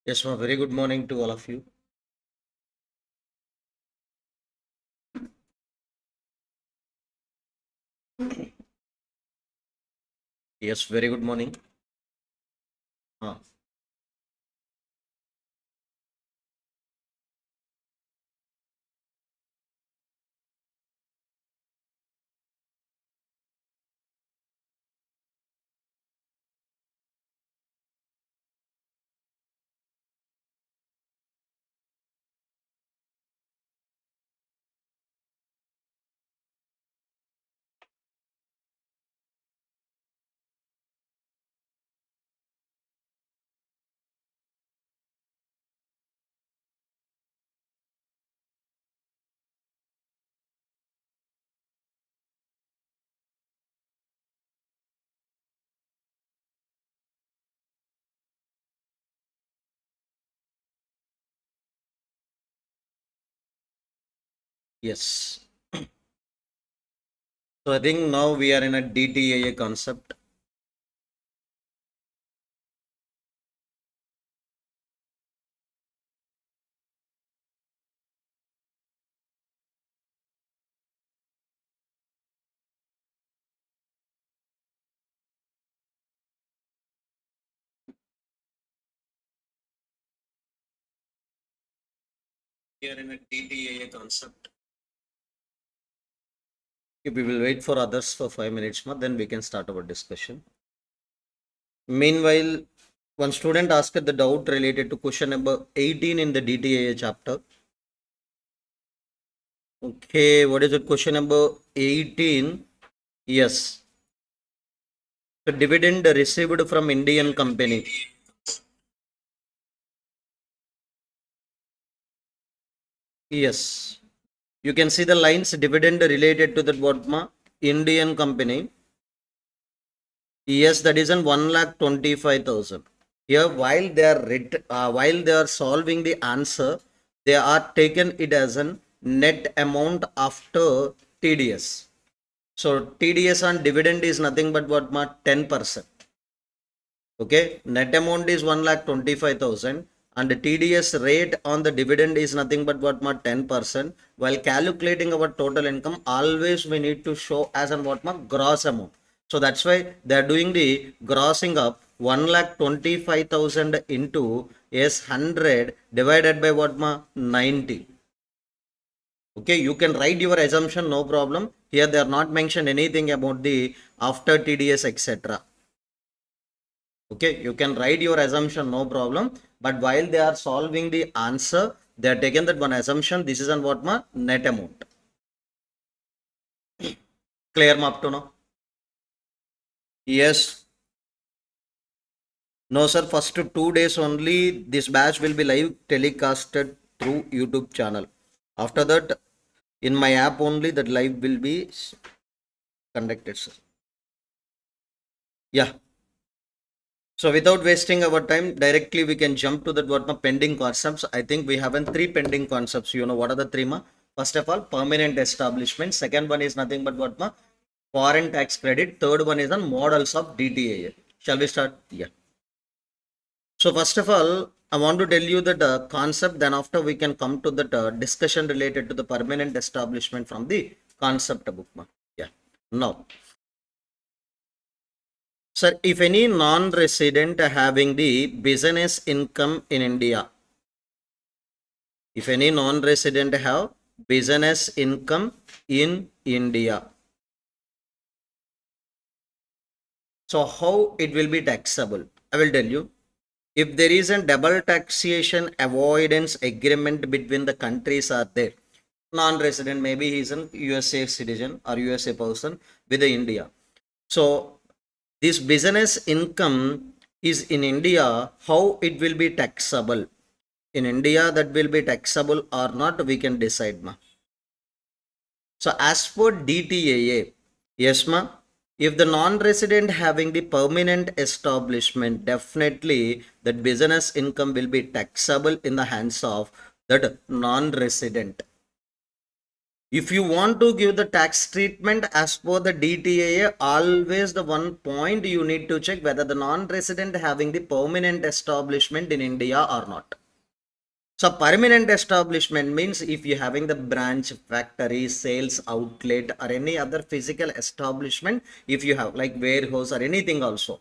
Yes, ma'am. Very good morning to all of you. Yes, very good morning. Uh, yes. So I think now we are in a DTAA concept. We are in a DTAA concept. Okay, we will wait for others for 5 minutes more, then we can start our discussion. Meanwhile, one student asked the doubt related to question number 18 in the DTAA chapter. Okay, what is it? Question number 18. Yes. The dividend received from Indian company. Yes. You can see the lines dividend related to that what Indian company. Yes, that is an 1,25,000. Here, while they are solving the answer, they are taken it as an net amount after TDS. So TDS on dividend is nothing but what 10%. Okay, net amount is 1,25,000 and the TDS rate on the dividend is nothing but what 10%. While calculating our total income, always we need to show as an what gross amount. So that's why they are doing the grossing up 1,25,000 into S100 divided by what 90. Okay, you can write your assumption, no problem. Here they are not mentioned anything about the after TDS etc. Okay, you can write your assumption, no problem. But while they are solving the answer, they are taken that one assumption. This is on what net amount. Clear up to now? Yes. No, sir. First 2 days only. This batch will be live telecasted through YouTube channel. After that, in my app only, that live will be conducted, sir. Yeah. So without wasting our time, directly we can jump to that what pending concepts. I think we have three pending concepts. You know what are the three? First of all, permanent establishment. Second one is nothing but what foreign tax credit. Third one is on models of DTAA. Shall we start? Yeah. So first of all, I want to tell you that concept. Then after we can come to that discussion related to the permanent establishment from the concept book. Yeah. Now. Sir, if any non-resident having the business income in India, if any non-resident have business income in India, so how it will be taxable? I will tell you. If there is a double taxation avoidance agreement between the countries are there, non-resident, maybe he is an USA citizen or USA person with the India. So this business income is in India, how it will be taxable? In India, that will be taxable or not, we can decide, ma. So as for DTAA, yes, ma, if the non-resident having the permanent establishment, definitely that business income will be taxable in the hands of that non-resident. If you want to give the tax treatment as per the DTAA, always the one point you need to check whether the non-resident having the permanent establishment in India or not. So permanent establishment means if you having the branch, factory, sales outlet or any other physical establishment, if you have like warehouse or anything also.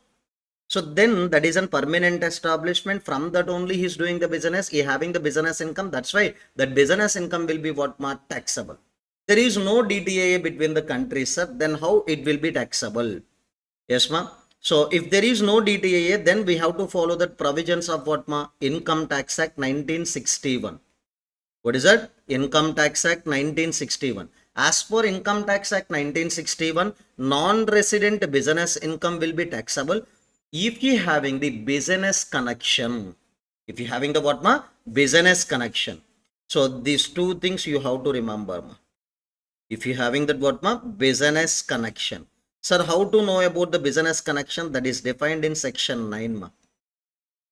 So then that is a permanent establishment. From that only he is doing the business, he having the business income. That's why that business income will be what taxable. There is no DTAA between the countries, sir. Then how it will be taxable? Yes, ma. So if there is no DTAA, then we have to follow the provisions of what ma? Income Tax Act 1961. What is that? Income Tax Act 1961. As per Income Tax Act 1961, non-resident business income will be taxable if you having the business connection. If you having the what ma? Business connection. So these two things you have to remember, ma. If you having that what ma? Business connection. Sir, how to know about the business connection? That is defined in section 9, ma.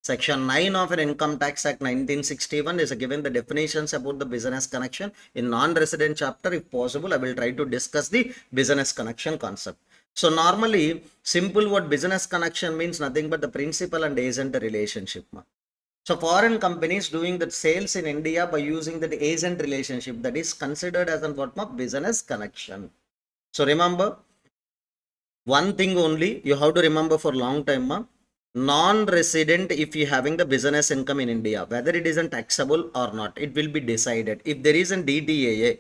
Section 9 of an Income Tax Act 1961 is given the definitions about the business connection. In non-resident chapter, if possible, I will try to discuss the business connection concept. So normally, simple word business connection means nothing but the principal and agent relationship, ma. So foreign companies doing the sales in India by using the agent relationship, that is considered as a what ma? Business connection. So remember, one thing only you have to remember for long time, ma. Non-resident, if you having the business income in India, whether it isn't taxable or not, it will be decided. If there is a DTAA,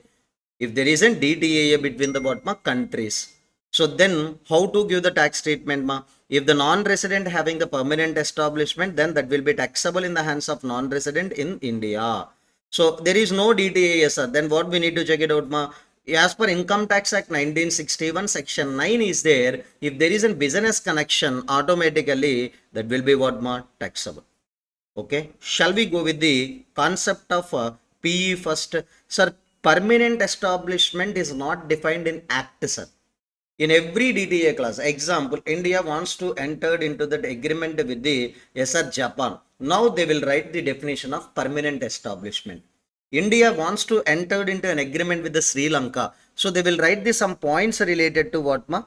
if there is a DTAA between the what ma? Countries. So then how to give the tax treatment, ma? If the non-resident having the permanent establishment, then that will be taxable in the hands of non-resident in India. So there is no DTAA, sir. Then what we need to check it out, ma? As per Income Tax Act 1961, Section 9 is there. If there is a business connection, automatically that will be what ma? Taxable. Okay. Shall we go with the concept of PE first? Sir, permanent establishment is not defined in Act, sir. In every DTA class, example, India wants to enter into that agreement with the SR Japan. Now they will write the definition of permanent establishment. India wants to enter into an agreement with the Sri Lanka. So they will write the some points related to what ma?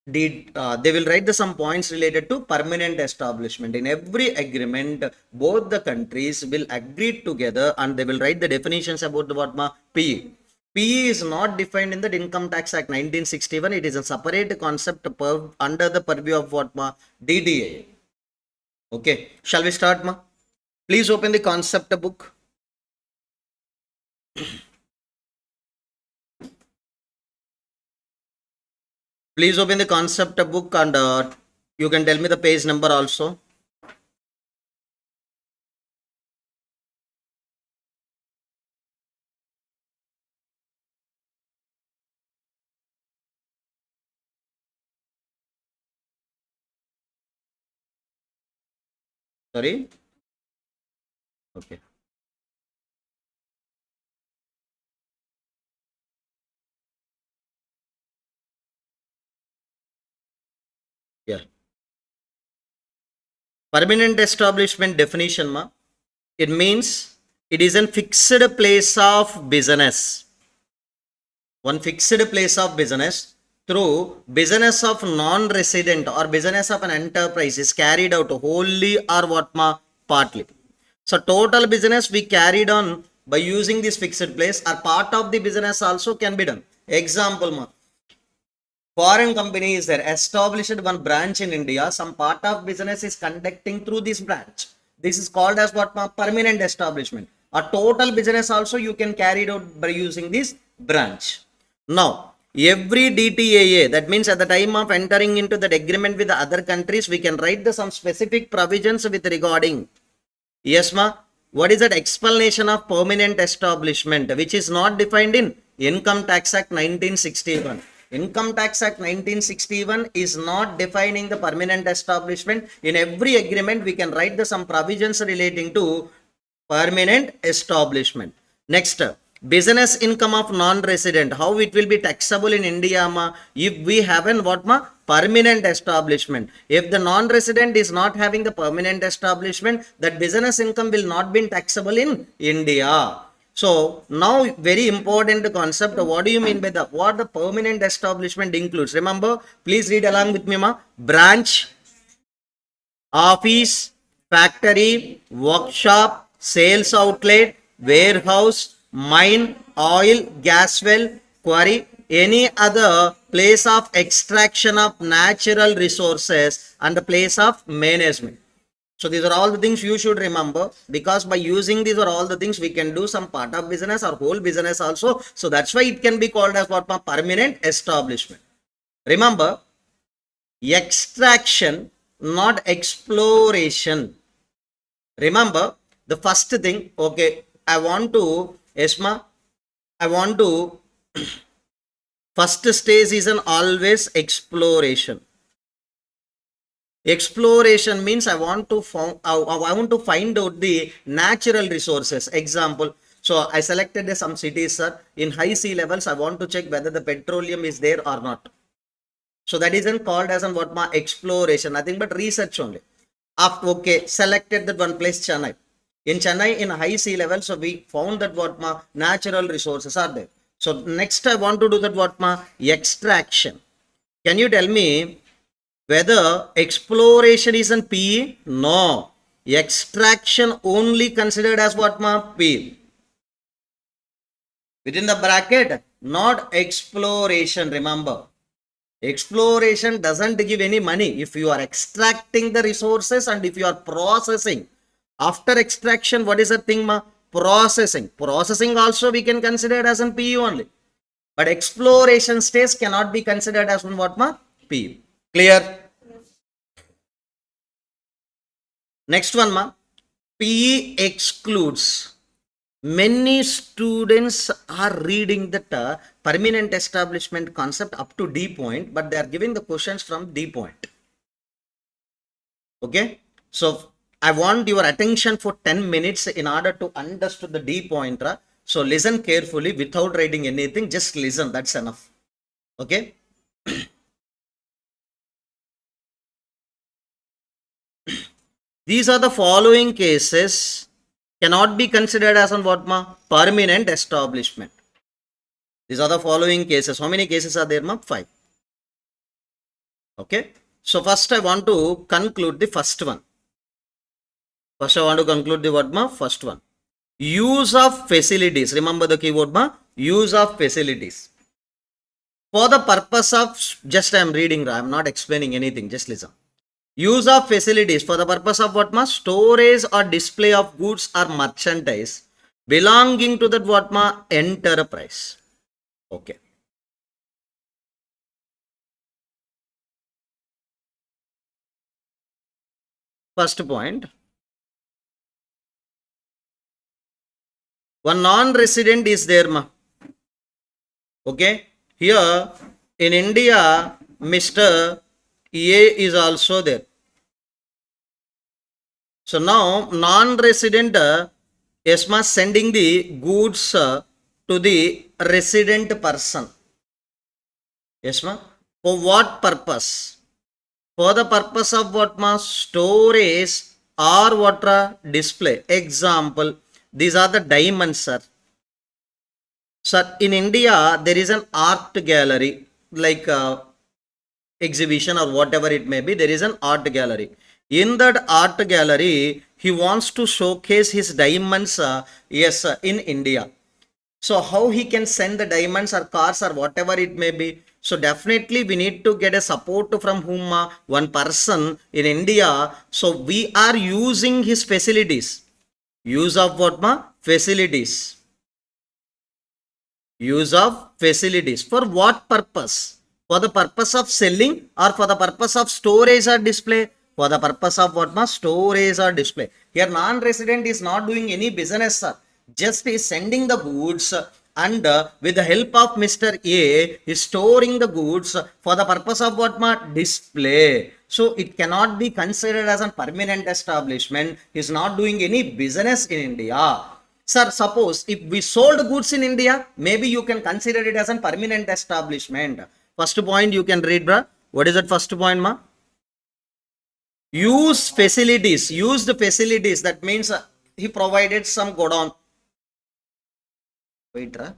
They will write the some points related to permanent establishment. In every agreement, both the countries will agree together and they will write the definitions about the what ma? PE. PE is not defined in the Income Tax Act 1961. It is a separate concept under the purview of what ma? DDA. Okay. Shall we start, ma? Please open the concept book. Please open the concept book and you can tell me the page number also. Sorry. Okay. Yeah. Permanent establishment definition, ma. It means it is a fixed place of business. One fixed place of business through business of non-resident or business of an enterprise is carried out wholly or what ma? Partly. So total business we carried on by using this fixed place or part of the business also can be done. Example, ma. Foreign company is there, established one branch in India, some part of business is conducting through this branch. This is called as what ma? Permanent establishment. A total business also you can carry it out by using this branch. Now, every DTAA, that means at the time of entering into that agreement with the other countries, we can write the some specific provisions with regarding. Yes, ma. What is that explanation of permanent establishment, which is not defined in Income Tax Act 1961. Income Tax Act 1961 is not defining the permanent establishment. In every agreement, we can write the some provisions relating to permanent establishment. Next, business income of non-resident, how it will be taxable in India, ma? If we have an what ma? Permanent establishment. If the non-resident is not having the permanent establishment, that business income will not be taxable in India. So now very important concept. What do you mean by that? What the permanent establishment includes? Remember, please read along with me, ma. Branch, office, factory, workshop, sales outlet, warehouse, mine, oil, gas well, quarry, any other place of extraction of natural resources and the place of management. So these are all the things you should remember, because by using these are all the things we can do some part of business or whole business also. So that's why it can be called as what? Permanent establishment. Remember, extraction, not exploration. Remember the first thing. Okay, I want to, Esma, I want to, first stage is an always exploration. Exploration means I want to find out the natural resources. Example, so I selected some cities, sir. In high sea levels, I want to check whether the petroleum is there or not. So that isn't called as an what ma exploration, nothing but research only. After, okay, selected that one place, Chennai. In Chennai, in high sea level, so we found that what ma natural resources are there. So next I want to do that what ma extraction. Can you tell me whether exploration is an P? No. Extraction only considered as what ma P. Within the bracket, not exploration, remember. Exploration doesn't give any money. If you are extracting the resources and if you are processing, after extraction, what is the thing ma? Processing. Processing also we can consider as an P only. But exploration stage cannot be considered as one what ma? P. Clear? Next one ma. P excludes. Many students are reading that permanent establishment concept up to D point, but they are giving the questions from D point. Okay, so I want your attention for 10 minutes in order to understand the D point. So listen carefully without writing anything, just listen, that's enough. Okay. These are the following cases cannot be considered as an what ma? Permanent establishment. These are the following cases. How many cases are there ma? 5. Okay. So first I want to conclude the first one. First I want to conclude the what ma? First one. Use of facilities. Remember the keyword ma? Use of facilities. For the purpose of, just I am reading, I am not explaining anything, just listen. Use of facilities for the purpose of what ma? Storage or display of goods or merchandise belonging to that what ma? Enterprise. Okay. First point. One non-resident is there ma? Okay. Here in India, Mr. A is also there. So now non-resident ESMA sending the goods to the resident person. ESMA, for what purpose? For the purpose of what ma? Storage or what display. Example, these are the diamonds, sir. Sir, in India, there is an art gallery, like exhibition or whatever it may be. There is an art gallery. In that art gallery, he wants to showcase his diamonds, in India. So how he can send the diamonds or cars or whatever it may be? So definitely we need to get a support from whom one person in India. So we are using his facilities. Use of what ma? Facilities. Use of facilities. For what purpose? For the purpose of selling or for the purpose of storage or display? For the purpose of what ma? Storage or display. Here non-resident is not doing any business, sir. Just is sending the goods and with the help of Mr. A is storing the goods for the purpose of what ma? Display. So it cannot be considered as a permanent establishment. He is not doing any business in India. Sir, suppose if we sold goods in India, maybe you can consider it as a permanent establishment. First point you can read, bruh. What is that first point, ma? Use facilities. Use the facilities. That means he provided some godown. Wait, ra.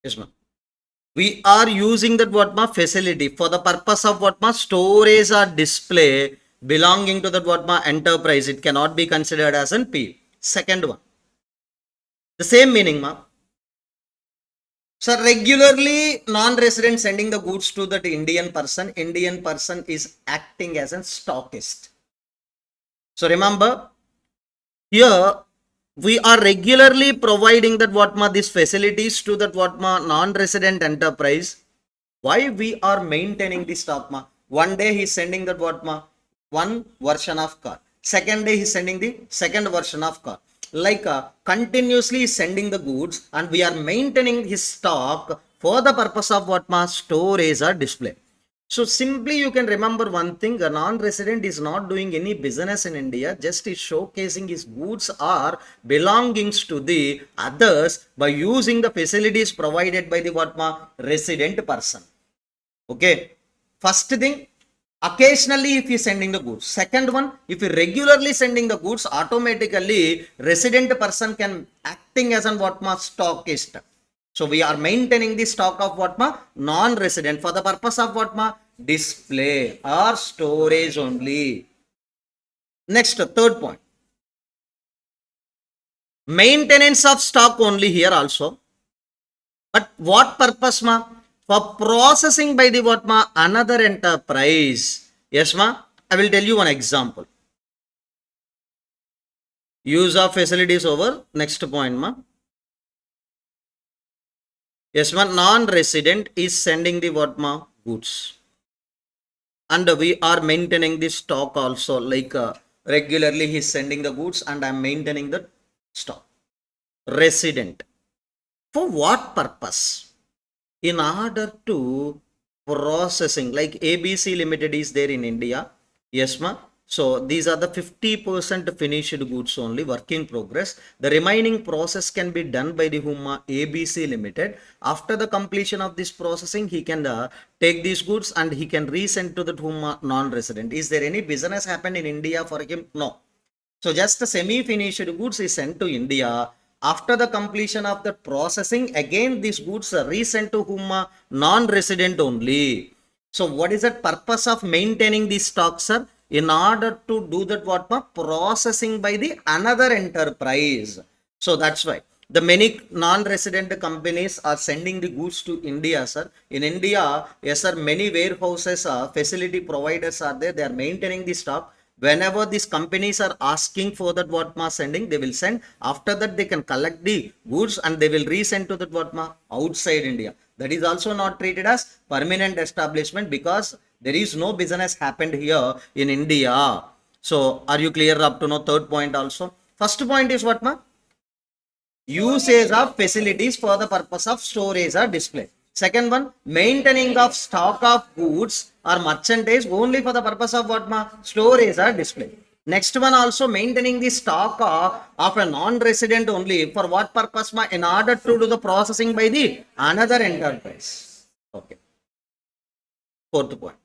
Yes, ma'am. We are using that what ma facility for the purpose of what ma storage or display belonging to that what ma enterprise. It cannot be considered as an P. Second one, the same meaning ma. So regularly non-resident sending the goods to that Indian person is acting as a stockist. So remember, here we are regularly providing that what ma these facilities to that what ma non-resident enterprise. Why we are maintaining the stock ma? One day he's sending that what ma one version of car. Second day he's sending the second version of car. Like continuously sending the goods, and we are maintaining his stock for the purpose of what ma storage or display. So simply you can remember one thing, a non-resident is not doing any business in India, just is showcasing his goods or belongings to the others by using the facilities provided by the what ma resident person. Okay. First thing, occasionally if he is sending the goods. Second one, if he regularly sending the goods, automatically resident person can acting as an what ma stockist. So we are maintaining the stock of what ma non-resident for the purpose of what ma display or storage only. Next, third point. Maintenance of stock only here also. But what purpose ma? For processing by the what ma another enterprise. Yes ma. I will tell you one example. Use of facilities over next point ma. Yes ma. Non-resident is sending the what ma goods. And we are maintaining the stock also, like regularly he is sending the goods and I am maintaining the stock. Resident. For what purpose? In order to processing, like ABC Limited is there in India. Yes, ma. So these are the 50% finished goods only, work in progress. The remaining process can be done by the whom ABC Limited. After the completion of this processing, he can take these goods and he can resend to the whom non-resident. Is there any business happened in India for him? No. So just the semi-finished goods is sent to India. After the completion of the processing, again these goods are resent to whom non-resident only. So what is the purpose of maintaining these stocks, sir? In order to do that what processing by the another enterprise. So that's why the many non-resident companies are sending the goods to India, sir. In India, yes, sir, many warehouses, facility providers are there. They are maintaining the stock. Whenever these companies are asking for that what ma sending, they will send. After that, they can collect the goods and they will resend to that what ma outside India. That is also not treated as permanent establishment because there is no business happened here in India. So are you clear up to know third point also? First point is what ma? Usage of facilities for the purpose of storage or display. Second one, maintaining of stock of goods or merchandise only for the purpose of what ma? Storage or display. Next one also maintaining the stock of a non-resident only for what purpose ma? In order to do the processing by the another enterprise. Okay. Fourth point.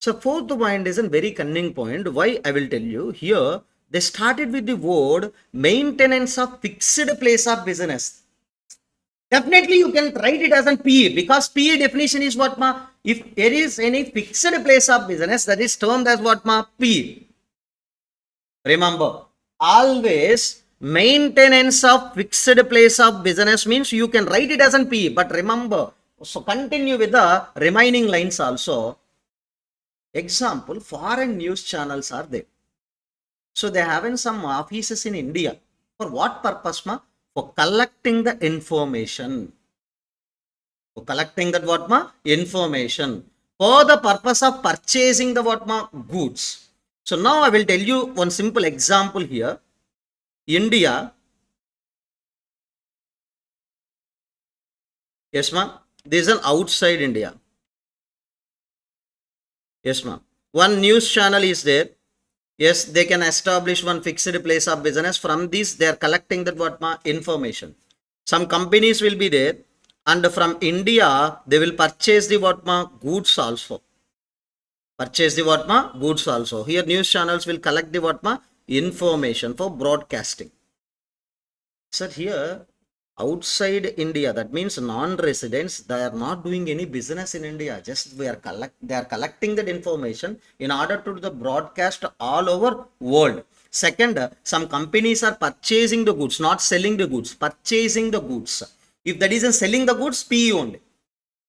So fourth point is a very cunning point. Why? I will tell you here. They started with the word maintenance of fixed place of business. Definitely you can write it as an PE because PE definition is what ma? If there is any fixed place of business, that is termed as what ma? PE. Remember, always maintenance of fixed place of business means you can write it as an P. But remember, so continue with the remaining lines also. Example, foreign news channels are there. So they having some offices in India. For what purpose, ma? For collecting the information. For collecting that what, ma? Information. For the purpose of purchasing the what, ma? Goods. So now I will tell you one simple example here. India. Yes, ma'am. This is an outside India. Yes, ma'am. One news channel is there. Yes, they can establish one fixed place of business. From this, they are collecting that what ma information. Some companies will be there, and from India, they will purchase the what ma goods also. Purchase the what ma goods also. Here, news channels will collect the what ma information for broadcasting. Sir, here outside India, that means non-residents, they are not doing any business in India. Just they are collecting that information in order to do the broadcast all over world. Second, some companies are purchasing the goods, not selling the goods, purchasing the goods. If that isn't selling the goods, PE only.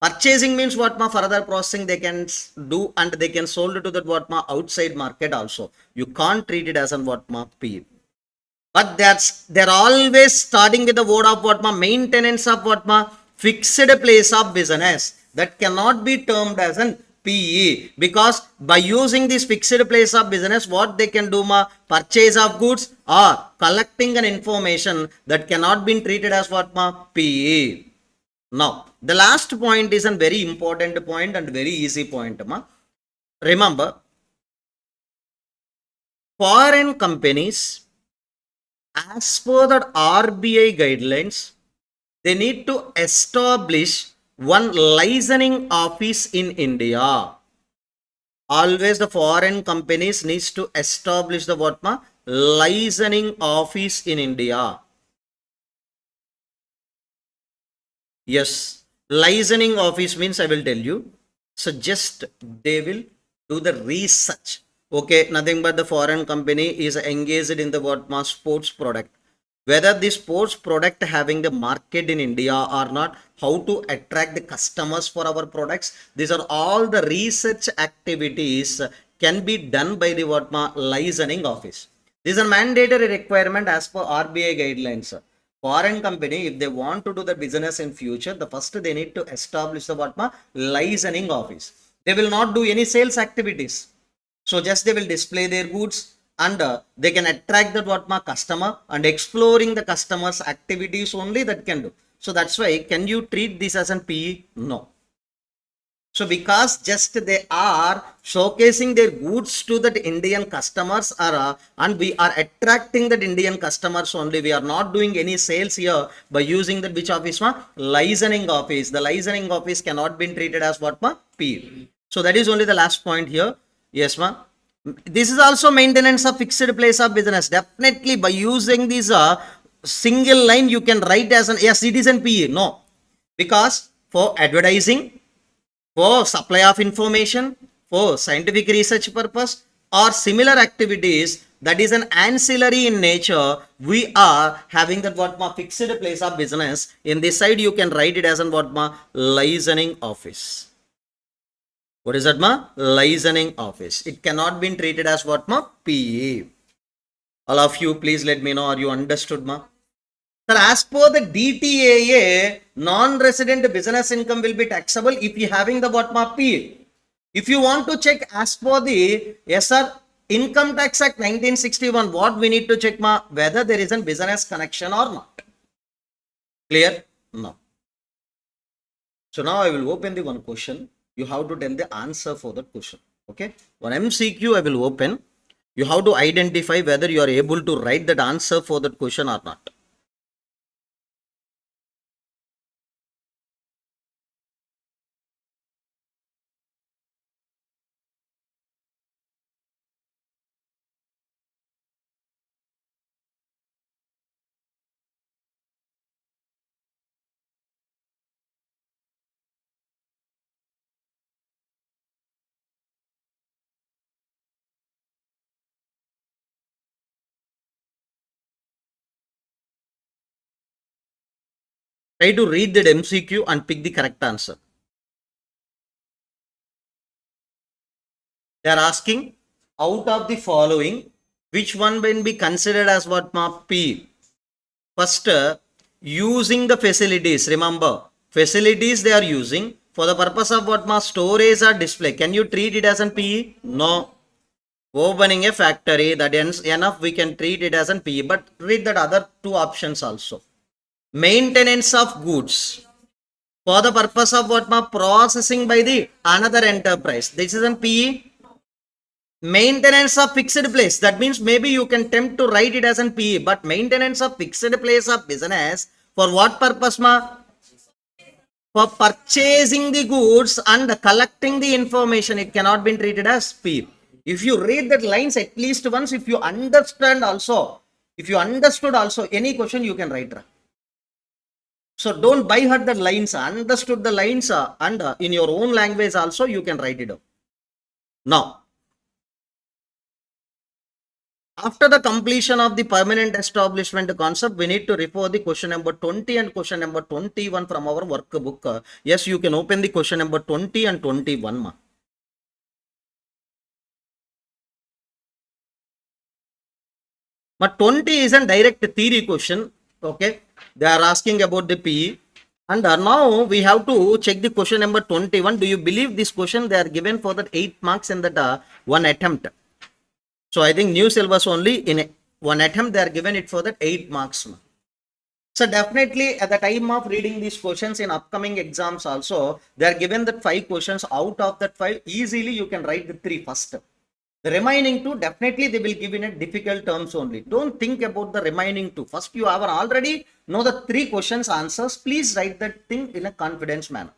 Purchasing means what ma further processing they can do, and they can sold to that what ma outside market also. You can't treat it as an what ma PE. But they're always starting with the word of what ma maintenance of what ma fixed place of business. That cannot be termed as an PE, because by using this fixed place of business, what they can do ma purchase of goods or collecting an information, that cannot be treated as what ma PE. Now the last point is a very important point and very easy point, ma. Remember, foreign companies, as per the RBI guidelines, they need to establish one licensing office in India. Always the foreign companies needs to establish the what ma licensing office in India. Yes, licensing office means I will tell you. So just they will do the research. Okay, nothing but the foreign company is engaged in the what ma sports product. Whether the sports product having the market in India or not, how to attract the customers for our products. These are all the research activities can be done by the what ma licensing office. This is a mandatory requirement as per RBI guidelines. Foreign company, if they want to do the business in future, the first they need to establish the what ma licensing office. They will not do any sales activities. So just they will display their goods, and they can attract that what ma customer, and exploring the customers activities only that can do. So that's why, can you treat this as an PE? No. So because just they are showcasing their goods to the Indian customers, and we are attracting that Indian customers only. We are not doing any sales here by using that which office ma licensing office. The licensing office cannot be treated as what ma P. So that is only the last point here. Yes ma. This is also maintenance of fixed place of business. Definitely by using this single line you can write as an yes it is an PE. No, because for advertising, for supply of information, for scientific research purpose, or similar activities that is an ancillary in nature, we are having that what ma fixed place of business. In this side you can write it as an what ma licensing office. What is that ma licensing office? It cannot be treated as what ma PE. All of you please let me know, are you understood ma? Sir, as per the DTAA, non-resident business income will be taxable if you having the what ma P. If you want to check as per the, yes sir, Income Tax Act 1961, what we need to check ma whether there is a business connection or not. Clear? No. So now I will open the one question. You have to tell the answer for that question. Okay. One MCQ I will open. You have to identify whether you are able to write that answer for that question or not. Try to read that MCQ and pick the correct answer. They are asking, out of the following, which one will be considered as what ma P? First, using the facilities. Remember, facilities they are using for the purpose of what ma storage or display. Can you treat it as an PE? No. Opening a factory, that enough we can treat it as an PE. But read that other two options also. Maintenance of goods for the purpose of what ma processing by the another enterprise. This is an PE. Maintenance of fixed place, that means maybe you can attempt to write it as an PE, but maintenance of fixed place of business for what purpose ma? For purchasing the goods and collecting the information, it cannot be treated as PE. If you read that lines at least once, if you understand also, if you understood also any question, you can write. So don't by heart the lines, understood the lines and in your own language also you can write it down. Now, after the completion of the permanent establishment concept, we need to refer the question number 20 and question number 21 from our workbook. Yes, you can open the question number 20 and 21. Ma. But 20 is a direct theory question. Okay, they are asking about the PE. And now we have to check the question number 21. Do you believe this question they are given for that 8 marks in that one attempt? So I think new syllabus only in one attempt they are given it for that 8 marks. So definitely at the time of reading these questions in upcoming exams also, they are given that 5 questions. Out of that 5, easily you can write the 3 first. The remaining 2, definitely they will give in a difficult terms only. Don't think about the remaining 2. First you have already know the 3 questions answers. Please write that thing in a confidence manner.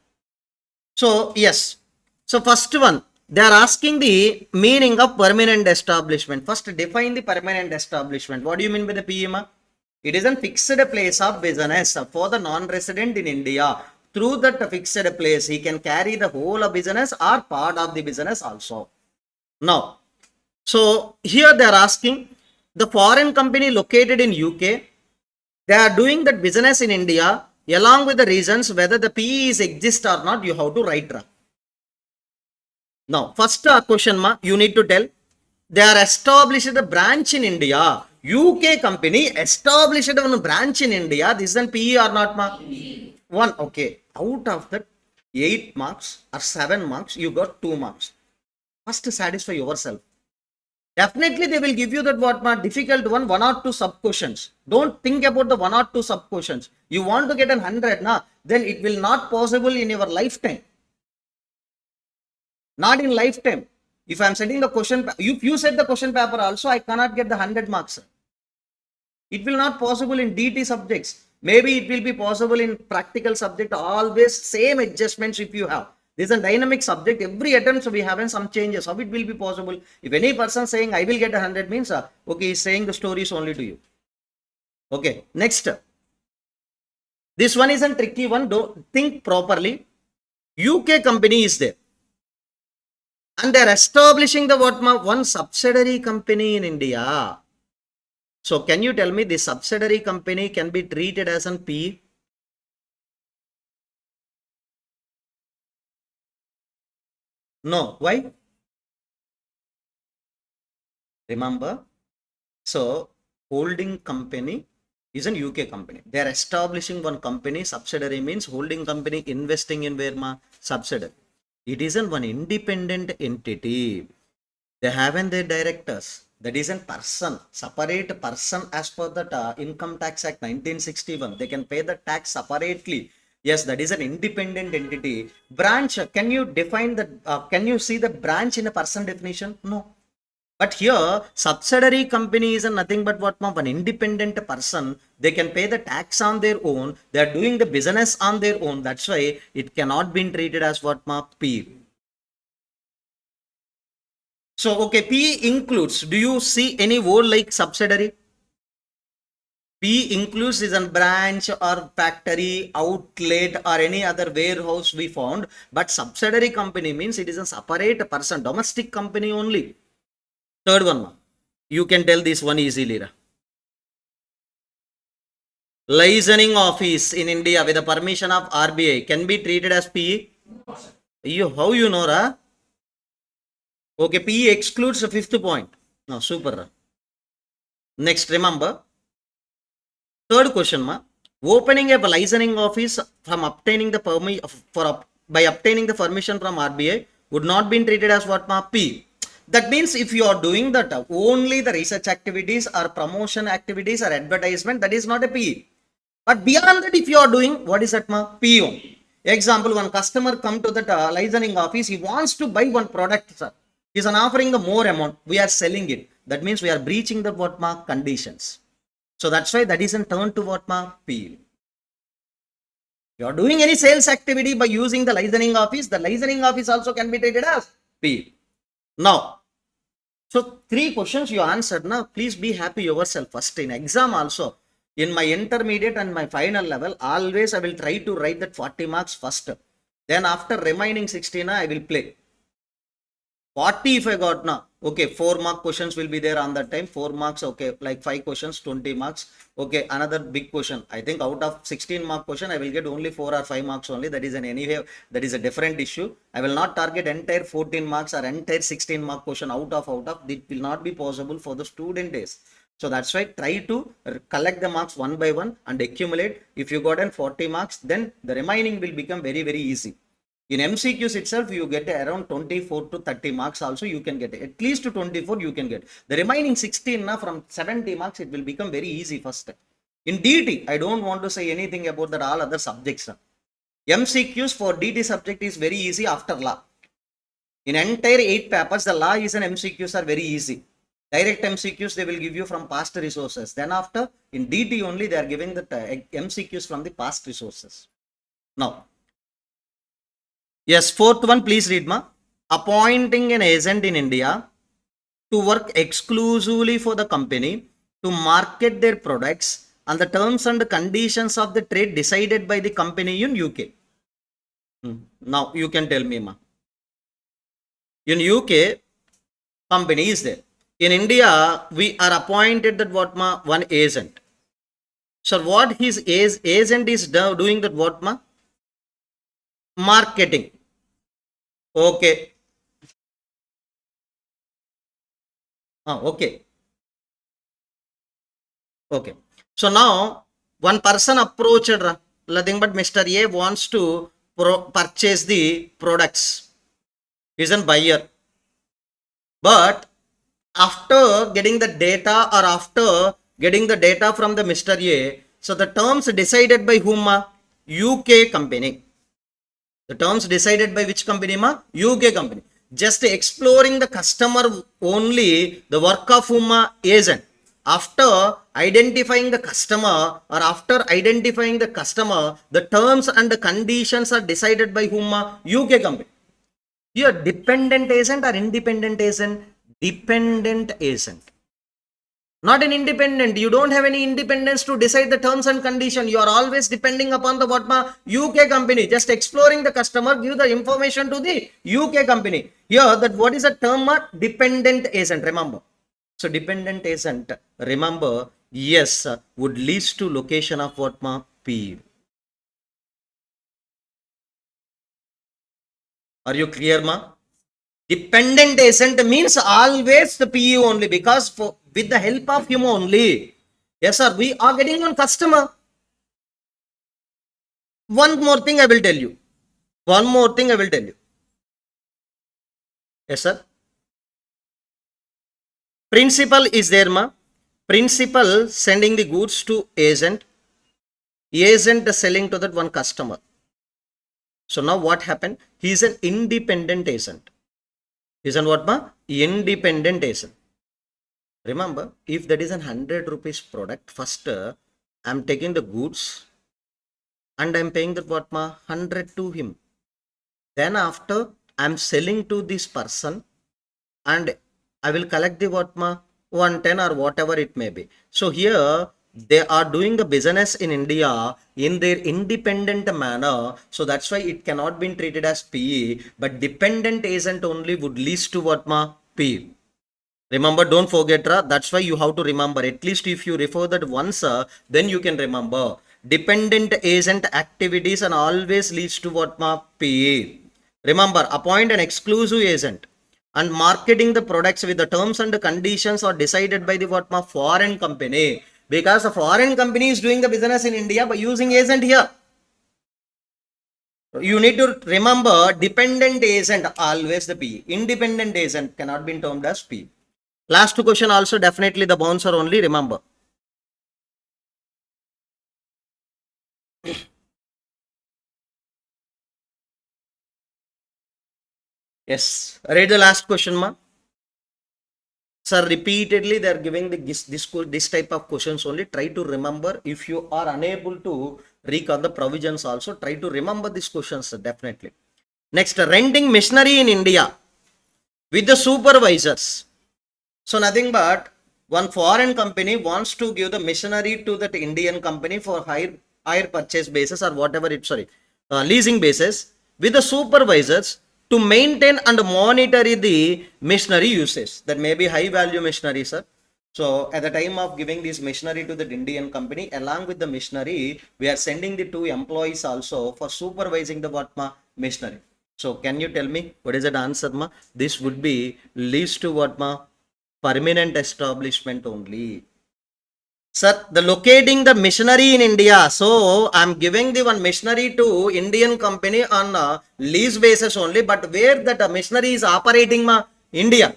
So yes. So first one, they are asking the meaning of permanent establishment. First, define the permanent establishment. What do you mean by the PMA? It is a fixed place of business for the non-resident in India. Through that fixed place, he can carry the whole of business or part of the business also. Now, so here they are asking the foreign company located in UK, they are doing that business in India along with the reasons whether the PE is exist or not, you have to write. Now, first question ma, you need to tell, they are established a branch in India. UK company established a branch in India. This is an PE or not ma? 1. Okay. Out of that 8 marks or 7 marks, you got 2 marks. First satisfy yourself. Definitely they will give you that what ma difficult one or 2 sub questions. Don't think about the 1 or 2 sub questions. You want to get an 100 na, then it will not possible in your lifetime. Not in lifetime. If I am setting the question, if you set the question paper also, I cannot get the 100 marks. It will not possible in DT subjects. Maybe it will be possible in practical subject, always same adjustments if you have. This is a dynamic subject. Every attempt we have some changes. How it will be possible? If any person saying I will get 100 means, okay, he's saying the story is only to you. Okay, next. This one is a tricky one. Don't think properly. UK company is there. And they are establishing the one subsidiary company in India. So can you tell me the subsidiary company can be treated as an P? No. Why? Remember, so holding company is an UK company. They are establishing one company. Subsidiary means holding company investing in where ma subsidiary. It isn't one independent entity. They haven't their directors. That is a person, separate person as per the Income Tax Act 1961. They can pay the tax separately. Yes, that is an independent entity. Branch, can you define that? Can you see the branch in a person definition? No. But here, subsidiary company is nothing but what one independent person. They can pay the tax on their own. They are doing the business on their own. That's why it cannot be treated as what P. So, okay, P includes. Do you see any word like subsidiary? P includes is a branch or factory, outlet or any other warehouse we found. But subsidiary company means it is a separate person, domestic company only. Third one, you can tell this one easily. Licensing office in India with the permission of RBI can be treated as PE? You, how you know, ra? Okay, PE excludes the fifth point. No, super. Ra. Next, remember. Third question, ma. Opening a licensing office from obtaining the by obtaining the permission from RBI would not be treated as what, ma? P. That means if you are doing that only the research activities or promotion activities or advertisement, that is not a P. But beyond that, if you are doing, what is that, ma? PO. Example, one customer come to the licensing office, he wants to buy one product, sir. He is offering the more amount, we are selling it. That means we are breaching the what, ma? Conditions. So that's why that is in turn to what, ma? PO. You are doing any sales activity by using the licensing office, the licensing office also can be treated as PO. Now, so 3 questions you answered. Now, please be happy yourself first in exam also. In my intermediate and my final level, always I will try to write that 40 marks first. Then after remaining 16, I will play. 40 if I got now. Okay, 4 mark questions will be there on that time. 4 marks, okay, like 5 questions, 20 marks. Okay, another big question. I think out of 16 mark question, I will get only 4 or 5 marks only. That is an anyway, that is a different issue. I will not target entire 14 marks or entire 16 mark question out of. It will not be possible for the student days. So that's why try to collect the marks one by one and accumulate. If you got 40 marks, then the remaining will become very, very easy. In MCQs itself, you get around 24 to 30 marks also you can get. At least to 24 you can get. The remaining 16 now from 70 marks, it will become very easy first. In DT, I don't want to say anything about that all other subjects. MCQs for DT subject is very easy after law. In entire 8 papers, the law is and MCQs are very easy. Direct MCQs they will give you from past resources. Then after, in DT only, they are giving the MCQs from the past resources. Now, yes, fourth one, please read, ma. Appointing an agent in India to work exclusively for the company to market their products on the terms and conditions of the trade decided by the company in UK. Now, you can tell me, ma. In UK, company is there. In India, we are appointed that what, ma? One agent. So, what his agent is doing that what, ma? Marketing. Okay. Okay. Okay. So now one person approached, nothing but Mr. A wants to purchase the products. He's a buyer. But after getting the data or after getting the data from the Mr. A, so the terms decided by whom? UK company. The terms decided by which company, ma? UK company. Just exploring the customer only, the work of whom? Agent. After identifying the customer or after identifying the customer, the terms and the conditions are decided by whom? UK company. Here, dependent agent or independent agent? Dependent agent. Not an independent. You don't have any independence to decide the terms and condition. You are always depending upon the what, ma? UK company. Just exploring the customer, give the information to the UK company. Here, that what is the term? Dependent agent. Remember. So, dependent agent, remember, yes, would lead to location of what, ma? P. Are you clear, ma? Dependent agent means always the PU only, because with the help of him only. Yes, sir, we are getting one customer. One more thing I will tell you. One more thing I will tell you. Yes, sir. Principal is there, ma. Principal sending the goods to agent. Agent selling to that one customer. So now what happened? He is an independent agent. Is an what, ma? Independent agent. Remember, if that is an 100 rupees product, first I am taking the goods and I am paying that what, ma? 100 to him. Then after I am selling to this person and I will collect the what, ma? 110 or whatever it may be. So here they are doing the business in India in their independent manner. So that's why it cannot be treated as PE, but dependent agent only would lead to what, ma? PE. Remember, don't forget, that's why you have to remember. At least if you refer that once, then you can remember. Dependent agent activities and always leads to what, ma? PA. Remember, appoint an exclusive agent and marketing the products with the terms and conditions are decided by the what, ma? Foreign company. Because a foreign company is doing the business in India by using agent here. You need to remember, dependent agent always the P. Independent agent cannot be termed as P. Last question also definitely the bouncer only, remember. Yes. Read the last question, ma. Sir, repeatedly they are giving this type of questions only. Try to remember. If you are unable to recall the provisions also, try to remember these questions, definitely. Next, renting machinery in India with the supervisors. So nothing but one foreign company wants to give the machinery to that Indian company for higher purchase basis or whatever leasing basis with the supervisors to maintain and monitor the machinery usage. That may be high value machinery, sir. So at the time of giving this machinery to the Indian company, along with the machinery, we are sending the 2 employees also for supervising the machinery. So can you tell me what is that answer, ma? This would be leads to what, ma? Permanent establishment only. Sir, the locating the machinery in India. So I'm giving the one machinery to Indian company on lease basis only, but where that machinery is operating, ma? India.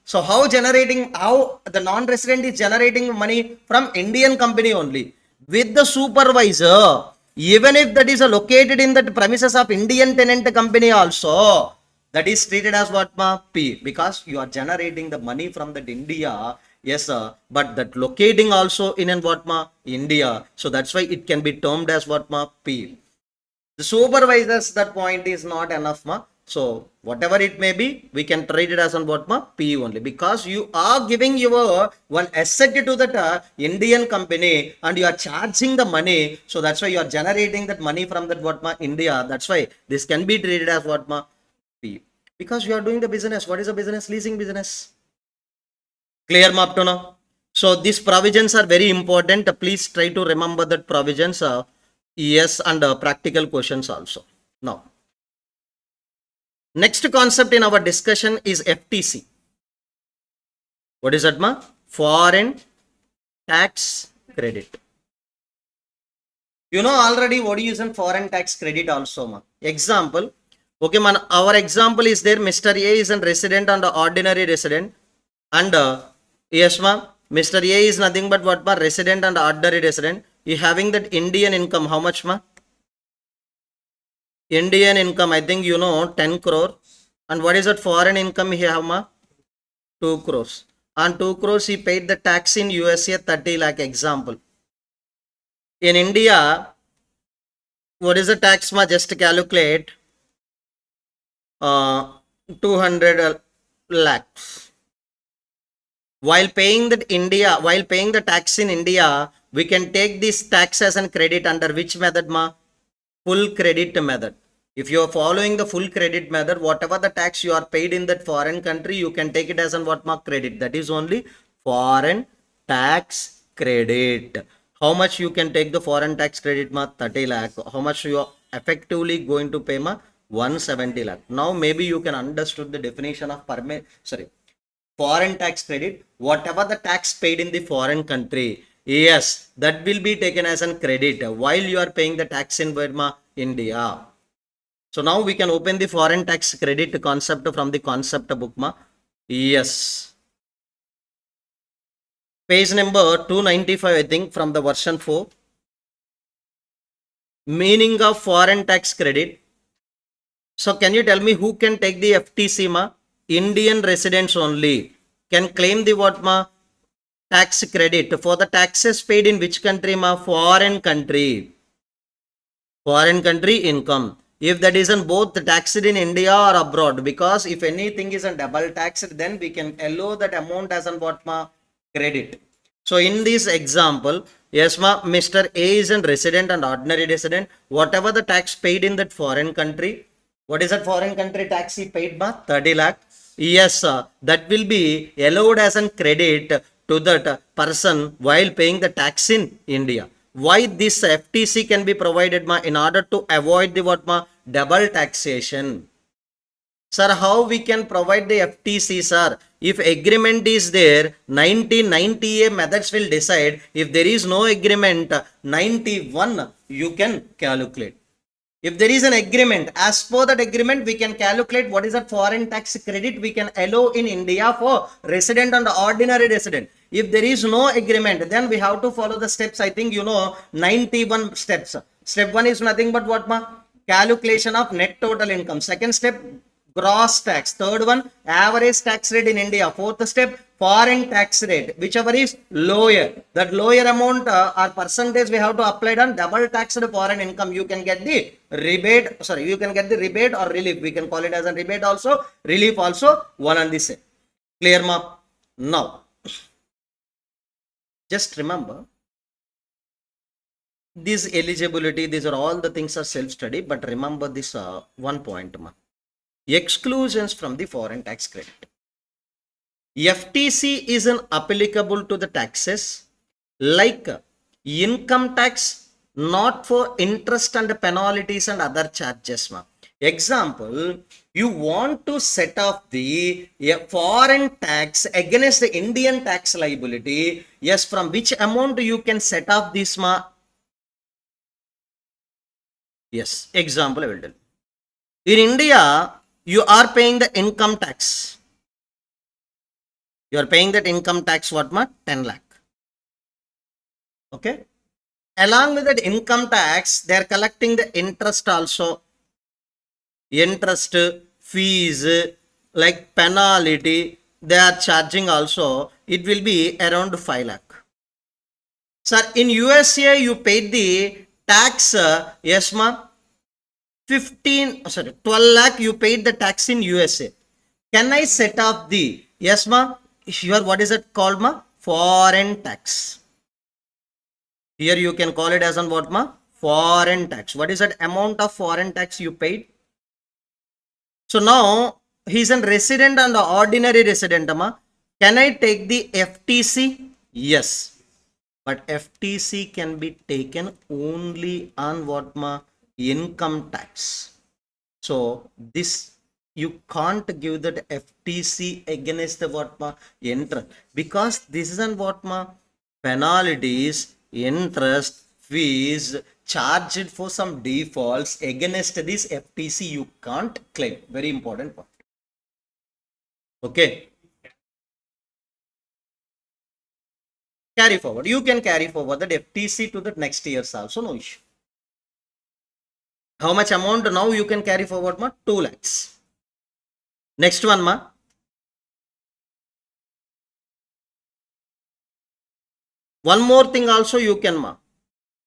So how the non-resident is generating money from Indian company only with the supervisor, even if that is located in the premises of Indian tenant company also, that is treated as what, ma? P, because you are generating the money from that India. Yes, sir, but that locating also in and what, ma? India. So that's why it can be termed as what, ma? P. The supervisors, that point is not enough, ma. So whatever it may be, we can treat it as on what, ma? P only, because you are giving your one asset to that Indian company and you are charging the money. So that's why you are generating that money from that what, ma? India. That's why this can be treated as what, ma? P, because you are doing the business. What is the business? Leasing business. Clear, ma, up to now? So these provisions are very important. Please try to remember that provisions. Yes, and practical questions also. Now, next concept in our discussion is FTC. What is that, ma? Foreign tax credit. You know already what is a foreign tax credit also, ma. Example. Okay, man. Our example is there. Mr. A is a resident and ordinary resident, and yes, ma. Mr. A is nothing but what, ma? Resident and ordinary resident. He having that Indian income. How much, ma? Indian income, I think you know, 10 crore. And what is that foreign income he have, ma? 2 crores. On 2 crores, he paid the tax in USA 30 lakh, example. In India, what is the tax, ma? Just calculate 200 lakhs. While paying the tax in India, we can take this tax as a credit under which method, ma? Full credit method. If you are following the full credit method, whatever the tax you are paid in that foreign country, you can take it as an what, ma? Credit. That is only foreign tax credit. How much you can take the foreign tax credit, ma? 30 lakh. How much you are effectively going to pay, ma? 170 lakh. Now maybe you can understood the definition of foreign tax credit. Whatever the tax paid in the foreign country, yes, that will be taken as a credit while you are paying the tax in Burma, India. So now we can open the foreign tax credit concept from the concept book, ma. Yes. Page number 295, I think, from the version 4. Meaning of foreign tax credit. So can you tell me who can take the FTC, ma? Indian residents only can claim the what, ma? Tax credit for the taxes paid in which country, ma? Foreign country. Foreign country income. If that is in both taxed in India or abroad, because if anything is a double taxed, then we can allow that amount as an what, ma? Credit. So in this example, yes, ma, Mr. A is a resident and ordinary resident. Whatever the tax paid in that foreign country, What is that foreign country tax he paid, ma? 30 lakh. Yes, that will be allowed as a credit to that person while paying the tax in India. Why this FTC can be provided, ma? In order to avoid the what, ma? Double taxation. Sir, how we can provide the FTC, sir? If agreement is there, 1990A methods will decide. If there is no agreement, 91 you can calculate. If there is an agreement, as per that agreement, we can calculate what is a foreign tax credit we can allow in India for resident and ordinary resident. If there is no agreement, then we have to follow the steps. I think you know 91 steps. Step 1 is nothing but what, ma? Calculation of net total income. Second step, gross tax. Third one, average tax rate in India. Fourth step, foreign tax rate, whichever is lower. That lower amount or percentage we have to apply on double taxed foreign income. You can get the rebate. Sorry, you can get the rebate or relief. We can call it as a rebate also, relief also, one and the same. Clear, ma? Now, just remember, this eligibility, these are all the things are self-study, but remember this one point, ma. Exclusions from the foreign tax credit. FTC is applicable to the taxes like income tax, not for interest and penalties and other charges. Example, you want to set off the foreign tax against the Indian tax liability. Yes, from which amount you can set off this, ma? Yes, example I will tell. In India, you are paying the income tax. You are paying that income tax, what, ma? 10 lakh. Okay. Along with that income tax, they are collecting the interest also. Interest, fees, like penalty, they are charging also. It will be around 5 lakh. Sir, in USA, you paid the tax, yes, ma? 12 lakh you paid the tax in USA. Can I set off the, yes, ma? Here, what is it called, ma? Foreign tax. Here you can call it as on what, ma? Foreign tax. What is that amount of foreign tax you paid? So now he's a resident and ordinary resident, ma. Can I take the FTC? Yes. But FTC can be taken only on what, ma? Income tax. So this you can't give that FTC against the what, ma? Interest, because this is an what, ma? Penalties, interest, fees charged for some defaults against this FTC you can't claim. Very important point. Okay. Carry forward. You can carry forward that FTC to the next years also, no issue. How much amount now you can carry forward, ma? 2 lakhs. Next one, ma. One more thing also you can, ma.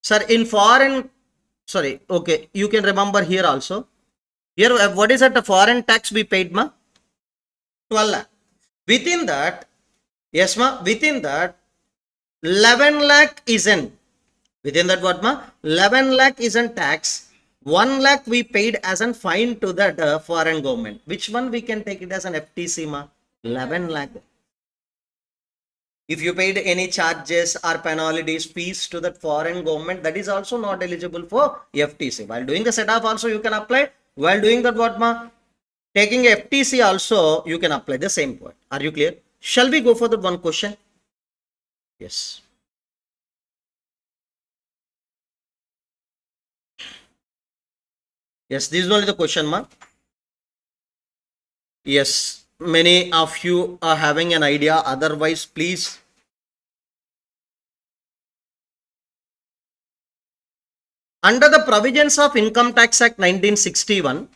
Sir, in foreign, sorry, okay, you can remember here also. Here, what is that the foreign tax we paid, ma? 12 lakh. Within that, yes, ma, within that, 11 lakh is in. Within that, what, ma? 11 lakh is in tax. 1 lakh we paid as a fine to that foreign government. Which one we can take it as an FTC, ma? 11 lakh. If you paid any charges or penalties, fees to that foreign government, that is also not eligible for FTC. While doing the set off also you can apply. While doing that, what, ma? Taking FTC also you can apply the same point. Are you clear? Shall we go for the one question? Yes. Yes, this is only the question, ma. Yes, many of you are having an idea. Otherwise, please. Under the provisions of Income Tax Act 1961,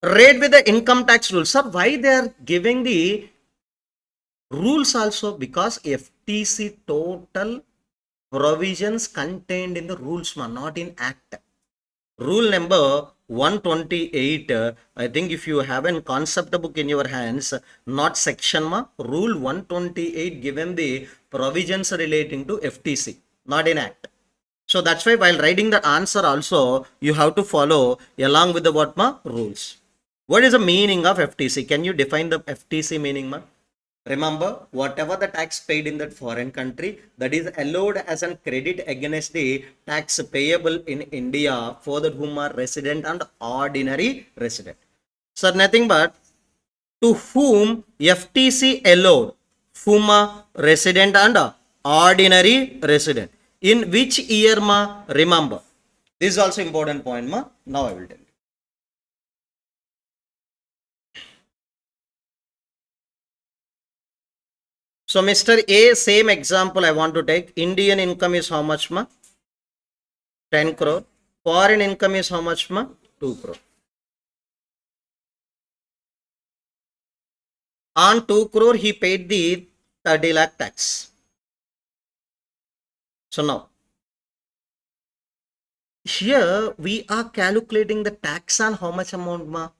read with the income tax rules. Sir, why they are giving the rules also? Because FTC total provisions contained in the rules, ma, not in act. Rule number 128, I think if you have a concept book in your hands, not section, ma, rule 128 given the provisions relating to FTC, not in act. So that's why while writing the answer also, you have to follow along with the what ma rules. What is the meaning of FTC? Can you define the FTC meaning ma? Remember, whatever the tax paid in that foreign country, that is allowed as a credit against the tax payable in India for the whom are resident and ordinary resident. So nothing but to whom FTC allowed, whom are resident and ordinary resident. In which year ma? Remember. This is also important point ma. Now I will tell you. So Mr. A, same example I want to take. Indian income is how much ma? 10 crore. Foreign income is how much ma? 2 crore. On 2 crore he paid the 30 lakh tax. So now, here we are calculating the tax on how much amount ma?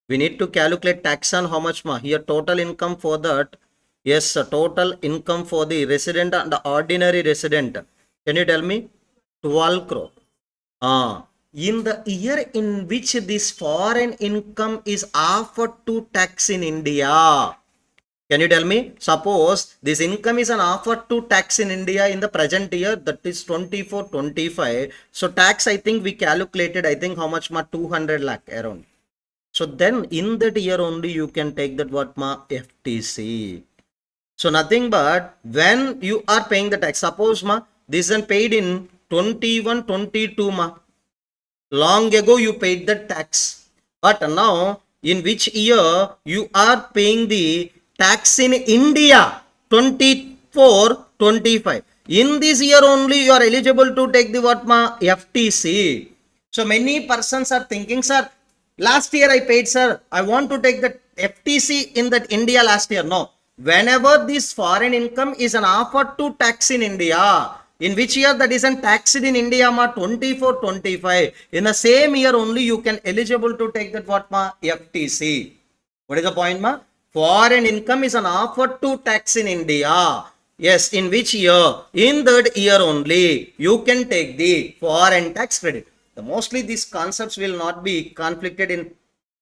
We need to calculate tax on how much ma? Here total income for that. Yes, total income for the resident and the ordinary resident. Can you tell me? 12 crore. In the year in which this foreign income is offered to tax in India. Can you tell me? Suppose this income is an offered to tax in India in the present year, that is 24-25. So tax, I think we calculated, I think how much ma? 200 lakh around. So then in that year only you can take that what ma? FTC. So nothing but when you are paying the tax, suppose ma, this is paid in 21-22 ma. Long ago you paid the tax. But now in which year you are paying the tax in India? 24-25. In this year only you are eligible to take the what ma? FTC. So many persons are thinking, sir, last year I paid, sir, I want to take the FTC in that India last year. No. Whenever this foreign income is an offer to tax in India, in which year that is taxed in India ma? 24-25. In the same year only you can eligible to take that what ma? FTC. What is the point ma? Foreign income is an offer to tax in India. Yes, in which year? In that year only you can take the foreign tax credit. Mostly these concepts will not be conflicted in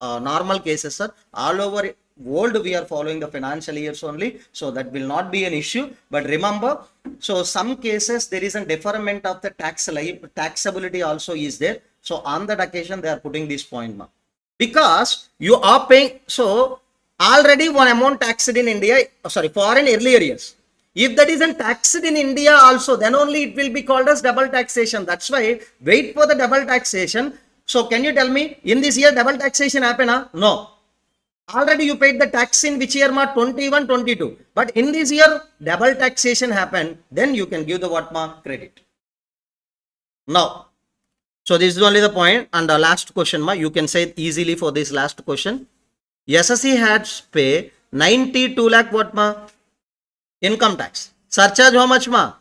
normal cases, sir. All over world we are following the financial years only, so that will not be an issue. But remember, so some cases there is a deferment of the taxability also is there. So on that occasion they are putting this point ma, because you are paying, so already one amount taxed in India, foreign earlier years. If that isn't taxed in India also, then only it will be called as double taxation. That's why wait for the double taxation. So can you tell me, in this year double taxation happen? Huh? No. Already you paid the tax in which year ma? 21-22. But in this year double taxation happened, then you can give the what ma? Credit. Now, so this is only the point. And the last question ma, you can say it easily for this last question. SSC had pay 92 lakh what ma? Income tax. Surcharge how much ma?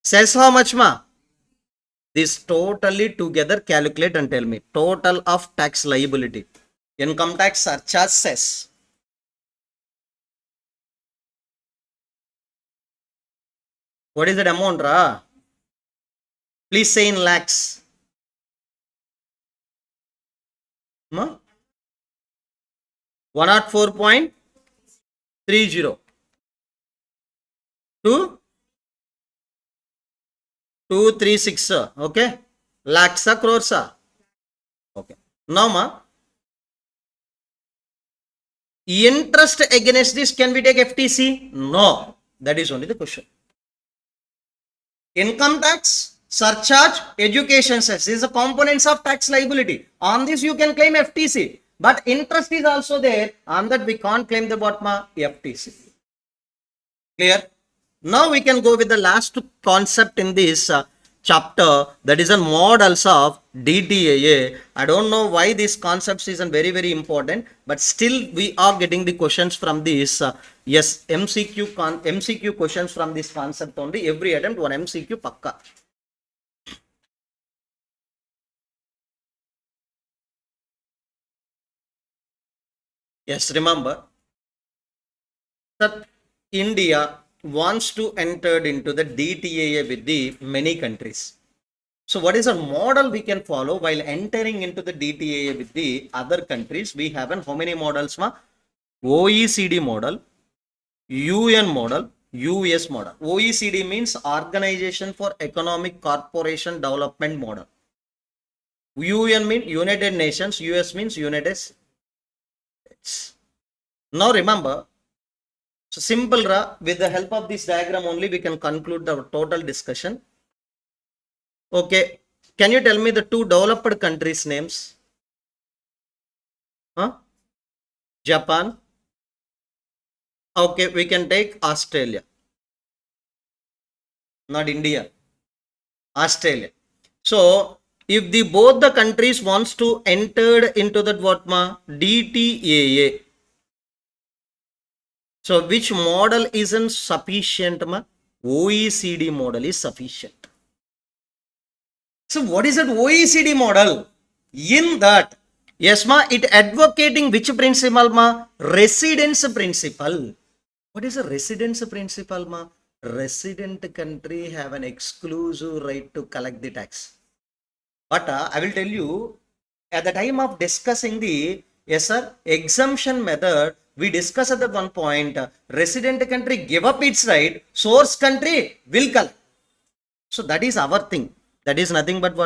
Cess how much ma? This totally together calculate and tell me. Total of tax liability. Income tax, surcharge, cess. What is that amount ra? Please say in lakhs. Ma? 104.30 to 236, okay, lakhs crores. Okay, now ma, interest against this, can we take FTC? No, that is only the question. Income tax, surcharge, education cess, these are components of tax liability. On this you can claim FTC, but interest is also there. On that we can't claim the what ma? FTC. Clear? Now we can go with the last concept in this chapter, that is a models of DTAA. I don't know why this concept is very important, but still we are getting the questions from this. Yes, MCQ questions from this concept only. Every attempt one MCQ pakka. Yes, remember that India wants to enter into the DTAA with the many countries. So what is a model we can follow while entering into the DTAA with the other countries? We have how many models? OECD model, UN model, US model. OECD means Organization for Economic Cooperation Development model. UN means United Nations, US means United States. Now remember, so simple, with the help of this diagram only we can conclude the total discussion. Okay, can you tell me the two developed countries names? Japan. Okay, we can take Australia. Not India. Australia. So if the both the countries wants to enter into that DTAA. So which model isn't sufficient? OECD model is sufficient. So what is that OECD model? In that, yes it advocating which principle residence principle. What is a residence principle Resident country have an exclusive right to collect the tax. But I will tell you, at the time of discussing the exemption method, we discussed at one point, resident country give up its right, source country will collect. So that is our thing. That is nothing but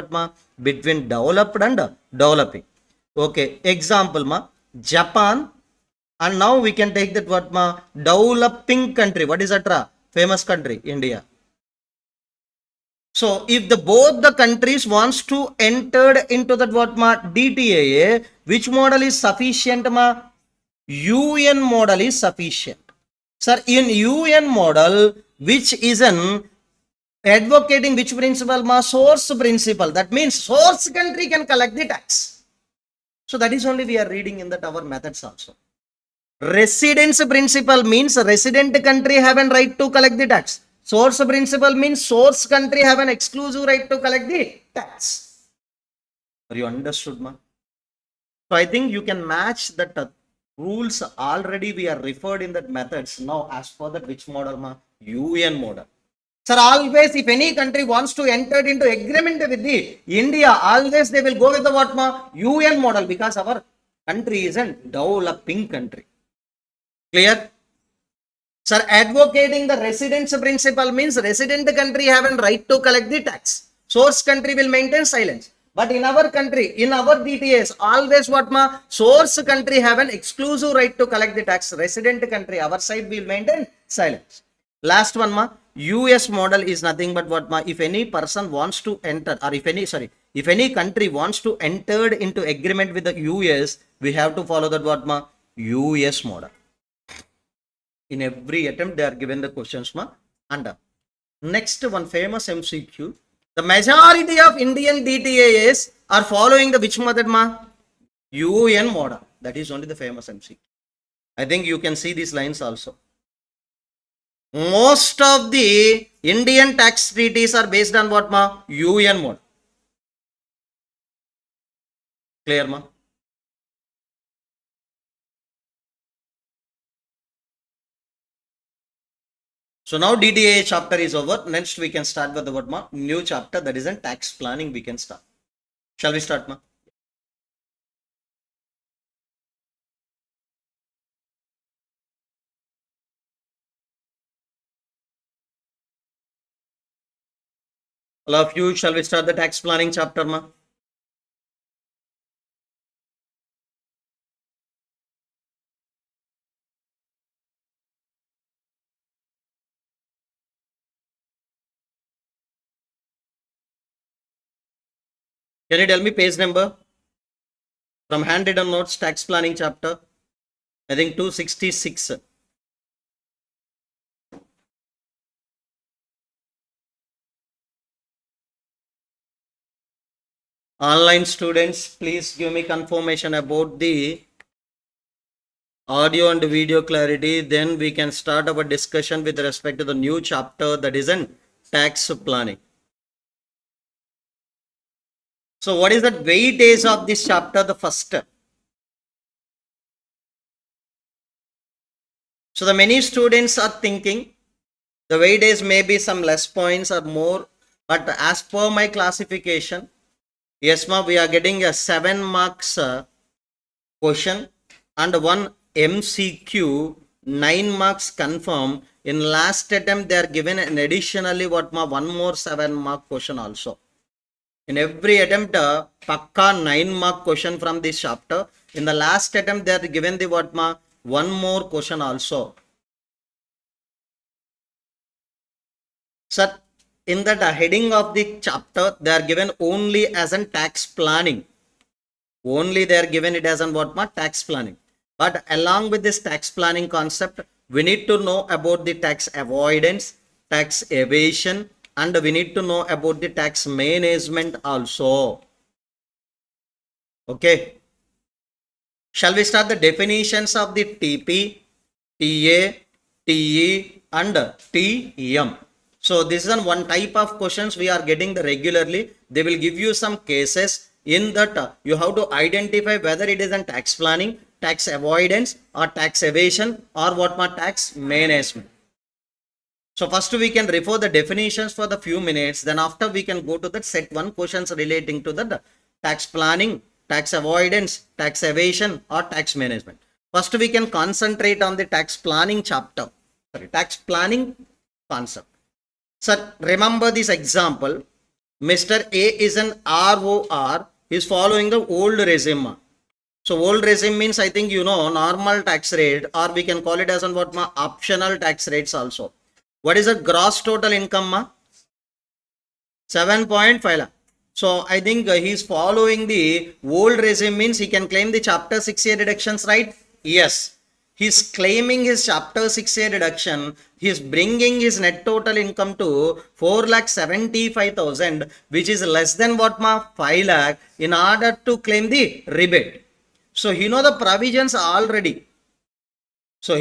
between developed and developing. Okay, example Japan, and now we can take that developing country. What is that? Famous country, India. So if the both the countries wants to enter into that DTAA, which model is sufficient UN model is sufficient. Sir, in UN model, which is an advocating which principle source principle. That means source country can collect the tax. So that is only we are reading in that our methods also. Residence principle means resident country have a right to collect the tax. Source principle means source country have an exclusive right to collect the tax. Are you understood, ma? So I think you can match that rules already we are referred in that methods. Now as for that which model UN model. Sir, always if any country wants to enter into agreement with the India, always they will go with the UN model, because our country is a developing country. Clear? Sir, advocating the residence principle means resident country have a right to collect the tax. Source country will maintain silence. But in our country, in our DTAs, always source country have an exclusive right to collect the tax. Resident country, our side will maintain silence. Last one US model is nothing but if any person wants to enter, or if any country wants to enter into agreement with the US, we have to follow that US model. In every attempt, they are given the questions under. Next one famous MCQ. The majority of Indian DTAs are following the which method UN model. That is only the famous MCQ. I think you can see these lines also. Most of the Indian tax treaties are based on UN model. Clear So now DTAA chapter is over. Next we can start with the new chapter, that is in tax planning. We can start. Shall we start All of you, shall we start the tax planning chapter Can you tell me page number from handwritten notes, tax planning chapter? I think 266. Online students, please give me confirmation about the audio and video clarity. Then we can start our discussion with respect to the new chapter, that is in tax planning. So what is the weightage of this chapter? The first. So the many students are thinking The weightage may be some less points or more, but as per my classification, yes ma, we are getting a 7 marks question and one MCQ, 9 marks confirm. In last attempt, they are given an additionally what ma, one more 7 mark question also. In every attempt, pakka 9 mark question from this chapter. In the last attempt, they are given the what ma, one more question also. Sir, in that heading of the chapter, they are given only as an tax planning. Only they are given it as an what ma, tax planning. But along with this tax planning concept, we need to know about the tax avoidance, tax evasion, and we need to know about the tax management also. Okay. Shall we start the definitions of the TP, TA, TE, and TM? So this is one type of questions we are getting the regularly. They will give you some cases in that you have to identify whether it is a tax planning, tax avoidance, or tax evasion, or what more tax management. So first we can refer the definitions for the few minutes. Then after we can go to the set 1 questions relating to the tax planning, tax avoidance, tax evasion, or tax management. First we can concentrate on the tax planning chapter. Sorry, tax planning concept. Sir, remember this example. Mr. A is an ROR, is following the old regime. So old regime means, I think you know, normal tax rate, or we can call it as on what ma, optional tax rates also. What is the gross total income ma? 7.5 lakh. So I think he is following the old regime means he can claim the chapter 6A deductions, right? Yes. He's claiming his chapter 6A reduction. He's bringing his net total income to 4,75,000, which is less than what ma, 5 lakh, in order to claim the rebate. So he know the provisions already. So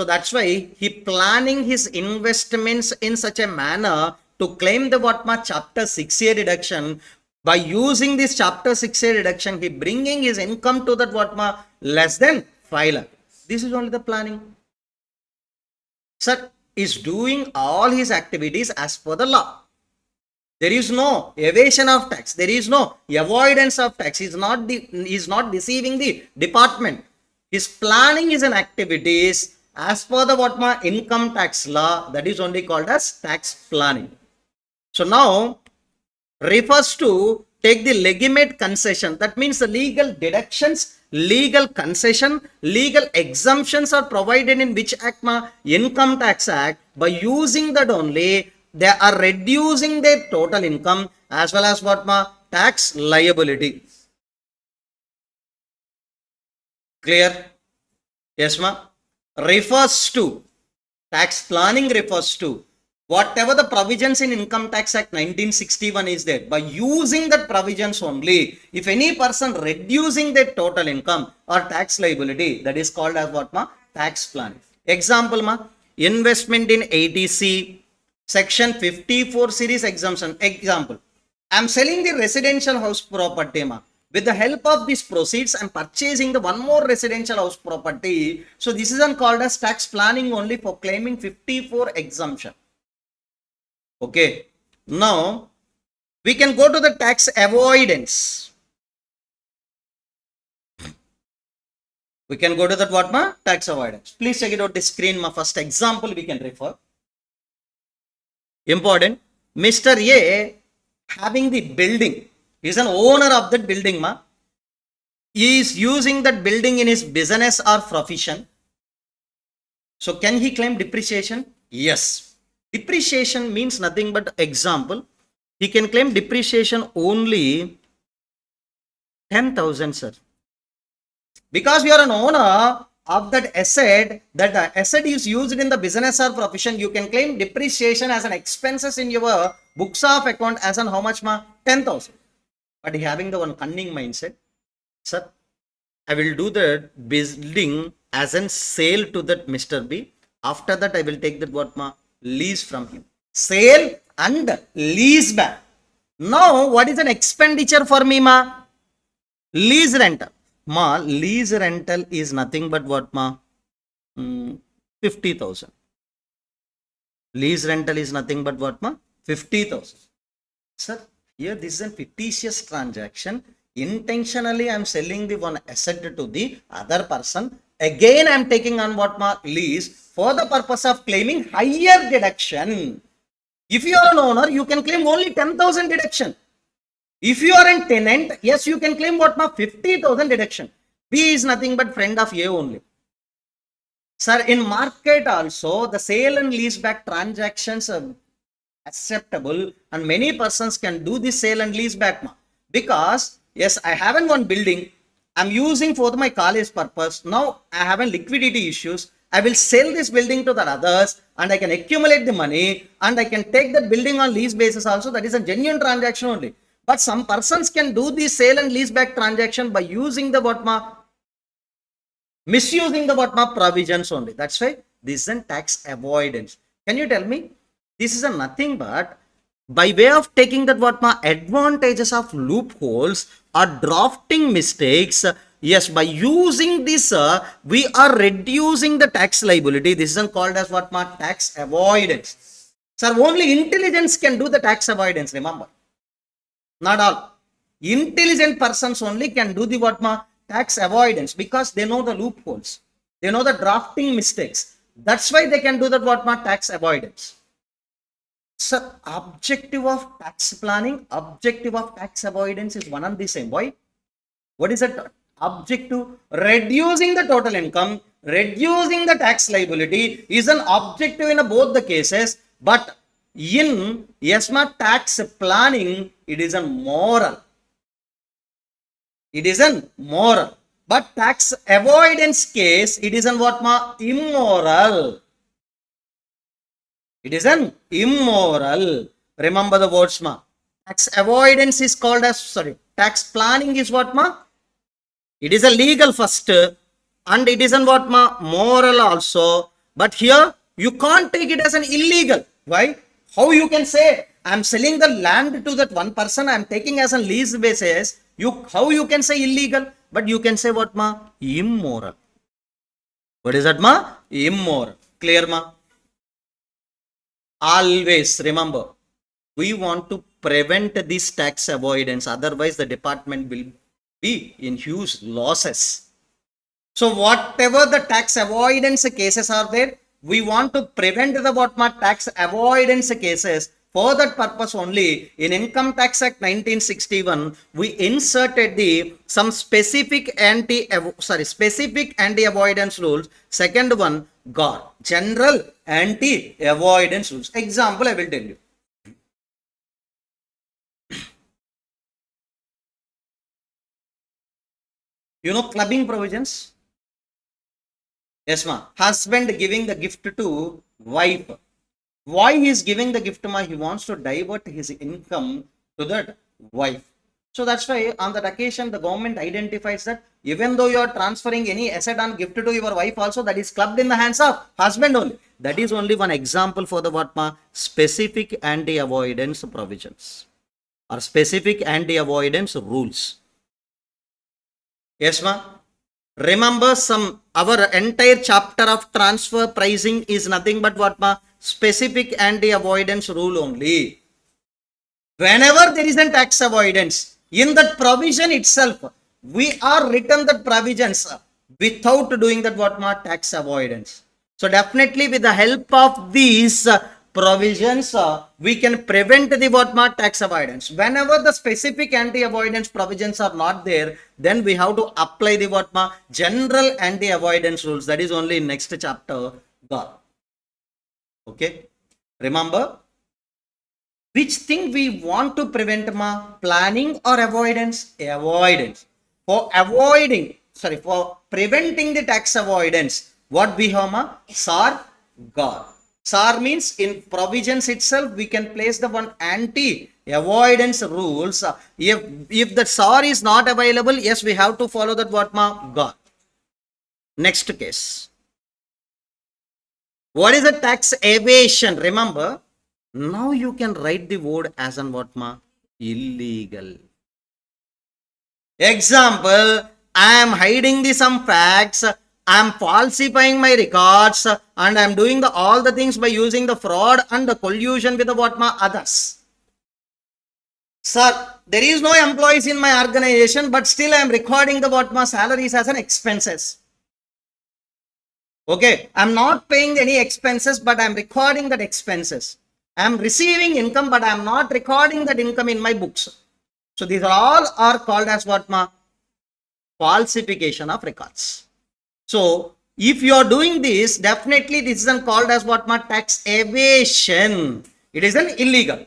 that's why he planning his investments in such a manner to claim the what ma, chapter 6A reduction. By using this chapter 6A reduction, he bringing his income to that what ma, less than 5 lakh. This is only the planning. Sir is doing all his activities as per the law. There is no evasion of tax. There is no avoidance of tax. He is not deceiving the department. His planning is an activities as per the what ma, income tax law. That is only called as tax planning. So now refers to take the legitimate concession. That means the legal deductions, legal concession, legal exemptions are provided in which act ma? Income Tax Act. By using that only, they are reducing their total income as well as what ma? Tax liability. Clear? Yes ma? Refers to, tax planning refers to whatever the provisions in Income Tax Act 1961 is there. By using that provisions only, if any person reducing their total income or tax liability, that is called as what ma? Tax planning. Example ma? Investment in ATC, section 54 series exemption. Example, I am selling the residential house property ma. With the help of these proceeds, I am purchasing the one more residential house property. So this is called as tax planning only for claiming 54 exemption. Okay. Now we can go to the tax avoidance. We can go to that what ma? Tax avoidance. Please check it out the screen ma. First example we can refer. Important. Mr. A having the building. He is an owner of that building ma. He is using that building in his business or profession. So can he claim depreciation? Yes. Depreciation means nothing but example. He can claim depreciation only 10,000 sir. Because you are an owner of that asset is used in the business or profession, you can claim depreciation as an expenses in your books of account as an how much ma? 10,000. But having the one cunning mindset, sir, I will do the building as an sale to that Mr. B. After that, I will take that what ma? Lease from him. Sale and lease back. Now, what is an expenditure for me ma? Lease rental. Ma, lease rental is nothing but what ma? 50,000. Lease rental is nothing but what ma? 50,000. Sir, here this is a fictitious transaction. Intentionally I am selling the one asset to the other person. Again I am taking on what ma? Lease for the purpose of claiming higher deduction. If you are an owner, you can claim only 10,000 deduction. If you are a tenant, yes, you can claim what ma? 50,000 deduction. B is nothing but friend of A only. Sir, in market also, the sale and lease back transactions are acceptable and many persons can do the sale and lease back. Because, yes, I haven't one building, I'm using for my college purpose. Now, I have liquidity issues. I will sell this building to the others and I can accumulate the money and I can take that building on lease basis also. That is a genuine transaction only. But some persons can do the sale and lease back transaction by using the what ma? Misusing the what ma? Provisions only. That's why this is a tax avoidance. Can you tell me? This is a nothing but by way of taking that what ma? Advantages of loopholes or drafting mistakes. Yes, by using this, we are reducing the tax liability. This is called as what ma? Tax avoidance. Sir, only intelligence can do the tax avoidance, remember. Not all. Intelligent persons only can do the what ma? Tax avoidance because they know the loopholes. They know the drafting mistakes. That's why they can do that what ma? Tax avoidance. Sir, objective of tax planning, objective of tax avoidance is one and the same. Why? What is it? Objective, reducing the total income, reducing the tax liability is an objective in both the cases. But in YESMA tax planning, it is a moral. It is a moral. But tax avoidance case, it is an what ma? Immoral. It is an immoral. Remember the words ma. Tax avoidance is called as, sorry, tax planning is what ma? It is a legal first and it is an what ma? Moral also. But here you can't take it as an illegal. Why? How you can say I am selling the land to that one person, I am taking as a lease basis. How you can say illegal? But you can say what ma? Immoral. What is that ma? Immoral. Clear ma? Always remember, we want to prevent this tax avoidance. Otherwise, the department will be in huge losses. So, whatever the tax avoidance cases are there, we want to prevent the what ma? Tax avoidance cases. For that purpose only, in Income Tax Act 1961, we inserted some specific anti-avoidance rules. Second one, GAR, General Anti-Avoidance Rules. Example, I will tell you. You know clubbing provisions? Yes, ma. Husband giving the gift to wife. Why he is giving the gift, ma? He wants to divert his income to that wife. So that's why on that occasion, the government identifies that even though you are transferring any asset on gift to your wife also, that is clubbed in the hands of husband only. That is only one example for the what ma? Specific anti-avoidance provisions or specific anti-avoidance rules. Yes, ma. Remember our entire chapter of transfer pricing is nothing but what ma? Specific anti-avoidance rule only. Whenever there is a tax avoidance, in that provision itself, we are written that provisions without doing that what ma? Tax avoidance. So definitely with the help of these provisions, we can prevent the what ma? Tax avoidance. Whenever the specific anti-avoidance provisions are not there, then we have to apply the what ma? General anti-avoidance rules. That is only in next chapter. Okay. Remember, which thing we want to prevent ma? Planning or avoidance? Avoidance. For preventing the tax avoidance, what we have ma? SAR, GAR. SAR means in provisions itself, we can place the one anti-avoidance rules. If the SAR is not available, yes, we have to follow that what ma? GAR. Next case. What is a tax evasion? Remember, now you can write the word as an what ma? Illegal. Example, I am hiding some facts I am falsifying my records and I am doing all the things by using the fraud and the collusion with the what ma others. Sir, there is no employees in my organization, but still I am recording the what ma salaries as an expenses. Okay, I am not paying any expenses, but I am recording that expenses. I am receiving income, but I am not recording that income in my books. So these all are called as what ma falsification of records. So if you are doing this, definitely this is called as what ma tax evasion. It is an illegal.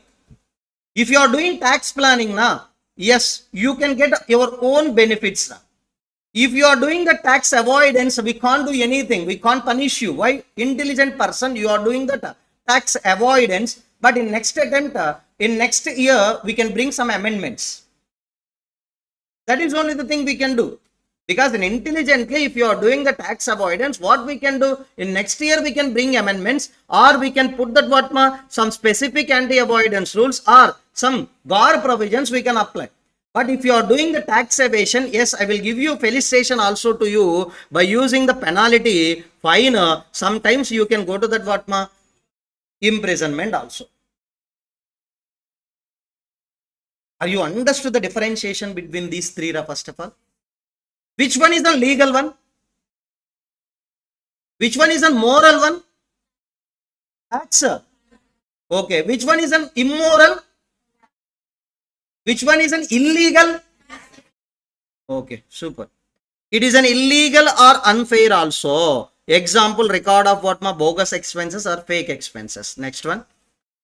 If you are doing tax planning now, yes, you can get your own benefits now. If you are doing the tax avoidance, we can't do anything. We can't punish you. Why? Intelligent person, you are doing the tax avoidance, but in next attempt, in next year, we can bring some amendments. That is only the thing we can do. Because intelligently, if you are doing the tax avoidance, what we can do in next year, we can bring amendments, or we can put that what ma some specific anti-avoidance rules or some GAR provisions we can apply. But if you are doing the tax evasion, yes, I will give you felicitation also to you by using the penalty fine. Sometimes you can go to that what ma imprisonment also. Are you understood the differentiation between these three, first of all? Which one is the legal one? Which one is a moral one? Tax. Okay. Which one is an immoral? Which one is an illegal? Okay, super. It is an illegal or unfair also. Example, record of what ma bogus expenses or fake expenses. Next one,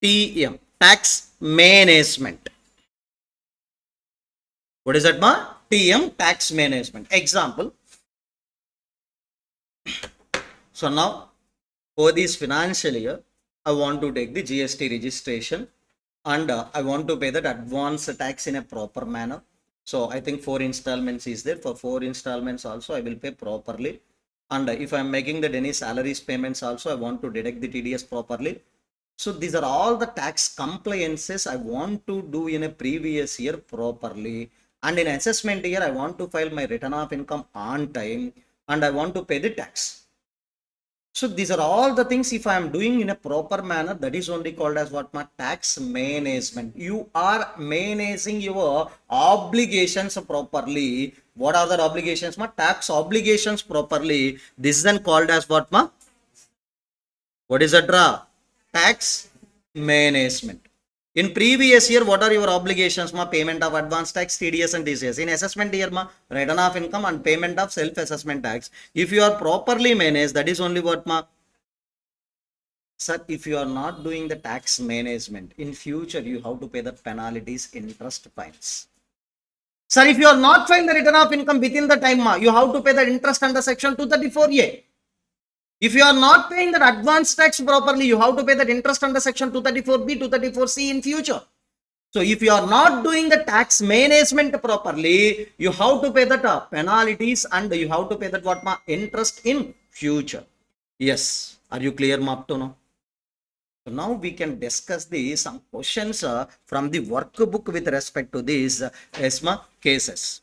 TM, tax management. What is that ma? TM, tax management. Example. So now, for this financial year, I want to take the GST registration and I want to pay that advance tax in a proper manner. So I think 4 installments is there. For 4 installments also, I will pay properly. And if I am making that any salaries payments also, I want to deduct the TDS properly. So these are all the tax compliances I want to do in a previous year properly. And in assessment year, I want to file my return of income on time and I want to pay the tax. So these are all the things if I am doing in a proper manner, that is only called as what my tax management. You are managing your obligations properly. What are the obligations? My tax obligations properly. This is then called as what ma? What is that? Tax management. In previous year, what are your obligations? Ma payment of advance tax, TDS and TCS. In assessment year, ma return of income and payment of self-assessment tax. If you are properly managed, that is only what ma. Sir, if you are not doing the tax management, in future you have to pay the penalties, interest, fines. Sir, if you are not filing the return of income within the time, ma, you have to pay the interest under section 234A. If you are not paying that advance tax properly, you have to pay that interest under section 234B, 234C in future. So if you are not doing the tax management properly, you have to pay that penalties and you have to pay that what ma interest in future. Yes. Are you clear ma up to now? So now we can discuss some questions from the workbook with respect to these ESMA cases.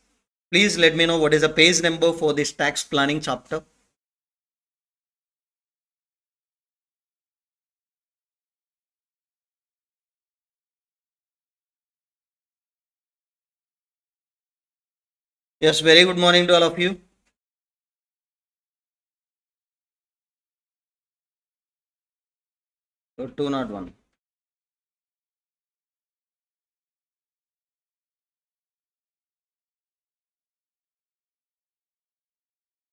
Please let me know what is the page number for this tax planning chapter. Yes, very good morning to all of you. So 201.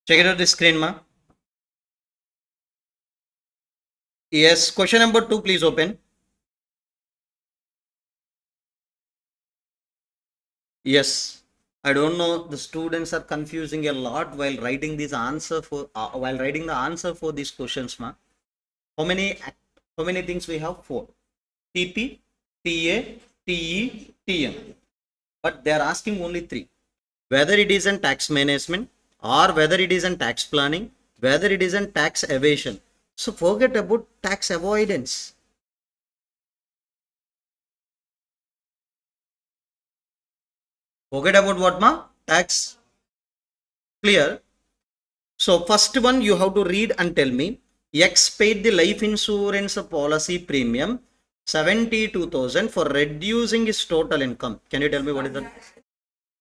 Check it out the screen, ma. Yes, question number 2, please open. Yes. I don't know, the students are confusing a lot while writing this answer for the answer for these questions, ma. How many things we have? 4. TP, TA, TE, TM. But they are asking only 3. Whether it is in tax management or whether it is in tax planning, whether it is in tax evasion. So forget about tax avoidance. Forget about what ma? Tax. Clear? So first one you have to read and tell me. X paid the life insurance policy premium 72,000 for reducing his total income. Can you tell me what is that?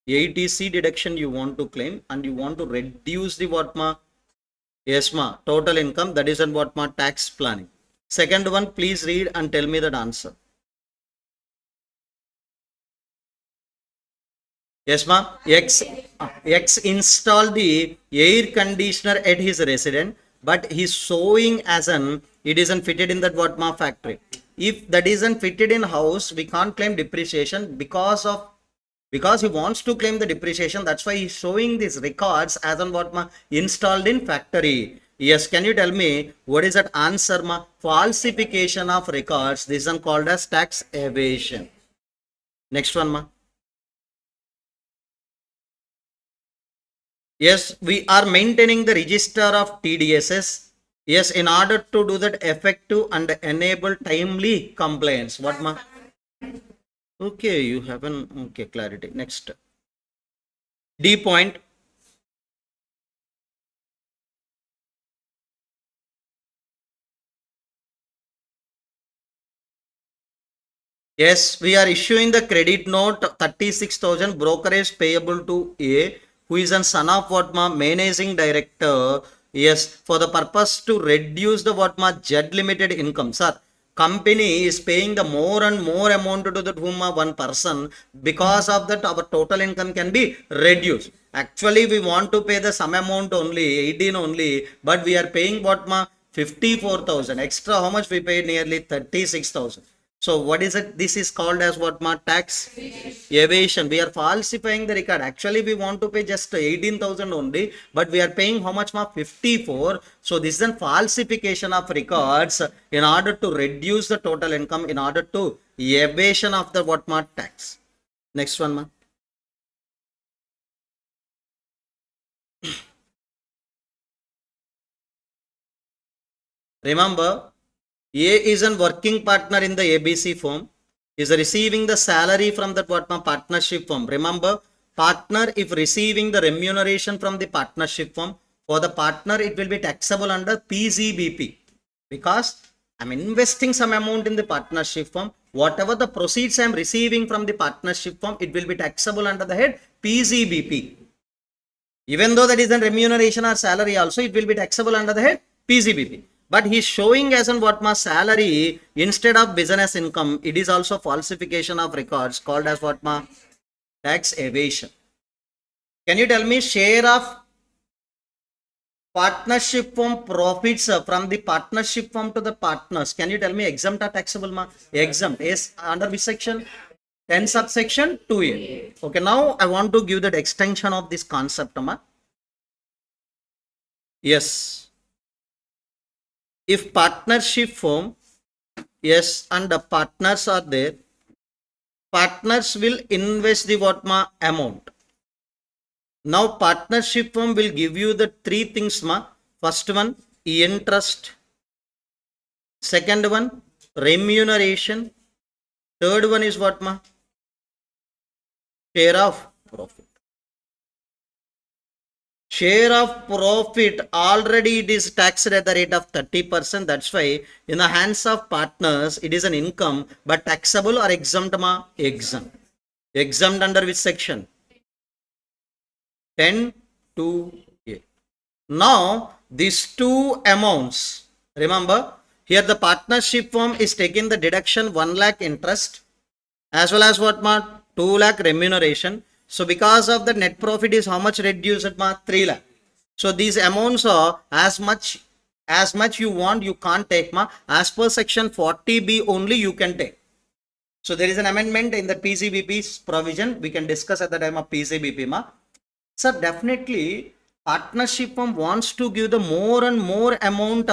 ATC deduction you want to claim and you want to reduce the what ma? Yes ma, total income, that is what ma, tax planning. Second one, please read and tell me that answer. Yes ma, X installed the air conditioner at his residence, but he's showing as an it isn't fitted in that what ma factory. If that isn't fitted in house, we can't claim depreciation because he wants to claim the depreciation. That's why he's showing these records as on what ma installed in factory. Yes, can you tell me what is that answer ma? Falsification of records. This is called as tax evasion. Next one ma. Yes, we are maintaining the register of TDSs. Yes, in order to do that effective and enable timely compliance. What ma? Okay, you have an okay clarity. Next. D point. Yes, we are issuing the credit note 36,000 brokerage payable to A, who is a son of what ma managing director. Yes, for the purpose to reduce the what ma JED limited income. Sir, company is paying the more and more amount to the whom one person. Because of that, our total income can be reduced. Actually, we want to pay the some amount only, 18 only, but we are paying what ma 54,000 extra. How much we paid? Nearly 36,000. So what is it? This is called as what ma tax evasion. We are falsifying the record. Actually, we want to pay just 18,000 only, but we are paying how much ma 54. So this is a falsification of records in order to reduce the total income, in order to evasion of the what ma tax. Next one ma. Remember, A is a working partner in the ABC firm, is receiving the salary from the partnership firm. Remember, partner if receiving the remuneration from the partnership firm, for the partner it will be taxable under PZBP, because I'm investing some amount in the partnership firm. Whatever the proceeds I'm receiving from the partnership firm, it will be taxable under the head PZBP. Even though that is a remuneration or salary also, it will be taxable under the head PZBP. But he's showing as an what ma salary instead of business income. It is also falsification of records called as what ma tax evasion. Can you tell me share of partnership firm profits from the partnership firm to the partners? Can you tell me exempt or taxable ma? Exempt. Yes, under which section? 10 subsection 2A. Okay, now I want to give that extension of this concept ma. Yes. If partnership firm, yes, and the partners are there, partners will invest the what ma amount. Now partnership firm will give you the three things ma. First one, interest. Second one, remuneration. Third one is what ma? Share of profit. Share of profit already it is taxed at the rate of 30%. That's why in the hands of partners it is an income, but taxable or exempt ma? Exempt. Exempt under which section? 10 to A. Now these two amounts, remember here the partnership firm is taking the deduction 1 lakh interest as well as what ma 2 lakh remuneration. So because of the net profit is how much reduced ma 3 lakh. So these amounts are as much you want, you can't take ma. As per section 40B only you can take. So there is an amendment in the PCBP's provision. We can discuss at the time of PCBP ma. Sir, definitely partnership firm wants to give the more and more amount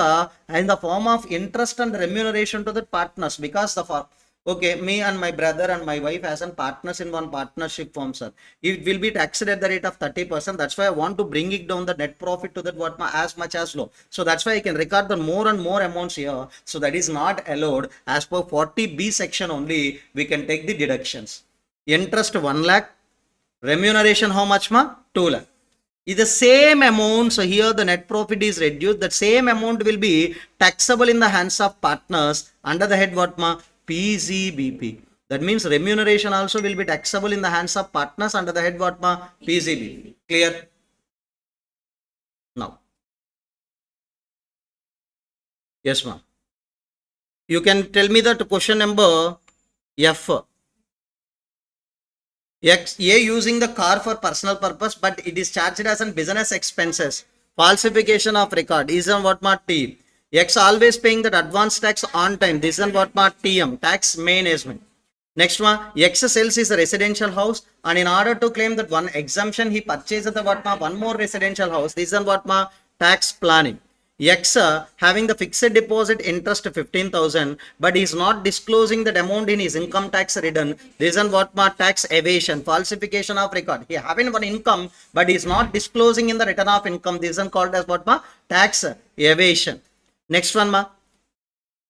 in the form of interest and remuneration to the partners, because the okay, me and my brother and my wife as partners in one partnership firm, sir. It will be taxed at the rate of 30%. That's why I want to bring it down the net profit to that what as much as low. So that's why I can record the more and more amounts here. So that is not allowed. As per 40B section only, we can take the deductions. Interest 1 lakh, remuneration how much ma? 2 lakh. is the same amount. So here the net profit is reduced. That same amount will be taxable in the hands of partners under the head what ma? PZBP. That means remuneration also will be taxable in the hands of partners under the head what ma? PZBP. Clear? Now. Yes, ma'am. You can tell me that question number F. X, A using the car for personal purpose, but it is charged as an business expenses. Falsification of record is on what ma T. X always paying that advance tax on time. This is what ma TM, tax management. Next one, X sells is a residential house, and in order to claim that one exemption, he purchases the what ma one more residential house. This is what ma tax planning. X having the fixed deposit interest 15,000, but he is not disclosing that amount in his income tax return. This is what ma tax evasion, falsification of record. He having one income, but he is not disclosing in the return of income. This is called as what ma tax evasion. Next one ma.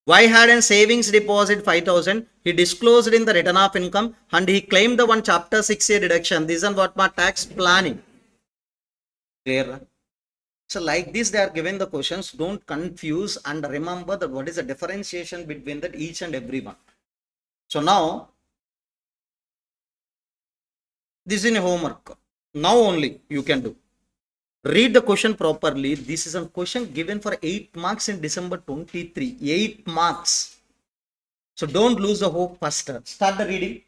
Y had a savings deposit 5,000. He disclosed in the return of income and he claimed the one chapter 6A deduction. This is what ma tax planning. Clear? So like this they are given the questions. Don't confuse and remember that what is the differentiation between that each and every one. So now this is a homework. Now only you can do. Read the question properly. This is a question given for 8 marks in December 23. 8 marks. So don't lose the hope first. Start the reading.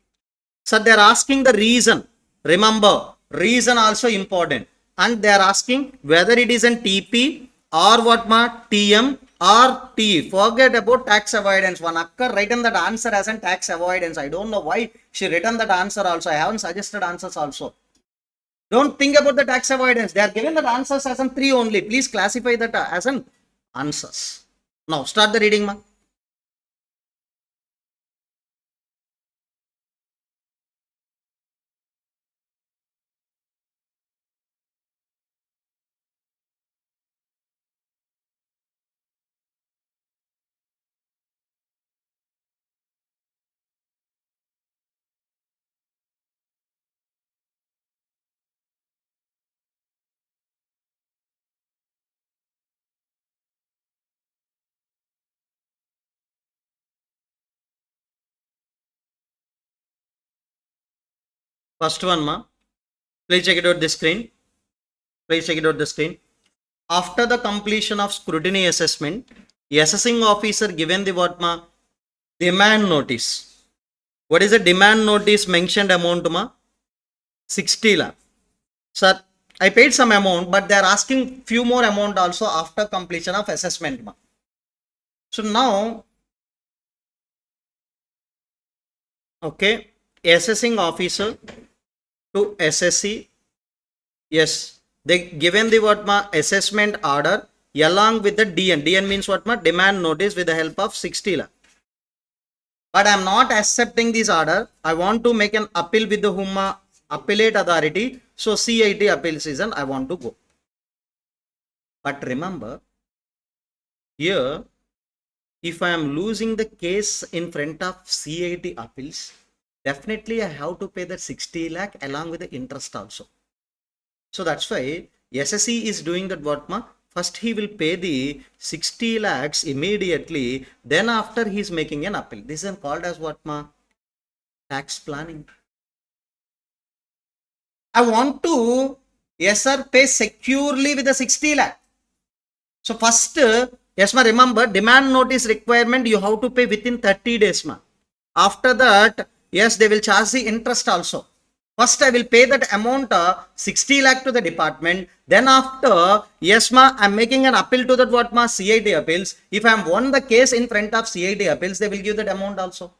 So they are asking the reason. Remember, reason also important. And they are asking whether it is an TP or what ma TM or T. Forget about tax avoidance. One occur written that answer as an tax avoidance. I don't know why she written that answer also. I haven't suggested answers also. Don't think about the tax avoidance. They are given the answers as an 3 only. Please classify that as an answers. Now start the reading, ma. First one, ma. Please check it out the screen. Please check it out the screen. After the completion of scrutiny assessment, the assessing officer given the what ma? Demand notice. What is the demand notice mentioned amount, ma? 60 lakh. Sir, I paid some amount, but they are asking few more amount also after completion of assessment, ma. So now, okay, assessing officer to SSC, yes, they given the what ma assessment order along with the DN. DN means what ma demand notice with the help of 60 lakh. But I am not accepting this order. I want to make an appeal with the whom Appellate authority. So CIT appeal season I want to go. But remember, here if I am losing the case in front of CIT appeals, definitely I have to pay that 60 lakh along with the interest also. So that's why SSC is doing that what ma? First he will pay the 60 lakhs immediately. Then after he is making an appeal. This is called as what ma? Tax planning. I want to, yes sir, pay securely with the 60 lakh. So first, yes ma, remember demand notice requirement you have to pay within 30 days ma. After that, yes, they will charge the interest also. First, I will pay that amount 60 lakh to the department. Then after, yes ma, I am making an appeal to that what ma CIT appeals. If I am won the case in front of CIT appeals, they will give that amount also.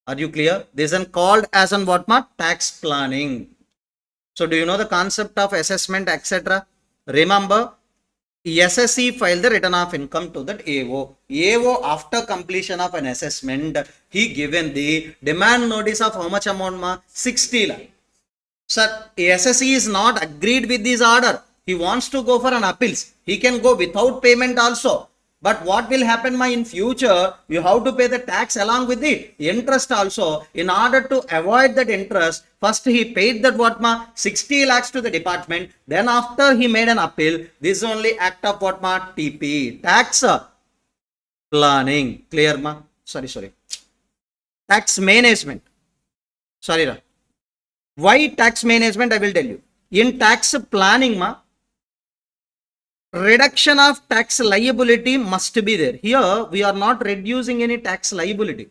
Are you clear? This is called as an what ma tax planning. So do you know the concept of assessment, etc.? Remember, SSC filed the return of income to that AO. AO after completion of an assessment, he given the demand notice of how much amount ma? 60 lakh. Sir, SSC is not agreed with this order. He wants to go for an appeals. He can go without payment also. But what will happen in future? You have to pay the tax along with the interest also. In order to avoid that interest, first he paid that 60 lakhs to the department. Then after he made an appeal, this is only act of TP, tax planning. Clear Sorry. Tax management. Sorry Why tax management? I will tell you. In tax planning reduction of tax liability must be there. Here we are not reducing any tax liability.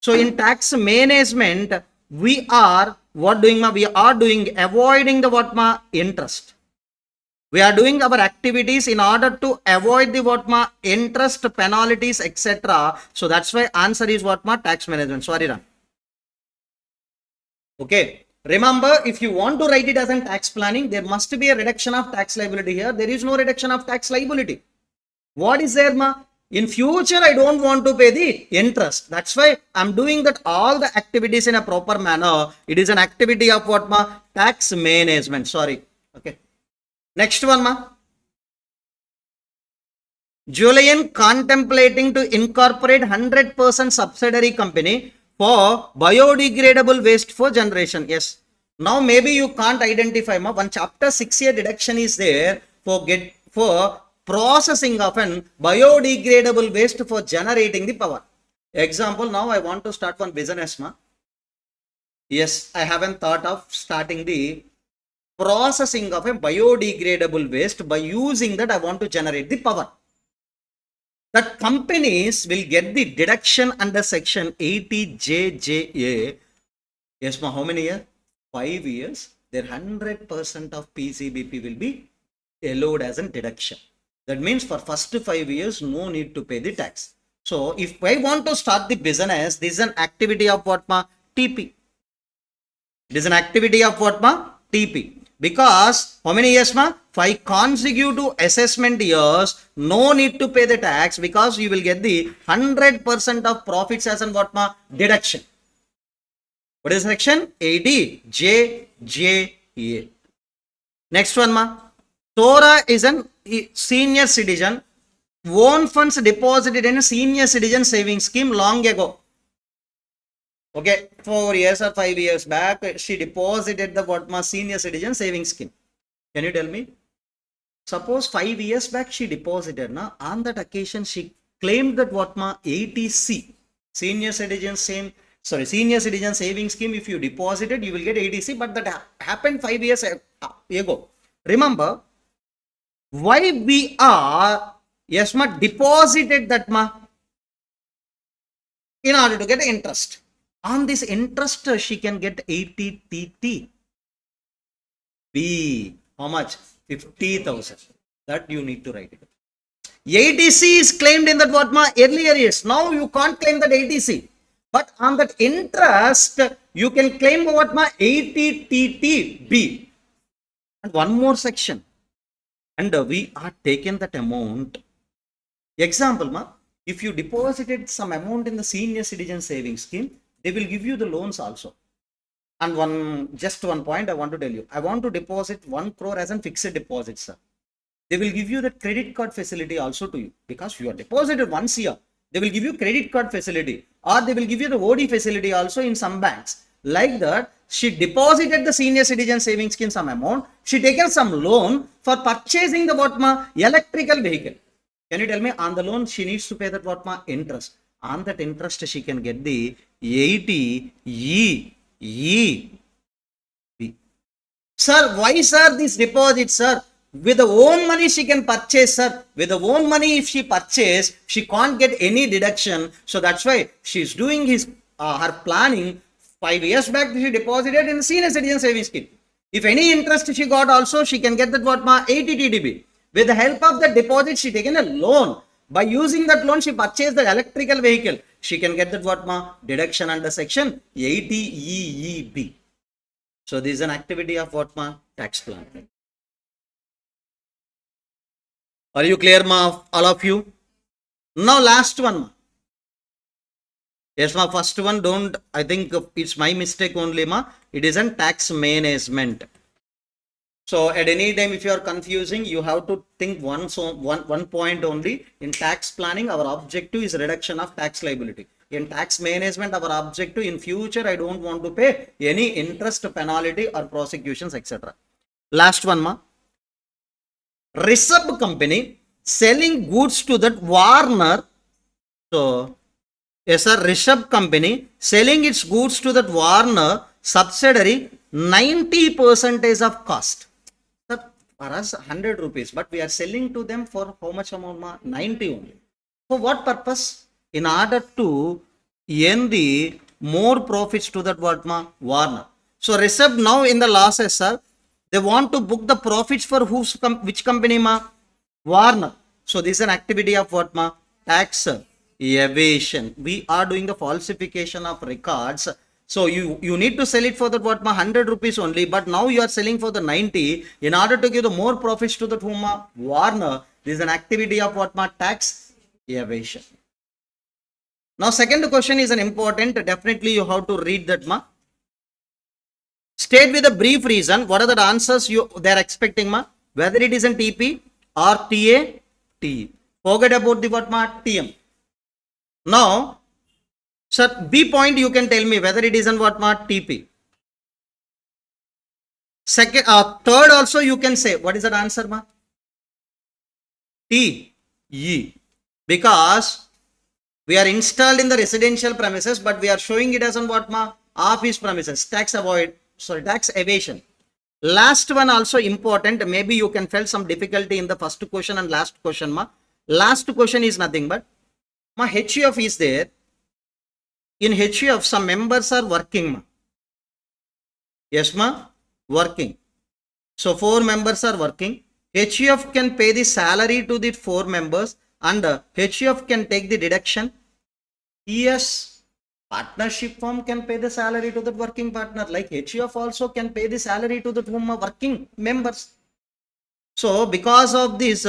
So in tax management, we are doing avoiding the interest. We are doing our activities in order to avoid the interest, penalties, etc. So that's why answer is tax management. Sorry Okay. Remember, if you want to write it as an tax planning, there must be a reduction of tax liability here. There is no reduction of tax liability. What is there, In future, I don't want to pay the interest. That's why I'm doing that all the activities in a proper manner. It is an activity of tax management. Sorry. Okay. Next one, Julian contemplating to incorporate 100% subsidiary company for biodegradable waste for generation. Yes. Now maybe you can't identify one chapter 6A deduction is there for processing of an biodegradable waste for generating the power. Example, now I want to start one business. Yes, I haven't thought of starting the processing of a biodegradable waste. By using that, I want to generate the power. That companies will get the deduction under section 80JJA. Yes, how many years? 5 years. Their 100% of PCBP will be allowed as a deduction. That means for first 5 years, no need to pay the tax. So if I want to start the business, this is an activity of TP. It is an activity of TP. Because how many years 5 consecutive assessment years, no need to pay the tax because you will get the 100% of profits as an deduction. What is section 80JJA? Next one Tora is a senior citizen. Own funds deposited in a senior citizen savings scheme long ago. Okay, 4 years or 5 years back, she deposited the senior citizen savings scheme. Can you tell me? Suppose 5 years back she deposited. On that occasion, she claimed that 80C, senior citizen savings scheme. If you deposited, you will get 80C. But that happened 5 years ago. Remember, why we are deposited that in order to get interest. On this interest, she can get 80TT. B. How much? 50,000. That you need to write it. 80C is claimed in that earlier years. Now you can't claim that 80C. But on that interest, you can claim 80TTB. And one more section. And we are taking that amount. Example, if you deposited some amount in the senior citizen savings scheme, they will give you the loans also. And just one point I want to tell you. I want to deposit 1 crore as a fixed deposit, sir. They will give you the credit card facility also to you. Because you are deposited once a year. They will give you credit card facility. Or they will give you the OD facility also in some banks. Like that, she deposited the senior citizen savings scheme some amount. She taken some loan for purchasing the electrical vehicle. Can you tell me, on the loan she needs to pay that interest. On that interest she can get the 80EEB. Sir, why sir this deposit, sir? With the own money she can purchase, sir. With the own money if she purchase, she can't get any deduction. So that's why she's doing her planning. 5 years back she deposited in the senior citizen savings scheme. If any interest she got also, she can get that 80TDB. With the help of the deposit, she taken a loan. By using that loan, she purchased the electrical vehicle. She can get that deduction under section 80EEB. So this is an activity of tax plan. Are you clear, all of you? Now last one. Yes, first one don't, I think it's my mistake only, It is a tax management. So at any time, if you are confusing, you have to think one point only. In tax planning, our objective is reduction of tax liability. In tax management, our objective in future, I don't want to pay any interest, penalty or prosecutions, etc. Last one, ma. Rishabh company selling goods to that Warner. So, yes, sir, Rishabh company selling its goods to that Warner subsidiary 90% of cost. Sir, for us 100 rupees, but we are selling to them for how much amount? Ma? 90 only. For what purpose? In order to earn the more profits to that what ma? Warner. So Rishabh now in the losses, sir, they want to book the profits for which company ma? Warner. So this is an activity of what ma? Tax evasion. We are doing the falsification of records. So you need to sell it for that what ma? 100 rupees only, but now you are selling for the 90 in order to give the more profits to that whom ma? Warner. This is an activity of what ma? Tax evasion. Now second question is an important, definitely you have to read that ma. State with a brief reason what are the answers they are expecting ma, whether it is an TP or TA, T. Forget about the what ma? TM. Now, sir, B point you can tell me whether it is an what ma? TP. Second, third also you can say what is that answer ma? T, E. Because we are installed in the residential premises, but we are showing it as on what ma? Office premises. Tax evasion. Last one also important. Maybe you can feel some difficulty in the first question and last question ma. Last question is nothing but ma HUF is there. In HUF some members are working ma. Yes ma, working. So 4 members are working. HUF can pay the salary to the 4 members and HUF can take the deduction. Yes, partnership firm can pay the salary to the working partner, like HUF also can pay the salary to the working members. So because of this,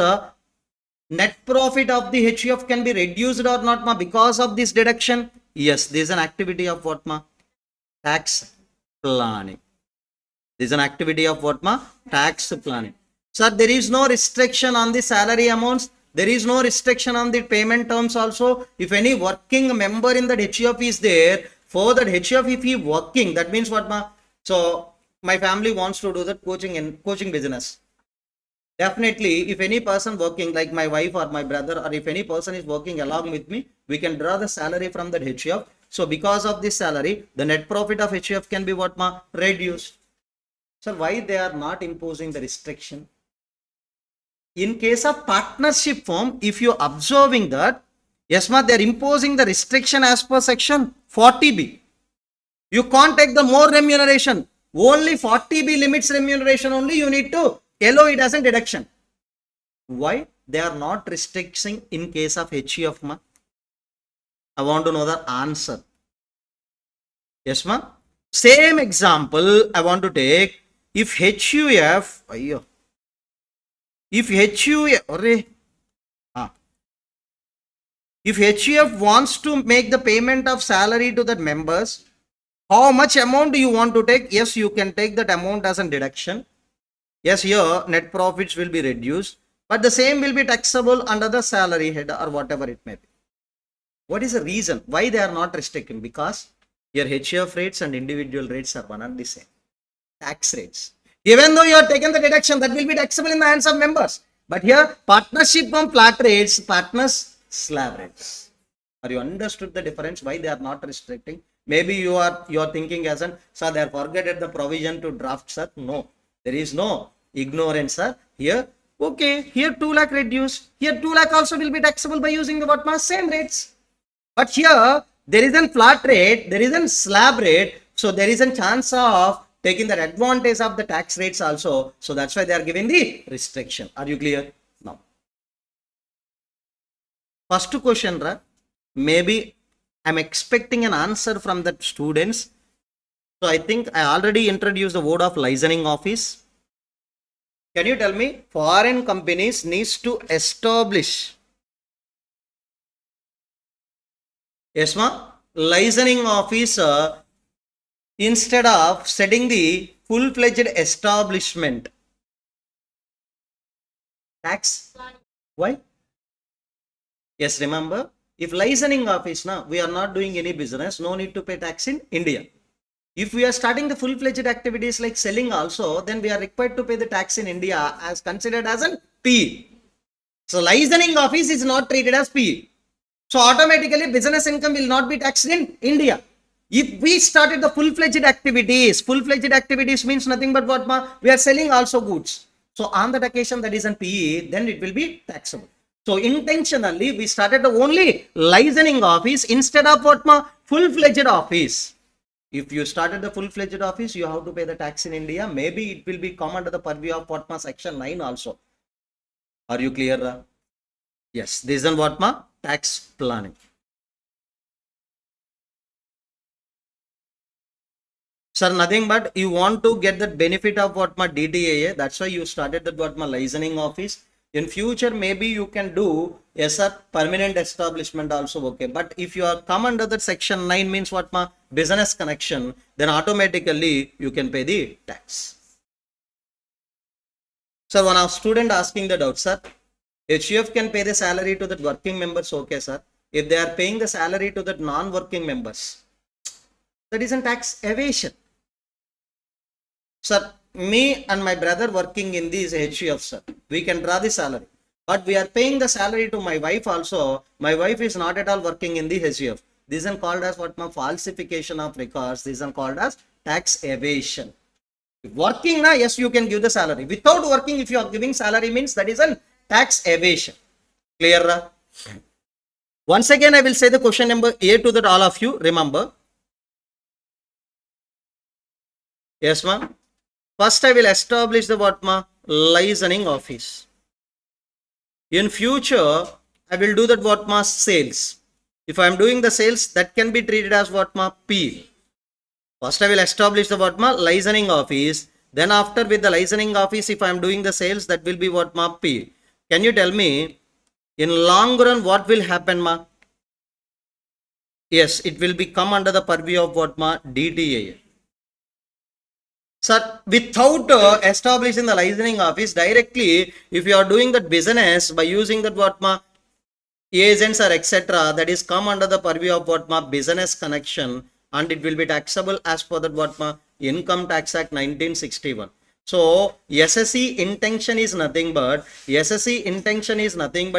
net profit of the HUF can be reduced or not ma, because of this deduction? Yes, this is an activity of what ma? Tax planning. This is an activity of what ma? Tax planning. Sir, there is no restriction on the salary amounts. There is no restriction on the payment terms also. If any working member in that HUF is there, for that HUF if he working, that means what ma? So my family wants to do that coaching business. Definitely, if any person working like my wife or my brother, or if any person is working along with me, we can draw the salary from that HUF. So because of this salary, the net profit of HUF can be what ma? Reduced. So why they are not imposing the restriction? In case of partnership firm, if you are observing that, yes ma, they are imposing the restriction as per section 40B. You can't take the more remuneration. Only 40B limits remuneration only you need to allow it as a deduction. Why? They are not restricting in case of HUF ma. I want to know the answer. Yes ma. Same example I want to take. If HUF, if HUF wants to make the payment of salary to the members, how much amount do you want to take? Yes, you can take that amount as a deduction. Yes, here net profits will be reduced, but the same will be taxable under the salary head or whatever it may be. What is the reason why they are not restricting? Because your HUF rates and individual rates are one and the same. Tax rates. Even though you are taken the deduction, that will be taxable in the hands of members. But here, partnership from flat rates, partners slab rates. Are you understood the difference? Why they are not restricting? Maybe you are thinking as an, sir, they are forgotten the provision to draft, sir. No, there is no ignorance, sir. Here, okay, here 2 lakh reduced. Here 2 lakh also will be taxable by using the what mass same rates. But here, there is a flat rate, there is a slab rate. So there is a chance of taking the advantage of the tax rates also. So that's why they are giving the restriction. Are you clear? Now, first question, maybe I'm expecting an answer from the students. So I think I already introduced the word of licensing office. Can you tell me, foreign companies needs to establish, yes ma, licensing office instead of setting the full-fledged establishment. Tax. Why? Yes, remember, if licensing office, now we are not doing any business, no need to pay tax in India. If we are starting the full-fledged activities like selling also, then we are required to pay the tax in India as considered as an P. So licensing office is not treated as P. So automatically business income will not be taxed in India. If we started the full-fledged activities means nothing but what we are selling also goods. So on that occasion that is an PE, then it will be taxable. So intentionally we started the only licensing office instead of what full-fledged office. If you started the full-fledged office, you have to pay the tax in India. Maybe it will be come under the purview of what section 9 also. Are you clear? Yes, this is what tax planning. Sir, nothing but you want to get the benefit of what DTAA. That's why you started that what licensing office. In future, maybe you can do yes, sir, permanent establishment also okay. But if you are come under that section 9 means what business connection, then automatically you can pay the tax. Sir, one of student asking the doubt, sir. HUF can pay the salary to the working members, okay, sir. If they are paying the salary to the non-working members, that is a tax evasion. Sir, me and my brother working in this HUF, sir, we can draw the salary. But we are paying the salary to my wife also. My wife is not at all working in the HUF. This is called as what falsification of records. This is called as tax evasion. If working now, yes, you can give the salary. Without working, if you are giving salary means that is a tax evasion. Clear? Once again, I will say the question number A to that all of you remember. Yes, ma'am. First, I will establish the what licensing office. In future, I will do that what sales. If I am doing the sales, that can be treated as what P. First, I will establish the what licensing office. Then after with the licensing office, if I am doing the sales, that will be what P. Can you tell me, in long run, what will happen Yes, it will become under the purview of what DTAA. Sir, without establishing the licensing office directly, if you are doing that business by using that what agents or etc., that is come under the purview of what business connection, and it will be taxable as per that what Income Tax Act 1961. So SSC intention is nothing but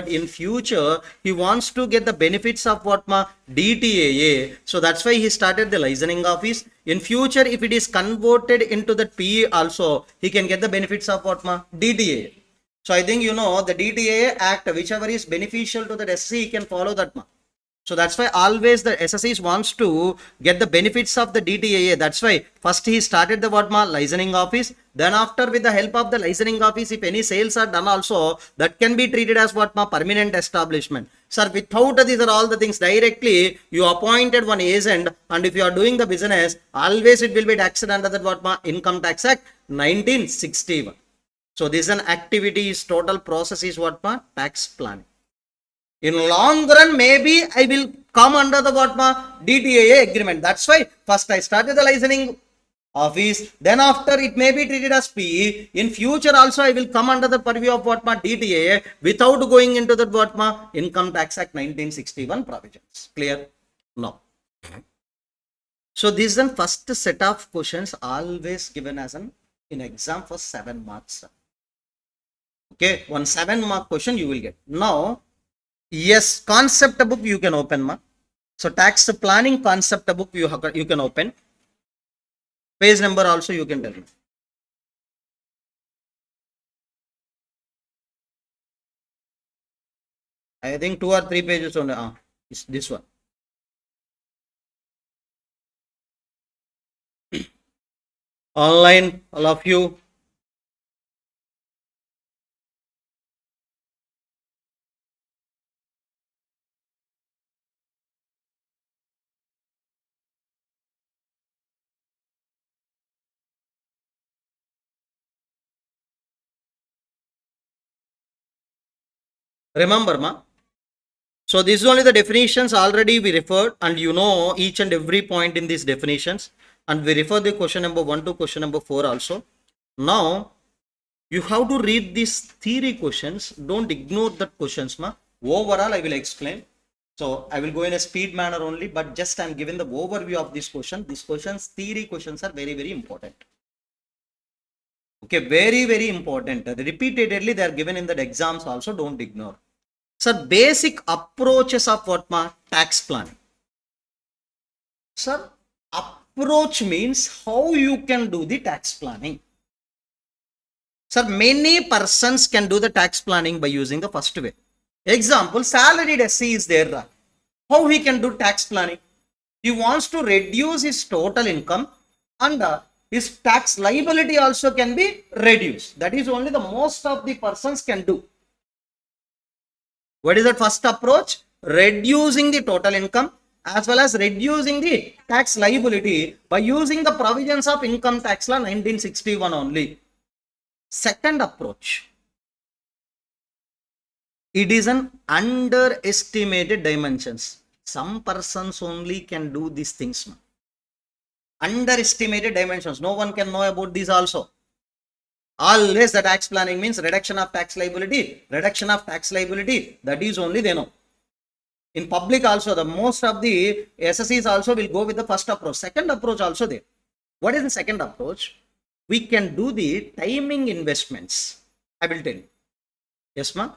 in future he wants to get the benefits of what DTAA. So that's why he started the licensing office. In future, if it is converted into the PE also, he can get the benefits of what DTAA. So I think you know the DTAA Act, whichever is beneficial to the SSC, he can follow that. So that's why always the SSCs wants to get the benefits of the DTAA. That's why first he started the what licensing office. Then after with the help of the licensing office, if any sales are done also, that can be treated as what permanent establishment. Sir, without these are all the things directly, you appointed one agent, and if you are doing the business, always it will be taxed under that what Income Tax Act 1961. So this is an activity, is total process is what tax planning. In long run, maybe I will come under the what DTAA agreement. That's why first I started the licensing office. Then after it may be treated as PE. In future also I will come under the purview of what DTAA without going into the what Income Tax Act 1961 provisions. Clear? No. So this is the first set of questions always given as an in exam for 7 marks. Okay, one 7-mark question you will get. Now, yes, concept book you can open. So tax planning concept book you can open. Page number also you can tell me. I think 2 or 3 pages only. It's this one. Online, all of you. Remember, so this is only the definitions already we referred, and you know each and every point in these definitions, and we refer the question number 1 to question number 4 also. Now You have to read these theory questions. Don't ignore that questions, ma. Overall, I will explain. So I will go in a speed manner only, but just I'm giving the overview of this question. These questions, theory questions are very, very important. Okay, very, very important. Repeatedly, they are given in the exams also. Don't ignore. Sir, basic approaches of what, ma? Tax planning. Sir, approach means how you can do the tax planning. Sir, many persons can do the tax planning by using the first way. Example, salaried SC is there. How he can do tax planning? He wants to reduce his total income and his tax liability also can be reduced. That is only the most of the persons can do. What is that first approach? Reducing the total income as well as reducing the tax liability by using the provisions of Income Tax Law 1961 only. Second approach, it is an underestimated dimensions. Some persons only can do these things. Underestimated dimensions. No one can know about these also. Always the tax planning means reduction of tax liability. Reduction of tax liability. That is only they know. In public also, the most of the SSCs also will go with the first approach. Second approach also there. What is the second approach? We can do the timing investments. I will tell you. Yes, ma'am.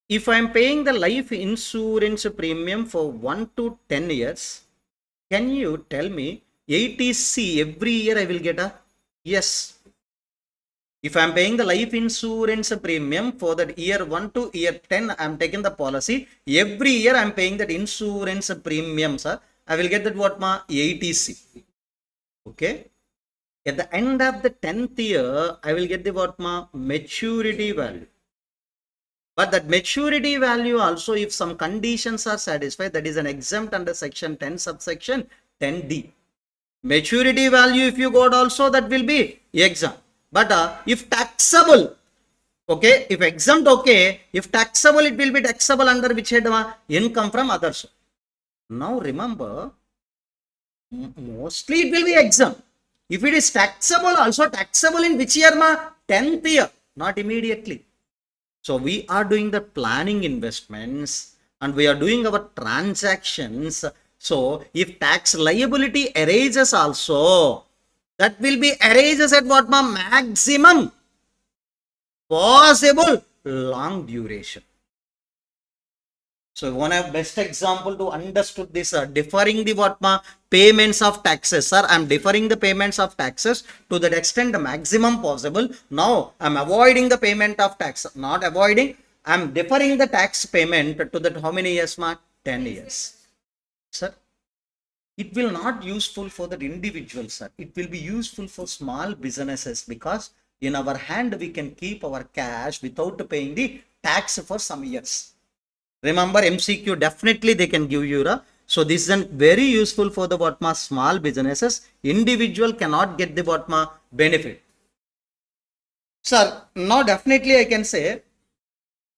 If I am paying the life insurance premium for 1 to 10 years, can you tell me 80C every year I will get a? Yes. If I am paying the life insurance premium for that year 1 to year 10, I am taking the policy. Every year I am paying that insurance premium, sir. I will get that what, ma? 80C. Okay. At the end of the 10th year, I will get the what, ma? Maturity value. But that maturity value also, if some conditions are satisfied, that is an exempt under section 10 subsection 10D. Maturity value if you got also, that will be exempt. But if taxable, okay, if exempt, okay, if taxable, it will be taxable under which head? Income from others. Now remember, mostly it will be exempt. If it is taxable, also taxable in which year, ma? 10th year, not immediately. So we are doing the planning investments and we are doing our transactions. So if tax liability arises also, that will be arises at what, ma? Maximum possible long duration. So one of best example to understood this, deferring the what, ma? Payments of taxes. Sir, I am deferring the payments of taxes to that extent the maximum possible. Now I am avoiding the payment of tax. Not avoiding, I am deferring the tax payment to that how many years, ma? 10 years. Sir, it will not useful for that individual, sir. It will be useful for small businesses because in our hand we can keep our cash without paying the tax for some years. Remember MCQ, definitely they can give you a. So this is very useful for the what, ma? Small businesses. Individual cannot get the what, ma? Benefit. Sir, now definitely I can say,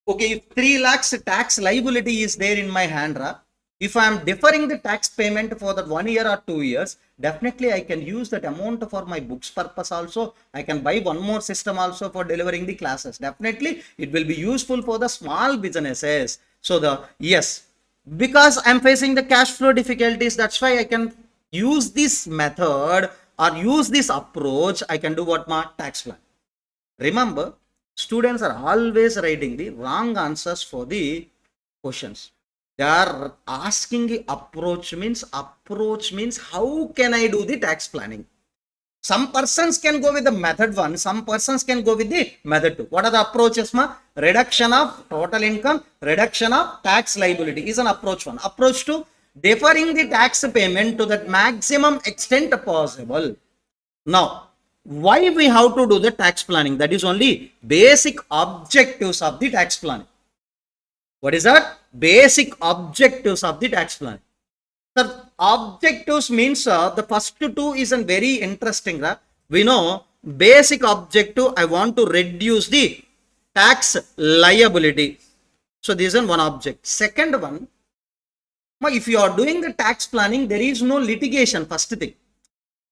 okay, if 3 lakhs tax liability is there in my hand, if I am deferring the tax payment for that 1 year or 2 years, definitely I can use that amount for my books purpose also. I can buy one more system also for delivering the classes. Definitely it will be useful for the small businesses. So yes, because I am facing the cash flow difficulties, that's why I can use this method or use this approach. I can do what, ma? Tax plan. Remember, students are always writing the wrong answers for the questions. They are asking the approach means how can I do the tax planning? Some persons can go with the method 1, some persons can go with the method 2. What are the approaches, ma? Reduction of total income, reduction of tax liability is an approach 1. Approach 2, deferring the tax payment to that maximum extent possible. Now, why we have to do the tax planning? That is only basic objectives of the tax planning. What is that? Basic objectives of the tax planning. The objectives means the first 2 is a very interesting. We know basic objective, I want to reduce the tax liability. So this is one object. Second one, if you are doing the tax planning, there is no litigation. First thing,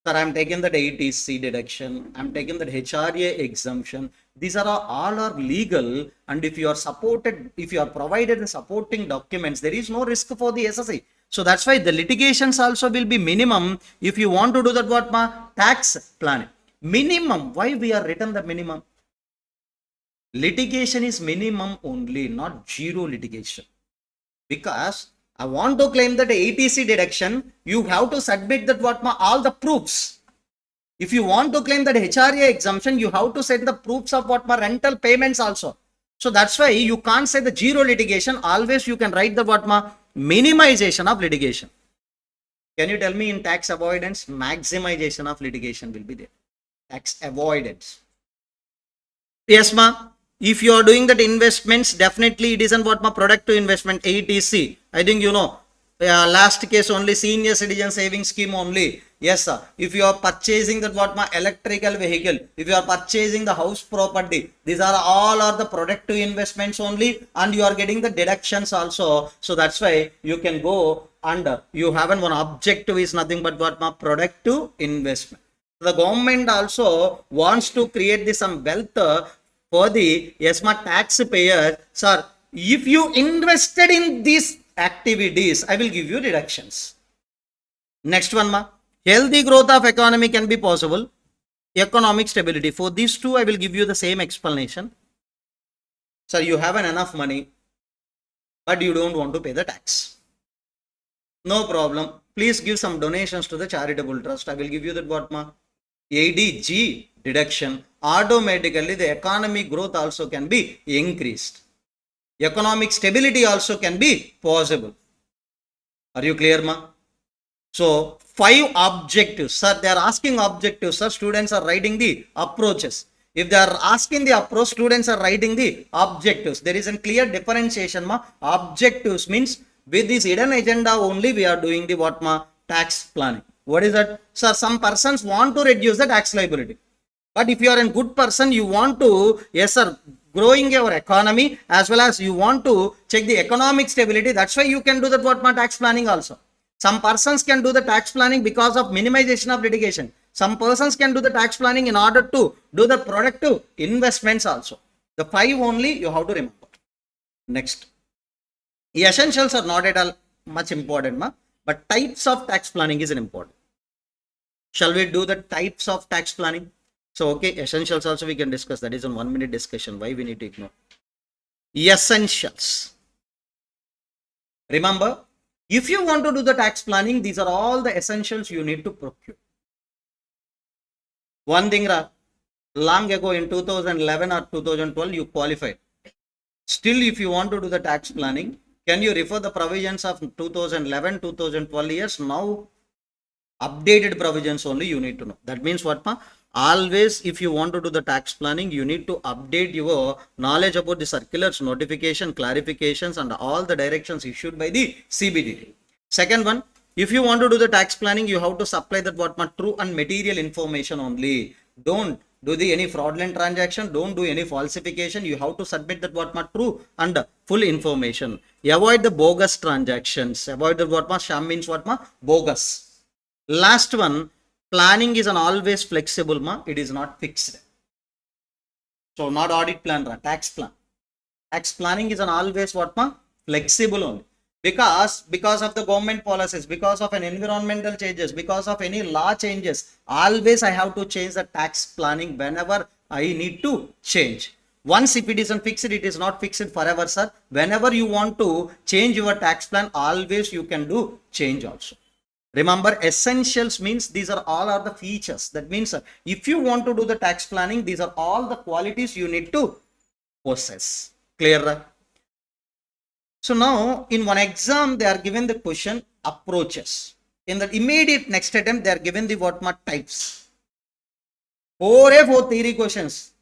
Sir, I'm taking that ATC deduction. I'm taking that HRA exemption. These are all are legal, and if you are supported, if you are provided the supporting documents, there is no risk for the SSI. So that's why the litigations also will be minimum if you want to do that what ma tax planning. Minimum. Why we are written the minimum? Litigation is minimum only, not zero litigation. Because I want to claim that ATC deduction, you have to submit that what ma all the proofs. If you want to claim that HRA exemption, you have to send the proofs of what my rental payments also. So that's why you can't say the zero litigation. Always you can write the what my minimization of litigation. Can you tell me in tax avoidance, maximization of litigation will be there? Tax avoidance. Yes, ma. If you are doing that investments, definitely it isn't what my product to investment ATC. I think you know. Last case only senior citizen saving scheme only. Yes, sir. If you are purchasing that what my electrical vehicle, if you are purchasing the house property, these are all are the productive investments only, and you are getting the deductions also. So that's why you can go under. You haven't one objective is nothing but what my productive investment. The government also wants to create this some wealth for the yes my taxpayers. Sir, if you invested in these activities, I will give you deductions. Next one, ma. Healthy growth of economy can be possible. Economic stability. For these two, I will give you the same explanation. Sir, you have enough money, but you don't want to pay the tax. No problem. Please give some donations to the charitable trust. I will give you that what, ma? ADG deduction. Automatically, the economic growth also can be increased. Economic stability also can be possible. Are you clear, ma? So, 5 objectives. Sir, they are asking objectives. Sir, students are writing the approaches. If they are asking the approach, students are writing the objectives. There is a clear differentiation, ma. Objectives means with this hidden agenda only we are doing the what, ma? Tax planning. What is that? Sir, some persons want to reduce the tax liability. But if you are a good person, you want to, yes, sir, growing your economy as well as you want to check the economic stability. That's why you can do that what my tax planning also. Some persons can do the tax planning because of minimization of litigation. Some persons can do the tax planning in order to do the productive investments also. The 5 only you have to remember. Next. The essentials are not at all much important, ma, but types of tax planning is an important. Shall we do the types of tax planning? So, okay, essentials also we can discuss. That is a 1 minute discussion. Why we need to ignore? Essentials. Remember, if you want to do the tax planning, these are all the essentials you need to procure. One thing, long ago in 2011 or 2012, you qualified. Still, if you want to do the tax planning, can you refer the provisions of 2011, 2012 years? Now, updated provisions only you need to know. That means what, ma? Always if you want to do the tax planning, you need to update your knowledge about the circulars, notification, clarifications and all the directions issued by the CBDT. Second one, if you want to do the tax planning, you have to supply that what my true and material information only. Don't do the any fraudulent transaction, don't do any falsification. You have to submit that what my true and full information. You avoid the bogus transactions. Avoid the what my sham means what ma bogus. Last one, planning is an always flexible, ma. It is not fixed. So not audit plan, tax plan. Tax planning is an always what, ma? Flexible only. Because of the government policies, because of an environmental changes, because of any law changes, always I have to change the tax planning whenever I need to change. Once if it isn't fixed, it is not fixed forever, sir. Whenever you want to change your tax plan, always you can do change also. Remember, essentials means these are all are the features. That means if you want to do the tax planning, these are all the qualities you need to possess. Clear? So now in one exam, they are given the question approaches. In the immediate next attempt, they are given the what types. 4 theory questions.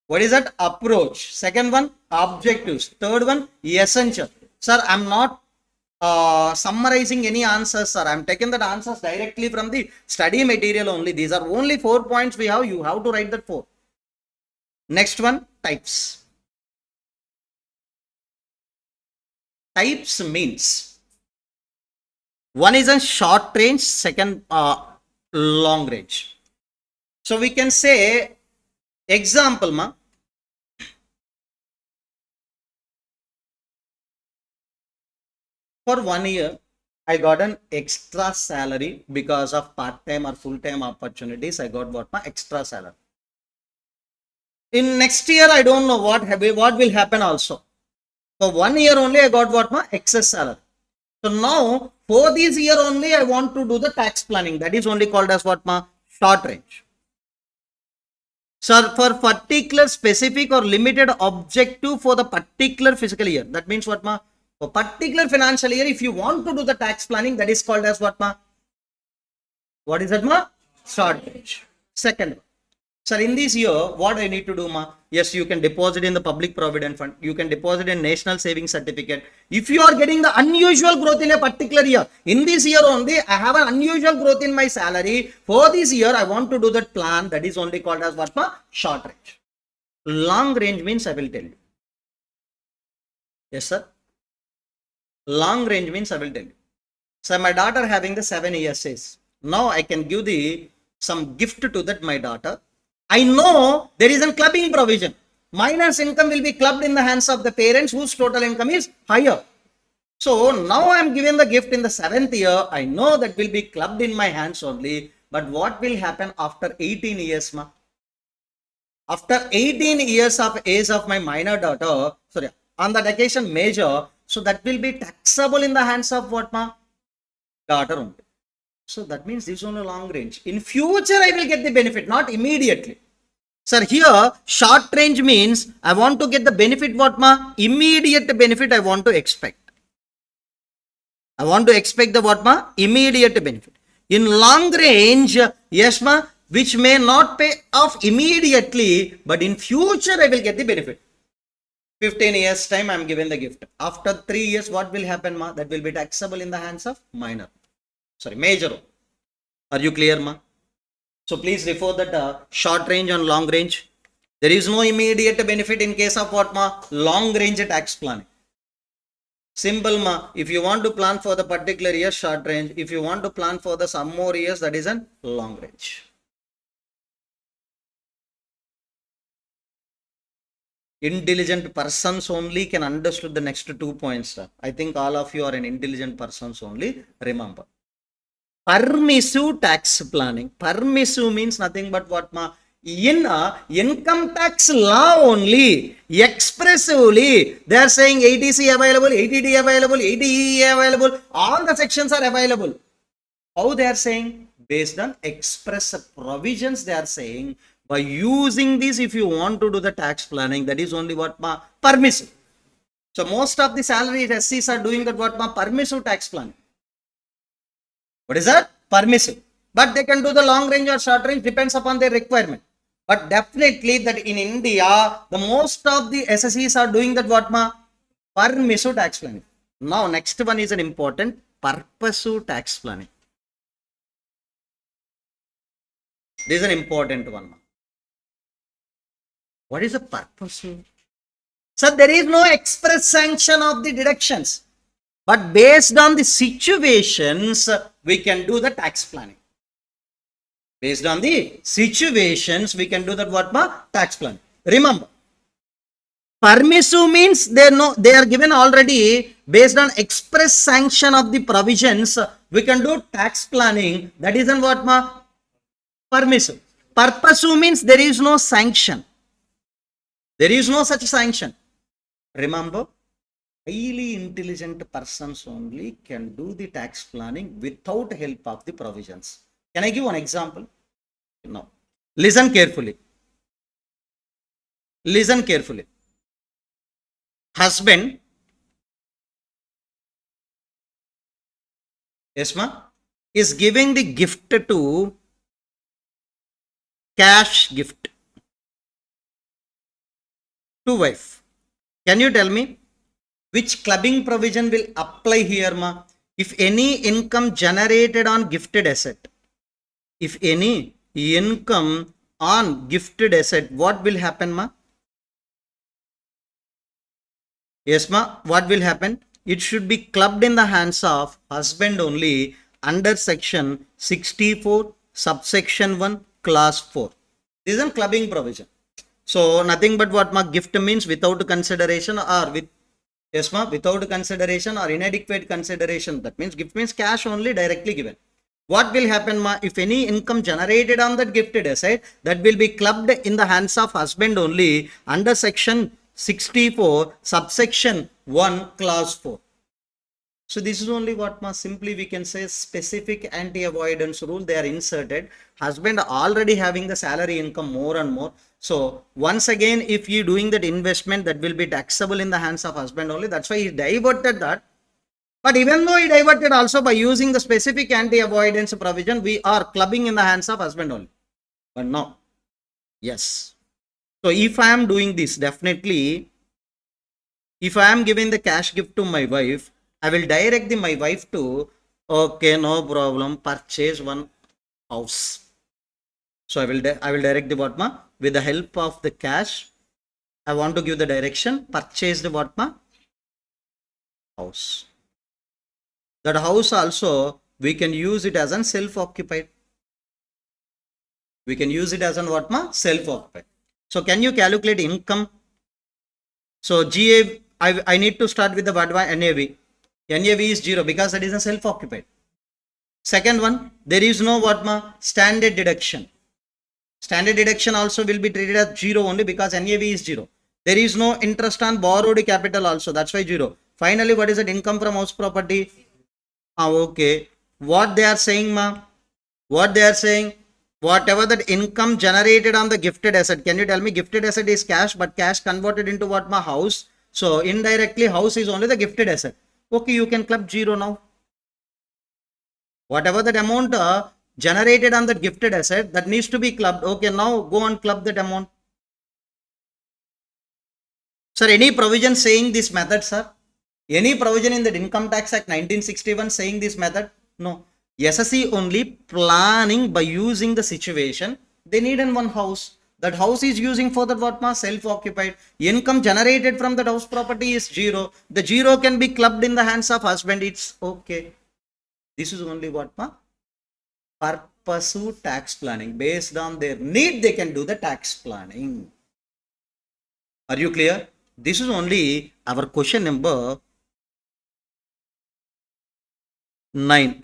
What is that? Approach. Second one, objectives. Third one, essential. Sir, I am not summarizing any answers, sir. I am taking that answers directly from the study material only. These are only 4 points we have. You have to write that 4. Next one, types. Types means one is a short range, second long range. So we can say, example ma, for 1 year I got an extra salary because of part-time or full-time opportunities. I got what, ma, extra salary. In next year I don't know what will happen also. For 1 year only I got what, ma, excess salary. So now for this year only I want to do the tax planning. That is only called as what, ma, short range. So for particular specific or limited objective for the particular fiscal year. That means what, ma? For particular financial year, if you want to do the tax planning, that is called as what, ma? What is that, ma? Short range. Second one. Sir, in this year, what I need to do, ma? Yes, you can deposit in the public provident fund. You can deposit in national savings certificate. If you are getting the unusual growth in a particular year, in this year only, I have an unusual growth in my salary. For this year, I want to do that plan. That is only called as what, ma? Short range. Long range means I will tell you. Yes, sir. Long range means I will tell you. So my daughter having the 7 ESAs. Now I can give some gift to that my daughter. I know there is a clubbing provision. Minus income will be clubbed in the hands of the parents whose total income is higher. So now I am given the gift in the 7th year. I know that will be clubbed in my hands only. But what will happen after 18 years, ma? After 18 years of age of my minor daughter, sorry, on that occasion major, so that will be taxable in the hands of what, ma? Daughter only. So that means this is only long range. In future, I will get the benefit, not immediately. Sir, here short range means I want to get the benefit what, ma? Immediate benefit I want to expect. I want to expect the what, ma? Immediate benefit. In long range, yes, ma, which may not pay off immediately, but in future I will get the benefit. 15 years time I am given the gift. After 3 years, what will happen, ma? That will be taxable in the hands of major. Are you clear, ma? So please refer that short range and long range. There is no immediate benefit in case of what, ma? Long range tax planning. Simple, ma. If you want to plan for the particular year, short range. If you want to plan for the some more years, that is a long range. Intelligent persons only can understand the next 2 points, sir. I think all of you are an intelligent persons only. Remember. Permissive tax planning. Permissive means nothing but what, ma? In income tax law only, expressively, they are saying 80C available, 80D available, 80EE available, all the sections are available. How they are saying? Based on express provisions, they are saying, by using this, if you want to do the tax planning, that is only what, ma? Permissive. So most of the salaried SCs are doing that what, ma? Permissive tax planning. What is that? Permissive. But they can do the long range or short range, depends upon their requirement. But definitely that in India, the most of the SSEs are doing that what, ma? Permissive tax planning. Now next one is an important purposive tax planning. This is an important one. What is the purposive? So there is no express sanction of the deductions. But based on the situations, we can do the tax planning. Based on the situations, we can do that what, ma? Tax planning. Remember, permissive means they are given already based on express sanction of the provisions. We can do tax planning. That isn't what, ma? Permissive. Purposive means there is no sanction. There is no such sanction. Remember, highly intelligent persons only can do the tax planning without help of the provisions. Can I give one example? No. Listen carefully. Listen carefully. Husband, yes, ma, is giving the gift to cash gift to wife. Can you tell me which clubbing provision will apply here, ma? If any income generated on gifted asset, if any income on gifted asset, what will happen, ma? Yes, ma, what will happen? It should be clubbed in the hands of husband only under section 64, subsection 1, class 4. This is a clubbing provision. So nothing but what ma gift means without consideration or with, yes ma, without consideration or inadequate consideration. That means gift means cash only directly given. What will happen ma, if any income generated on that gifted asset, that will be clubbed in the hands of husband only under section 64 subsection 1 clause 4. So this is only what ma, simply we can say specific anti-avoidance rule they are inserted. Husband already having the salary income more and more. So once again, if you doing that investment, that will be taxable in the hands of husband only. That's why he diverted that. But even though he diverted also by using the specific anti-avoidance provision, we are clubbing in the hands of husband only. But no. Yes. So if I am doing this, definitely, if I am giving the cash gift to my wife, I will direct my wife to, okay, no problem, purchase one house. So I will direct the what ma, with the help of the cash, I want to give the direction, purchase the what ma, house. That house also, we can use it as an self-occupied. We can use it as an what ma, self-occupied. So can you calculate income? So GA, I need to start with the what ma, NAV. NAV is 0 because that is a self-occupied. Second one, there is no what ma, standard deduction. Standard deduction also will be treated as 0 only because NAV is 0. There is no interest on borrowed capital also, that's why 0. Finally, what is that income from house property? Okay. What they are saying ma? What they are saying? Whatever that income generated on the gifted asset, can you tell me gifted asset is cash, but cash converted into what ma, house? So indirectly house is only the gifted asset. Okay, you can club 0 now. Whatever that amount generated on that gifted asset, that needs to be clubbed. Okay, now go and club that amount. Sir, any provision saying this method, sir? Any provision in the Income Tax Act 1961 saying this method? No. SSC only planning by using the situation. They need in one house. That house is using for that what ma, self-occupied. Income generated from that house property is 0. The 0 can be clubbed in the hands of husband. It's okay. This is only what ma, purposive tax planning. Based on their need, they can do the tax planning. Are you clear? This is only our question number 9.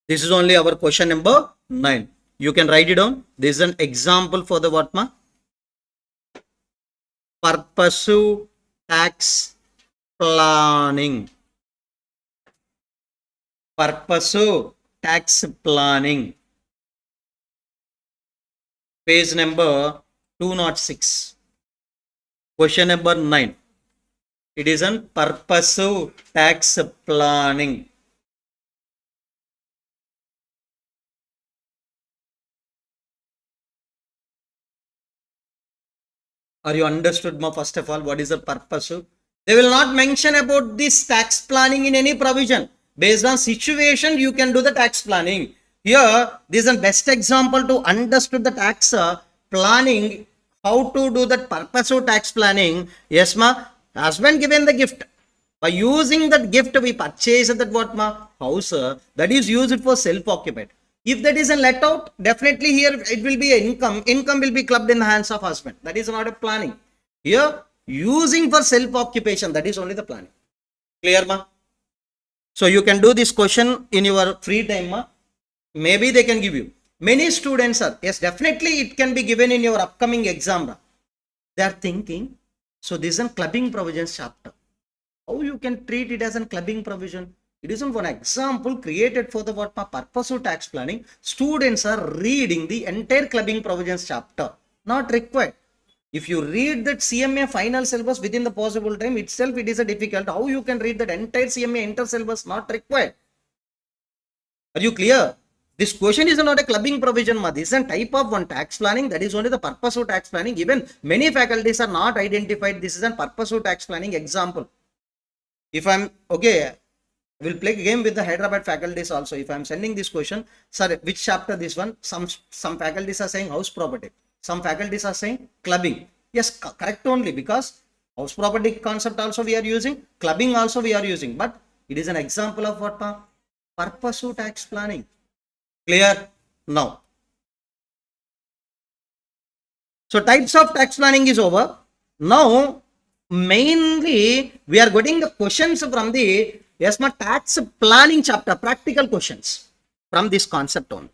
This is only our question number 9. You can write it down. This is an example for the what ma? Purposive tax planning. Purposive tax planning. Page number 206. Question number 9. It is an purposive tax planning. Are you understood ma, first of all, what is the purpose? They will not mention about this tax planning in any provision. Based on situation, you can do the tax planning. Here, this is a best example to understand the tax planning, how to do that purposive tax planning. Yes ma, husband given the gift. By using that gift, we purchase that what ma, house that is used for self-occupied. If that is a let out, definitely here it will be an income. Income will be clubbed in the hands of husband. That is not a planning. Here, using for self-occupation, that is only the planning. Clear ma? So you can do this question in your free time ma. Maybe they can give you. Many students are, yes, definitely it can be given in your upcoming exam ma. They are thinking, so this is a clubbing provisions chapter. How you can treat it as a clubbing provision? It isn't one example created for the what purpose of tax planning. Students are reading the entire clubbing provisions chapter. Not required. If you read that CMA final syllabus within the possible time itself, it is a difficult. How you can read that entire CMA inter syllabus? Not required. Are you clear? This question is not a clubbing provision. This is a type of one tax planning. That is only the purpose of tax planning. Even many faculties are not identified. This is a purpose of tax planning example. If I'm okay, we'll play a game with the Hyderabad faculties also. If I'm sending this question, sir, which chapter this one? Some faculties are saying house property. Some faculties are saying clubbing. Yes, correct only, because House property concept also we are using, clubbing also we are using, but it is an example of what? Purposive tax planning. Clear? Now. So types of tax planning is over. Now, mainly we are getting the questions from the tax planning chapter, practical questions from this concept only.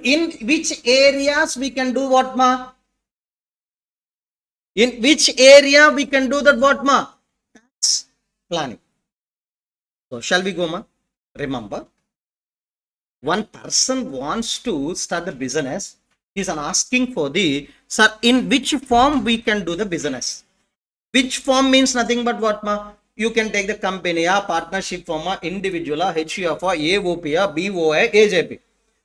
In which areas we can do what, ma? In which area we can do that what, ma? Tax planning. So shall we go, ma? Remember, one person wants to start the business. He is asking for the, sir, in which form we can do the business? Which form means nothing but what, ma? You can take the company, partnership form, individual, HUF, AOP, BOA, AJP.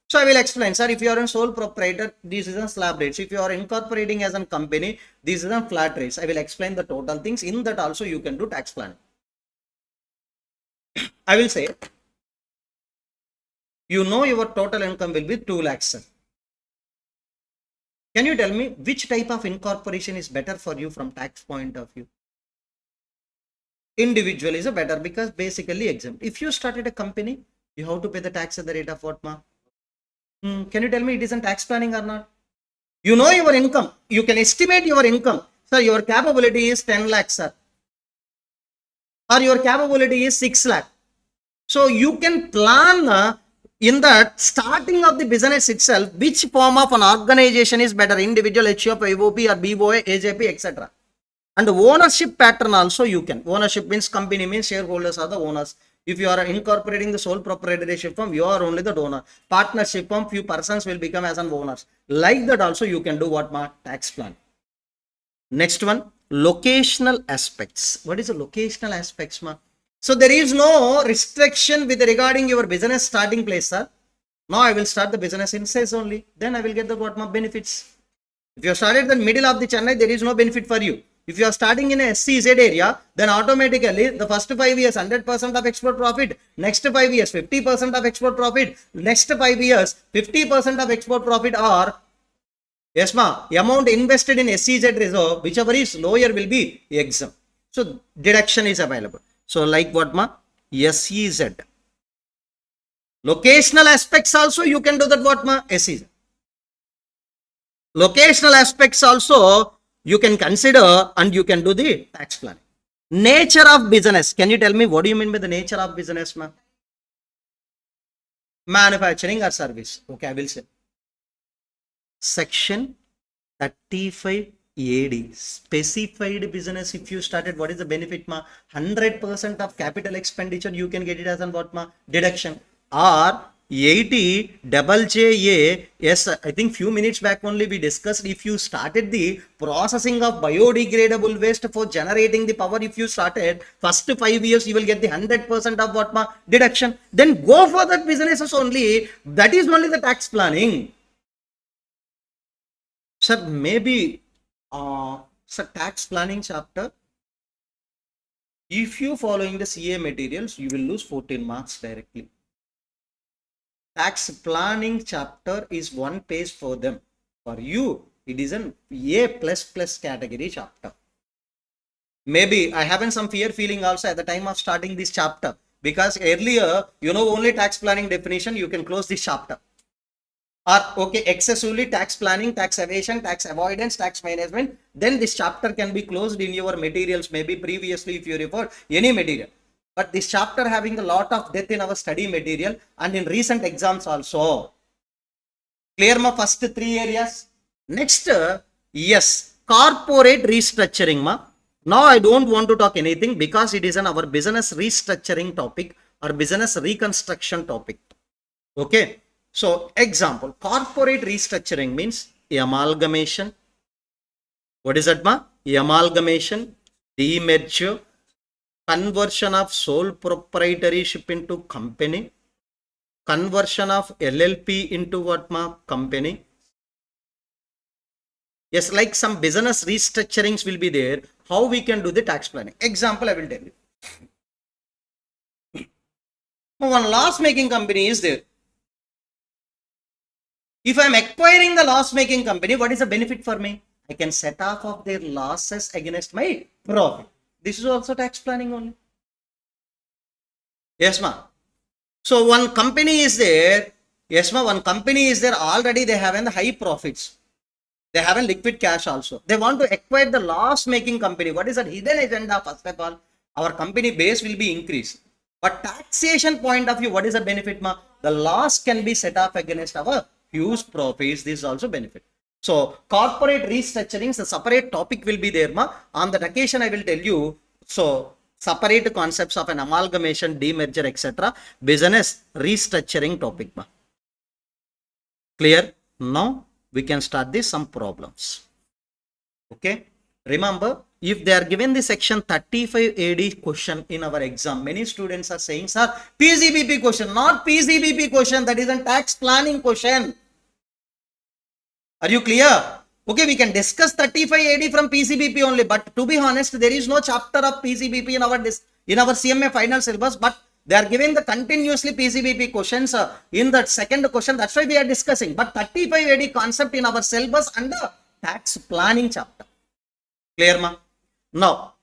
So I will explain, sir. If you are a sole proprietor, this is a slab rates. If you are incorporating as a company, this is a flat rates. I will explain the total things. In that also you can do tax planning. I will say, you know your total income will be 2 lakhs, sir. Can you tell me which type of incorporation is better for you from tax point of view? Individual is a better because basically exempt. If you started a company, you have to pay the tax at the rate of what, ma? Can you tell me it isn't tax planning or not? You know your income. You can estimate your income. Sir, your capability is 10 lakhs, sir. Or your capability is 6 lakh. So you can plan in that starting of the business itself, which form of an organization is better, individual, HUF, AOP or BOA, AJP, etc. And the ownership pattern also you can. Ownership means company means shareholders are the owners. If you are incorporating the sole proprietorship firm, you are only the donor. Partnership firm, few persons will become as an owners. Like that also you can do what, ma? Tax plan. Next one, locational aspects. What is the locational aspects, ma? So there is no restriction with regarding your business starting place, sir. Now I will start the business in sales only. Then I will get the what, ma? Benefits. If you started in the middle of the Chennai, there is no benefit for you. If you are starting in a SCZ area, then automatically the first 5 years 100% of export profit, next 5 years 50% of export profit, next 5 years 50% of export profit, or yes, ma, amount invested in SCZ reserve, whichever is lower will be exempt. So deduction is available. So like what, ma? SEZ. Locational aspects also you can do that what, ma? SEZ. Locational aspects also you can consider and you can do the tax planning. Nature of business. Can you tell me what do you mean by the nature of business, ma? Manufacturing or service. Okay, I will say. Section 35 AD. Specified business. If you started, what is the benefit, ma? 100% of capital expenditure you can get it as an what, ma? Deduction. Or 80 double JA, yes, I think few minutes back only we discussed, if you started the processing of biodegradable waste for generating the power, if you started first 5 years, you will get the 100% of what, ma? Deduction. Then go for that businesses only. That is only the tax planning. Sir, maybe sir, tax planning chapter, if you following the CA materials, you will lose 14 marks directly. Tax planning chapter is 1 page for them. For you, it is an A++ category chapter. Maybe I having some fear feeling also at the time of starting this chapter, because earlier, you know, only tax planning definition, you can close this chapter. Or okay, excessively tax planning, tax evasion, tax avoidance, tax management, then this chapter can be closed in your materials, maybe previously if you refer any material. But this chapter having a lot of depth in our study material and in recent exams also. Clear ma first 3 areas? Next, yes, corporate restructuring, ma. Now I don't want to talk anything because it is an our business restructuring topic or business reconstruction topic. Okay. So example, corporate restructuring means amalgamation. What is that, ma? Amalgamation, demerger, conversion of sole proprietorship into company, conversion of LLP into what, ma? Company. Yes, like some business restructurings will be there. How we can do the tax planning? Example, I will tell you. One loss making company is there. If I am acquiring the loss making company, what is the benefit for me? I can set off of their losses against my profit. This is also tax planning only. Yes, ma. So one company is there. Yes, ma. One company is there already. They have the high profits. They have a liquid cash also. They want to acquire the loss-making company. What is that hidden agenda? First of all, our company base will be increased. But taxation point of view, what is the benefit, ma? The loss can be set off against our huge profits. This is also benefit. So corporate restructuring, the separate topic will be there, ma. On that occasion, I will tell you. So separate concepts of an amalgamation, demerger, etc. Business restructuring topic, ma. Clear? Now we can start this some problems. Okay. Remember, if they are given the section 35 AD question in our exam, many students are saying, sir, PCBP question, not PCBP question, that is a tax planning question. Are you clear? Okay, we can discuss 35 AD from PCBP only, but to be honest, there is no chapter of PCBP in our CMA final syllabus, but they are giving the continuously PCBP questions in that second question. That's why we are discussing. But 35 AD concept in our syllabus under tax planning chapter. Clear, ma? Now,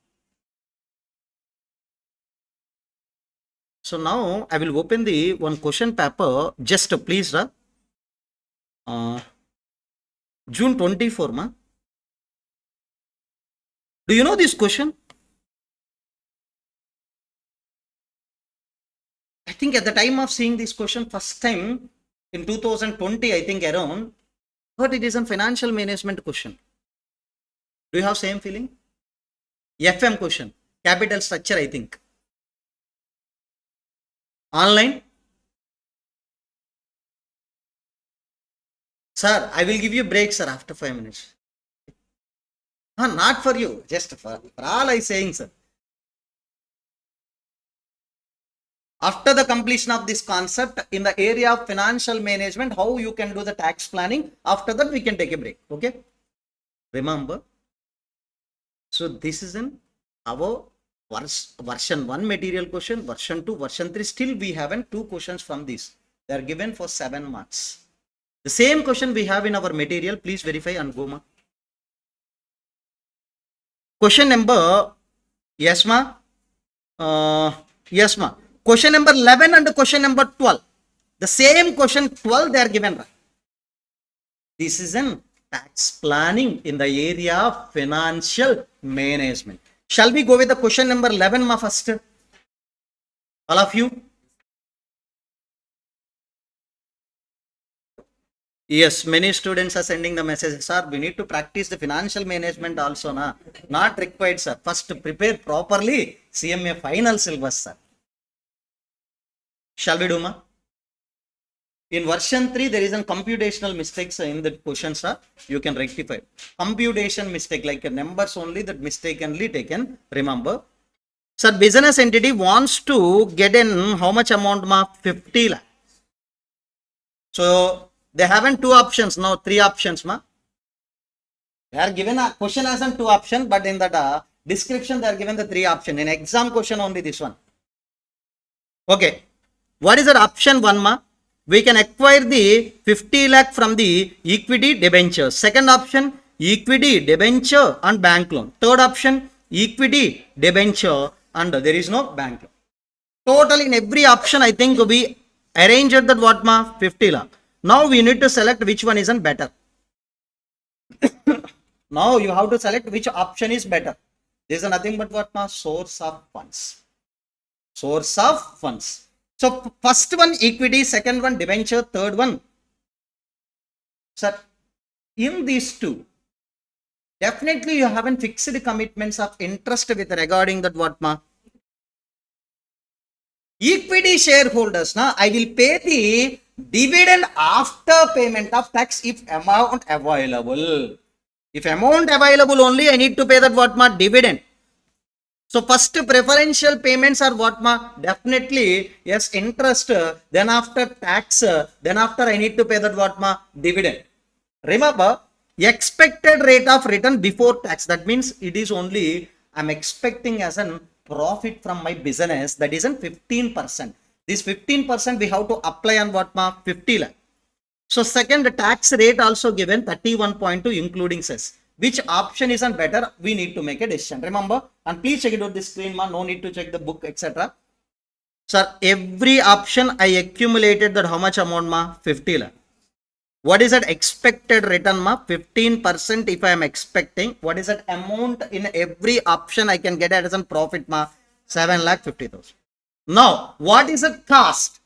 so now I will open the one question paper. Just please, June 24, ma. Do you know this question? I think at the time of seeing this question first time in 2020, I think around, but it is a financial management question. Do you have same feeling? FM question, capital structure, I think. Online? Sir, I will give you break, sir, after 5 minutes. Not for you, just for all I saying, sir. After the completion of this concept in the area of financial management, how you can do the tax planning, after that we can take a break. Okay. Remember. So this is in our version 1 material question, version 2, version 3. Still we haven't 2 questions from this. They are given for 7 marks. The same question we have in our material. Please verify and go, ma. Question number, yes, ma. Yes, ma. Question number 11 and question number 12. The same question 12 they are given. This is an tax planning in the area of financial management. Shall we go with the question number 11, ma, first? All of you? Yes, many students are sending the message, sir, we need to practice the financial management also, na? Not required, sir. First, prepare properly CMA final syllabus, sir. Shall we do, ma? In version 3, there is a computational mistakes in the question, sir. You can rectify. Computation mistake, like numbers only, that mistakenly taken. Remember. Sir, business entity wants to get in how much amount, ma? 50 lakh. So, they haven't 2 options, now 3 options, ma. They are given a question as an 2 option, but in that description, they are given the 3 option. In exam question, only this one. Okay. What is that option 1, ma? We can acquire the 50 lakh from the equity debenture. Second option, equity debenture and bank loan. Third option, equity debenture and there is no bank loan. Total in every option, I think we arranged that what, ma? 50 lakh. Now we need to select which one isn't better. Now you have to select which option is better. This is nothing but what, ma? Source of funds. Source of funds. So first one equity, second one debenture, third one. Sir, in these 2, definitely you haven't fixed commitments of interest with regarding that what, ma? Equity shareholders, na, I will pay the dividend after payment of tax if amount available. If amount available only, I need to pay that what, ma? Dividend. So first preferential payments are what, ma? Definitely, yes, interest, then after tax, then after I need to pay that what, ma? Dividend. Remember, expected rate of return before tax. That means it is only, I'm expecting as an profit from my business, that is an 15%. This 15% we have to apply on what, ma? 50 lakh. So second tax rate also given 31.2 including cess. which option isn't better, we need to make a decision. Remember, and please check it out the screen, ma. No need to check the book, etc. Sir, every option I accumulated that how much amount, ma? 50 lakh. What is that expected return, ma? 15% if I am expecting. What is that amount in every option I can get as a profit, ma? 7,50,000. Now, what is the cost?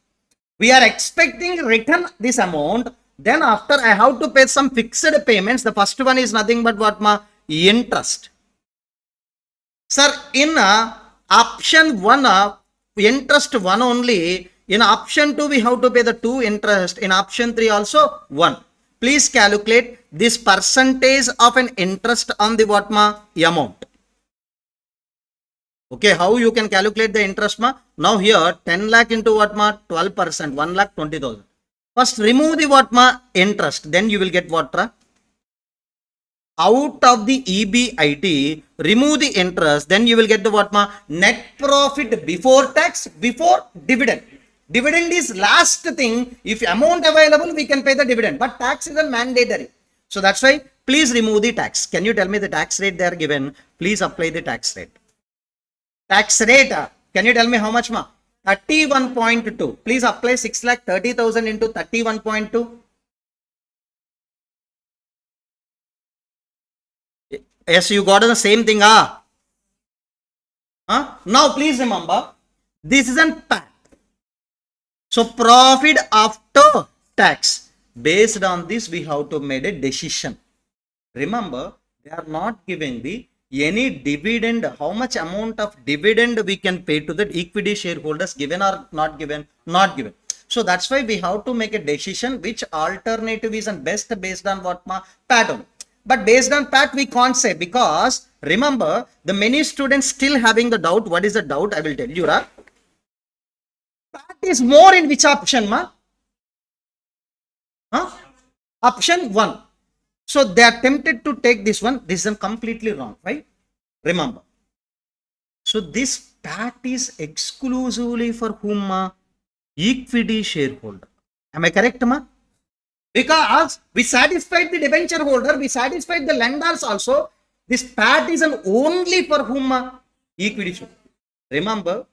We are expecting return this amount. Then after I have to pay some fixed payments. The first one is nothing but what, ma? Interest. Sir, in option 1, interest 1 only. In option 2, we have to pay the 2 interest. In option 3 also 1. Please calculate this percentage of an interest on the what, ma? Amount. Okay, how you can calculate the interest, ma? Now here 10 lakh into what, ma? 12%, 1,20,000. First remove the what, ma? Interest. Then you will get what, ra? Out of the EBIT, remove the interest. Then you will get the what, ma? Net profit before tax, before dividend. Dividend is last thing. If amount available, we can pay the dividend. But tax is a mandatory. So that's why please remove the tax. Can you tell me the tax rate they are given? Please apply the tax rate. Tax rate, can you tell me how much, ma? 31.2. Please apply 6,30,000 into 31.2. Yes, you got the same thing, Now please remember, this is an PAT. So profit after tax. Based on this, we have to make a decision. Remember, they are not giving the any dividend, how much amount of dividend we can pay to the equity shareholders, given or not given? Not given. So that's why we have to make a decision which alternative is best based on what, ma? Pattern. But based on PAT, we can't say, because remember, the many students still having the doubt. What is the doubt? I will tell you, right? PAT is more in which option, ma? Option 1. So they are tempted to take this one. This is completely wrong, right? Remember. So this PAT is exclusively for whom, ma? Equity shareholder. Am I correct, ma? Because we satisfied the debenture holder, we satisfied the lenders also. This PAT is only for whom, ma? Equity shareholder. Remember,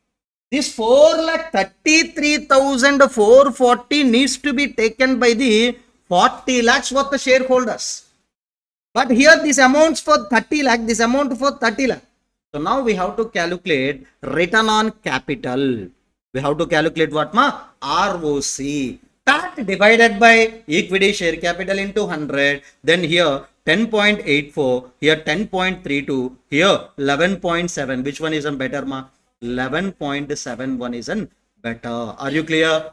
this 4,33,440 needs to be taken by the 40 lakhs worth of shareholders. But here this amounts for 30 lakh, this amount for 30 lakh. So now we have to calculate return on capital. We have to calculate what, ma? ROC. PAT divided by equity share capital into 100. Then here 10.84, here 10.32, here 11.7. Which one is better, ma? 11.71 is better. Are you clear?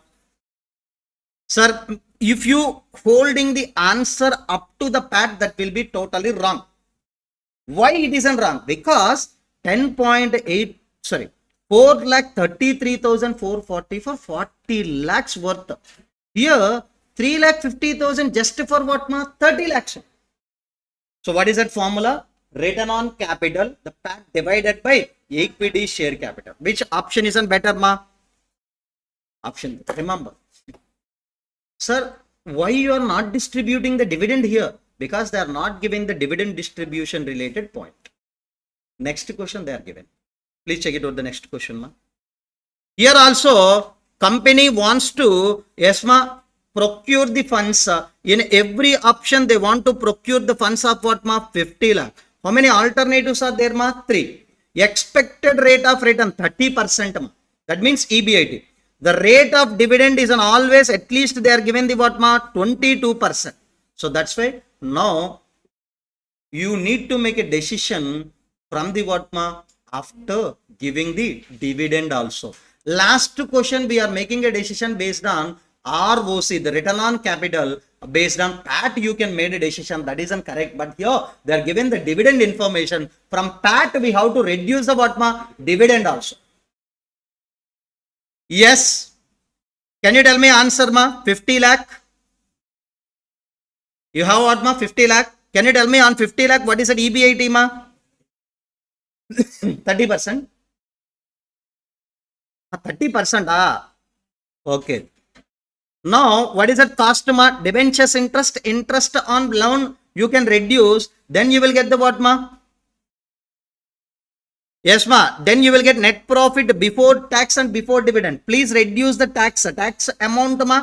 Sir, if you holding the answer up to the PAT, that will be totally wrong. Why it isn't wrong? Because 4,33,440 for 40 lakhs worth. Here 3,50,000 just for what, ma? 30 lakhs. So what is that formula? Return on capital, the PAT divided by equity share capital. Which option isn't better, ma? Option. Remember. Sir, why you are not distributing the dividend here? Because they are not giving the dividend distribution related point. Next question they are given. Please check it out the next question, ma. Here also, company wants to, yes, ma, procure the funds. In every option, they want to procure the funds of what, ma? 50 lakh. How many alternatives are there, ma? 3. Expected rate of return 30%, ma. That means EBIT. The rate of dividend is always at least they are given the what, ma? 22%. So that's why now you need to make a decision from the what, ma? After giving the dividend also. Last question, we are making a decision based on ROC, the return on capital. Based on PAT, you can make a decision. That isn't correct. But here, they are given the dividend information. From PAT, we have to reduce the what, ma? Dividend also. Yes. Can you tell me answer, ma? 50 lakh. You have what, ma? 50 lakh. Can you tell me on 50 lakh, what is that EBIT, ma? 30%. 30%. Okay. Now, what is that cost, ma? Debentures interest on loan you can reduce, then you will get the what ma? Yes ma, then you will get net profit before tax and before dividend. Please reduce the tax amount ma.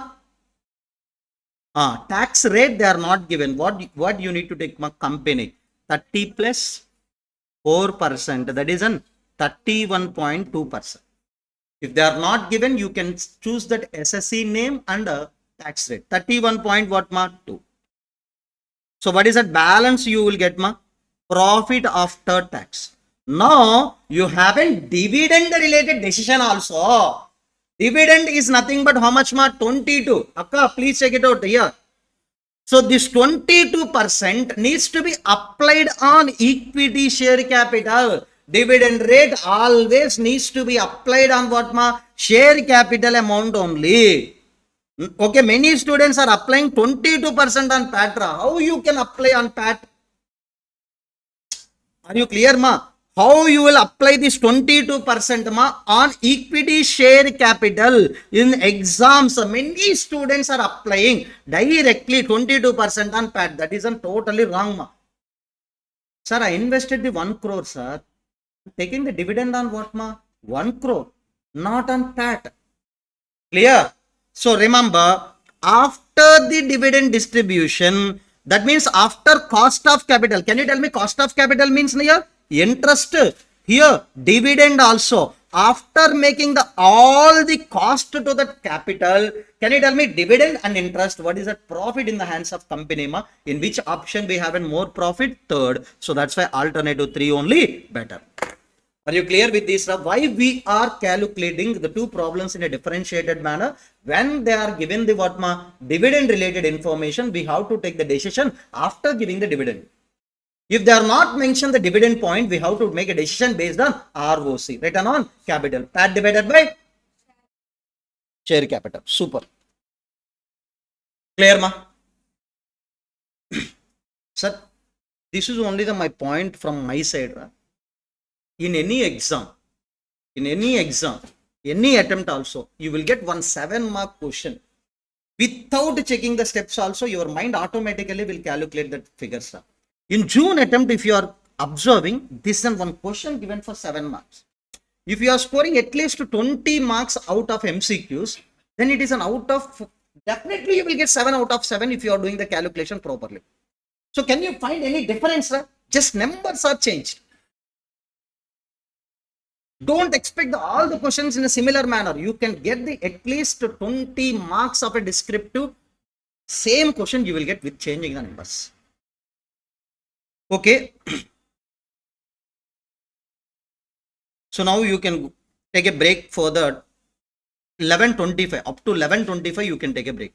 Tax rate they are not given. What you need to take ma? Company 30 plus 4%, that is an 31.2%. If they are not given, you can choose that SSC name and tax rate 31 point what ma 2. So what is that balance you will get ma? Profit after tax. Now you have a dividend related decision also. Dividend is nothing but how much ma? 22. Akka, please check it out here. So this 22% needs to be applied on equity share capital. Dividend rate always needs to be applied on what ma? Share capital amount only. Okay, many students are applying 22% on PATRA. How you can apply on PAT? Are you clear ma? How you will apply this 22% ma on equity share capital in exams? Many students are applying directly 22% on PAT. That is totally wrong ma. Sir, I invested the 1 crore sir. Taking the dividend on what ma? 1 crore, not on PAT. Clear? So remember, after the dividend distribution, that means after cost of capital. Can you tell me cost of capital means here? Interest. Here, dividend also. After making all the cost to the capital, can you tell me dividend and interest? What is that profit in the hands of company? Ma? In which option we have more profit? Third. So that's why alternative 3 only better. Are you clear with this? Why we are calculating the two problems in a differentiated manner? When they are given the what ma? Dividend related information, we have to take the decision after giving the dividend. If they are not mentioned the dividend point, we have to make a decision based on ROC, return on capital, PAT divided by share capital. Super. Clear ma? Sir, this is only my point from my side. In any exam, any attempt also, you will get one 7-mark question. Without checking the steps also, your mind automatically will calculate that figures. In June attempt, if you are observing, this is one question given for 7 marks. If you are scoring at least 20 marks out of MCQs, then it is an out of, definitely you will get 7 out of 7 if you are doing the calculation properly. So can you find any difference? Just numbers are changed. Don't expect all the questions in a similar manner. You can get the at least 20 marks of a descriptive. Same question you will get with changing the numbers. Okay. So now you can take a break for the 11:25. Up to 11:25 you can take a break.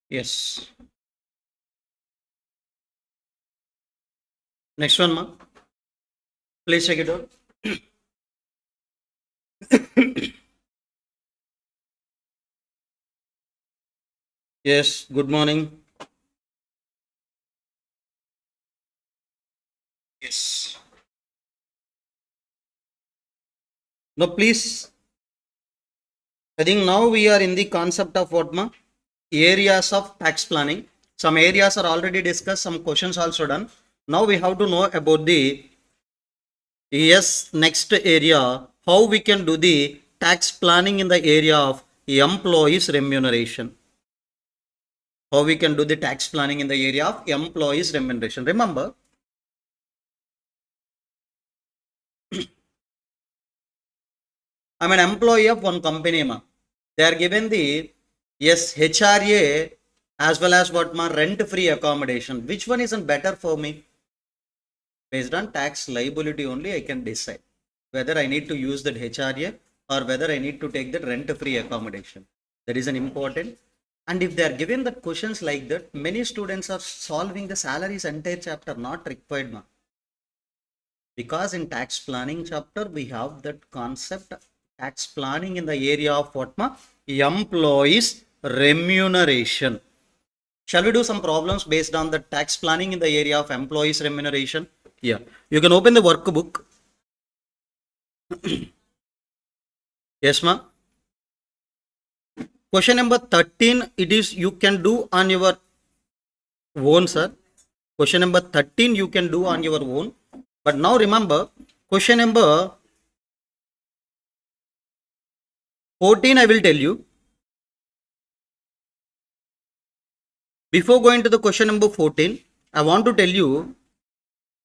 Yes. Next one, ma. Please check it out. Yes, good morning. Yes. No, please. I think now we are in the concept of what, ma? Areas of tax planning. Some areas are already discussed, some questions also done. Now we have to know about the next area, how we can do the tax planning in the area of employees remuneration. How we can do the tax planning in the area of employees remuneration. Remember, I'm an employee of one company, ma. They are given the HRA as well as what, ma, rent free accommodation. Which one isn't better for me? Based on tax liability only, I can decide whether I need to use that HRA or whether I need to take that rent free accommodation. That is an important. And if they are given the questions like that, many students are solving the salaries entire chapter, not required, ma. Because in tax planning chapter, we have that concept tax planning in the area of what, ma? Employees remuneration. Shall we do some problems based on the tax planning in the area of employees remuneration? Yeah, you can open the workbook. Yes, ma. Question number 13, it is you can do on your own, sir. Question number 13 you can do on your own. But now remember, question number 14 I will tell you. Before going to the question number 14, I want to tell you.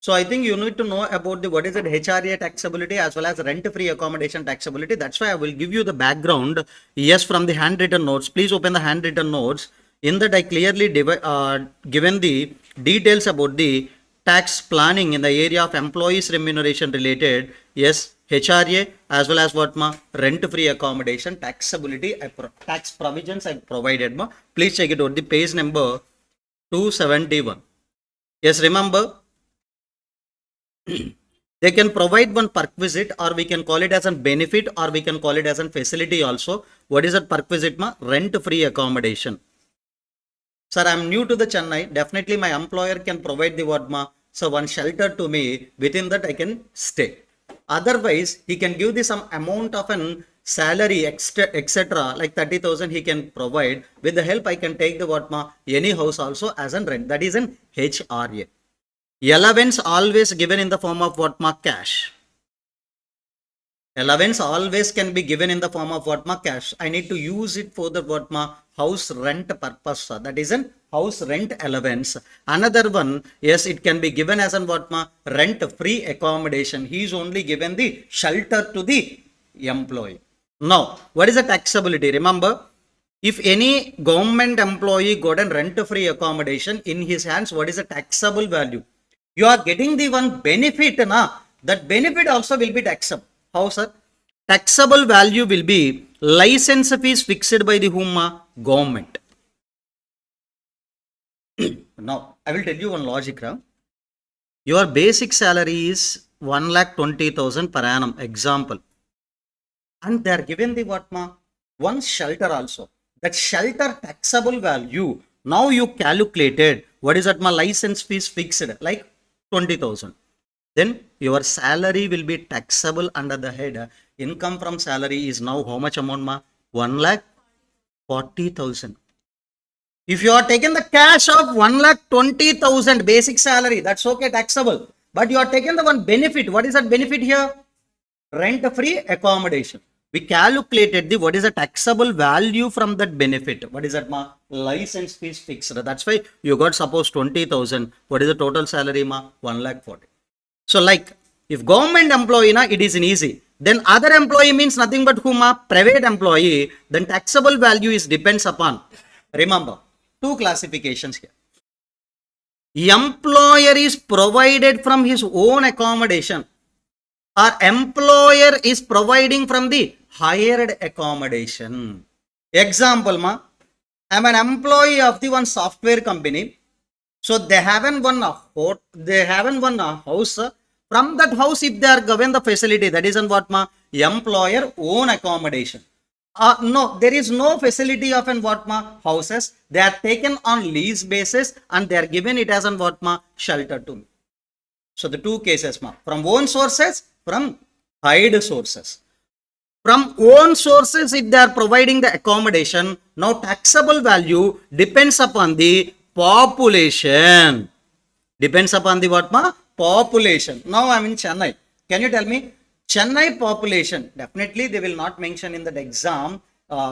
So I think you need to know about the what is it HRA taxability as well as rent-free accommodation taxability. That's why I will give you the background. Yes, from the handwritten notes. Please open the handwritten notes. In that I clearly given the details about the tax planning in the area of employees remuneration related. Yes, HRA as well as what, ma, rent-free accommodation taxability tax provisions I provided, ma. Please check it out. The page number 271. Yes, remember. They can provide one perquisite, or we can call it as a benefit, or we can call it as a facility also. What is that perquisite, ma? Rent-free accommodation. Sir, I'm new to the Chennai. Definitely my employer can provide the what, ma? So one shelter to me, within that I can stay. Otherwise, he can give the some amount of an salary, etc. like 30,000 he can provide. With the help, I can take the what, ma? Any house also as an rent. That is an HRA. Allowance always given in the form of what, ma? Cash. Allowance always can be given in the form of what, ma? Cash. I need to use it for the what, ma? House rent purpose. That is an house rent allowance. Another one, yes, it can be given as an what, ma? Rent free accommodation. He is only given the shelter to the employee. Now, what is the taxability? Remember, if any government employee got a rent free accommodation in his hands, what is the taxable value? You are getting the one benefit, na? That benefit also will be taxable. How, sir? Taxable value will be license fees fixed by the whom? Government. Now, I will tell you one logic. Your basic salary is 1,20,000 per annum, example. And they are given the what, ma? One shelter also. That shelter taxable value, now you calculated, what is that, ma? License fees fixed, like 20,000. Then your salary will be taxable under the head. Income from salary is now how much amount, ma? 1,40,000. If you are taking the cash of 1,20,000 basic salary, that's okay, taxable. But you are taking the one benefit. What is that benefit here? Rent-free accommodation. We calculated the what is the taxable value from that benefit. What is that, ma? License fees fixed. That's why you got suppose 20,000. What is the total salary, ma? 1,40,000. So like if government employee, na, it is easy. Then other employee means nothing but whom, a private employee. Then taxable value is depends upon. Remember, two classifications here. Employer is provided from his own accommodation, or employer is providing from the hired accommodation. Example, ma, I'm an employee of the one software company. So they haven't won a house. From that house, if they are given the facility, that is in what ma employer own accommodation. No, there is no facility of an what ma houses. They are taken on lease basis and they are given it as an what ma shelter to me. So the two cases ma from own sources, from hired sources. From own sources, if they are providing the accommodation, now taxable value depends upon the population. Depends upon the what ma? Population. Now I am in Chennai. Can you tell me? Chennai population. Definitely they will not mention in that exam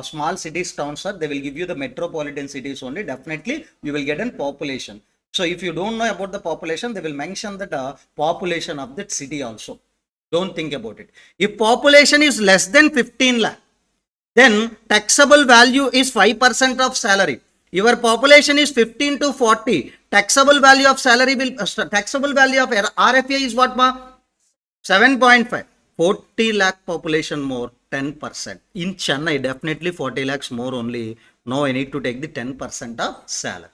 small cities, towns, sir. They will give you the metropolitan cities only. Definitely you will get a population. So if you don't know about the population, they will mention the population of that city also. Don't think about it. If population is less than 15 lakh, then taxable value is 5% of salary. Your population is 15 to 40. Taxable value of salary will taxable value of RFA is what ma? 7.5. 40 lakh population more, 10%. In Chennai, definitely 40 lakhs more only. Now I need to take the 10% of salary.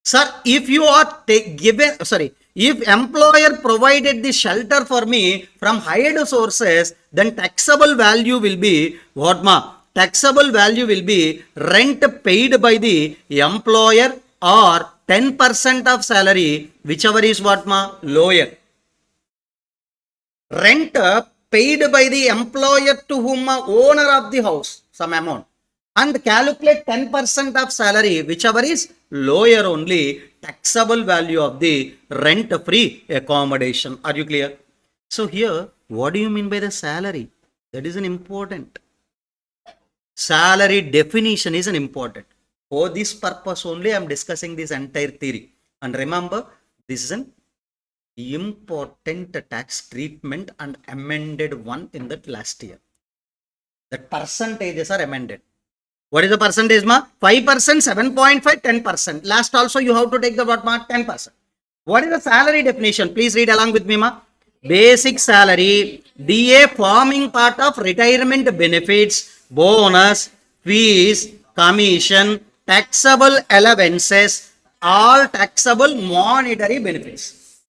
Sir, if you are if employer provided the shelter for me from hired sources, then taxable value will be what ma? Taxable value will be rent paid by the employer or 10% of salary, whichever is what ma? Lower. Rent paid by the employer to whom owner of the house, some amount, and calculate 10% of salary, whichever is lower only, taxable value of the rent free accommodation. Are you clear? So here, what do you mean by the salary? That is an important. Salary definition is an important. For this purpose only, I am discussing this entire theory. And remember, this is an important tax treatment and amended one in that last year. The percentages are amended. What is the percentage ma? 5%, 7.5, 10%. Last also you have to take the what ma? 10%. What is the salary definition? Please read along with me ma. Basic salary, DA forming part of retirement benefits, bonus, fees, commission, taxable allowances, all taxable monetary benefits.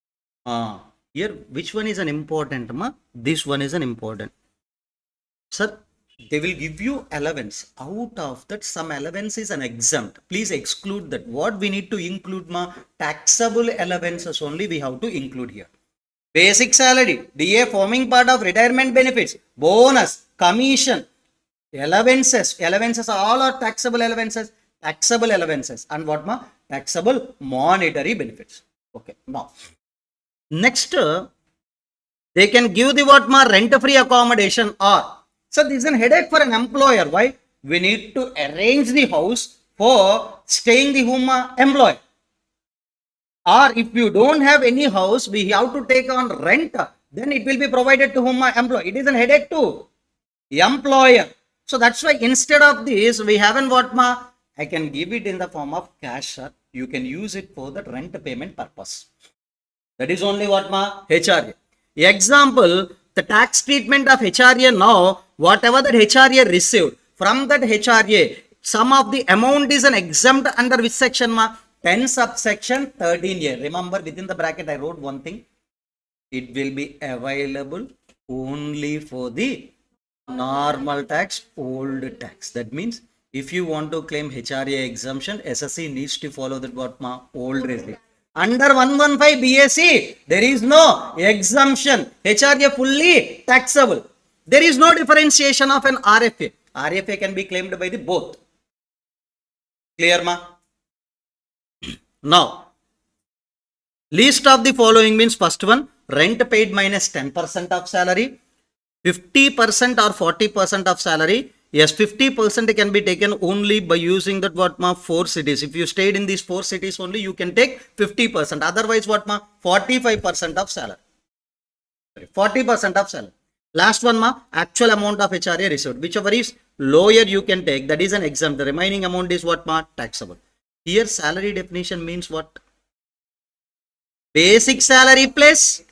Here, which one is an important ma? This one is an important. Sir, they will give you allowance. Out of that, some allowance is an exempt. Please exclude that. What we need to include ma? Taxable allowances only we have to include here. Basic salary, DA forming part of retirement benefits, bonus, commission, allowances. Allowances all are taxable allowances. Taxable allowances. And what ma? Taxable monetary benefits. Okay, now. Next, they can give the what ma? Rent-free accommodation or. So this is a headache for an employer. Why? We need to arrange the house for staying the home employee. Or if you don't have any house, we have to take on rent. Then it will be provided to whom employee. It is a headache to employer. So that's why instead of this, we haven't what ma? I can give it in the form of cash. Sir. You can use it for the rent payment purpose. That is only what ma? HRA. Example, the tax treatment of HRA now, whatever that HRA received, from that HRA, some of the amount is an exempt under which section ma? 10 subsection 13A. Remember, within the bracket I wrote one thing. It will be available only for the normal tax, old tax. That means if you want to claim HRA exemption, SSC needs to follow that what ma? Old regime. Under 115 BSc, there is no exemption. HRA fully taxable. There is no differentiation of an RFA. RFA can be claimed by the both. Clear ma? Now, list of the following means first one, rent paid minus 10% of salary, 50% or 40% of salary. Yes, 50% can be taken only by using that what ma? 4 cities. If you stayed in these 4 cities only, you can take 50%. Otherwise, what ma? 45% of salary. 40% of salary. Last one ma? Actual amount of HRA received. Whichever is lower you can take. That is an exempt. The remaining amount is what ma? Taxable. Here salary definition means what? Basic salary plus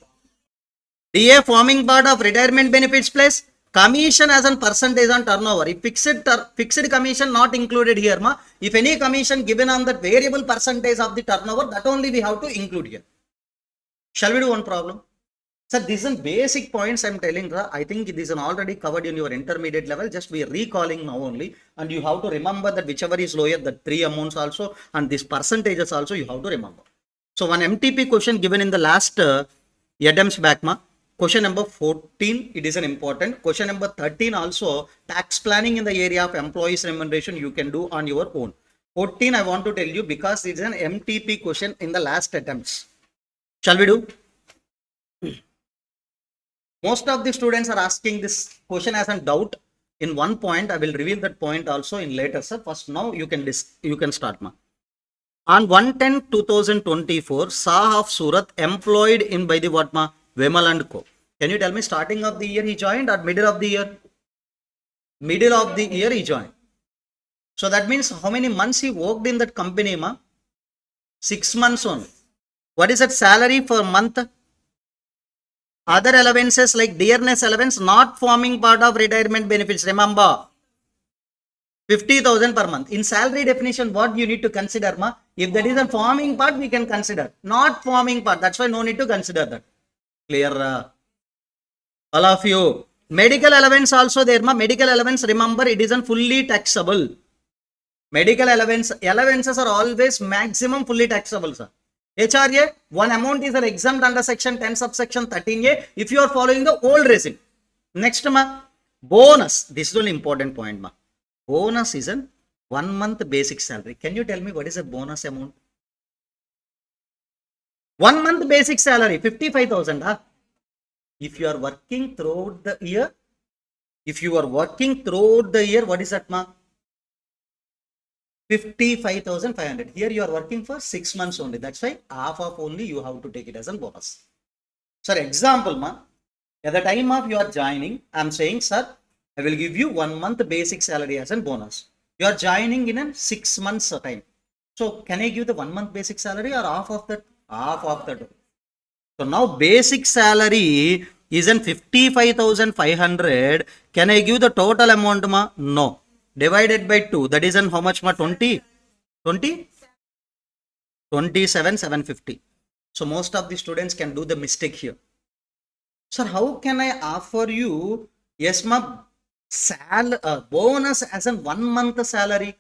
DA forming part of retirement benefits plus Commission as a percentage on turnover. If fixed commission not included here, ma. If any commission given on that variable percentage of the turnover, that only we have to include here. Shall we do one problem? Sir, these are basic points I'm telling. I think this is already covered in your intermediate level. Just we are recalling now only. And you have to remember that whichever is lower, the three amounts also, and these percentages also you have to remember. So one MTP question given in the last attempts back, ma. Question number 14, it is an important. Question number 13 also, tax planning in the area of employees remuneration you can do on your own. 14 I want to tell you because it is an MTP question in the last attempts. Shall we do? Most of the students are asking this question as a doubt. In one point, I will reveal that point also in later, sir. First, now you can start, ma. On 1/10/2024, Shah of Surat employed in by the what, ma? Vimal and Co. Can you tell me starting of the year he joined or middle of the year? Middle of the year he joined. So that means how many months he worked in that company, ma? 6 months only. What is that salary for month? Other allowances like dearness allowance not forming part of retirement benefits. Remember, 50,000 per month. In salary definition, what you need to consider, ma? If that is a forming part, we can consider. Not forming part. That's why no need to consider that. Clear? All of you. Medical allowance also there, ma. Medical allowance, remember, it isn't fully taxable. Medical allowances are always maximum fully taxable, sir. HRA, one amount is exempt under section 10 subsection 13A if you are following the old regime. Next, ma, bonus. This is an important point, ma. Bonus is an 1 month basic salary. Can you tell me what is a bonus amount? 1 month basic salary, 55,000. Huh? If you are working throughout the year, what is that, ma? 55,500. Here you are working for 6 months only. That's why half of only you have to take it as a bonus. Sir, example, ma, at the time of you are joining, I am saying, sir, I will give you 1 month basic salary as a bonus. You are joining in a 6 months time. So can I give the 1 month basic salary or half of that? Half of that. So now basic salary is in 55,500. Can I give the total amount, ma? No. Divided by 2, that is in how much, ma? 27,750. So most of the students can do the mistake here. Sir, how can I offer you, yes, ma, bonus as a 1 month salary?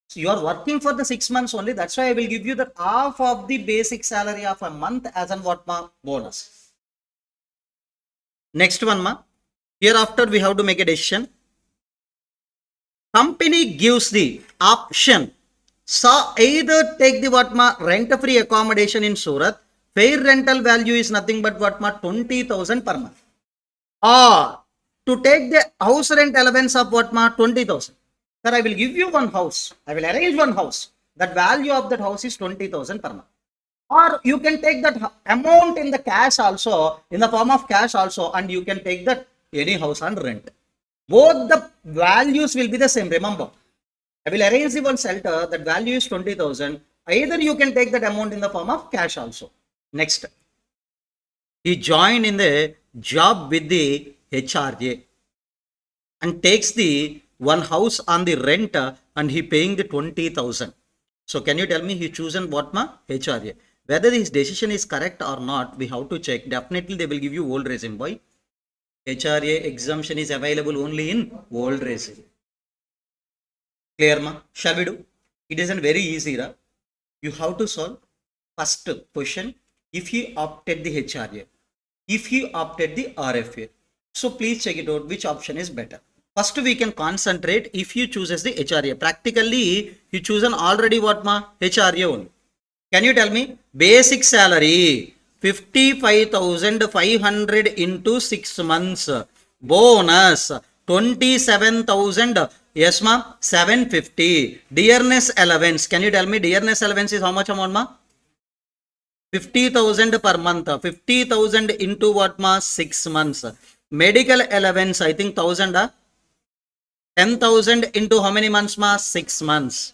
So you are working for the 6 months only. That's why I will give you the half of the basic salary of a month as an what, ma? Bonus. Next one, ma. Hereafter we have to make a decision. Company gives the option. So either take the what, ma? Rent-free accommodation in Surat. Fair rental value is nothing but what, ma? 20,000 per month. Or to take the house rent allowance of what, ma? 20,000. Sir, I will give you one house. I will arrange one house. That value of that house is 20,000 per month. Or you can take that amount in the cash also, in the form of cash also, and you can take that any house on rent. Both the values will be the same. Remember, I will arrange the one shelter. That value is 20,000. Either you can take that amount in the form of cash also. Next, he joined in the job with the HRA and takes the one house on the rent and he paying the 20,000. So can you tell me he chosen what, ma? HRA. Whether his decision is correct or not, we have to check. Definitely they will give you old regime. Why? HRA exemption is available only in old regime. Clear, ma? Shall we do? It isn't very easy, right? You have to solve first question. If he opted the HRA, if he opted the RFA. So please check it out which option is better. First we can concentrate if you chooses the HRA. Practically you chosen already what, ma? HRA only. Can you tell me basic salary 55,500 into 6 months. Bonus 27,000. Yes, ma. 750. Dearness allowance. Can you tell me dearness allowance is how much amount, ma? 50,000 per month. 50,000 into what, ma? 6 months. Medical allowance, I think 1,000. 10,000 into how many months, ma? 6 months.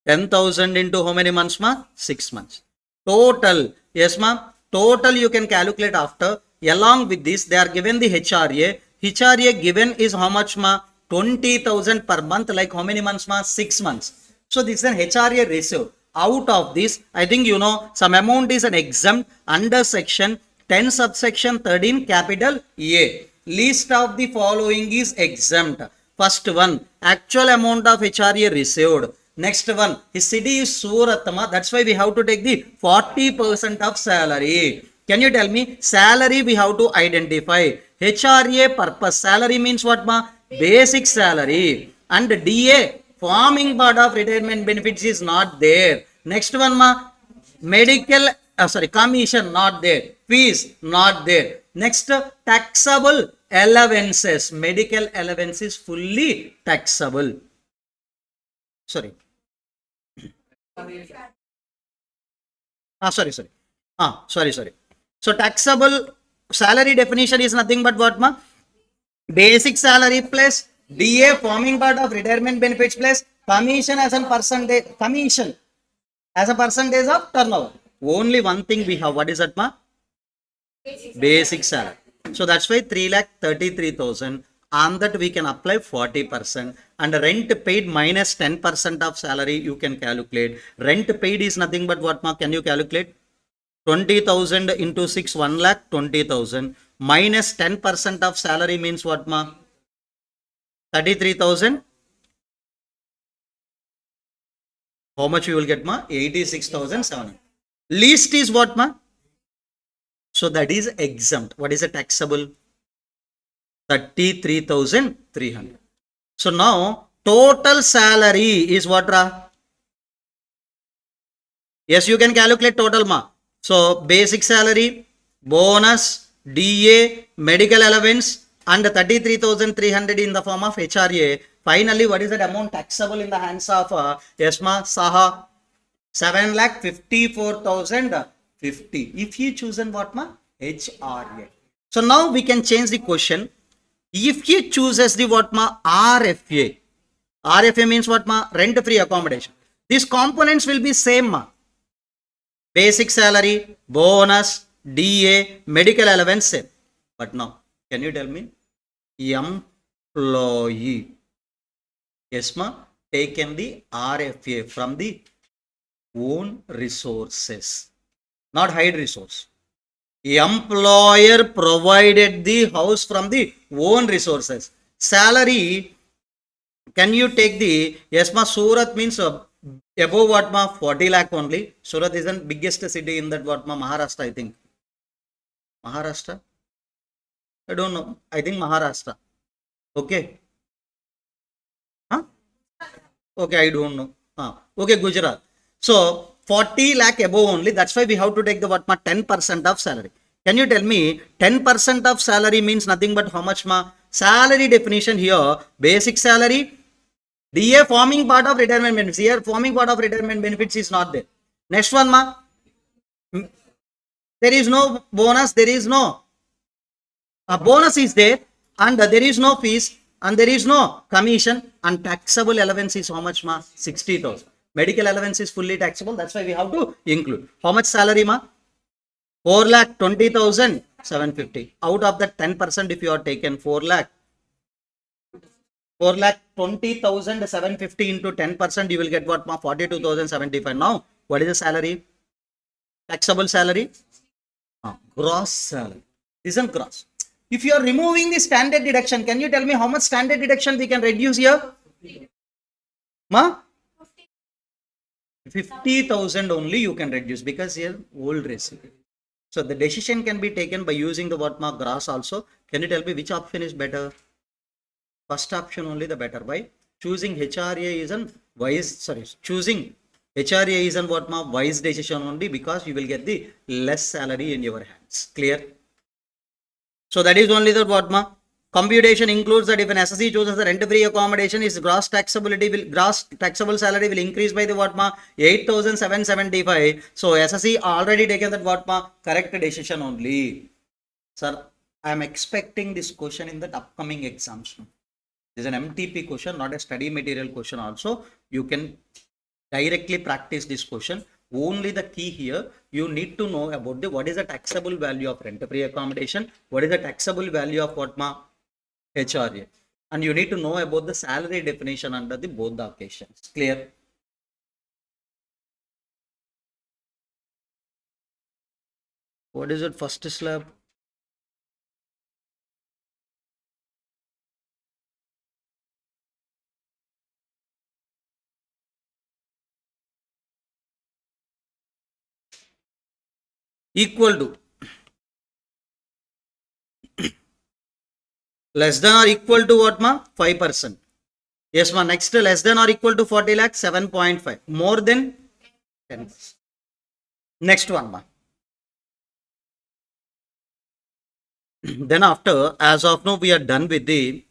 10,000 into how many months, ma? 6 months. Total, yes, ma. Total you can calculate after. Along with this, they are given the HRA. HRA given is how much ma? 20,000 per month. Like how many months ma? 6 months. So this is an HRA received. Out of this, I think you know some amount is an exempt under section 10 subsection 13 capital A. List of the following is exempt. First one, actual amount of HRA received. Next one, his city is Suratama. That's why we have to take the 40% of salary. Can you tell me? Salary we have to identify. HRA purpose. Salary means what ma? Basic salary. And DA, forming part of retirement benefits is not there. Next one ma? Medical, commission not there. Fees not there. Next, taxable allowances. Medical allowance is fully taxable. Sorry. Sorry. So taxable salary definition is nothing but what ma? Basic salary plus DA forming part of retirement benefits plus commission as a percentage of turnover. Only one thing we have. What is that ma? Basic salary. So that's why 3,33,000. On that we can apply 40% and rent paid minus 10% of salary you can calculate. Rent paid is nothing but what ma? Can you calculate? 20,000 into 6, 1,20,000 minus 10% of salary means what ma? 33,000. How much you will get ma? 86,700. Least is what ma? So that is exempt. What is a taxable? 33,300. So now total salary is what ra? Yes, you can calculate total ma. So basic salary, bonus, DA, medical allowance and 33,300 in the form of HRA. Finally, what is that amount taxable in the hands of yes ma? Saha? 7,54,050. If he chosen what ma? HRA. So now we can change the question. If he chooses the what ma? RFA. RFA means what ma? Rent free accommodation. These components will be same ma. Basic salary, bonus, DA, medical allowance same. But now, can you tell me? Employee. Yes ma? Taken the RFA from the own resources. Not hide resource. Employer provided the house from the own resources. Salary, can you take the, yes ma, Surat means above what ma? 40 lakh only. Surat is the biggest city in that what ma? Maharashtra, I think. Maharashtra? I don't know. I think Maharashtra. Okay. Huh? Okay, I don't know. Okay, Gujarat. So 40 lakh above only. That's why we have to take the what ma? 10% of salary. Can you tell me 10% of salary means nothing but how much ma? Salary definition here, basic salary, DA forming part of retirement benefits. Here forming part of retirement benefits is not there. Next one ma? There is no bonus, there is no bonus is there and there is no fees and there is no commission and taxable allowance is how much ma? 60,000. Medical allowance is fully taxable. That's why we have to include. How much salary ma? 4,20,750. Out of that 10% if you are taken 4,20,750 into 10% you will get what ma? 42,075. Now what is the salary? Taxable salary? Gross salary. Isn't gross. If you are removing the standard deduction, can you tell me how much standard deduction we can reduce here? Ma? 50,000 only you can reduce because here old recipe. So the decision can be taken by using the what ma? Gross also. Can you tell me which option is better? First option only the better. Why? Choosing HRA is an wise, choosing HRA is an what ma? Wise decision only because you will get the less salary in your hands. Clear? So that is only the what ma? Computation includes that if an SSE chooses the rent-free accommodation, his gross taxable salary will increase by the what ma? 8,775. So SSE already taken that what ma? Correct decision only. Sir, I am expecting this question in the upcoming exams. This is an MTP question, not a study material question also. You can directly practice this question. Only the key here, you need to know about the what is the taxable value of rent-free accommodation, what is the taxable value of what ma? HRA. And you need to know about the salary definition under the both the occasions. Clear? What is it? First slab? Equal to. Less than or equal to what, ma? 5%. Yes, ma. Next, less than or equal to 40 lakh, 7.5. More than 10. Next one, ma. Then after, as of now, we are done with the,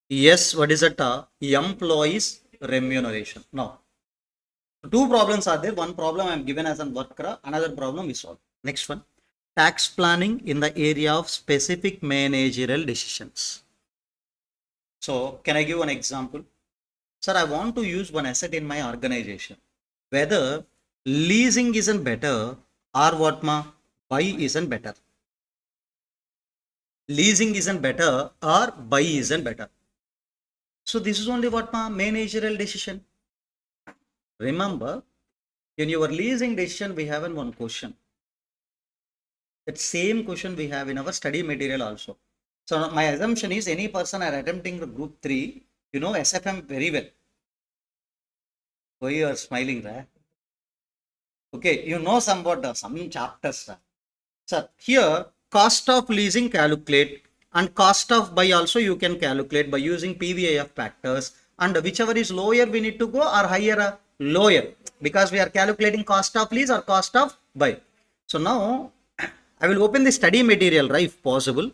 yes, what is it? Employees remuneration. Now, two problems are there. One problem I am given as a worker, another problem is solved. Next one, tax planning in the area of specific managerial decisions. So, can I give an example? Sir, I want to use one asset in my organization. Whether leasing isn't better or what, ma? Buy isn't better. Leasing isn't better or buy isn't better. So this is only what, ma? Managerial decision. Remember, in your leasing decision, we have one question. That same question we have in our study material also. So my assumption is any person are attempting the group 3, you know SFM very well. Why you are smiling, right? Okay, you know somewhat some chapters. Sir, here cost of leasing calculate and cost of buy also you can calculate by using PVIF factors, and whichever is lower we need to go or higher, lower, because we are calculating cost of lease or cost of buy. So now I will open the study material, right, if possible.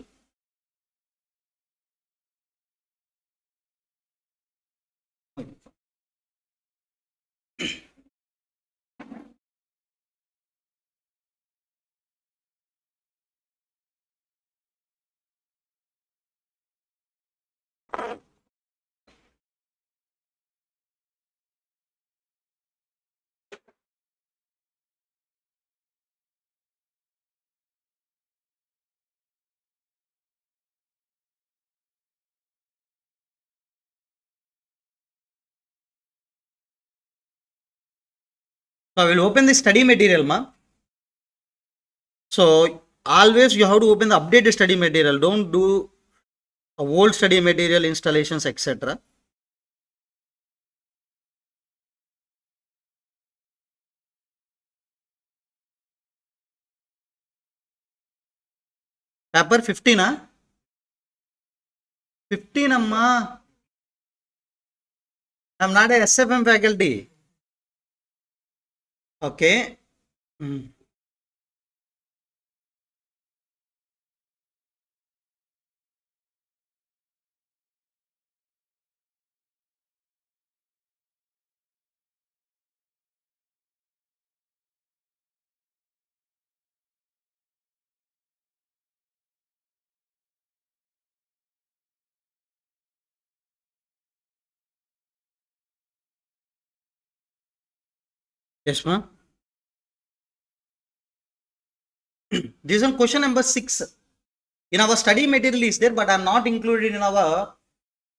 So I will open the study material, ma. So always you have to open the updated study material. Don't do a old study material installations, etc. Paper 15, 15, amma. I'm not a SFM faculty. Okay. Yes, ma'am. This is question number 6. In our study material is there, but I am not included in our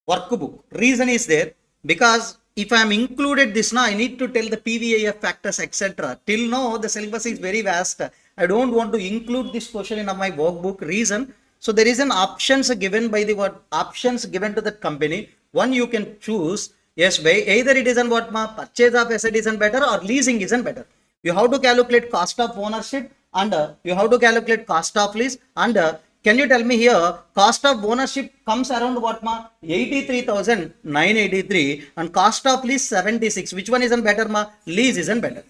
workbook. Reason is there because if I am included this now, I need to tell the PVIF factors, etc. Till now, the syllabus is very vast. I don't want to include this question in my workbook. Reason, so there is an options given by the what options given to that company. One you can choose. Yes, either it isn't what, ma, purchase of asset isn't better or leasing isn't better. You have to calculate cost of ownership and you have to calculate cost of lease, and can you tell me here cost of ownership comes around what, ma? 83,983 and cost of lease 76. Which one isn't better, ma? Lease isn't better.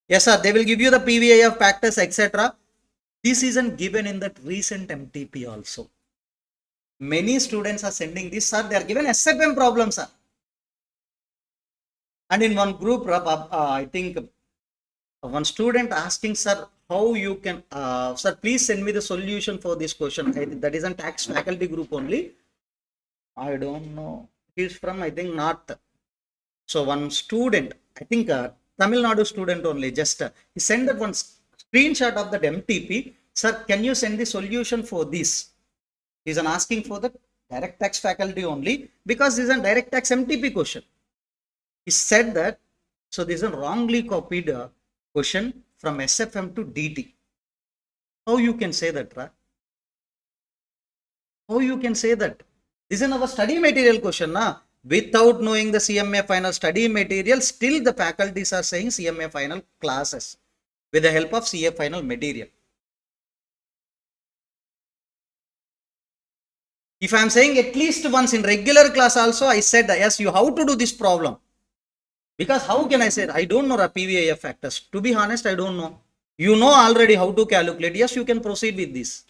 Yes, sir. They will give you the PVIF factors, etc. This isn't given in that recent MTP also. Many students are sending this, sir. They are given SFM problems, sir. And in one group, I think one student asking, sir, how you can, sir, please send me the solution for this question. That is a tax faculty group only. I don't know. He's from, I think, North. So one student, I think Tamil Nadu student only, just he sent that one screenshot of that MTP. Sir, can you send the solution for this? He's asking for the direct tax faculty only because this is a direct tax MTP question. He said that, so this is a wrongly copied question from SFM to DT. How you can say that, right? How you can say that? This is our study material question, na? Without knowing the CMA final study material, still the faculties are saying CMA final classes with the help of CA final material. If I am saying at least once in regular class also, I said, yes, you have to do this problem. Because how can I say, I don't know the PVAF factors. To be honest, I don't know. You know already how to calculate. Yes, you can proceed with this.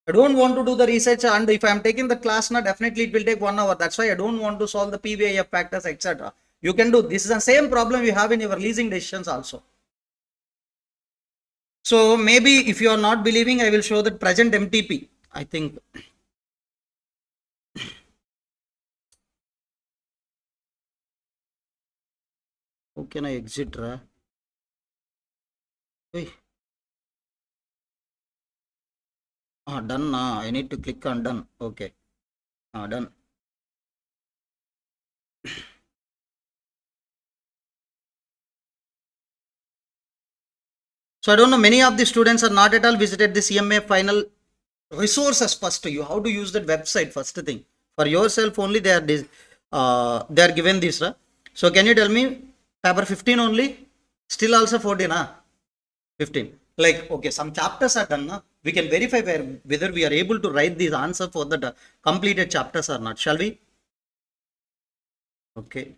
I don't want to do the research, and if I am taking the class now, definitely it will take 1 hour. That's why I don't want to solve the PVAF factors, etc. You can do this is the same problem you have in your leasing decisions also. So maybe if you are not believing, I will show the present MTP. I think how can I exit? Hey. Done. I need to click on done. Okay. Done. So I don't know, many of the students are not at all visited the CMA final resources first. You have to use that website first thing. For yourself only they are given this. So can you tell me paper 15 only? Still also 14, 15. Like, okay, some chapters are done. We can verify whether we are able to write this answer for the completed chapters or not. Shall we? Okay.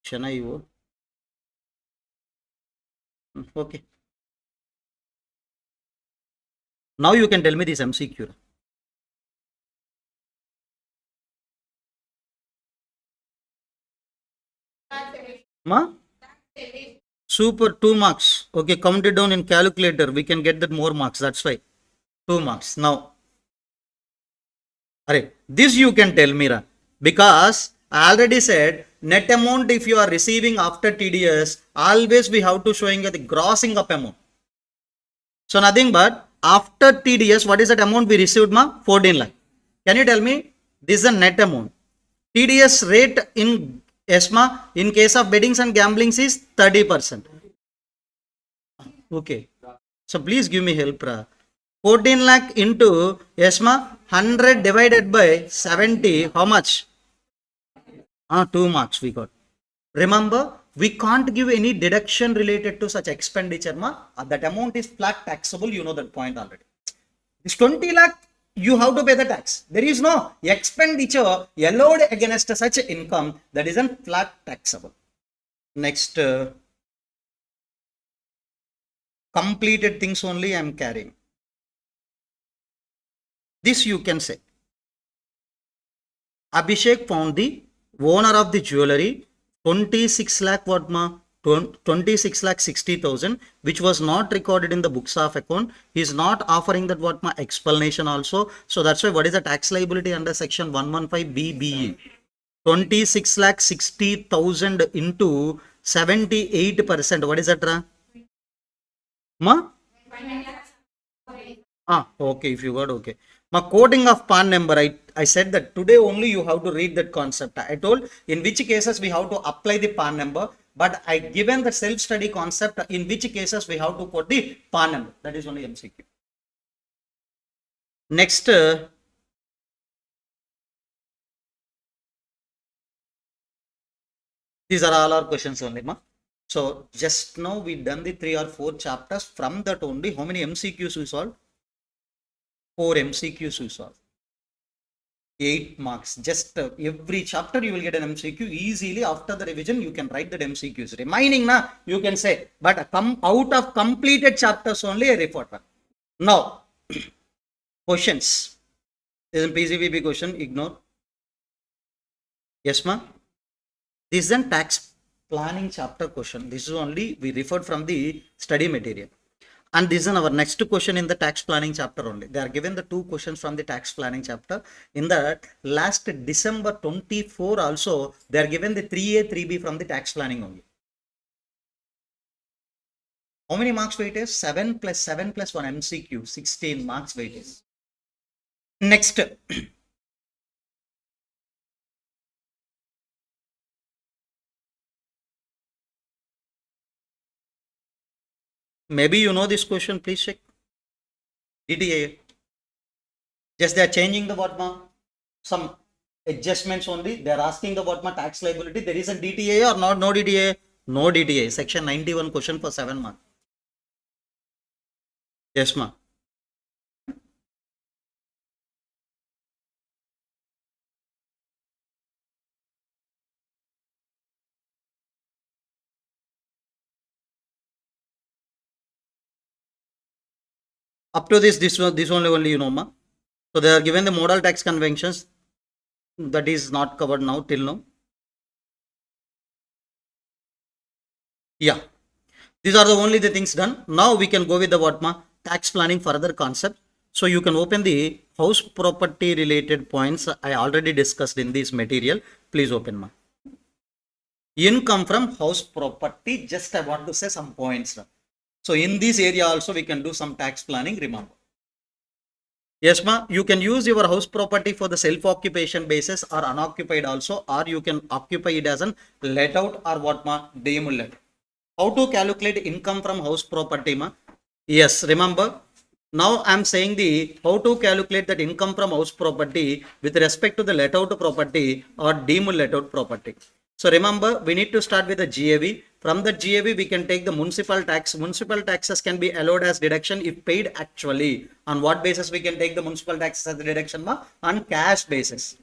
Chennai. Okay. Now you can tell me this MCQ. Ma? Super 2 marks. Okay, count it down in calculator. We can get that more marks. That's why 2 marks. Now, this you can tell me, because I already said net amount if you are receiving after TDS, always we have to showing the grossing up amount. So nothing but after TDS, what is that amount we received, ma? 14 lakh. Can you tell me this is a net amount? TDS rate in ESMA in case of bettings and gamblings is 30%. Okay. So please give me help. 14 lakh into ESMA 100 divided by 70. How much? 2 marks we got. Remember, we can't give any deduction related to such expenditure. That amount is flat taxable. You know that point already. This 20 lakh, you have to pay the tax. There is no expenditure allowed against such income that isn't flat taxable. Next, completed things only I am carrying. This you can say. Abhishek found the owner of the jewelry 26 lakh what ma? 26 lakh 60,000, which was not recorded in the books of account. He is not offering that what my explanation also. So that's why what is the tax liability under section 115 BBE? 26 lakh 60,000 into 78%. What is that? Ma? Okay, if you got okay. My coding of PAN number, I said that today only you have to read that concept. I told in which cases we have to apply the PAN number, but I given the self-study concept in which cases we have to put the PAN number. That is only MCQ. Next, these are all our questions only, ma. So just now we done the 3 or 4 chapters. From that only, how many MCQs we solved? 4 MCQs we solved. 8 marks. Just every chapter you will get an MCQ. Easily after the revision you can write that MCQs. Remaining na you can say, but come out of completed chapters only I report. Now, questions. This is a PCVB question. Ignore. Yes, ma. This is a tax planning chapter question. This is only we referred from the study material. And this is our next question in the tax planning chapter only. They are given the 2 questions from the tax planning chapter. In the last December 24 also, they are given the 3A, 3B from the tax planning only. How many marks weight is? 7 plus 7 plus 1 MCQ, 16 marks weight is. Next. Maybe you know this question, please check. DTAA. Just they are changing the Vatma. Some adjustments only. They are asking the Vatma tax liability. There is a DTAA or not? No DTAA? No DTAA. Section 91 question for 7 marks. Yes, ma. Up to this only you know, ma. So they are given the modal tax conventions. That is not covered now till now. Yeah. These are the only the things done. Now we can go with the what, ma? Tax planning further concept. So you can open the house property related points I already discussed in this material. Please open, ma. Income from house property. Just I want to say some points. So in this area also we can do some tax planning, remember. Yes, ma. You can use your house property for the self-occupation basis or unoccupied also, or you can occupy it as an let out or what, ma? Deemed let. How to calculate income from house property, ma? Yes, remember. Now I am saying the how to calculate that income from house property with respect to the let out property or deemed let out property. So remember, we need to start with the GAV. From the GAV, we can take the municipal tax. Municipal taxes can be allowed as deduction if paid actually. On what basis we can take the municipal taxes as the deduction, ma? On cash basis.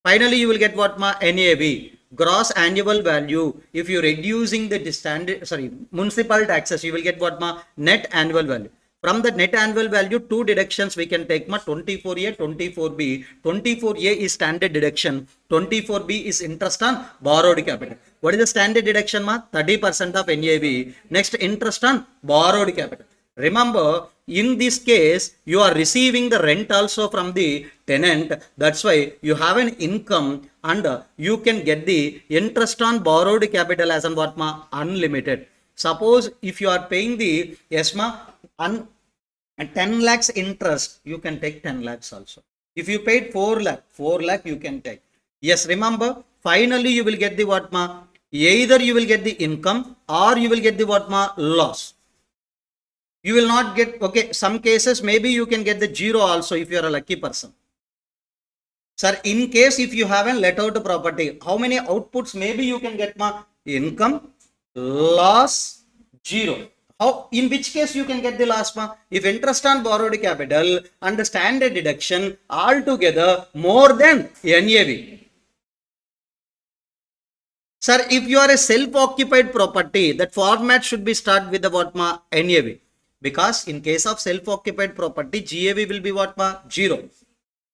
Finally, you will get what, ma? NAV, gross annual value. If you're reducing the standard, municipal taxes, you will get what, ma? Net annual value. From the net annual value, two deductions we can take, ma? 24A, 24B. 24A is standard deduction. 24B is interest on borrowed capital. What is the standard deduction, ma? 30% of NAV. Next, interest on borrowed capital. Remember, in this case, you are receiving the rent also from the tenant. That's why you have an income and you can get the interest on borrowed capital as an what, ma? Unlimited. Suppose if you are paying the, yes, ma, 10 lakhs interest, you can take 10 lakhs also. If you paid 4 lakh you can take. Yes, remember, finally you will get the what, ma? Either you will get the income or you will get the what, ma? Loss. You will not get, okay, some cases maybe you can get the zero also if you are a lucky person. Sir, in case if you haven't let out property, how many outputs maybe you can get, ma? Income, loss, zero. How, in which case you can get the loss, ma? If interest on borrowed capital and the standard deduction altogether more than NAV. Sir, if you are a self-occupied property, that format should be start with the what, ma? NAV. Because in case of self-occupied property, GAV will be what, ma? Zero.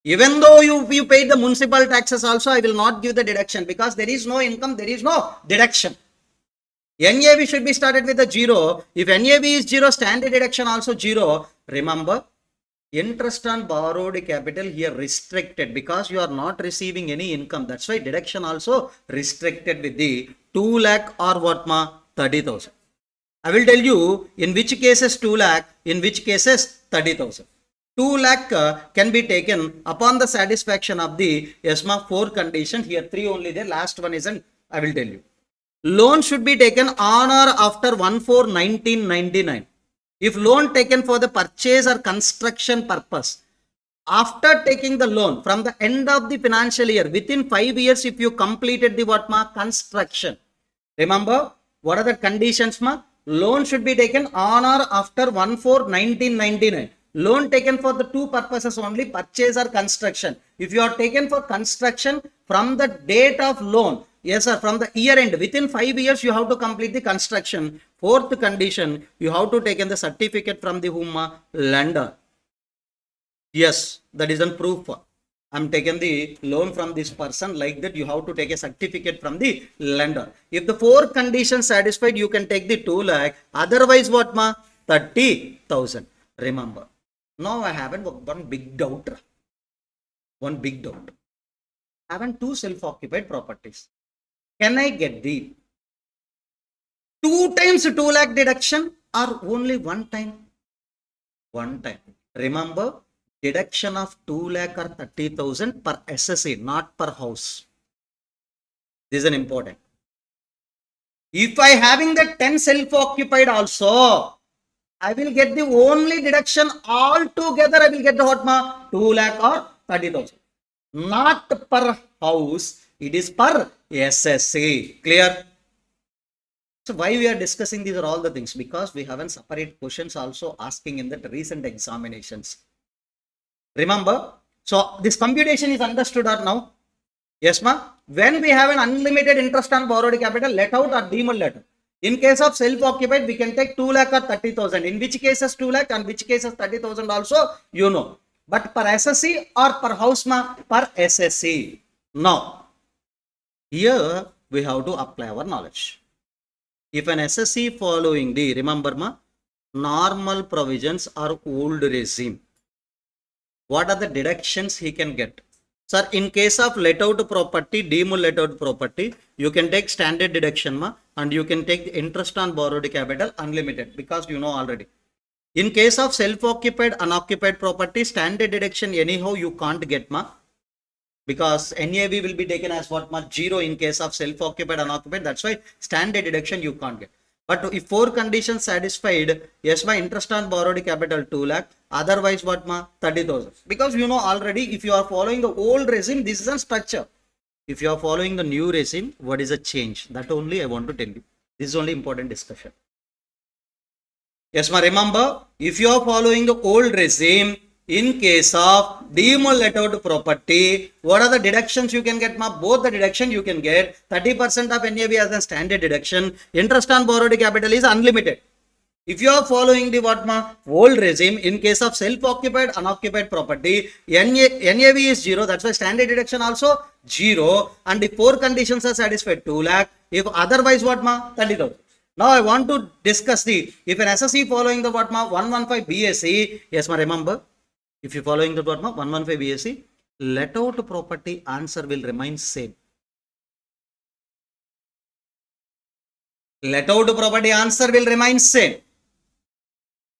Even though you paid the municipal taxes also, I will not give the deduction because there is no income, there is no deduction. NAV should be started with a zero. If NAV is zero, standard deduction also zero. Remember, interest on borrowed capital here restricted because you are not receiving any income. That's why deduction also restricted with the 2 lakh or what, ma? 30,000. I will tell you in which cases 2 lakh, in which cases 30,000. 2 lakh can be taken upon the satisfaction of the ESMA 4 condition. Here 3 only there. Last one isn't. I will tell you. Loan should be taken on or after 1/4/1999. If loan taken for the purchase or construction purpose, after taking the loan from the end of the financial year, within 5 years, if you completed the what, ma? Construction. Remember, what are the conditions, ma? Loan should be taken on or after 1/4/1999. Loan taken for the two purposes only, purchase or construction. If you are taken for construction from the date of loan, yes sir, from the year end, within 5 years you have to complete the construction. Fourth condition, you have to take in the certificate from the whom? Lender. Yes, that is a proof. I'm taking the loan from this person, like that you have to take a certificate from the lender. If the 4 conditions satisfied, you can take the 2 lakh. Otherwise what, ma? 30,000. Remember. Now I have one big doubt. One big doubt. I have 2 self-occupied properties. Can I get the 2 times 2 lakh deduction or only one time? One time. Remember, deduction of 2 lakh or 30,000 per SSE, not per house. This is an important. If I having the 10 self-occupied also, I will get the only deduction all together. I will get the what ma 2 lakh or 30,000. Not per house. It is per SSE. Clear? So why we are discussing these are all the things? Because we haven't separate questions also asking in the recent examinations. Remember? So this computation is understood or now? Yes, ma. When we have an unlimited interest on borrowed capital, let out or demul letter. In case of self-occupied, we can take 2 lakh or 30,000. In which cases 2 lakh and which cases 30,000 also, you know. But per SSE or per house, ma, per SSE. Now, here we have to apply our knowledge. If an SSE following the, remember, ma, normal provisions or old regime, what are the deductions he can get? Sir, in case of let out property, demul let out property, you can take standard deduction, ma, and you can take interest on borrowed capital unlimited, because you know already. In case of self-occupied, unoccupied property, standard deduction anyhow you can't get, ma, because NAV will be taken as what, ma, 0 in case of self-occupied, unoccupied. That's why standard deduction you can't get. But if 4 conditions satisfied, yes, my interest on borrowed capital 2 lakh, otherwise what, ma, 30,000. Because you know already, if you are following the old regime, this is a structure. If you are following the new regime, what is a change? That only I want to tell you. This is only important discussion. Yes, ma, remember, if you are following the old regime, in case of demul let out property, what are the deductions you can get, ma? Both the deduction you can get. 30% of NAV as a standard deduction. Interest on borrowed capital is unlimited. If you are following the what, ma, old regime, in case of self-occupied, unoccupied property, NAV is 0. That's why standard deduction also 0. And if 4 conditions are satisfied, 2 lakh. If otherwise what, ma, 30,000. Now I want to discuss the, if an SSE following the what, ma, 115 BSE, yes, ma, remember, if you following the what, ma, 115 BSE, let out property answer will remain same. Let out property answer will remain same.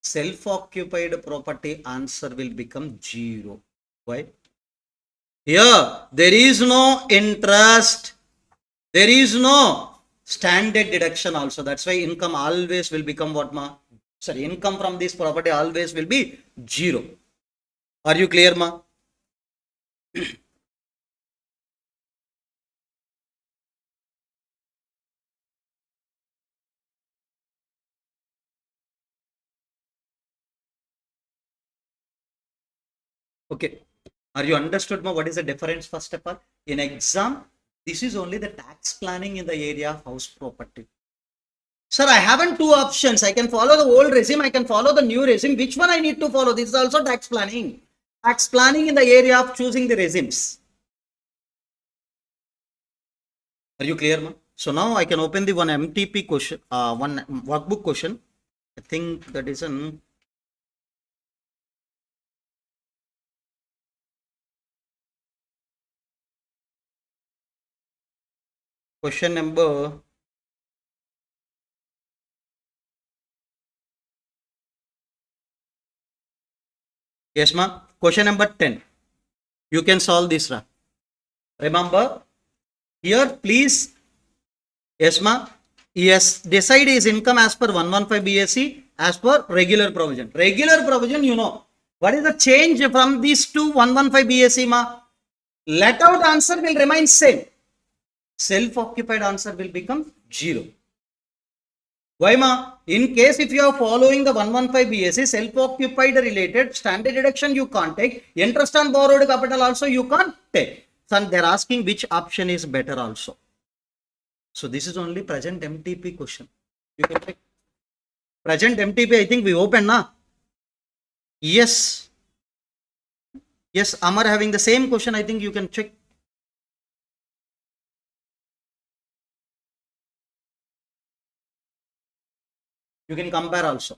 Self-occupied property answer will become 0. Why? Here, there is no interest. There is no standard deduction also. That's why income always will become what, ma? Sorry, income from this property always will be 0. Are you clear, ma? Okay. Are you understood, ma? What is the difference first of all? In exam, this is only the tax planning in the area of house property. Sir, I haven't 2 options. I can follow the old regime. I can follow the new regime. Which one I need to follow? This is also tax planning. Tax planning in the area of choosing the regimes. Are you clear, ma? So now I can open the one MTP question, one workbook question. I think that is an question number. Yes, ma. Question number 10. You can solve this, ra. Remember, here please, yes, ma. Yes, decide his income as per 115 BSE as per regular provision. Regular provision, you know. What is the change from these two 115 BSE, ma? Let out answer will remain same. Self-occupied answer will become 0. Why, ma? In case if you are following the 115 BSE, self-occupied related standard deduction you can't take. Interest on borrowed capital also you can't take. So they're asking which option is better also. So this is only present MTP question. You can check. Present MTP, I think we open, na? Yes. Yes, Amar having the same question, I think you can check. You can compare also.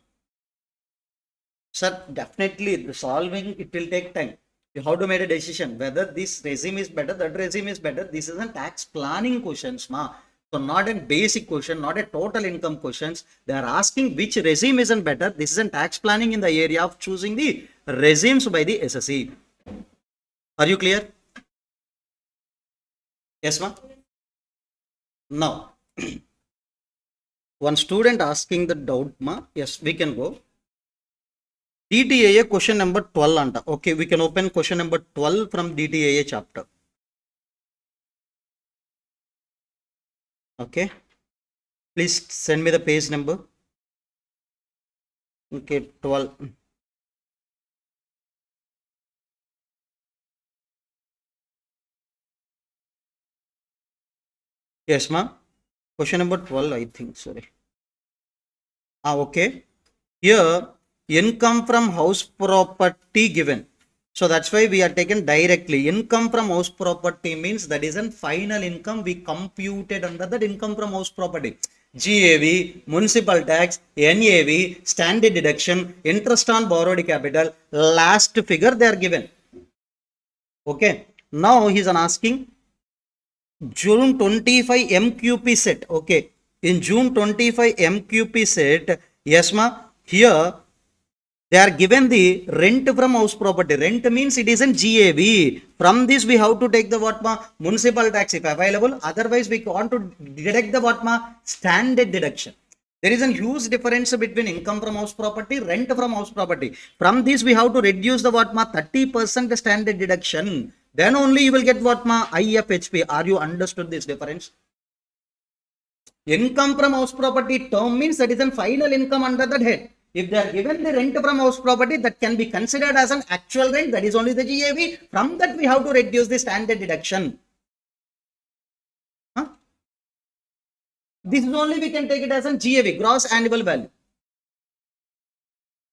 Sir, definitely the solving, it will take time. You have to make a decision whether this regime is better, that regime is better. This is a tax planning questions, ma. So not a basic question, not a total income questions. They are asking which regime isn't better. This is a tax planning in the area of choosing the regimes by the SSE. Are you clear? Yes, ma'am. Now, one student asking the doubt, ma. Yes, we can go. DTAA question number 12 anta. Okay, we can open question number 12 from DTAA chapter. Okay. Please send me the page number. Okay, 12. Yes, ma'am. Question number 12, I think. Sorry. Okay. Here, income from house property given. So that's why we are taken directly. Income from house property means that is a final income we computed under that income from house property. GAV, municipal tax, NAV, standard deduction, interest on borrowed capital, last figure they are given. Okay. Now he is asking June 25 MQP set. Okay. In June 25 MQP set, yes, ma. Here they are given the rent from house property. Rent means it is in GAV. From this we have to take the what ma municipal tax if available. Otherwise we want to deduct the what ma standard deduction. There is a huge difference between income from house property, rent from house property. From this we have to reduce the what ma 30% standard deduction. Then only you will get what ma IFHP. Are you understood this difference? Income from house property term means that is a final income under that head. If they are given the rent from house property, that can be considered as an actual rent, that is only the GAV. From that we have to reduce the standard deduction. Huh? This is only we can take it as a GAV, gross annual value.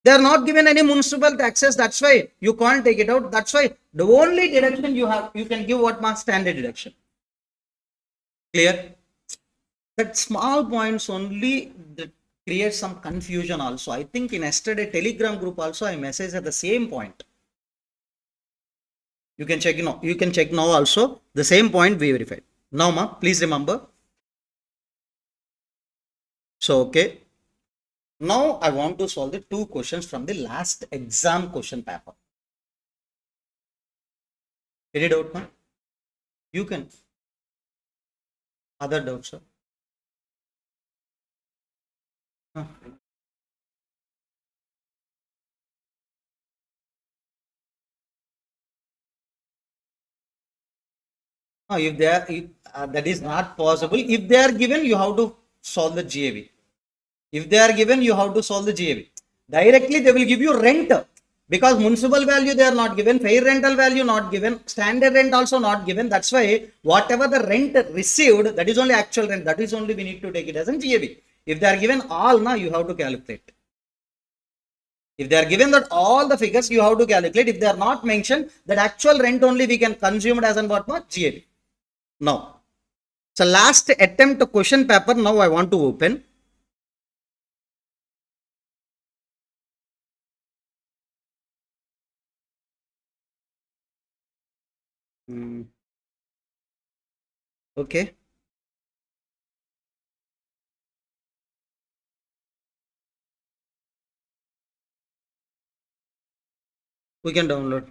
They are not given any municipal taxes, that's why you can't take it out. That's why the only deduction you have, you can give what mark standard deduction. Clear? That small points only that create some confusion also. I think in yesterday Telegram group also I messaged at the same point. You can check now. You can check now also. The same point we verified. Now, ma, please remember. So, okay. Now I want to solve the two questions from the last exam question paper. Any doubt, ma? You can. Other doubts, sir? Huh. If they are, if, that is not possible. If they are given, you have to solve the GAV. If they are given, you have to solve the GAV. Directly, they will give you rent. Because municipal value they are not given, fair rental value not given, standard rent also not given. That's why whatever the rent received, that is only actual rent. That is only we need to take it as a GAV. If they are given all, now you have to calculate. If they are given that all the figures, you have to calculate. If they are not mentioned, that actual rent only we can consume it as an what not GAV. Now, so last attempt question paper. Now I want to open. Okay. We can download.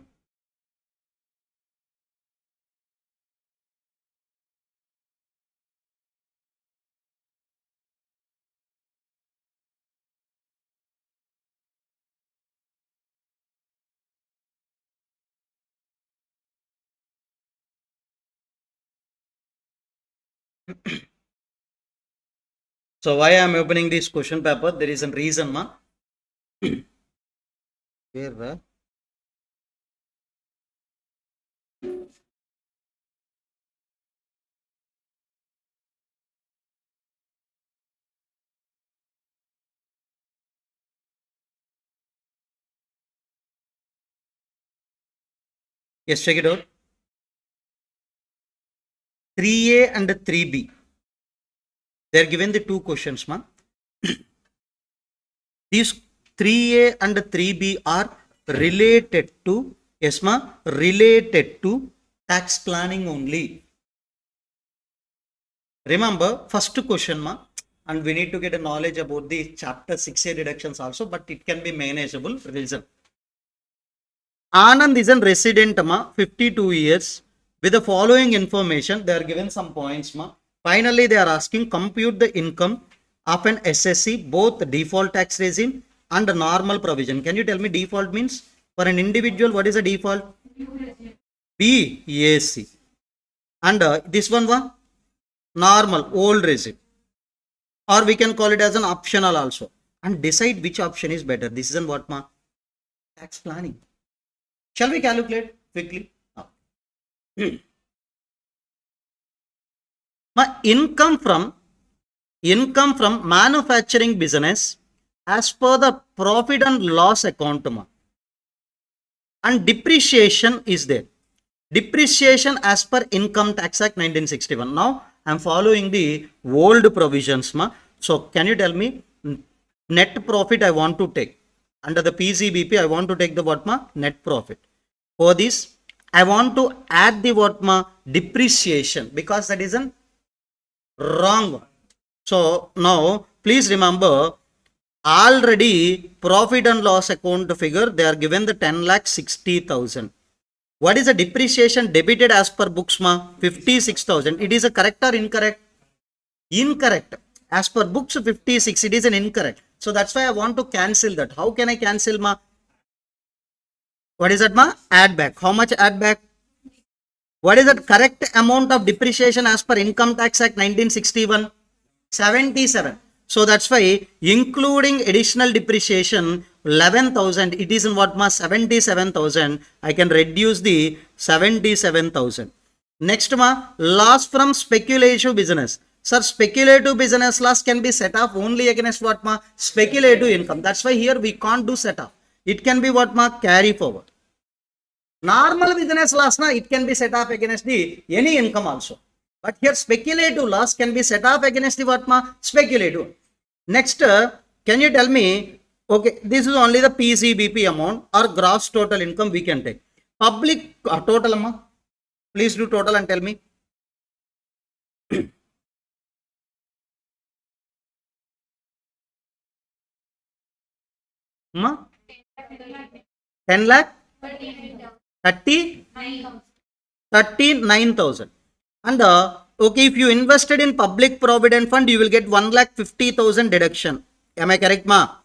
So why I am opening this question paper? There is a reason, ma. Where? Yes, check it out. 3A and 3B. They are given the two questions, ma. These 3A and 3B are related to, yes, ma, related to tax planning only. Remember, first question ma, and we need to get a knowledge about the chapter 6A deductions also, but it can be manageable. Reason. Anand is a resident ma, 52 years. With the following information, they are given some points ma. Finally, they are asking compute the income of an SSC, both default tax regime and normal provision. Can you tell me default means? For an individual, what is a default? BAC. And this one was normal, old regime. Or we can call it as an optional also. And decide which option is better. This is an what ma? Tax planning. Shall we calculate quickly? My income from manufacturing business as per the profit and loss account ma. And depreciation is there. Depreciation as per Income Tax Act 1961. Now I am following the old provisions ma. So can you tell me net profit I want to take? Under the PCBP I want to take the what ma? Net profit. For this I want to add the what ma? Depreciation, because that is a wrong one. So now please remember, already profit and loss account figure they are given the 10,60,000. What is the depreciation debited as per books ma? 56,000. It is a correct or incorrect? Incorrect. As per books 56, it is an incorrect. So that's why I want to cancel that. How can I cancel ma? What is that ma? Add back. How much add back? What is the correct amount of depreciation as per Income Tax Act 1961? 77. So that's why including additional depreciation 11,000, it is in what ma? 77,000. I can reduce the 77,000. Next ma, loss from speculative business. Sir, speculative business loss can be set off only against what ma? Speculative income. That's why here we can't do set off. It can be what ma? Carry forward. Normal business loss na, it can be set off against the any income also. But here speculative loss can be set off against the what ma? Speculative. Next, can you tell me, okay, this is only the PCBP amount or gross total income we can take. Public total amount. Please do total and tell me. Ma? 10 lakh? 39,000. And okay, if you invested in public provident fund, you will get 1,50,000 deduction. Am I correct ma?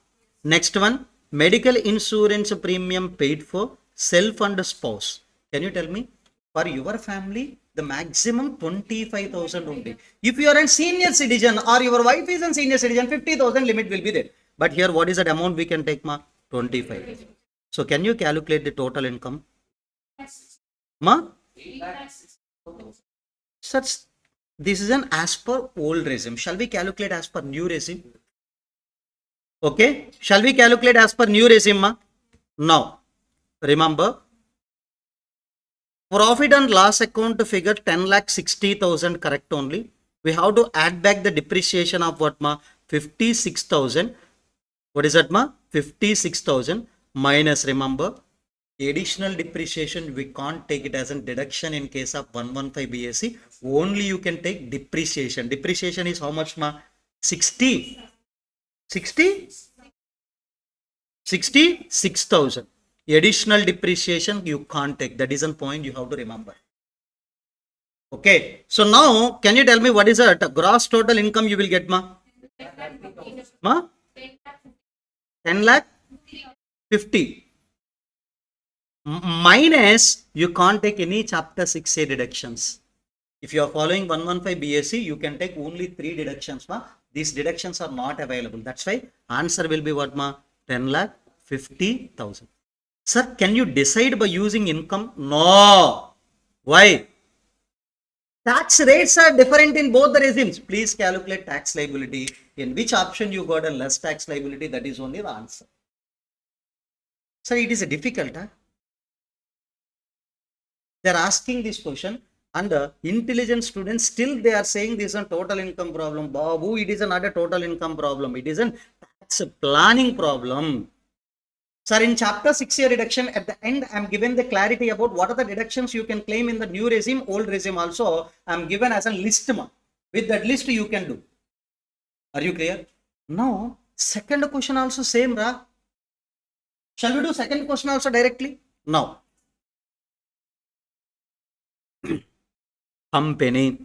Next one, medical insurance premium paid for self and spouse. Can you tell me? For your family, the maximum 25,000 only. If you are a senior citizen or your wife is a senior citizen, 50,000 limit will be there. But here, what is that amount we can take ma? 25. So can you calculate the total income? Ma? Such, this is an as per old regime. Shall we calculate as per new regime? Okay. Shall we calculate as per new regime ma? Now, remember, profit and loss account figure 10,60,000 correct only. We have to add back the depreciation of what ma? 56,000. What is that ma? 56,000 minus, remember, additional depreciation we can't take it as a deduction in case of 115 BSc. Only you can take depreciation. Depreciation is how much ma? 66,000. Additional depreciation you can't take. That is a point you have to remember. Okay. So now can you tell me what is the gross total income you will get ma? Ma? 10 lakh 50. Minus, you can't take any chapter 6A deductions. If you are following 115 BSc, you can take only 3 deductions ma. These deductions are not available. That's why answer will be what ma? 10,50,000. Sir, can you decide by using income? No. Why? Tax rates are different in both the regimes. Please calculate tax liability. In which option you got a less tax liability, that is only the answer. Sir, it is a difficult. Huh? They are asking this question, and intelligent students still they are saying this is a total income problem. Babu, it is not a total income problem. It is a tax planning problem. Sir, in chapter 6A deduction, at the end, I am given the clarity about what are the deductions you can claim in the new regime, old regime also. I am given as a list. With that list you can do. Are you clear? Now, second question also same, Ra. Shall we do second question also directly? Now, company,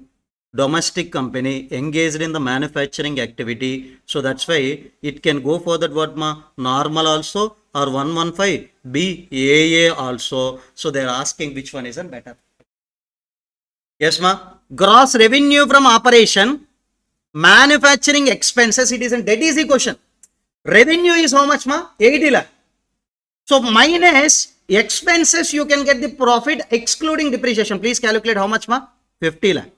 domestic company engaged in the manufacturing activity. So that's why it can go for that what ma normal also or 115 BAA also. So they're asking which one is better. Yes, ma. Gross revenue from operation, manufacturing expenses. It is a dead easy question. Revenue is how much, ma? 80 lakh. So minus expenses, you can get the profit excluding depreciation. Please calculate how much, ma? 50 lakh.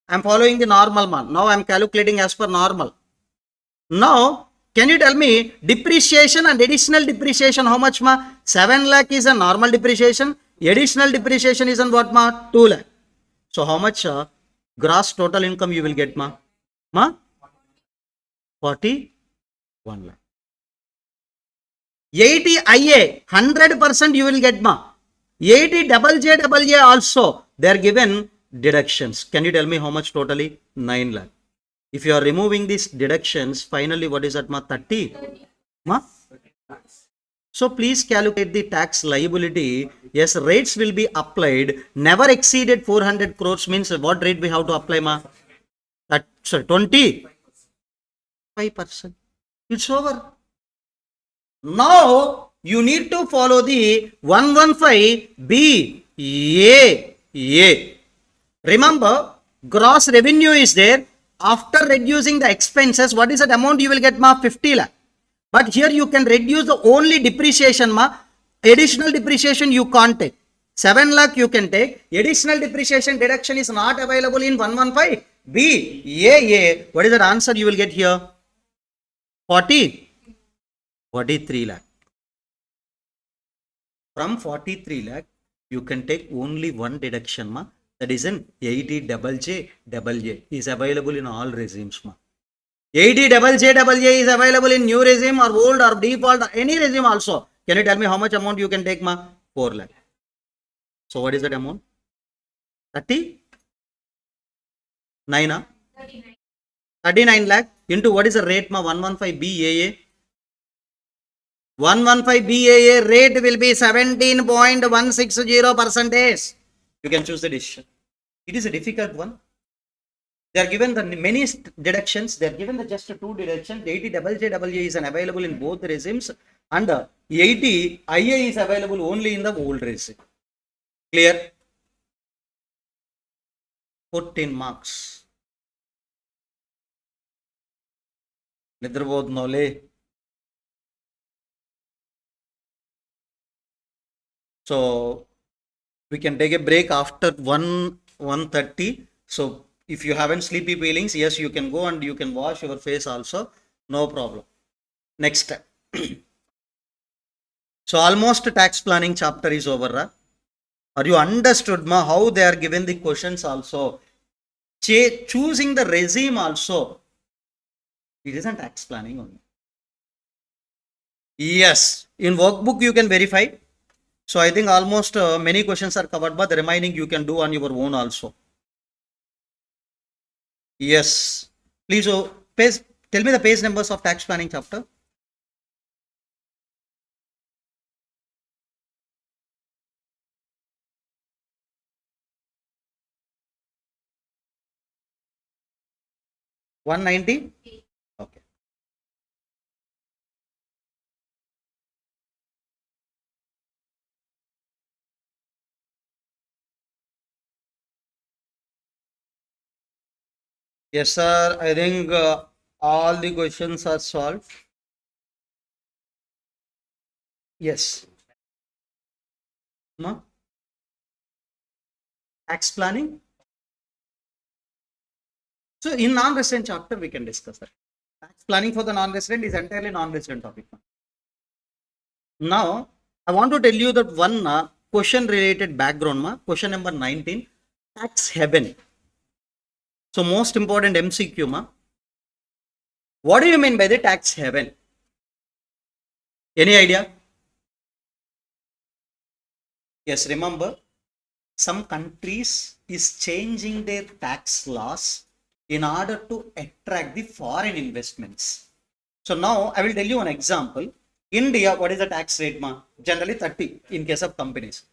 I am following the normal, ma. Now I am calculating as per normal. Now, can you tell me depreciation and additional depreciation how much, ma? 7 lakh is a normal depreciation. Additional depreciation is on what, ma? 2 lakh. So how much gross total income you will get, ma? Ma? 41 lakh. 80 IA, 100% you will get, ma. 80 double J also, they are given deductions. Can you tell me how much totally? 9 lakh. If you are removing these deductions, finally what is that, ma? 30? Ma? So please calculate the tax liability. Yes, rates will be applied. Never exceeded 400 crores means what rate we have to apply, ma? Sorry, 25%. It's over. Now you need to follow the 115 BAA. Remember, gross revenue is there. After reducing the expenses, what is that amount you will get, ma? 50 lakh. But here you can reduce the only depreciation, ma. Additional depreciation you can't take. 7 lakh you can take. Additional depreciation deduction is not available in 115 BAA. What is the answer you will get here? 43 lakh. From 43 lakh, you can take only one deduction, ma. That is an 80 double J is available in all regimes, ma. 80 double J is available in new regime or old or default or any regime also. Can you tell me how much amount you can take, ma? 4 lakh. So what is that amount? 39, huh? 39 lakh into what is the rate, ma? 115 BAA. 115 BAA rate will be 17.160%. You can choose the decision. It is a difficult one. They are given the many deductions. They are given the just two deductions. 80 double J is available in both regimes, and 80 IA is available only in the old regime. Clear? 14 marks. Nidrabodh Nole. So we can take a break after 1:30. So if you haven't sleepy feelings, yes, you can go and you can wash your face also. No problem. Next. So almost tax planning chapter is over. Are you understood, ma, how they are given the questions also? Choosing the regime also. It isn't tax planning only. Yes. In workbook you can verify. So I think almost many questions are covered, but the remaining you can do on your own also. Yes. Please tell me the page numbers of tax planning chapter. $190? Okay. Yes, sir. I think all the questions are solved. Yes. Ma? Tax planning. So in non-resident chapter, we can discuss that. Tax planning for the non-resident is entirely non-resident topic. Now, I want to tell you that one question related background, ma. Question number 19, tax haven. So most important MCQ, ma. What do you mean by the tax haven? Any idea? Yes, remember, some countries is changing their tax laws in order to attract the foreign investments. So now I will tell you an example. India, what is the tax rate, ma? Generally 30 in case of companies.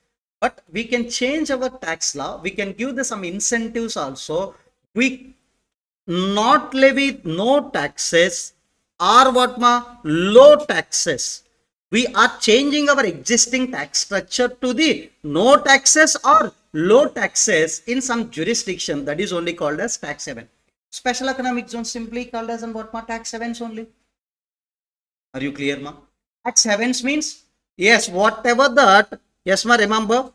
But we can change our tax law. We can give the some incentives also. We not levy no taxes or what ma? Low taxes. We are changing our existing tax structure to the no taxes or low taxes in some jurisdiction, that is only called as tax haven. Special economic zone simply called as and what ma? Tax havens only. Are you clear, ma? Tax havens means, yes, whatever that, yes, ma, remember,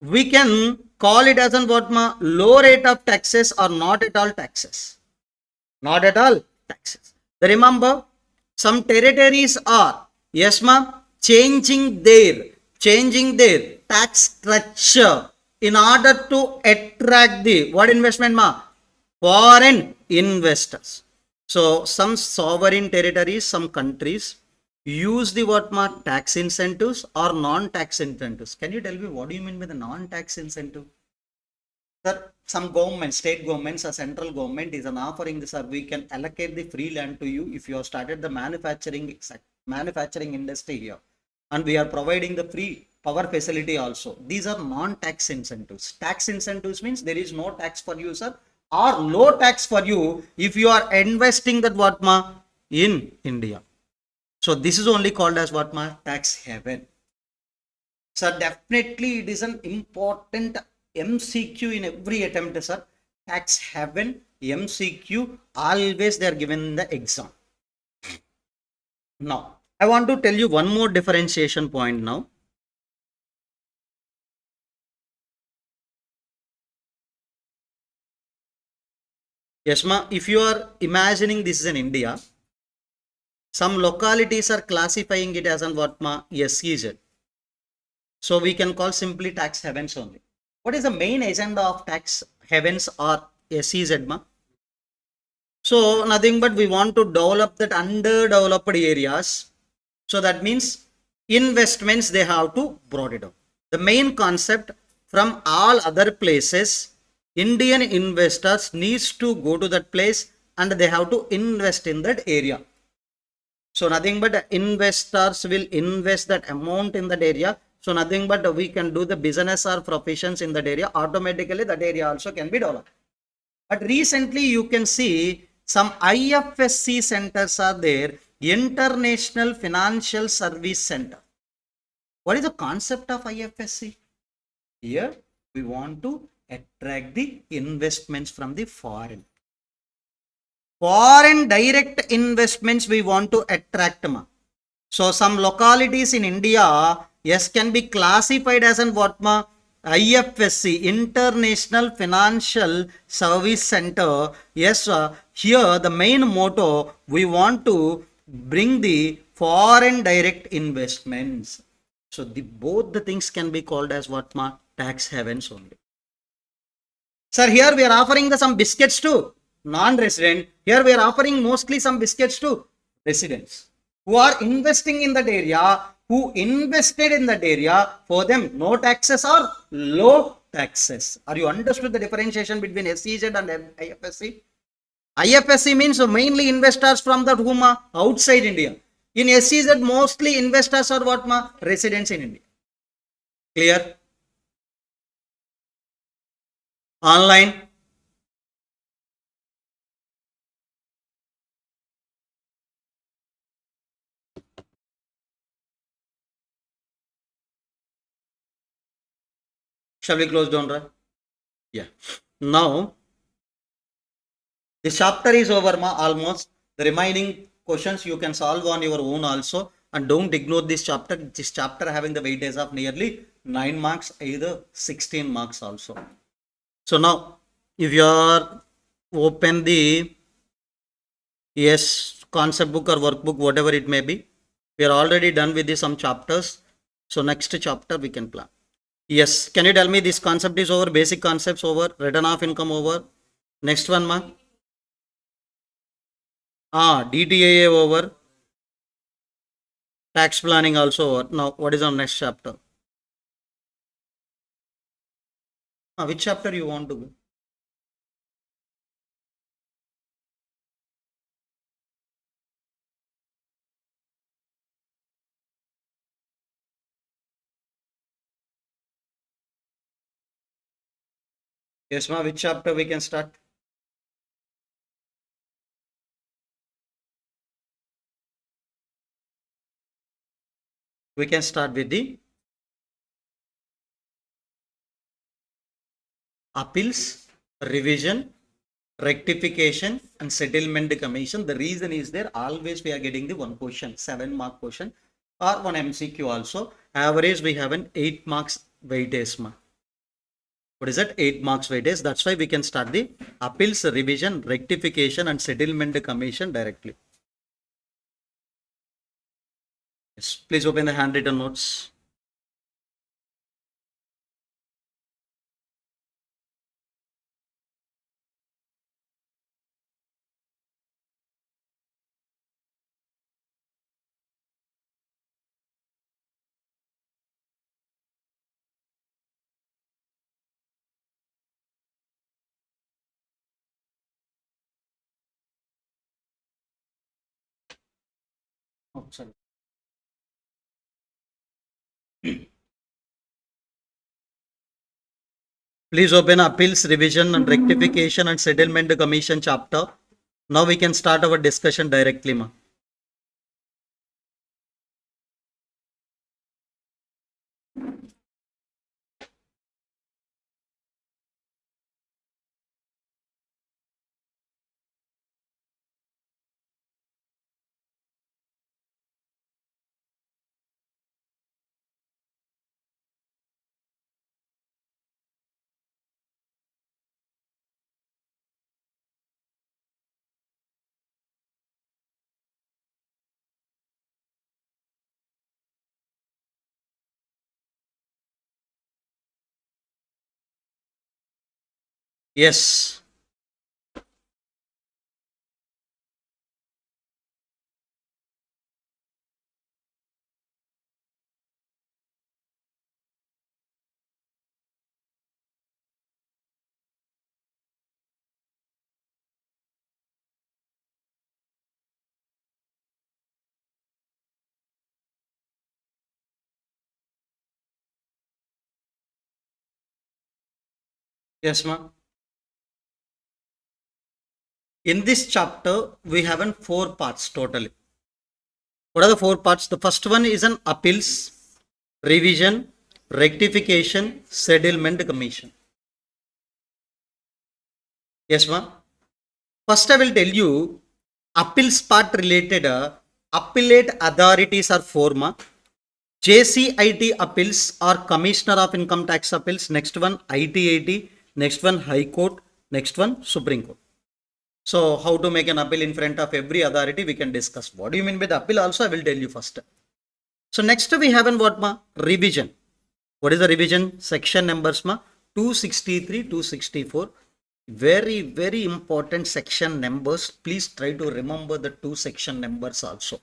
we can call it as an what, ma? Low rate of taxes or not at all taxes. Not at all taxes. Remember, some territories are, yes, ma, changing their tax structure in order to attract the what investment, ma? Foreign investors. So some sovereign territories, some countries use the what ma? Tax incentives or non-tax incentives. Can you tell me what do you mean by the non-tax incentive? Sir, some governments, state governments or central government is an offering this, sir, we can allocate the free land to you if you have started the manufacturing industry here, and we are providing the free power facility also. These are non-tax incentives. Tax incentives means there is no tax for you, sir, or low tax for you if you are investing that what ma? In India. So this is only called as what ma? Tax haven. So definitely it is an important MCQ in every attempt, sir. Tax haven, MCQ, always they are given in the exam. Now, I want to tell you one more differentiation point now. Yes, ma, if you are imagining this is in India, some localities are classifying it as an what ma? SEZ. So we can call simply tax havens only. What is the main agenda of tax havens or SEZ, ma? So nothing but we want to develop that underdeveloped areas. So that means investments they have to brought it up. The main concept from all other places, Indian investors needs to go to that place and they have to invest in that area. So nothing but investors will invest that amount in that area. So nothing but we can do the business or professions in that area. Automatically that area also can be developed. But recently you can see some IFSC centers are there, International Financial Service Center. What is the concept of IFSC? Here we want to attract the investments from the foreign direct investments we want to attract, ma. So some localities in India, yes, can be classified as an what, ma? IFSC, International Financial Service Center. Yes, here the main motto, we want to bring the foreign direct investments. So both the things can be called as what, ma? Tax havens only. Sir, here we are offering some biscuits to non-resident. Here we are offering mostly some biscuits to residents who are investing in that area, who invested in that area. For them, no taxes or low taxes. Are you understood the differentiation between SEZ and IFSC? IFSC means mainly investors from the whom outside India. In SEZ, mostly investors are what, ma? Residents in India. Clear? Online. Shall we close down, right? Yeah. Now, this chapter is over, ma, almost. The remaining questions you can solve on your own also. And don't ignore this chapter. This chapter having the weightage of nearly 9 marks, either 16 marks also. So now, if you are open the concept book or workbook, whatever it may be, we are already done with some chapters. So next chapter we can plan. Yes, can you tell me this concept is over, basic concepts over, return of income over. Next one, ma? DTAA over. Tax planning also over. Now, what is our next chapter? Which chapter you want to go? Yes, ma. Which chapter we can start? We can start with the appeals, revision, rectification, and settlement commission. The reason is there always we are getting the one question, 7-mark question, or one MCQ also. Average we have an 8 marks weightage, ma. What is that? 8 marks weightage. That's why we can start the appeals, revision, rectification, and settlement commission directly. Yes, please open the handwritten notes. Oh, sorry. Please open appeals, revision, and rectification and settlement commission chapter. Now we can start our discussion directly, ma. Yes. Yes, ma. In this chapter, we have 4 parts totally. What are the 4 parts? The first one is an appeals, revision, rectification, settlement commission. Yes, ma. First, I will tell you appeals part related. Appellate authorities are 4, ma. JCIT appeals or Commissioner of Income Tax appeals. Next one ITAT. Next one High Court. Next one Supreme Court. So how to make an appeal in front of every authority we can discuss. What do you mean by the appeal also I will tell you first. So next we have an what, ma? Revision. What is the revision? Section numbers, ma? 263, 264. Very important section numbers. Please try to remember the 2 section numbers also.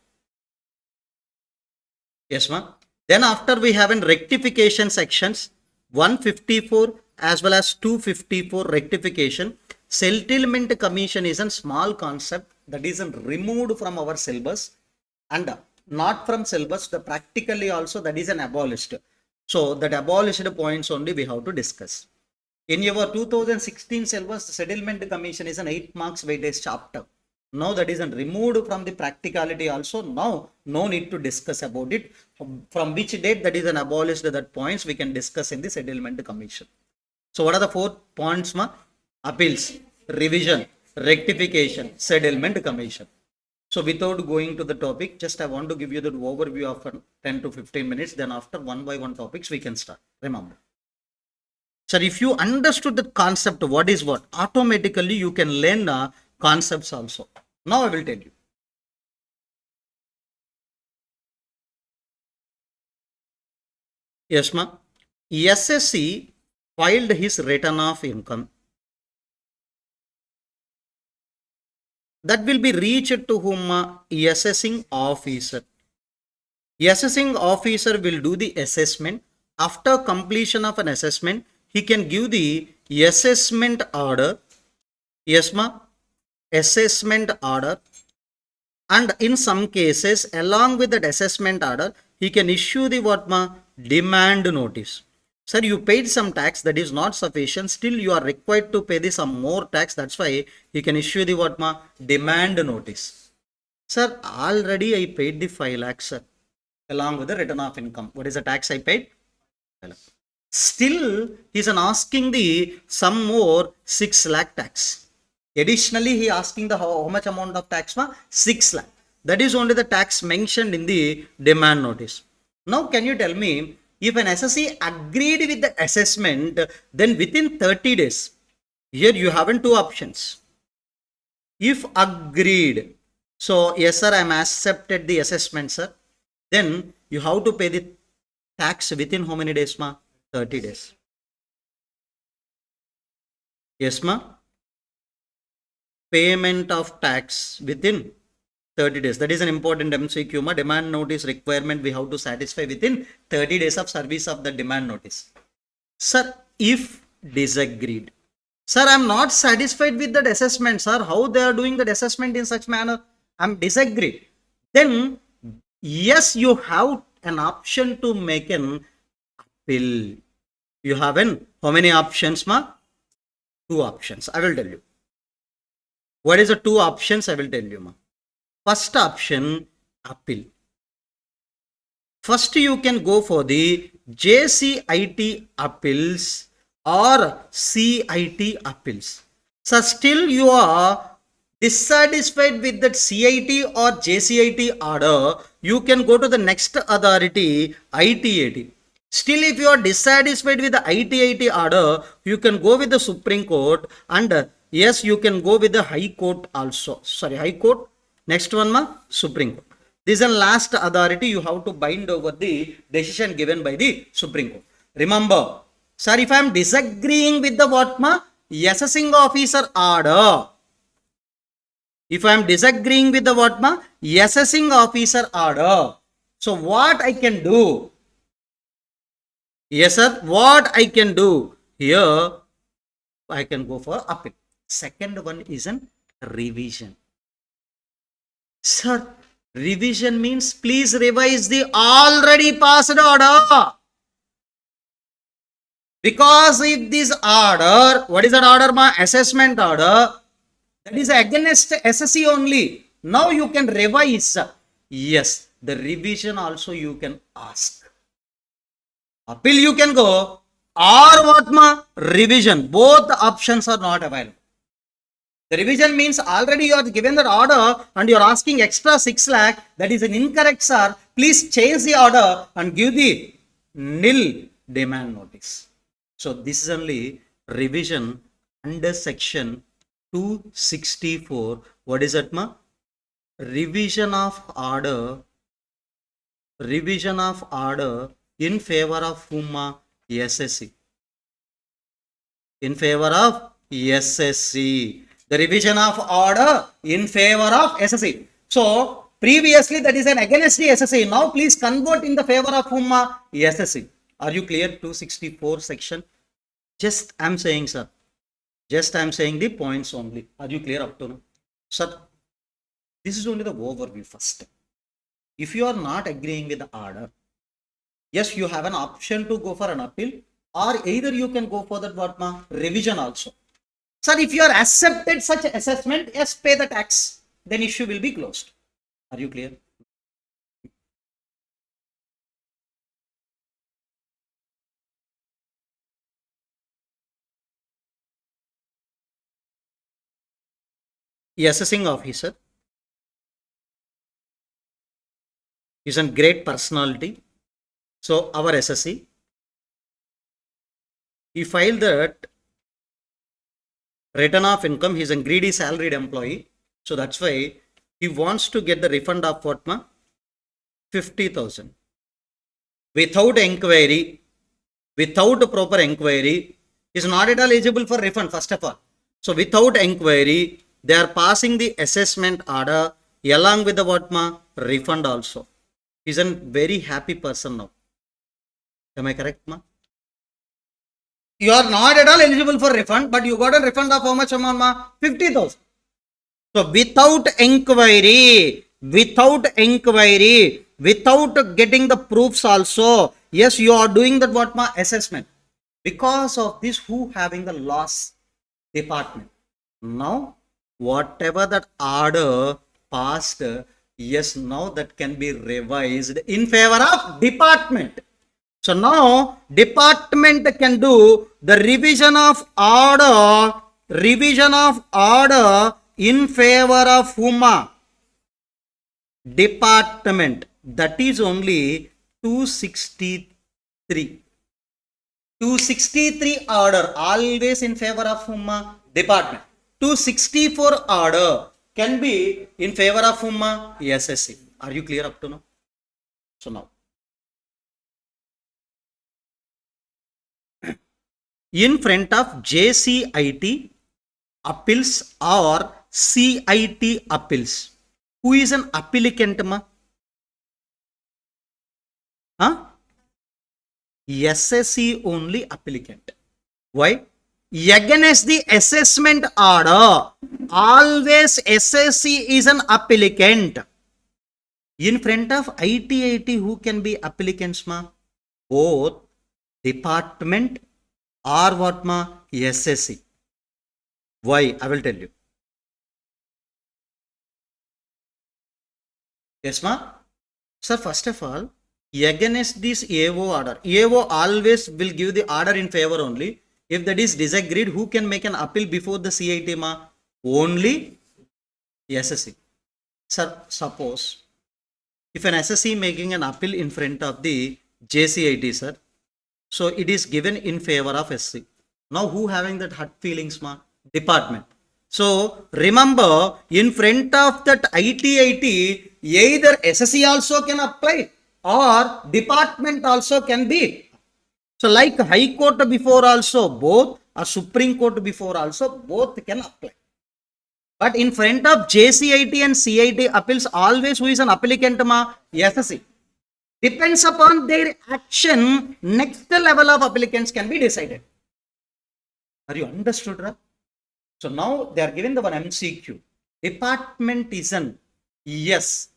Yes, ma. Then after we have in rectification sections 154 as well as 254 rectification. Settlement commission is a small concept that is removed from our syllabus and not from syllabus, the practically also that is an abolished. So that abolished points only we have to discuss. In your 2016 syllabus, the settlement commission is an 8 marks weightage chapter. Now that is removed from the practicality also. Now no need to discuss about it. From which date that is an abolished, that points we can discuss in the settlement commission. So what are the 4 points, ma? Appeals, revision, rectification, settlement commission. So without going to the topic, just I want to give you the overview of 10 to 15 minutes. Then after one by one topics, we can start. Remember. Sir, if you understood the concept, what is what, automatically you can learn concepts also. Now I will tell you. Yes, ma. SSC filed his return of income. That will be reached to whom? Assessing officer. Assessing officer will do the assessment. After completion of an assessment, he can give the assessment order. Yes, ma. Assessment order. And in some cases, along with that assessment order, he can issue the what, ma? Demand notice. Sir, you paid some tax that is not sufficient. Still, you are required to pay some more tax. That's why he can issue the what ma demand notice. Sir, already I paid the 5 lakhs, sir, along with the return of income. What is the tax I paid? 5 lakh. Still, he is asking the some more 6 lakh tax. Additionally, he asking the how much amount of tax? 6 lakh. That is only the tax mentioned in the demand notice. Now, can you tell me, if an SSE agreed with the assessment, then within 30 days, here you have two options. If agreed, so yes sir, I am accepted the assessment, sir, then you have to pay the tax within how many days, ma? 30 days. Yes, ma? Payment of tax within 30 days. That is an important MCQ, ma. Demand notice requirement we have to satisfy within 30 days of service of the demand notice. Sir, if disagreed. Sir, I am not satisfied with that assessment, sir. How they are doing that assessment in such manner? I am disagreed. Then, yes, you have an option to make an appeal. You have how many options, ma? 2 options. I will tell you. What is the 2 options? I will tell you, ma. First option, appeal. First, you can go for the JCIT appeals or CIT appeals. So, still you are dissatisfied with that CIT or JCIT order, you can go to the next authority, ITAT. Still, if you are dissatisfied with the ITAT order, you can go with the Supreme Court, and yes, you can go with the High Court also. Sorry, High Court. Next one, ma, Supreme Court. This is the last authority. You have to bind over the decision given by the Supreme Court. Remember, sir, if I am disagreeing with the what, ma? Assessing officer order. If I am disagreeing with the what, ma? Assessing officer order. So, what I can do? Yes, sir. What I can do? Here, I can go for appeal. Second one is an revision. Sir, revision means please revise the already passed order. Because if this order, what is that order, ma? Assessment order, that is against SSE only. Now you can revise. Yes, the revision also you can ask. Appeal you can go, or what, ma? Revision. Both options are not available. The revision means already you are given the order and you are asking extra 6 lakh. That is an incorrect, sir. Please change the order and give the nil demand notice. So this is only revision under section 264. What is that, ma? Revision of order. Revision of order in favor of whom, ma? SSE. In favor of SSE. The revision of order in favor of SSE. So, previously that is an against the SSE. Now, please convert in the favor of whom? SSE. Are you clear? 264 section. Just I am saying, sir. Just I am saying the points only. Are you clear up to now? Sir, this is only the overview first. If you are not agreeing with the order, yes, you have an option to go for an appeal, or either you can go for that what, ma? Revision also. Sir, if you are accepted such assessment, yes, pay the tax, then issue will be closed. Are you clear? The assessing officer is a great personality. So, our SSE, he filed that return of income. He is a greedy salaried employee. So, that's why he wants to get the refund of what, ma? 50,000. Without inquiry, without proper inquiry, is not at all eligible for refund, first of all. So, without inquiry, they are passing the assessment order along with the what, ma? Refund also. He is a very happy person now. Am I correct, ma? You are not at all eligible for refund, but you got a refund of how much amount, ma? 50,000. So, without inquiry, without getting the proofs also, yes, you are doing that what, ma? Assessment. Because of this, who having the loss? Department. Now, whatever that order passed, yes, now that can be revised in favor of department. So now department can do the revision of order in favor of whom? Department. That is only 263. 263 order always in favor of whom? Department. 264 order can be in favor of whom? SSC. Are you clear up to now? So now, in front of JCIT appeals or CIT appeals, who is an applicant? Huh? SSC only applicant. Why? Against the assessment order, always SSC is an applicant. In front of ITIT, who can be applicants? Both department or what? SSC. Why? I will tell you. Yes, sir, first of all, against this AO order, AO always will give the order in favor only. If that is disagreed, who can make an appeal before the CIT? Only SSC. Sir, suppose if an SSC making an appeal in front of the JCIT, sir, so it is given in favor of SC. Now who having that hurt feelings? Department. So remember, in front of that ITIT, either SSC also can apply or department also can be. So like High Court before also both, or Supreme Court before also both can apply. But in front of JCIT and CIT appeals, always who is an applicant? SSC. Depends upon their action, next level of applicants can be decided. Are you understood, right? So now they are given the one MCQ. Department is an, yes,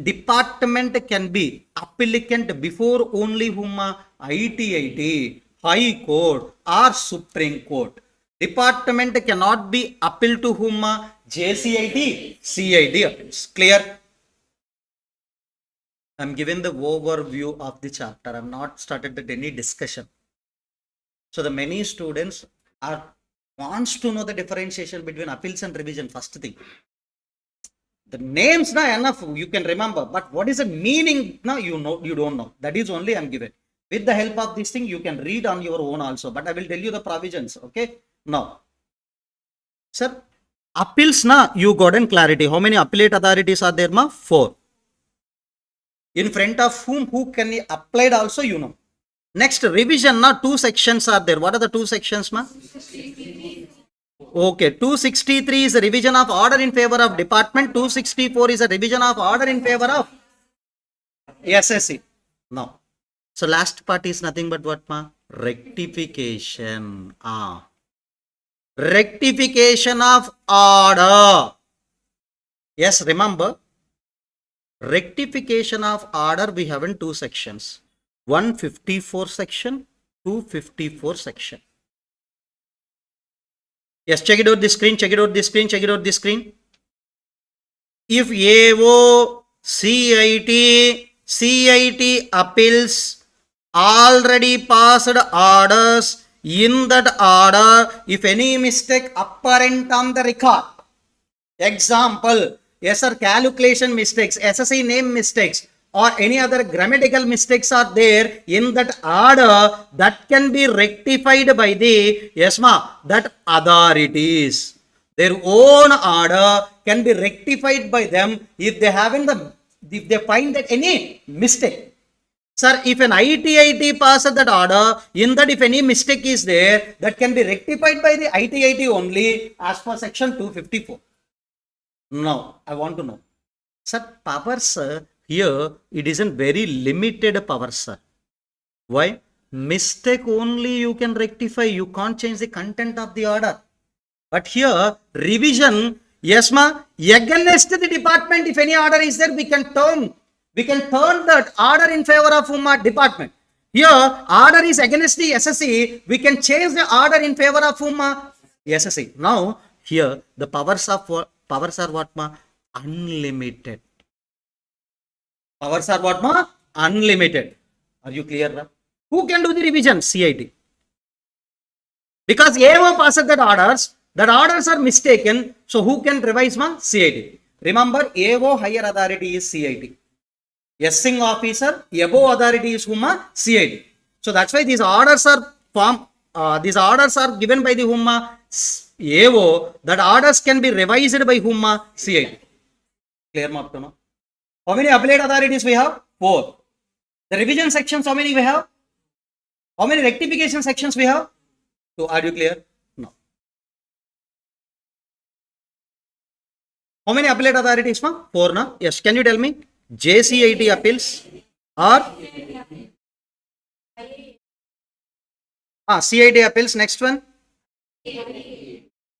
department can be applicant before only whom? ITIT, High Court or Supreme Court. Department cannot be appealed to whom? JCIT, CIT appeals. Clear? I am giving the overview of the chapter. I am not started with any discussion. So the many students wants to know the differentiation between appeals and revision. First thing, the names enough you can remember, but what is the meaning you don't know. That is only I am given. With the help of this thing, you can read on your own also, but I will tell you the provisions. Okay. Now, sir, appeals you got in clarity. How many appellate authorities are there? 4. In front of whom who can be applied also, you know. Next, revision 2 sections are there. What are the 2 sections? Okay, 263 is a revision of order in favor of department. 264 is a revision of order in favor of SSC. Now, so last part is nothing but what? Rectification. Rectification of order. Yes, remember, rectification of order we have in 2 sections. 154 section, 254 section. Yes, check it out the screen, check it out the screen, check it out the screen. If AO, CIT appeals already passed orders, in that order, if any mistake apparent on the record, example, yes sir, calculation mistakes, SSC name mistakes, or any other grammatical mistakes are there in that order, that can be rectified by the that authorities. Their own order can be rectified by them if they if they find that any mistake. Sir, if an ITIT passes that order, in that if any mistake is there, that can be rectified by the ITIT only as per section 254. Now, I want to know, sir, powers here, it isn't very limited powers, sir. Why? Mistake only you can rectify. You can't change the content of the order. But here, revision, yes against the department, if any order is there, we can turn that order in favor of whom? Department. Here, order is against the SSE. We can change the order in favor of whom? SSE. Now, here the powers are what? Unlimited. Powers are what? Unlimited. Are you clear? Who can do the revision? CIT. Because AO passes that orders are mistaken. So who can revise? CIT. Remember, AO higher authority is CIT. Sing officer, above authority is whom? CIT. So that's why these orders are these orders are given by the whom? AO. That orders can be revised by whom? CIT. Clear, Martona? How many appellate authorities we have? 4. The revision sections, how many we have? How many rectification sections we have? So are you clear? No. How many appellate authorities? 4, na? Yes. Can you tell me? JCIT appeals or CIT appeals. Next one.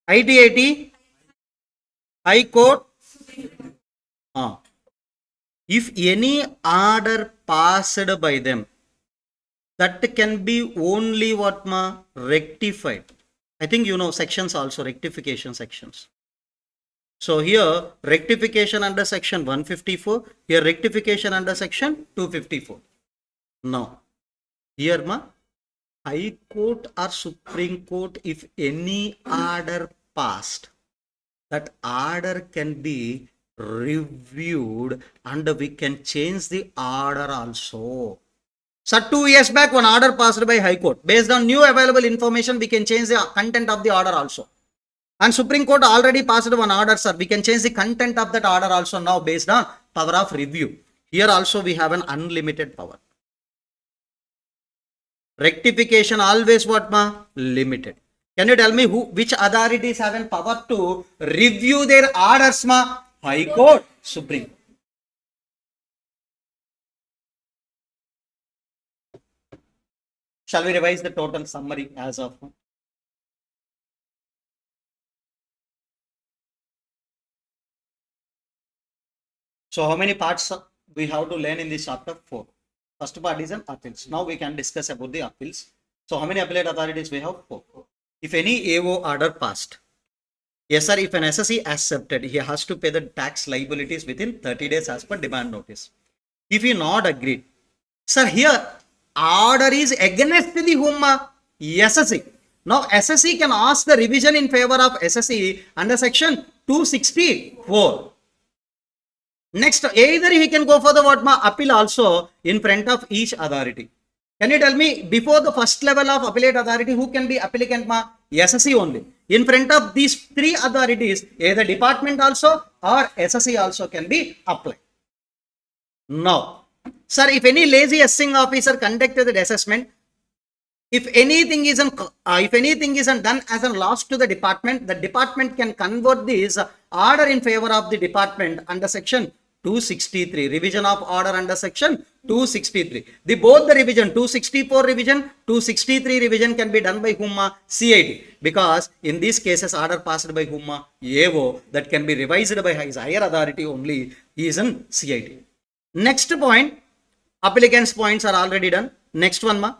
ITAT, High Court. If any order passed by them, that can be only what rectified. I think you know sections also, rectification sections. So here rectification under section 154, here rectification under section 254. Now here High Court or Supreme Court, if any order passed, that order can be reviewed and we can change the order also. So 2 years back, one order passed by High Court. Based on new available information, we can change the content of the order also. And Supreme Court already passed one order, sir. We can change the content of that order also now based on power of review. Here also we have an unlimited power. Rectification always what limited. Can you tell me which authorities have an power to review their orders? High Court, Supreme Court. Shall we revise the total summary as of now? So how many parts we have to learn in this chapter? 4. First part is an appeals. Now we can discuss about the appeals. So how many appellate authorities we have? 4. If any AO order passed, yes sir, if an SSE accepted, he has to pay the tax liabilities within 30 days as per demand notice. If he not agreed, sir, here order is against the whom? SSE. Now SSE can ask the revision in favor of SSE under section 264. Next, either he can go for the what appeal also in front of each authority. Can you tell me, before the first level of appellate authority, who can be applicant? SSE only. In front of these 3 authorities, either department also or SSE also can be applied. Now, sir, if any lazy assessing officer conducted the assessment, if anything isn't done as a loss to the department can convert this order in favor of the department under section 263, revision of order under section 263. Both the revision 264 revision, 263 revision can be done by whom? CIT. Because in these cases order passed by whom? AO, that can be revised by his higher authority only. He is in CIT. Next point, applicants points are already done. Next one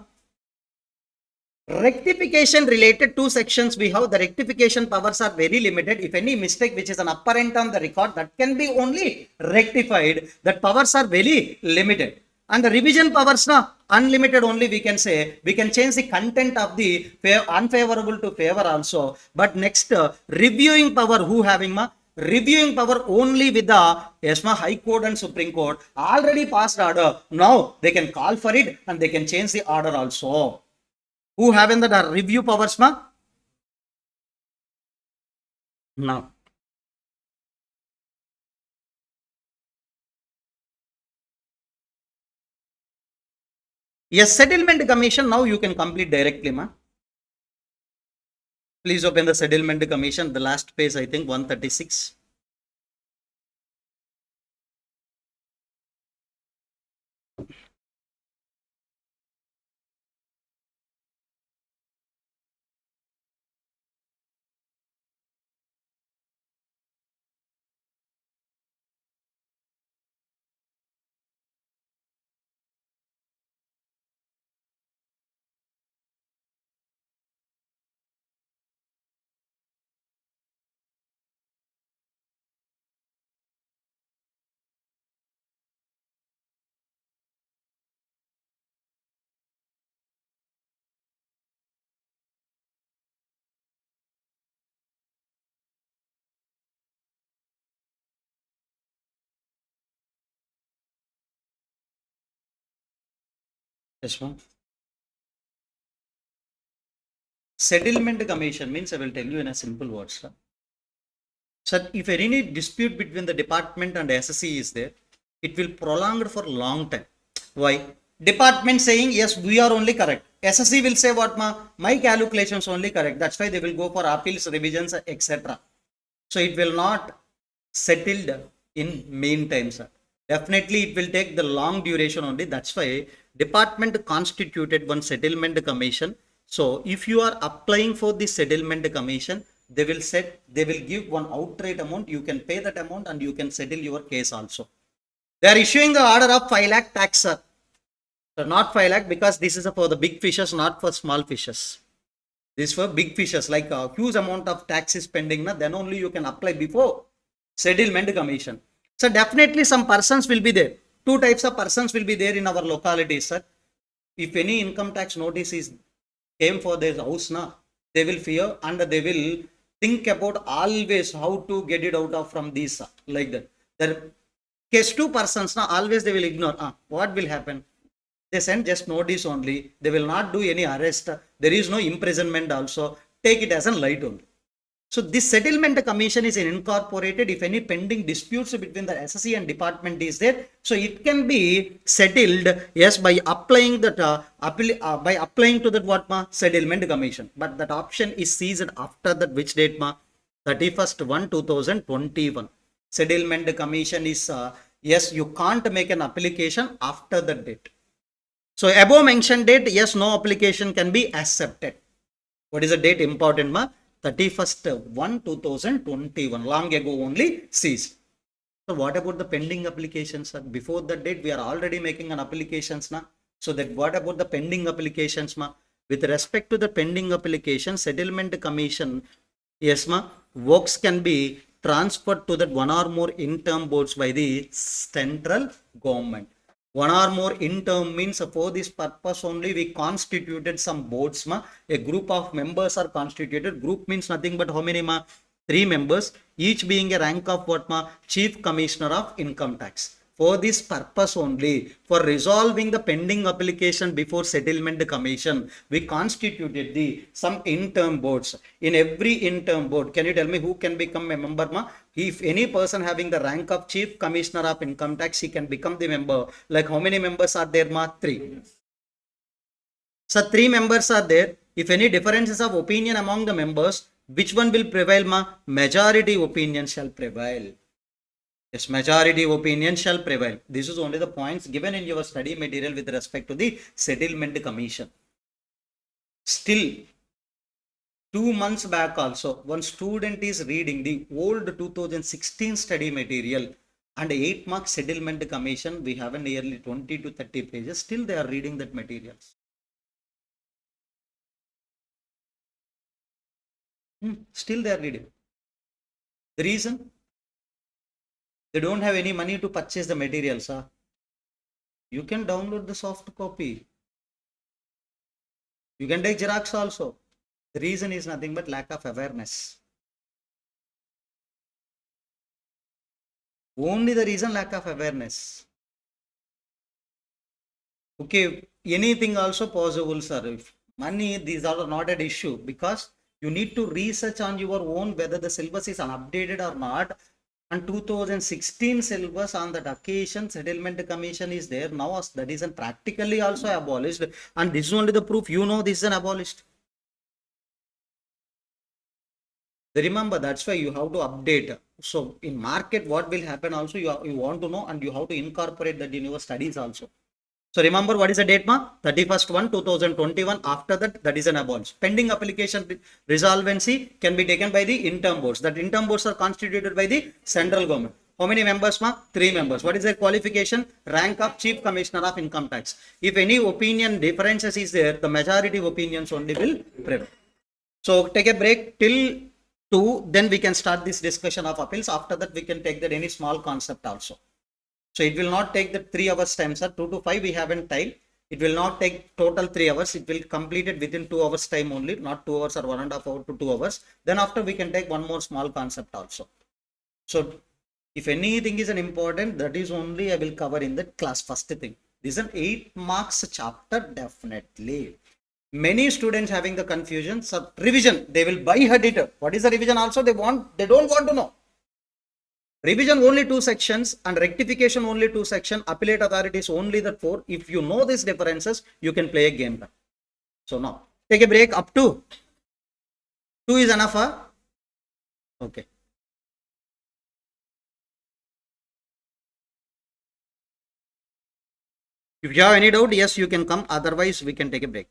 rectification related to sections we have. The rectification powers are very limited. If any mistake which is an apparent on the record, that can be only rectified. That powers are very limited. And the revision powers unlimited only, we can say. We can change the content of the unfavorable to favor also. But next reviewing power, who having reviewing power only with the High Court and Supreme Court already passed order. Now they can call for it and they can change the order also. Who have in the review powers? Now, yes, settlement commission. Now you can complete directly, Please open the settlement commission. The last page, I think 136. Yes, ma'am. Settlement commission means, I will tell you in a simple words, sir. Sir, if any dispute between the department and SSC is there, it will prolong for long time. Why? Department saying, yes, we are only correct. SSC will say, what my calculations only correct. That's why they will go for appeals, revisions, etc. So it will not settled in meantime, sir. Definitely it will take the long duration only. That's why department constituted one settlement commission. So if you are applying for the settlement commission, they will give one outright amount. You can pay that amount and you can settle your case also. They are issuing the order of 5 lakh tax, sir. So not 5 lakh because this is for the big fishes, not for small fishes. This for big fishes, like a huge amount of tax is pending, then only you can apply before settlement commission. So definitely some persons will be there. Two types of persons will be there in our localities, sir. If any income tax notice is came for their house, they will fear and they will think about always how to get it out of from these, like that. There case two persons, always they will ignore. What will happen? They send just notice only. They will not do any arrest. There is no imprisonment also. Take it as a light only. So this settlement commission is incorporated if any pending disputes between the SSC and department is there. So it can be settled, yes, by applying that by applying to that what settlement commission. But that option is seized after that which date 31/1/2021. Settlement commission is yes, you can't make an application after that date. So above mentioned date, yes, no application can be accepted. What is the date important 31/1/2021, long ago only ceased. So what about the pending applications, sir? Before that date, we are already making an applications now. So that what about the pending applications, with respect to the pending application, settlement commission, yes, works can be transferred to that one or more interim boards by the central government. One or more interim means for this purpose only we constituted some boards. A group of members are constituted. Group means nothing but how many? 3 members, each being a rank of what? Chief Commissioner of Income Tax. For this purpose only, for resolving the pending application before settlement commission, we constituted some interim boards. In every interim board, can you tell me who can become a member? If any person having the rank of Chief Commissioner of Income Tax, he can become the member. Like how many members are there? 3. So 3 members are there. If any differences of opinion among the members, which one will prevail? Majority opinion shall prevail. Yes, majority opinion shall prevail. This is only the points given in your study material with respect to the settlement commission. Still, 2 months back also, one student is reading the old 2016 study material and 8 mark settlement commission. We have nearly 20 to 30 pages. Still, they are reading that materials. Still, they are reading. The reason? They don't have any money to purchase the materials. You can download the soft copy. You can take Xerox also. The reason is nothing but lack of awareness. Only the reason, lack of awareness. Okay, anything also possible, sir. If money, these are not an issue because you need to research on your own whether the syllabus is updated or not. And 2016 syllabus on that occasion, settlement commission is there. Now that is practically also abolished. And this is only the proof, this is an abolished. Remember, that's why you have to update. So in market, what will happen also, you want to know and you have to incorporate that in your studies also. So remember what is the date, 31/1/2021. After that, that is an abolished. Pending application resolvency can be taken by the interim boards. That interim boards are constituted by the central government. How many members, 3 members. What is their qualification? Rank of Chief Commissioner of Income Tax. If any opinion differences is there, the majority opinions only will prevail. So take a break till 2, then we can start this discussion of appeals. After that, we can take that any small concept also. So it will not take the 3 hours time, sir. 2 to 5 we haven't time. It will not take total 3 hours. It will complete it within 2 hours time only, not 2 hours or 1.5 hour to 2 hours. Then after we can take one more small concept also. So if anything is an important, that is only I will cover in the class first thing. This is an 8 marks chapter, definitely. Many students having the confusion. So revision, they will buy editor. What is the revision also? They don't want to know. Revision only 2 sections and rectification only 2 sections. Appellate authorities only the 4. If you know these differences, you can play a game. So now, take a break up to 2 is enough, huh? Okay. If you have any doubt, yes, you can come. Otherwise, we can take a break.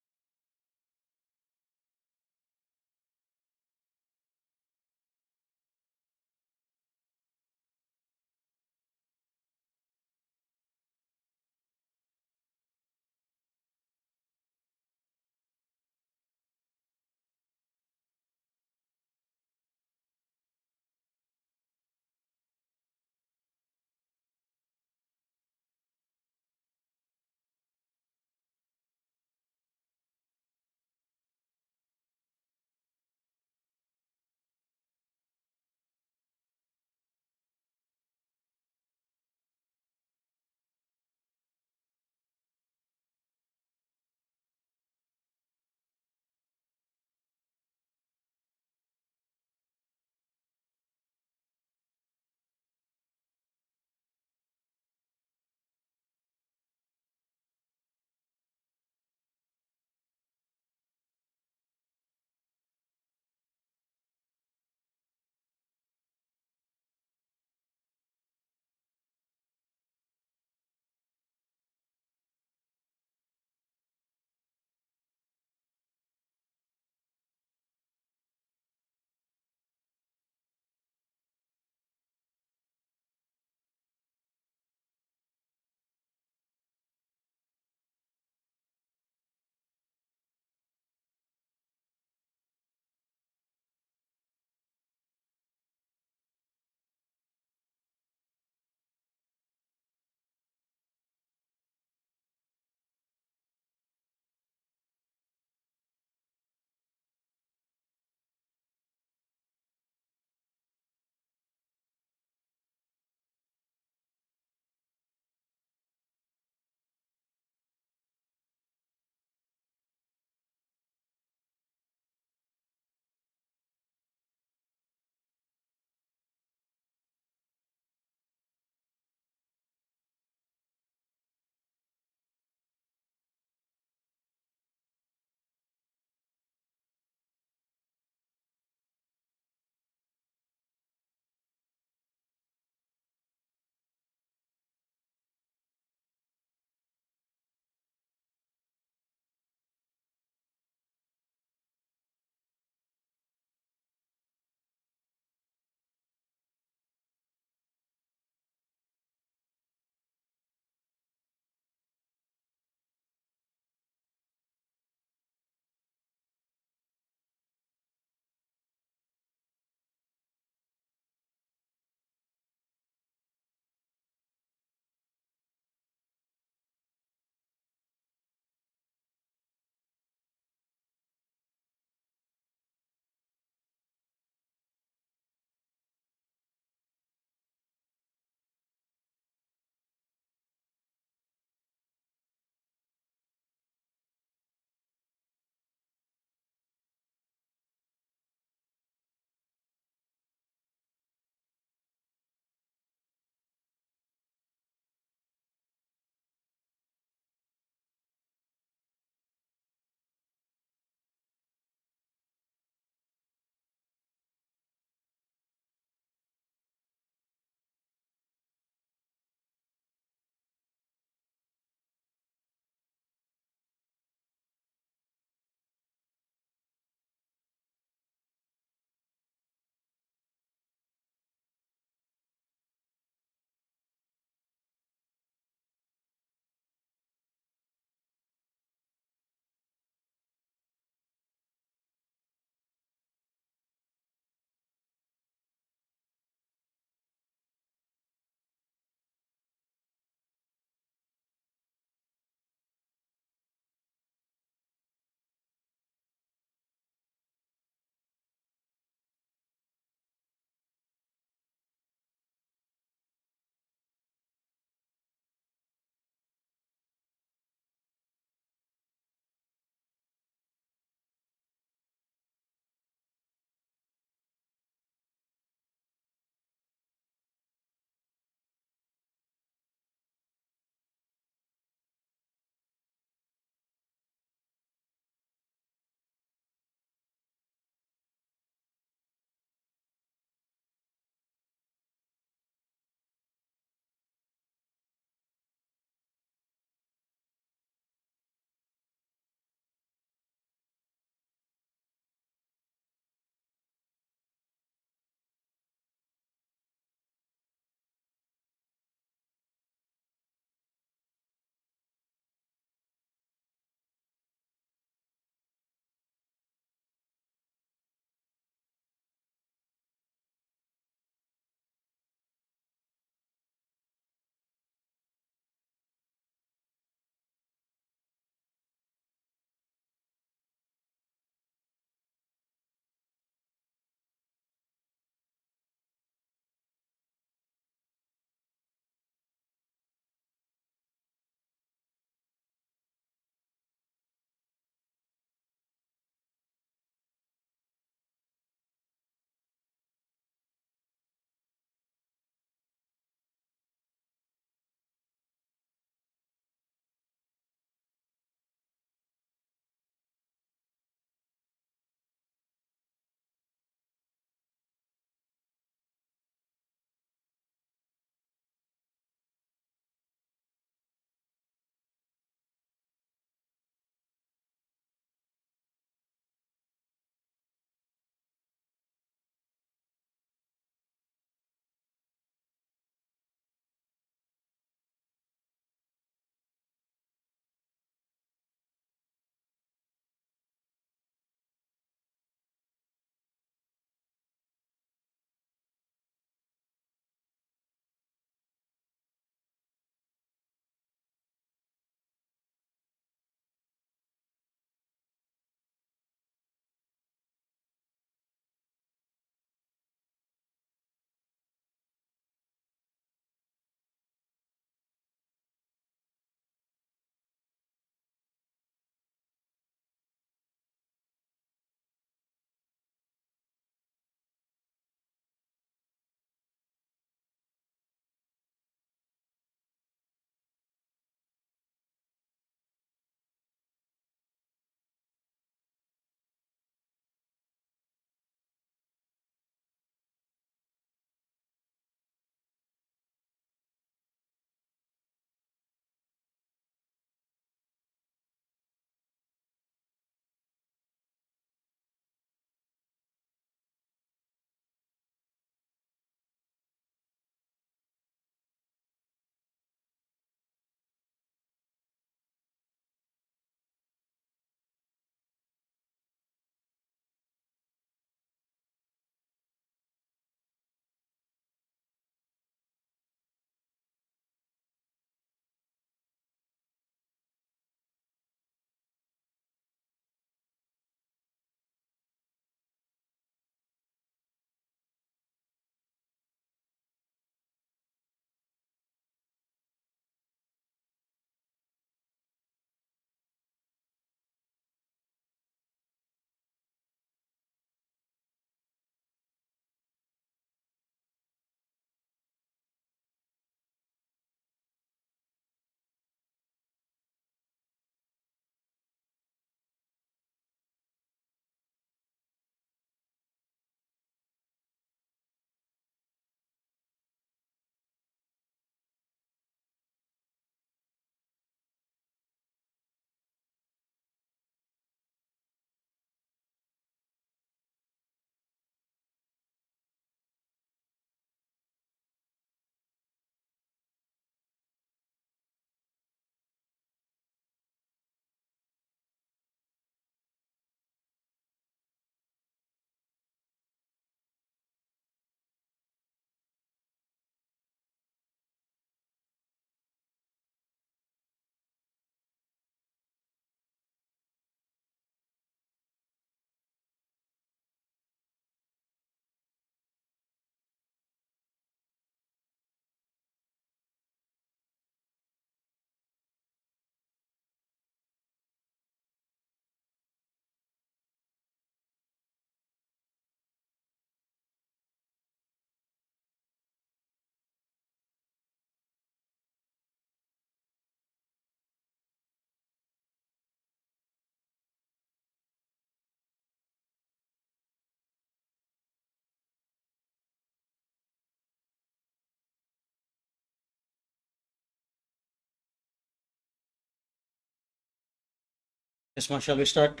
Yes, ma, shall we start?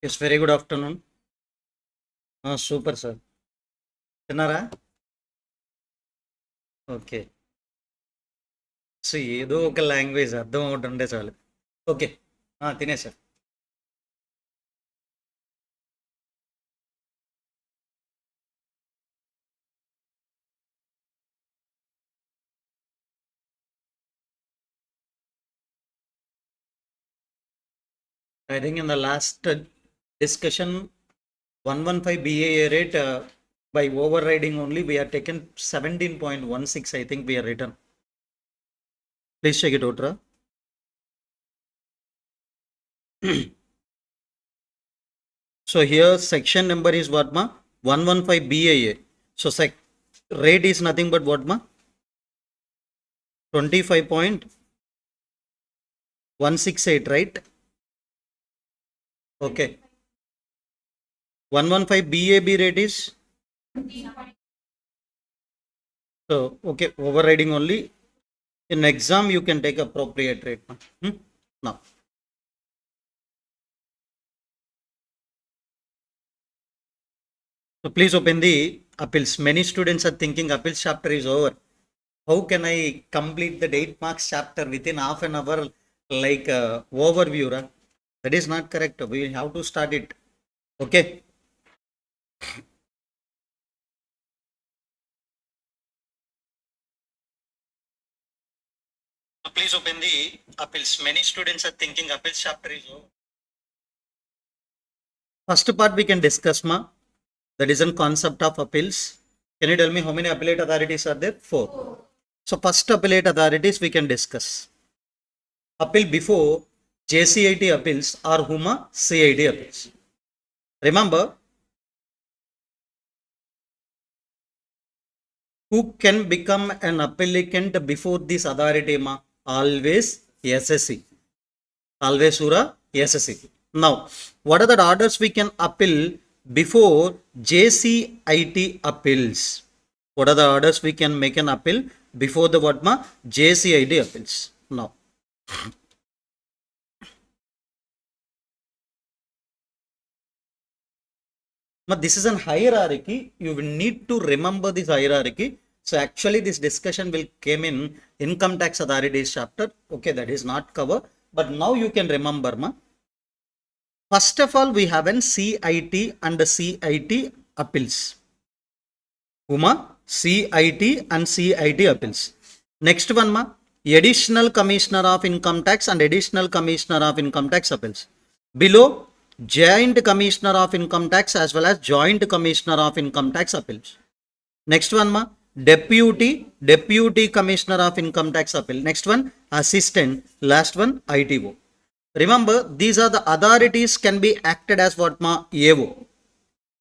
Yes, very good afternoon. Super, sir. తిన్నారా? Okay. So ఏదో ఒక language అర్థం ఒకటి ఉంటే చాలు. Okay. తినేసా. I think in the last discussion, 115 BAA rate by overriding only we are taken 17.16. I think we are written. Please check it out, Ra. So here section number is what, ma? 115 BAA. So rate is nothing but what, ma? 25.168, right? Okay. 115 BAB rate is? So, okay, overriding only. In exam, you can take appropriate rate. Now. So, please open the appeals. Many students are thinking appeals chapter is over. How can I complete the 8 marks chapter within half an hour like overview? Ra? That is not correct. We have to start it. Okay. So please open the appeals. Many students are thinking appeals chapter is over. First part we can discuss, ma. That is a concept of appeals. Can you tell me how many appellate authorities are there? 4. So first appellate authorities we can discuss. Appeal before JCIT appeals or HUMA CIT appeals. Remember, who can become an applicant before this authority, ma? Always SSC. Always Sura SSC. Now, what are the orders we can appeal before JCIT appeals? What are the orders we can make an appeal before the what, ma? JCIT appeals. Now, but this is an hierarchy. You will need to remember this hierarchy. So actually this discussion will came in income tax authorities chapter. Okay, that is not cover. But now you can remember, ma. First of all, we have an CIT and CIT appeals. HUMA, CIT and CIT appeals. Next one, ma. Additional Commissioner of Income Tax and Additional Commissioner of Income Tax appeals. Below, Joint Commissioner of Income Tax as well as Joint Commissioner of Income Tax appeals. Next one, ma. Deputy Commissioner of Income Tax appeal. Next one, Assistant. Last one, ITO. Remember, these are the authorities can be acted as what, ma? AO.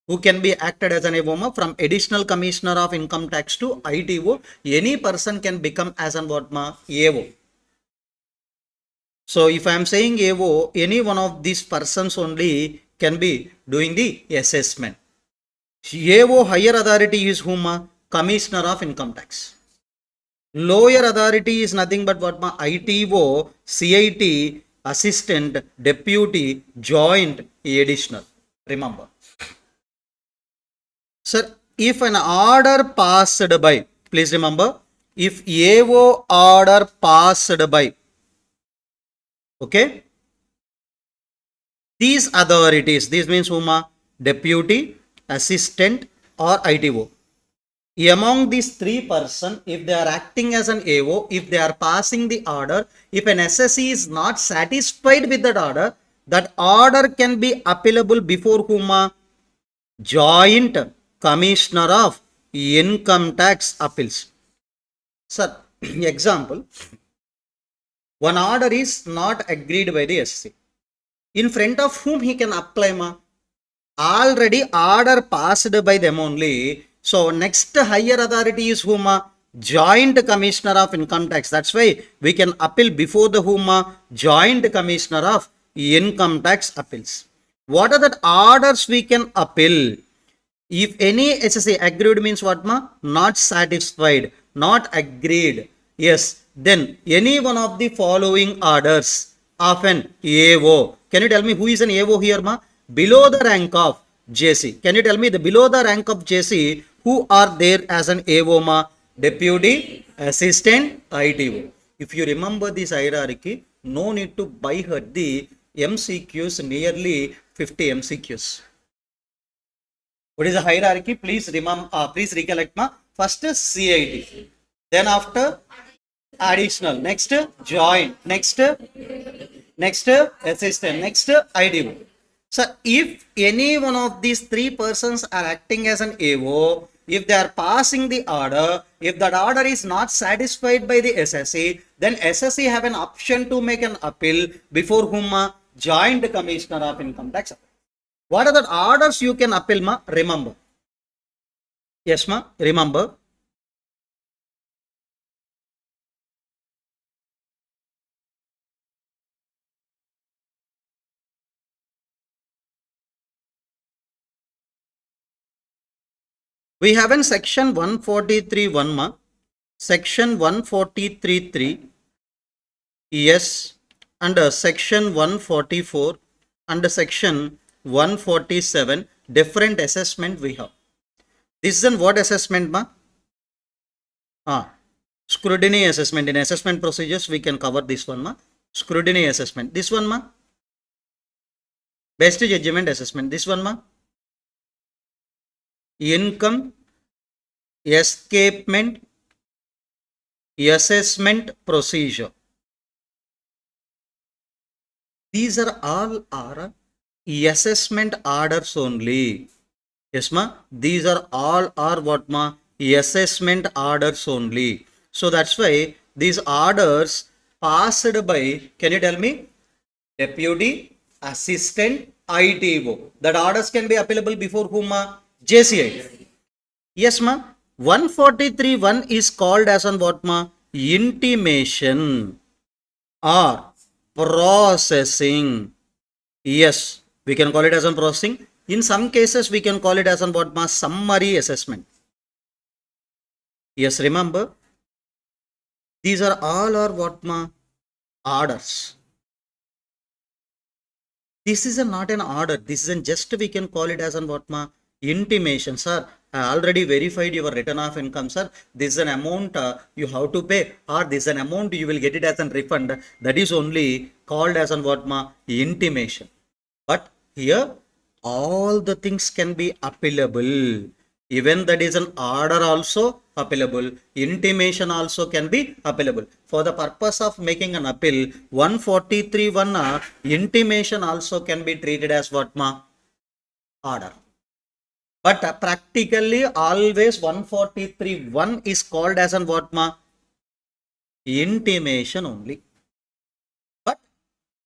Who can be acted as an AO, ma? From Additional Commissioner of Income Tax to ITO, any person can become as an what, ma? AO. So if I am saying AO, any one of these persons only can be doing the assessment. AO higher authority is whom, ma? Commissioner of Income Tax. Lower authority is nothing but what, ma? ITO, CIT, Assistant, Deputy, Joint, Additional. Remember. Sir, if an order passed by, please remember, if AO order passed by, okay, these authorities, this means whom? Deputy, assistant or ITO. Among these three persons, if they are acting as an AO, if they are passing the order, if an SSE is not satisfied with that order can be appealable before whom? Joint Commissioner of Income Tax Appeals. Sir, example, one order is not agreed by the SSE. In front of whom he can apply? Already order passed by them only. So next higher authority is whom? Joint Commissioner of Income Tax. That's why we can appeal before the whom? Joint Commissioner of Income Tax Appeals. What are the orders we can appeal? If any SSA agreed means what? Not satisfied, not agreed. Yes, then any one of the following orders of an AO. Can you tell me who is an AO here? Below the rank of JC. Can you tell me the below the rank of JC who are there as an AO? Deputy, assistant, ITO. If you remember this hierarchy, no need to buy her the MCQs, nearly 50 MCQs. What is the hierarchy? Please remember, please recollect. First CIT, then after additional, next joint, next assistant, next IDO. So if any one of these three persons are acting as an AO, if they are passing the order, if that order is not satisfied by the SSE, then SSE have an option to make an appeal before whom? Joint Commissioner of Income Tax. What are the orders you can appeal? Remember. Yes, remember. We have in section 143.1, section 143.3, yes, under section 144, under section 147, different assessment we have. This is what assessment? Scrutiny assessment. In assessment procedures, we can cover this one. Scrutiny assessment. This one, best judgment assessment. This one, income escapement assessment procedure. These are all our assessment orders only. Yes, these are all are what? Assessment orders only. So that's why these orders passed by, can you tell me? Deputy, assistant, ITO. That orders can be appealable before whom? JCI. Yes, 143.1 is called as on what? Intimation or processing. Yes, we can call it as on processing. In some cases, we can call it as on what? Summary assessment. Yes, remember, these are all our what? Orders. This is not an order. This is just, we can call it as on what? Intimation. Sir, I already verified your return of income, sir. This is an amount you have to pay, or this is an amount you will get it as a refund. That is only called as on what? Intimation. But here, all the things can be appealable. Even that is an order also appealable. Intimation also can be appealable. For the purpose of making an appeal, 143.1 intimation also can be treated as what? Order. But practically always 143.1 is called as an what? Intimation only. But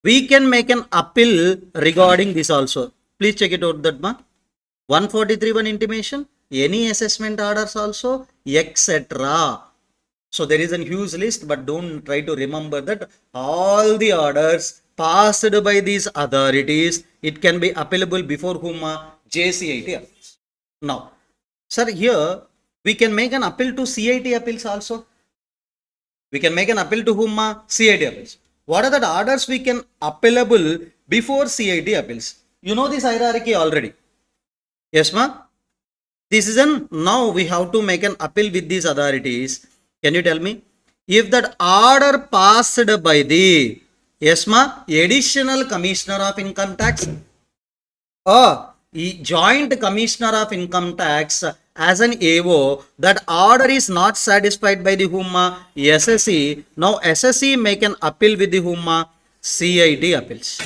we can make an appeal regarding this also. Please check it out that 143.1 intimation, any assessment orders also, etc. So there is a huge list, but don't try to remember that all the orders passed by these authorities, it can be appealable before whom? JCIT. Now, sir, here we can make an appeal to CIT appeals also. We can make an appeal to whom? CIT appeals. What are the orders we can appealable before CIT appeals? You know this hierarchy already. Yes, This is an, now we have to make an appeal with these authorities. Can you tell me? If that order passed by the, yes ma, additional commissioner of income tax or joint commissioner of income tax as an AO, that order is not satisfied by the whom SSE. Now SSE make an appeal with the whom CID appeals.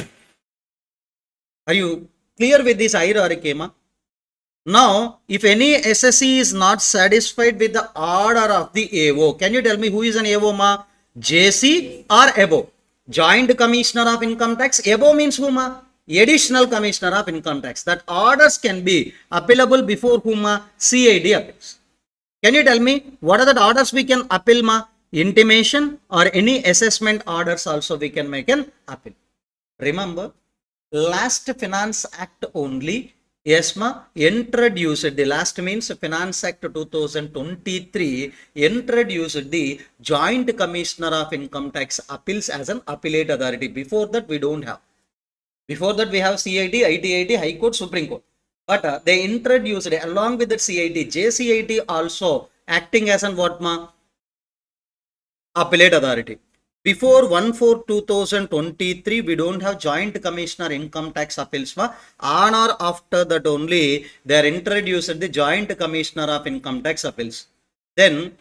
Are you clear with this hierarchy, ma? Now, if any SSE is not satisfied with the order of the AO, can you tell me who is an AO, ma? JC or ABO? Joint Commissioner of Income Tax. ABO means whom, ma? Additional Commissioner of Income Tax. That orders can be appealable before whom, ma? CID appeals. Can you tell me what are the orders we can appeal, ma? Intimation or any assessment orders also we can make an appeal. Remember, last Finance Act only, yes ma, introduced, the last means Finance Act 2023 introduced the Joint Commissioner of Income Tax appeals as an appellate authority. Before that we don't have. Before that we have CID, ITIT, High Court, Supreme Court. But they introduced along with the CID, JCIT also acting as an what ma? Appellate authority. Before 1/4/2023, we don't have Joint Commissioner Income Tax appeals. On or after that only, they are introduced the Joint Commissioner of Income Tax appeals. Then,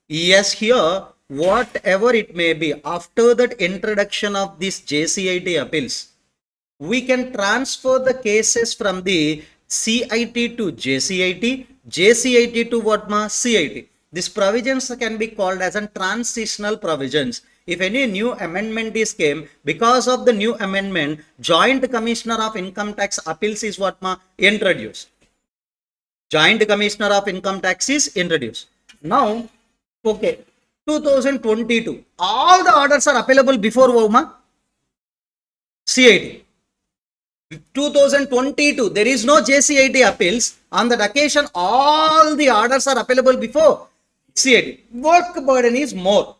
yes, here, whatever it may be, after that introduction of this JCIT appeals, we can transfer the cases from the CIT to JCIT, JCIT to what ma? CIT. These provisions can be called as an transitional provisions. If any new amendment is came, because of the new amendment, Joint Commissioner of Income Tax appeals is what ma? Introduced. Joint Commissioner of Income Tax is introduced. Now, okay, 2022, all the orders are appealable before WOMA? CIT. 2022, there is no JCIT appeals. On that occasion, all the orders are appealable before CIT. Work burden is more.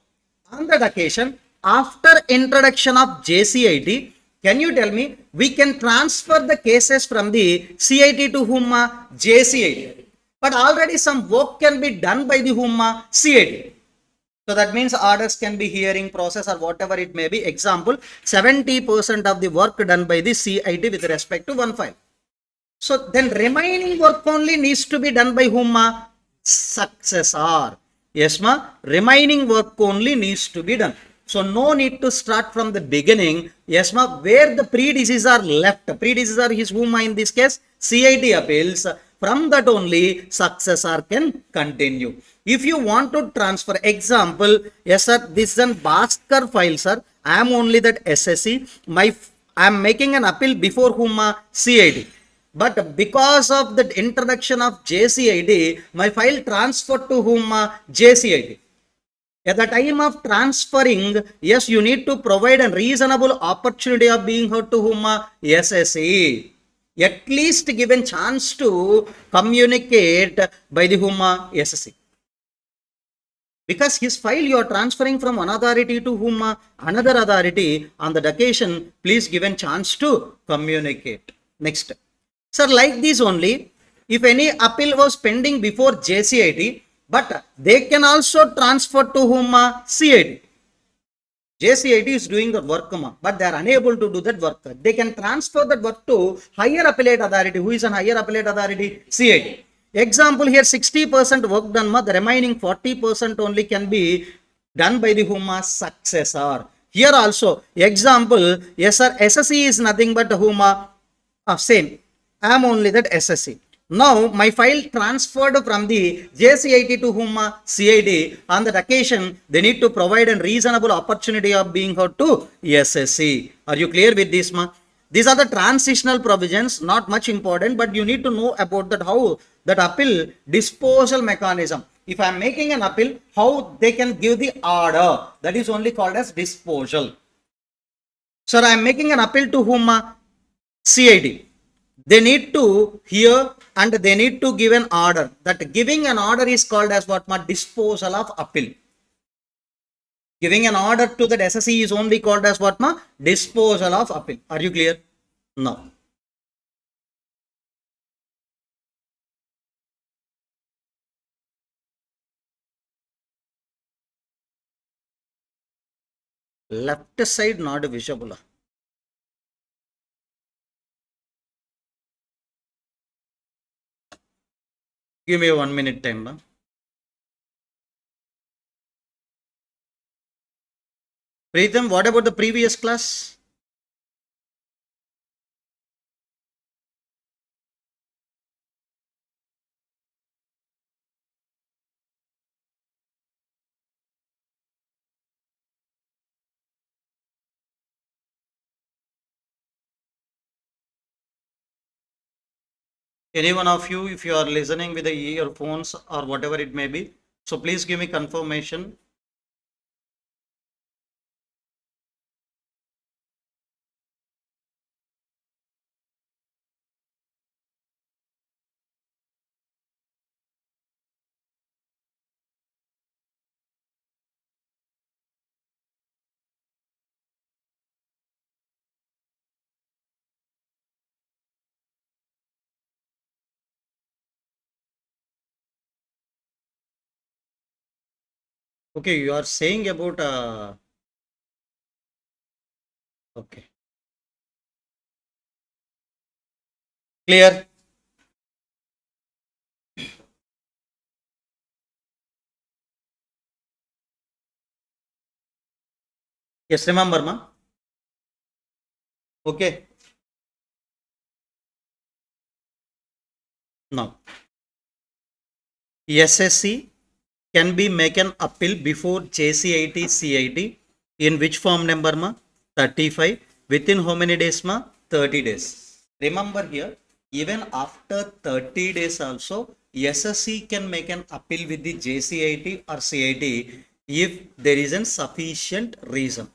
On that occasion, after introduction of JCIT, can you tell me, we can transfer the cases from the CIT to whom? JCIT. But already some work can be done by the whom? CIT. So that means orders can be hearing process or whatever it may be. Example, 70% of the work done by the CIT with respect to one file. So then remaining work only needs to be done by whom? Successor. Yes ma, remaining work only needs to be done. So no need to start from the beginning. Yes ma, where the predecessor left. Predecessor is whom in this case? CIT appeals. From that only successor can continue. If you want to transfer, example, yes sir, this is an Bhaskar file sir. I am only that SSE. I am making an appeal before whom? CID. But because of the introduction of JCID, my file transferred to whom? JCID. At the time of transferring, yes, you need to provide a reasonable opportunity of being heard to whom? SSE. At least given chance to communicate by the whom? SSE. Because his file you are transferring from one authority to whom? Another authority. On that occasion, please given chance to communicate. Next. Sir, like this only, if any appeal was pending before JCIT, but they can also transfer to whom? CIT. JCIT is doing the work, but they are unable to do that work. They can transfer that work to higher appellate authority. Who is an higher appellate authority? CIT. Example here, 60% work done, the remaining 40% only can be done by the whom? Successor. Here also, example, yes sir, SSE is nothing but whom? Same. I am only that SSE. Now, my file transferred from the JCIT to whom? CID. On that occasion, they need to provide a reasonable opportunity of being heard to SSE. Are you clear with this, ma? These are the transitional provisions, not much important, but you need to know about that how that appeal disposal mechanism. If I am making an appeal, how they can give the order. That is only called as disposal. Sir, I am making an appeal to whom? CID. They need to hear and they need to give an order. That giving an order is called as what? Disposal of appeal. Giving an order to that SSE is only called as what? Disposal of appeal. Are you clear? No. Left side not visible. Give me 1 minute time. Preetham, what about the previous class? Any one of you, if you are listening with the earphones or whatever it may be, so please give me confirmation. Okay, you are saying about okay, clear. Yes, remember, ma. Okay, now SSC can be make an appeal before JCIT CIT in which form number, ma? 35. Within how many days, ma? 30 days. Remember here, even after 30 days also, SSC can make an appeal with the JCIT or CIT if there is a sufficient reason.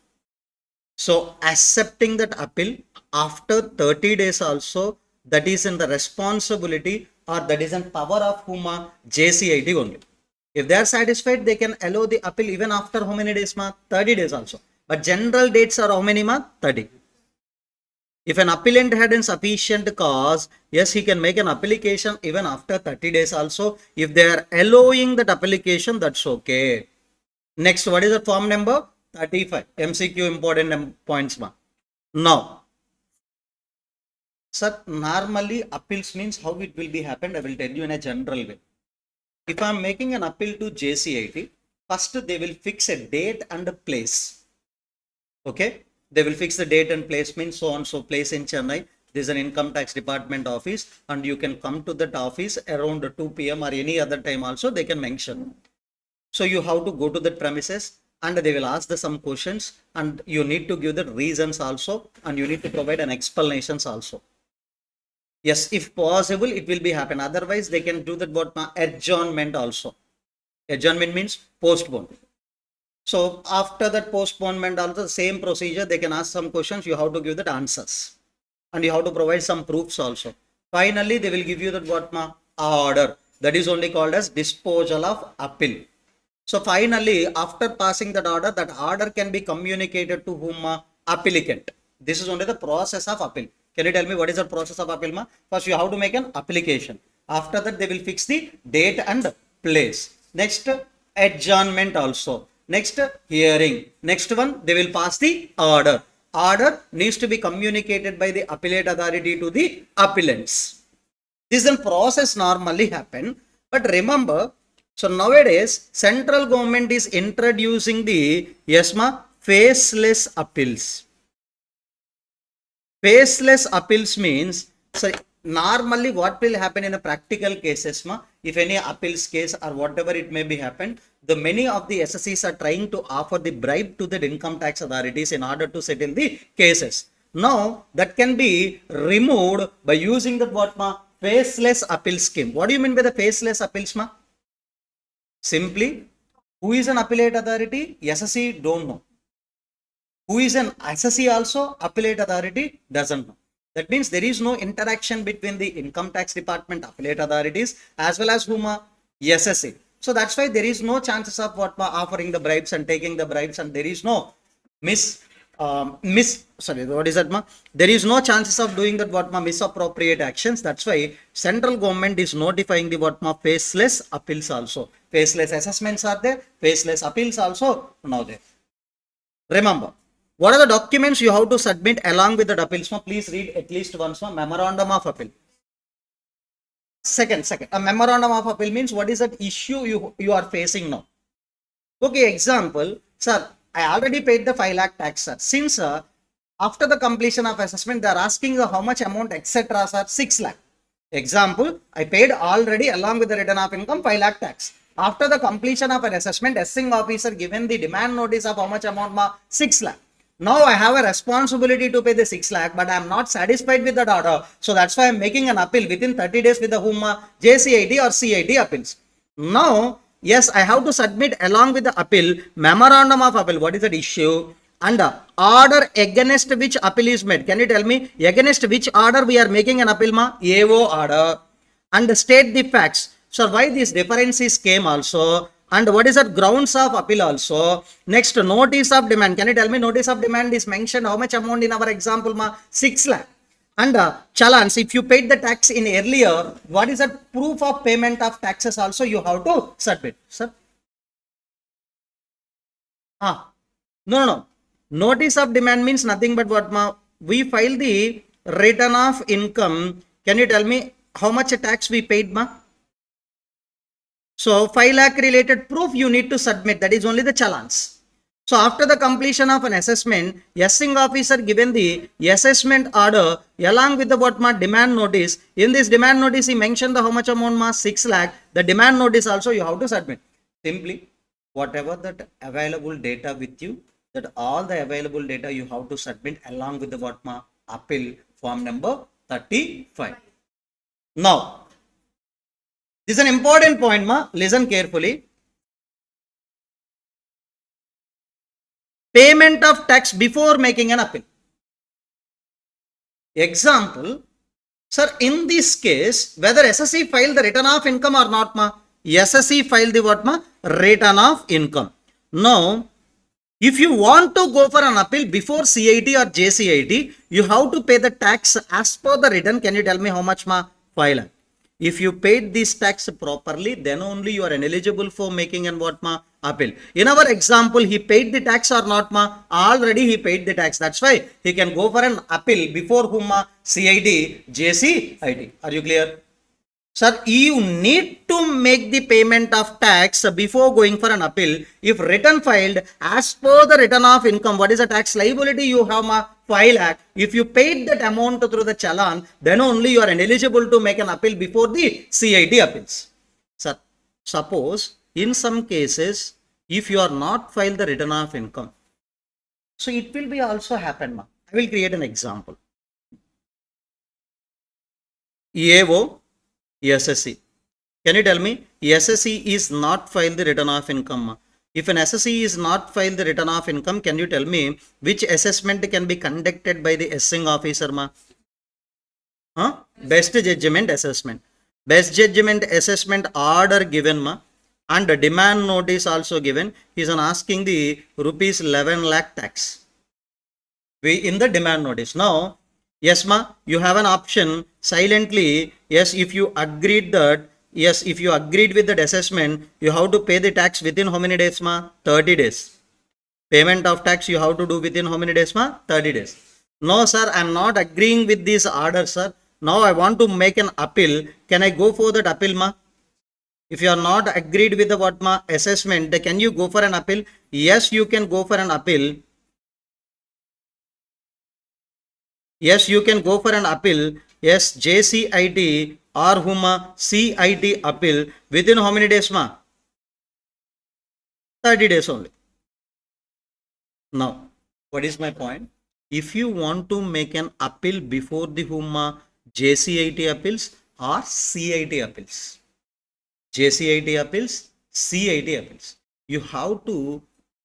So accepting that appeal after 30 days also, that is in the responsibility or that is in power of whom? JCIT only. If they are satisfied, they can allow the appeal even after how many days, ma? 30 days also. But general dates are how many, ma? 30. If an appellant had a sufficient cause, yes, he can make an application even after 30 days also. If they are allowing that application, that's okay. Next, what is the form number? 35. MCQ important points, ma. Now, sir, normally appeals means how it will be happened. I will tell you in a general way. If I am making an appeal to JCIT, first they will fix a date and a place. Okay, they will fix the date and place means so and so place in Chennai. This is an income tax department office, and you can come to that office around 2 p.m. or any other time also they can mention. So you have to go to that premises and they will ask some questions, and you need to give the reasons also, and you need to provide an explanations also. Yes, if possible, it will be happen. Otherwise, they can do that what adjournment also. Adjournment means postpone. So after that postponement also, same procedure, they can ask some questions, you have to give that answers. And you have to provide some proofs also. Finally, they will give you that what order. That is only called as disposal of appeal. So finally, after passing that order can be communicated to whom? Applicant. This is only the process of appeal. Can you tell me what is the process of appeal, ma? First, you have to make an application. After that, they will fix the date and place. Next, adjournment also. Next, hearing. Next one, they will pass the order. Order needs to be communicated by the appellate authority to the appellants. This is a process normally happen. But remember, so nowadays, central government is introducing the faceless appeals. Faceless appeals means, so normally what will happen in a practical cases, if any appeals case or whatever it may be happened, the many of the SSCs are trying to offer the bribe to the income tax authorities in order to settle the cases. Now that can be removed by using the what faceless appeal scheme. What do you mean by the faceless appeals, ma? Simply, who is an appellate authority? SSC don't know. Who is an SSC also? Appellate authority doesn't know. That means there is no interaction between the income tax department, appellate authorities, as well as whom? SSC. So that's why there is no chances of what offering the bribes and taking the bribes, and there is no what is that, ma? There is no chances of doing that what misappropriate actions. That's why central government is notifying the what faceless appeals also. Faceless assessments are there, faceless appeals also now there. Remember, What are the documents you have to submit along with the appeals? Please read at least once. Memorandum of appeal. Second. A memorandum of appeal means what is that issue you are facing now. Okay, example, sir, I already paid the 5 lakh tax, sir. Since after the completion of assessment, they are asking how much amount, etc., sir, 6 lakh. Example, I paid already along with the return of income 5 lakh tax. After the completion of an assessment, assessing officer given the demand notice of how much amount, 6 lakh. Now I have a responsibility to pay the 6 lakh, but I am not satisfied with that order. So that's why I am making an appeal within 30 days with the whom JCIT or CIT appeals. Now, yes, I have to submit along with the appeal, memorandum of appeal. What is that issue? And order against which appeal is made. Can you tell me against which order we are making an appeal? AO order. And state the facts. So why these differences came also? And what is the grounds of appeal also? Next, notice of demand. Can you tell me notice of demand is mentioned how much amount in our example? 6 lakh. And challans, if you paid the tax in earlier, what is the proof of payment of taxes also you have to submit, sir? No. Notice of demand means nothing but what? We file the return of income. Can you tell me how much tax we paid, ma? So 5 lakh related proof you need to submit. That is only the challans. So after the completion of an assessment, assessing officer given the assessment order along with the what demand notice. In this demand notice, he mentioned the how much amount 6 lakh. The demand notice also you have to submit. Simply whatever that available data with you, that all the available data you have to submit along with the what appeal form number 35. Now, this is an important point, listen carefully. Payment of tax before making an appeal. Example, sir, in this case, whether SSC filed the return of income or not, SSC filed the what, return of income. Now, if you want to go for an appeal before CIT or JCIT, you have to pay the tax as per the return. Can you tell me how much, 5 lakh? If you paid this tax properly, then only you are ineligible for making an what, appeal. In our example, he paid the tax or not, already he paid the tax. That's why he can go for an appeal before whom, CIT, JCIT. Are you clear? Sir, you need to make the payment of tax before going for an appeal. If return filed as per the return of income, what is the tax liability you have, 5 lakh. If you paid that amount through the challan, then only you are ineligible to make an appeal before the CIT appeals. Sir, suppose in some cases, if you are not filed the return of income, so it will be also happen. I will create an example. AO SSC. Can you tell me SSC is not filed the return of income? If an SSC is not filed the return of income, can you tell me which assessment can be conducted by the assessing officer? Best judgment assessment. Best judgment assessment order given, and the demand notice also given. He is asking the rupees 11 lakh tax. We in the demand notice. Now, yes, you have an option silently. Yes, if you agreed that, yes, if you agreed with that assessment, you have to pay the tax within how many days, 30 days. Payment of tax you have to do within how many days, 30 days. No, sir, I am not agreeing with this order, sir. Now I want to make an appeal. Can I go for that appeal, If you are not agreed with the what, assessment, can you go for an appeal? Yes, you can go for an appeal. Yes, you can go for an appeal. Yes, JCIT or whom CIT appeal within how many days, 30 days only. Now, what is my point? If you want to make an appeal before the whom JCIT appeals or CIT appeals, JCIT appeals, CIT appeals, you have to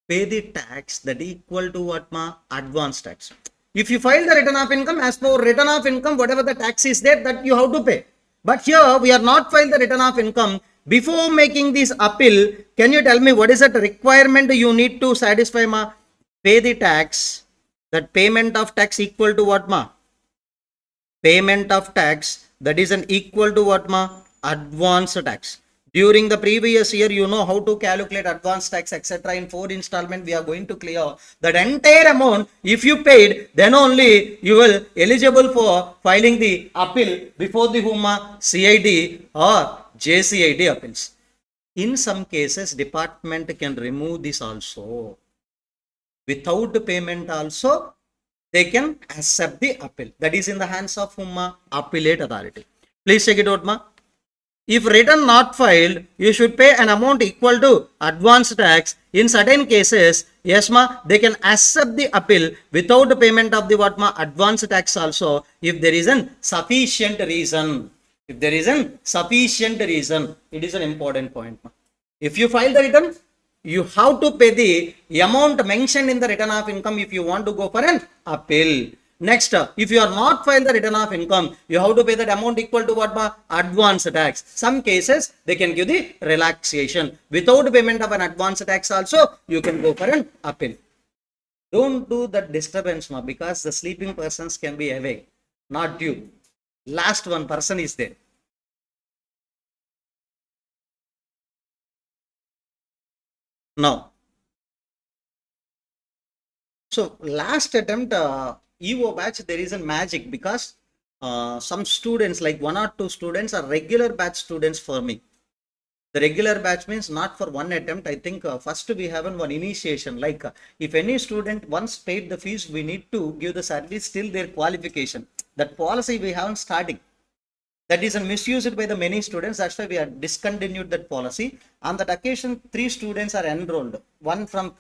pay the tax that equal to what, advance tax. If you file the return of income, as per return of income, whatever the tax is there, that you have to pay. But here, we are not filed the return of income. Before making this appeal, can you tell me what is that requirement you need to satisfy, Pay the tax. That payment of tax equal to what, Payment of tax, that is an equal to what, advance tax. During the previous year, you know how to calculate advance tax, etc. In 4 installment, we are going to clear that entire amount. If you paid, then only you will eligible for filing the appeal before the HUMA, CID or JCID appeals. In some cases, department can remove this also. Without the payment also, they can accept the appeal. That is in the hands of HUMA, Appellate Authority. Please check it out, ma. If return not filed, you should pay an amount equal to advance tax. In certain cases, yes ma, they can accept the appeal without the payment of the what ma, advance tax also, if there is an sufficient reason. If there is an sufficient reason, it is an important point. Ma. If you file the return, you have to pay the amount mentioned in the return of income if you want to go for an appeal. Next, if you are not filed the return of income, you have to pay that amount equal to what? Advance tax. Some cases, they can give the relaxation. Without payment of an advance tax also, you can go for an appeal. Don't do that disturbance, ma, because the sleeping persons can be awake, not you. Last one person is there. Now, so last attempt, EO batch, there is a magic because some students, like 1 or 2 students, are regular batch students for me. The regular batch means not for one attempt. I think first we have one initiation. Like if any student once paid the fees, we need to give the service till their qualification. That policy we haven't starting. That is misused by the many students. That's why we have discontinued that policy. On that occasion, 3 students are enrolled. 1 from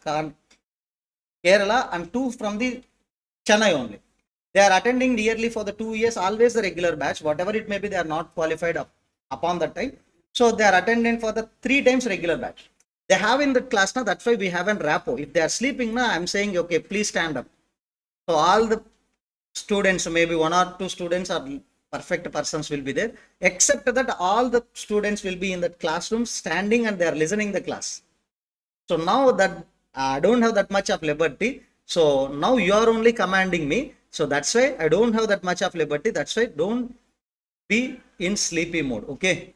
Kerala and 2 from the Chennai only. They are attending yearly for the 2 years, always the regular batch. Whatever it may be, they are not qualified upon that time. So they are attending for the 3 times regular batch. They have in the class now. That's why we have an rapport. If they are sleeping now, I'm saying, okay, please stand up. So all the students, maybe 1 or 2 students are perfect persons will be there. Except that all the students will be in that classroom standing and they are listening the class. So now that I don't have that much of liberty. So now you are only commanding me. So that's why I don't have that much of liberty. That's why don't be in sleepy mode. Okay.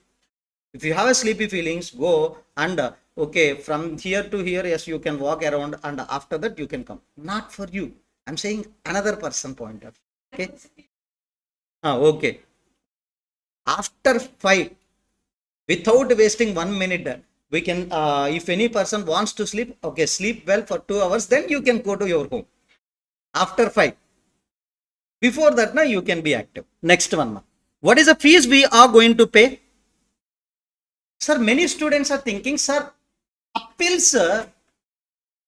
If you have a sleepy feelings, go and okay, from here to here, yes, you can walk around and after that you can come. Not for you. I'm saying another person point of view. Okay. Okay. After 5, without wasting 1 minute, we can, if any person wants to sleep, okay, sleep well for 2 hours, then you can go to your home. After 5. Before that, now you can be active. Next one. What is the fees we are going to pay? Sir, many students are thinking, sir, appeals,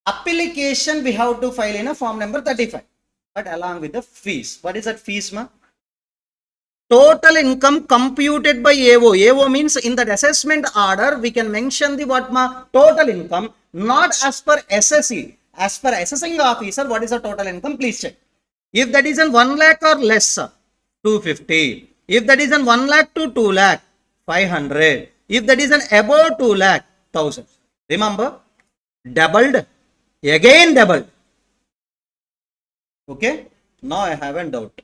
application we have to file in a form number 35. But along with the fees. What is that fees, ma? Total income computed by AO. AO means in that assessment order, we can mention the what ma? Total income, not as per SSE. As per assessing officer, what is the total income? Please check. If that is in 1 lakh or less, 250. If that is in 1 lakh to 2 lakh, 500. If that is an above 2 lakh, 1000. Remember, doubled, again doubled. Okay. Now I have a doubt.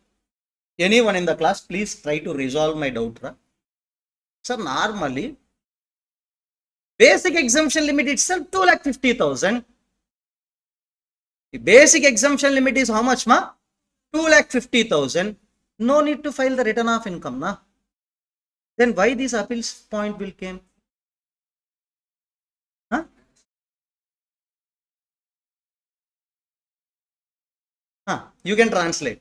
Anyone in the class, please try to resolve my doubt. Sir, normally, basic exemption limit itself 2,50,000. The basic exemption limit is how much, ma? 2,50,000. No need to file the return of income, na? Then why this appeals point will came? Huh? You can translate.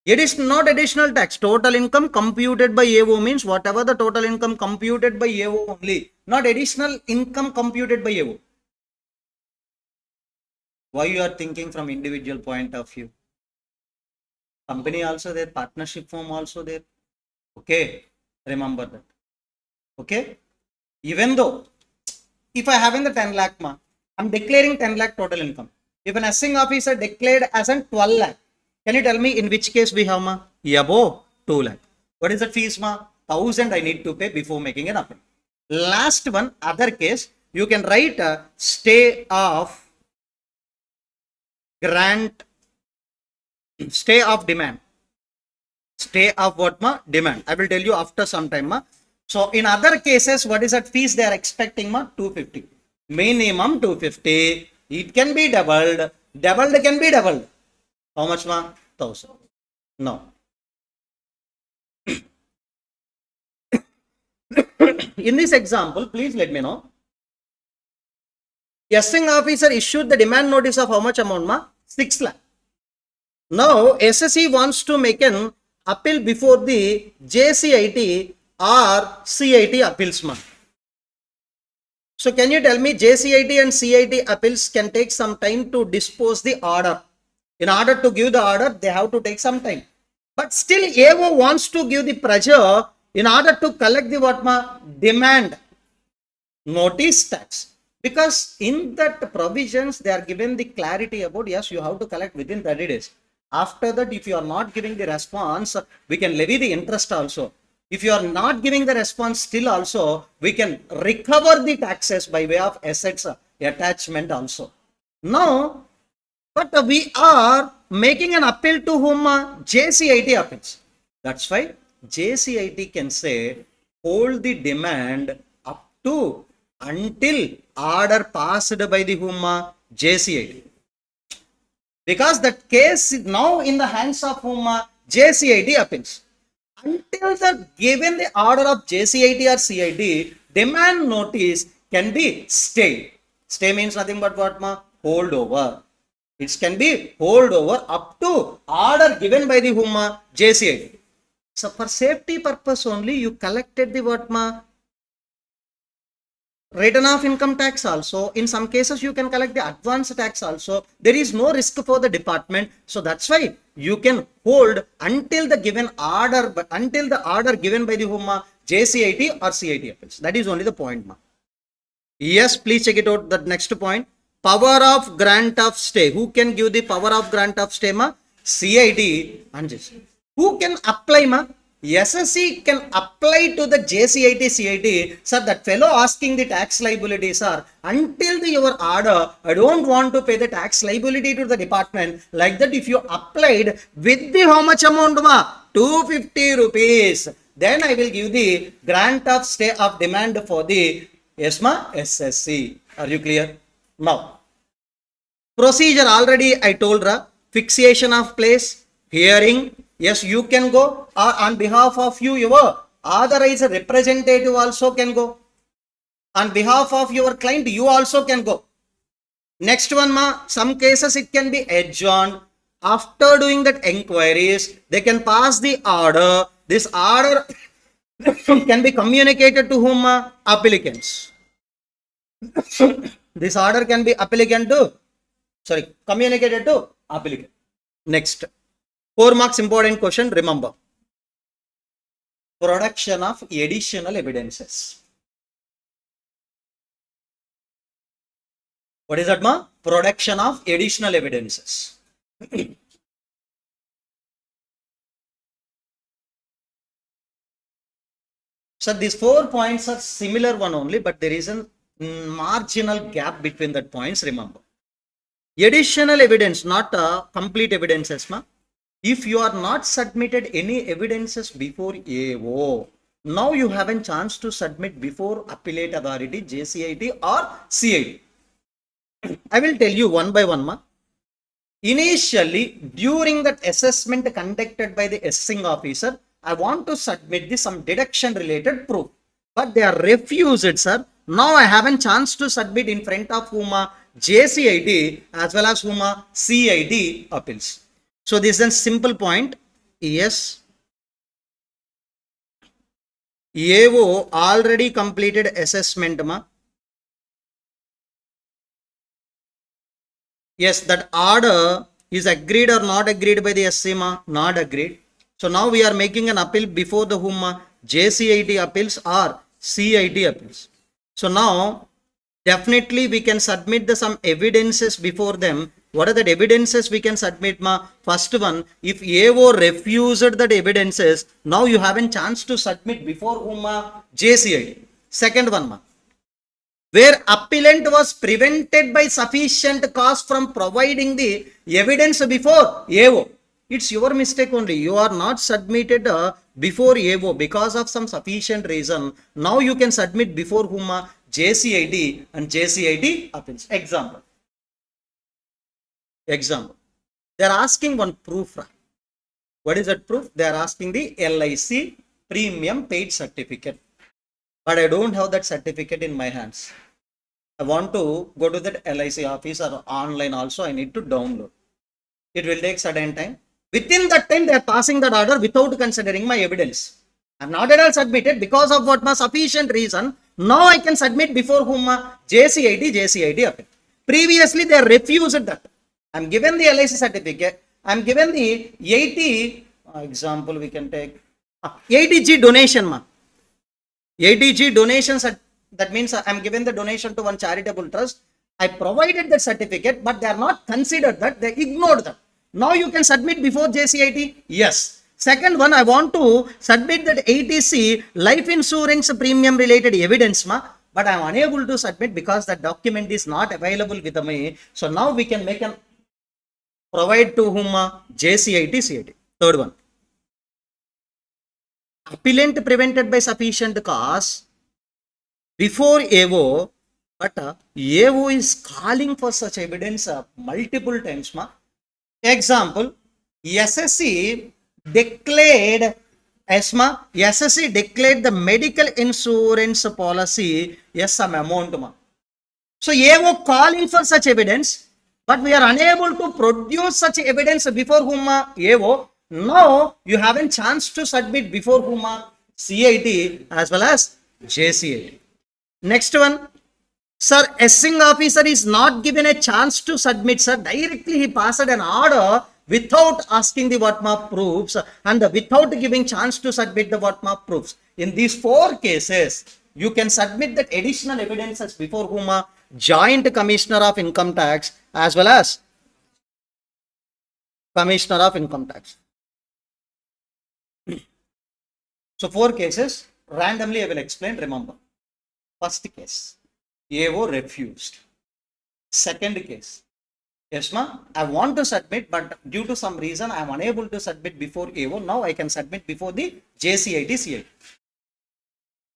It is not additional tax. Total income computed by AO means whatever the total income computed by AO only. Not additional income computed by AO. Why you are thinking from individual point of view? Company also there, partnership firm also there. Okay, remember that. Okay, even though if I have in the 10 lakh, ma, I'm declaring 10 lakh total income. If an assessing officer declared as an 12 lakh, can you tell me in which case we have, ma? Above 2 lakh. What is the fees, ma? 1000 I need to pay before making an appeal. Last one, other case, you can write a stay of grant, stay of demand. Stay of what, ma? Demand. I will tell you after some time, ma. So in other cases, what is that fees they are expecting? 250. Minimum 250. It can be doubled. Doubled can be doubled. How much? 1000. No. In this example, please let me know. Assessing officer issued the demand notice of how much amount? 6 lakh. Now, SSE wants to make an appeal before the JCIT or CIT appeals. So, can you tell me JCIT and CIT appeals can take some time to dispose the order? In order to give the order, they have to take some time. But still, AO wants to give the pressure in order to collect the demand notice tax. Because in that provisions, they are given the clarity about, yes, you have to collect within 30 days. After that, if you are not giving the response, we can levy the interest also. If you are not giving the response still also, we can recover the taxes by way of assets attachment also. Now, but we are making an appeal to whom? JCIT appeals. That's why JCIT can say, hold the demand up to until order passed by the whom? JCIT. Because that case is now in the hands of whom? JCIT appeals. Until the given the order of JCIT or CIT, demand notice can be stayed. Stay means nothing but what? Hold over. It can be hold over up to order given by the whom? JCIT. So for safety purpose only, you collected the what? Return of income tax also. In some cases, you can collect the advance tax also. There is no risk for the department. So that's why you can hold until the given order, until the order given by the whom? JCIT or CIT appeals. That is only the point. Yes, please check it out. The next point. Power of grant of stay. Who can give the power of grant of stay? CIT and JCIT. Who can apply? SSE can apply to the JCIT, CIT. Sir, that fellow asking the tax liability, sir, until your order, I don't want to pay the tax liability to the department. Like that, if you applied with the how much amount? 250 rupees. Then I will give the grant of stay of demand for the SSE. Are you clear? Now, procedure already I told fixation of place, hearing. Yes, you can go, or on behalf of you, your authorized representative also can go. On behalf of your client, you also can go. Next one, some cases it can be adjourned. After doing that inquiries, they can pass the order. This order can be communicated to whom? Applicants. This order can be communicated to applicant. Next. 4 marks important question, remember. Production of additional evidences. What is that, Production of additional evidences. So these 4 points are similar one only, but there is a marginal gap between that points, remember. Additional evidence, not complete evidences, If you are not submitted any evidences before AO, now you have a chance to submit before Appellate Authority, JCIT or CIT. I will tell you one by one. Initially, during that assessment conducted by the assessing officer, I want to submit some deduction related proof. But they are refused, sir. Now I have a chance to submit in front of whom? JCIT as well as whom? CIT appeals. So this is a simple point. Yes. AO already completed assessment. Yes, that order is agreed or not agreed by the SCMA? Not agreed. So now we are making an appeal before the whom? JCIT appeals or CIT appeals. So now definitely we can submit some evidences before them. What are the evidences we can submit? First one, if AO refused that evidences, now you have a chance to submit before whom? JCIT. Second one, where appellant was prevented by sufficient cause from providing the evidence before AO. It's your mistake only. You are not submitted before AO because of some sufficient reason. Now you can submit before whom? JCID and JCID appeals. Example. They are asking one proof. What is that proof? They are asking the LIC premium paid certificate. But I don't have that certificate in my hands. I want to go to that LIC office or online also. I need to download. It will take certain time. Within that time, they are passing that order without considering my evidence. I am not at all submitted because of what my sufficient reason. Now I can submit before whom? JCID appeal. Previously, they refused that. I am given the LIC certificate. I am given the 80, example we can take, 80G donation. 80G donations, that means I am given the donation to one charitable trust. I provided that certificate, but they are not considered that, they ignored that. Now you can submit before JCIT? Yes. Second one, I want to submit that 80C life insurance premium related evidence, but I am unable to submit because that document is not available with me. So now we can make an provide to whom? JCIT, CIT. Third one. Appellant prevented by sufficient cause before AO, but AO is calling for such evidence multiple times. Example, SSC declared SSC declared the medical insurance policy some amount. So AO calling for such evidence, but we are unable to produce such evidence before whom? AO. Now you have a chance to submit before whom? CIT as well as JCIT. Next one, sir, assessing officer is not given a chance to submit, sir. Directly he passed an order without asking the proofs and without giving chance to submit the proofs. In these four cases, you can submit that additional evidences before whom? Joint Commissioner of Income Tax as well as Commissioner of Income Tax. So four cases, randomly I will explain, remember. First case, AO refused. Second case, yes I want to submit, but due to some reason I am unable to submit before AO. Now I can submit before the JCIT, CIT.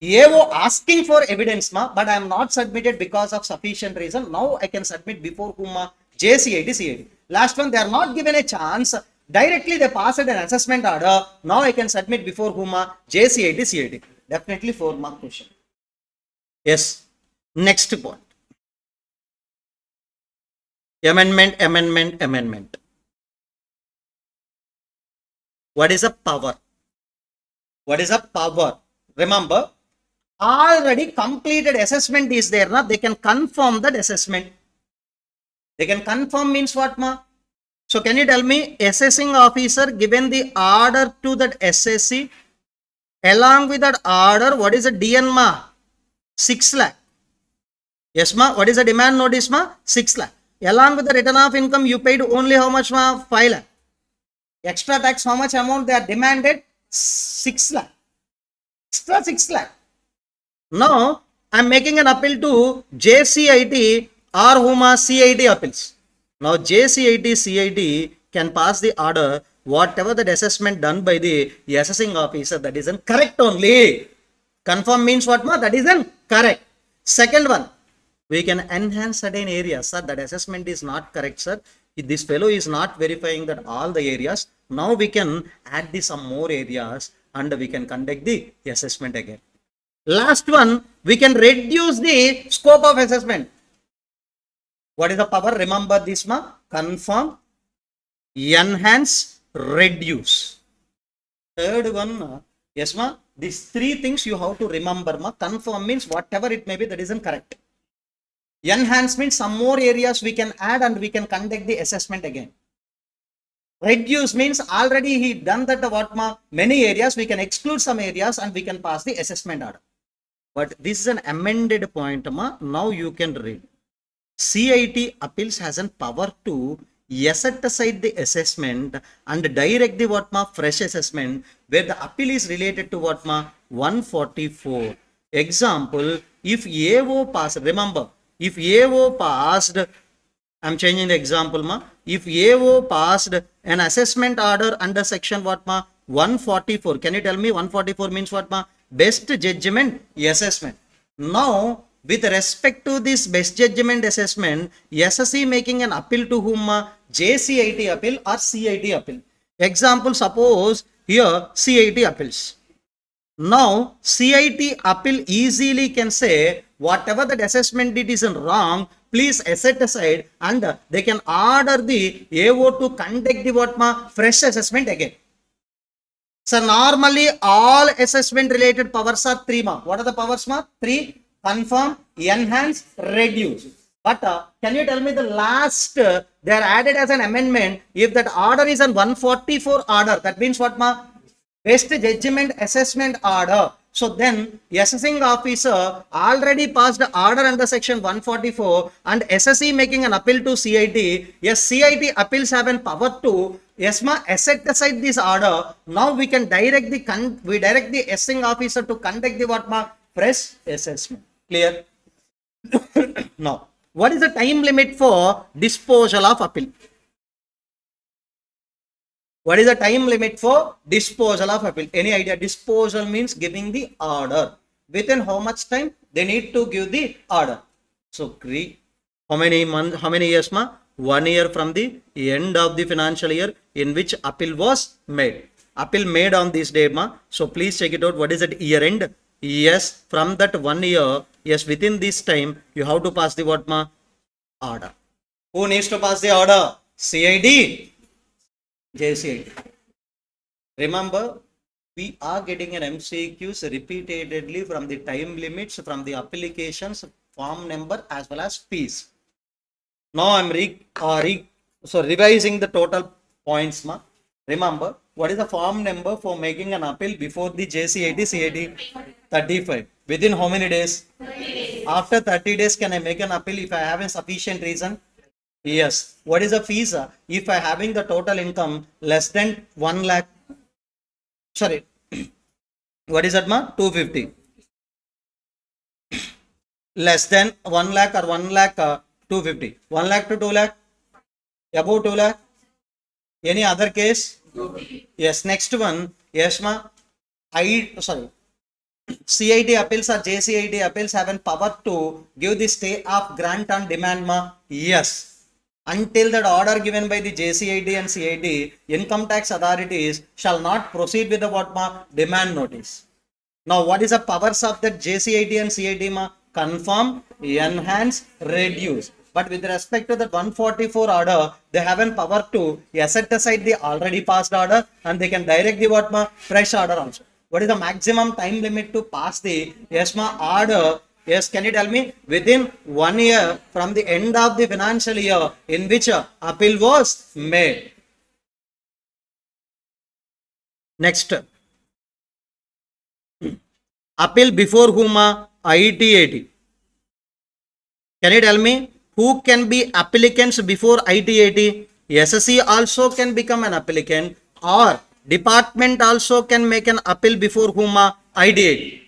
AO asking for evidence, but I am not submitted because of sufficient reason. Now I can submit before whom? JCIT, CIT. Last one, they are not given a chance. Directly they passed an assessment order. Now I can submit before whom? JCIT, CIT. Definitely 4-mark question. Yes. Next point. Amendment. What is a power? Remember, already completed assessment is there. They can confirm that assessment. They can confirm means what? So can you tell me, assessing officer given the order to that SSC, along with that order, what is the DN 6 lakh. Yes what is the demand notice 6 lakh. Along with the return of income, you paid only how much 5 lakh. Extra tax, how much amount they are demanded? 6 lakh. Extra 6 lakh. Now I am making an appeal to JCIT or whom? CIT appeals. Now JCIT, CIT can pass the order, whatever the assessment done by the assessing officer, that is correct only. Confirm means what? That is correct. Second one, we can enhance certain areas. Sir, that assessment is not correct, sir. This fellow is not verifying that all the areas. Now we can add some more areas and we can conduct the assessment again. Last one, we can reduce the scope of assessment. What is the power? Remember this confirm, enhance, reduce. Third one, yes these three things you have to remember. Confirm means whatever it may be, that isn't correct. Enhance means some more areas we can add and we can conduct the assessment again. Reduce means already he done that many areas, we can exclude some areas and we can pass the assessment order. But this is an amended point. Now you can read. CIT appeals has an power to set aside the assessment and direct the fresh assessment where the appeal is related to 144. Example, if AO passed, remember, if AO passed I'm changing the example ma. If AO passed an assessment order under section what ma 144. Can you tell me 144 means what ma? Best judgment assessment. Now with respect to this best judgment assessment, SSC making an appeal to whom ma? JCIT appeal or CIT appeal. Example, suppose here CIT appeals. Now, CIT appeal easily can say whatever that assessment it is wrong, please set aside, and they can order the AO to conduct the what ma fresh assessment again. So normally all assessment related powers are 3 ma. What are the powers ma? 3: confirm, enhance, reduce. But can you tell me the last they are added as an amendment? If that order is an 144 order, that means what ma? Best judgment assessment order. So then assessing officer already passed the order under section 144 and SSC making an appeal to CIT. Yes, CIT appeals have an power to set aside this order. Now we can direct the assessing officer to conduct the what ma fresh assessment. Clear? Now, what is the time limit for disposal of appeal? What is the time limit for disposal of appeal? Any idea? Disposal means giving the order. Within how much time they need to give the order? So, how many months, how many years ma? 1 year from the end of the financial year in which appeal was made. Appeal made on this day ma. So, please check it out. What is that year end? Yes, from that 1 year, yes, within this time, you have to pass the what ma? Order. Who needs to pass the order? CID. JCIT. Remember, we are getting an MCQs repeatedly from the time limits, from the applications, form number as well as fees. Now I'm revising the total points. Ma. Remember, what is the form number for making an appeal before the JCIT CIT? 35. Within how many days? 30 days. After 30 days, can I make an appeal if I have a sufficient reason? Yes. What is the fees? If I having the total income less than 1 lakh, sorry, what is that ma? 250. Less than 1 lakh or 1 lakh 250. 1 lakh to 2 lakh? Above 2 lakh? Any other case? Yes. Next one. Yes ma. CIT appeals or JCIT appeals have an power to give the stay of grant on demand ma? Yes. Until that order given by the JCIT and CIT, income tax authorities shall not proceed with the what ma? Demand notice. Now, what is the powers of that JCIT and CIT ma? Confirm, enhance, reduce. But with respect to the 144 order, they have an power to set aside the already passed order and they can direct the what ma? Fresh order also. What is the maximum time limit to pass the order? Yes, can you tell me? Within 1 year from the end of the financial year in which appeal was made. Next. Appeal before whom? ITAT. Can you tell me who can be applicants before ITAT? SSC also can become an applicant or department also can make an appeal before whom? ITAT.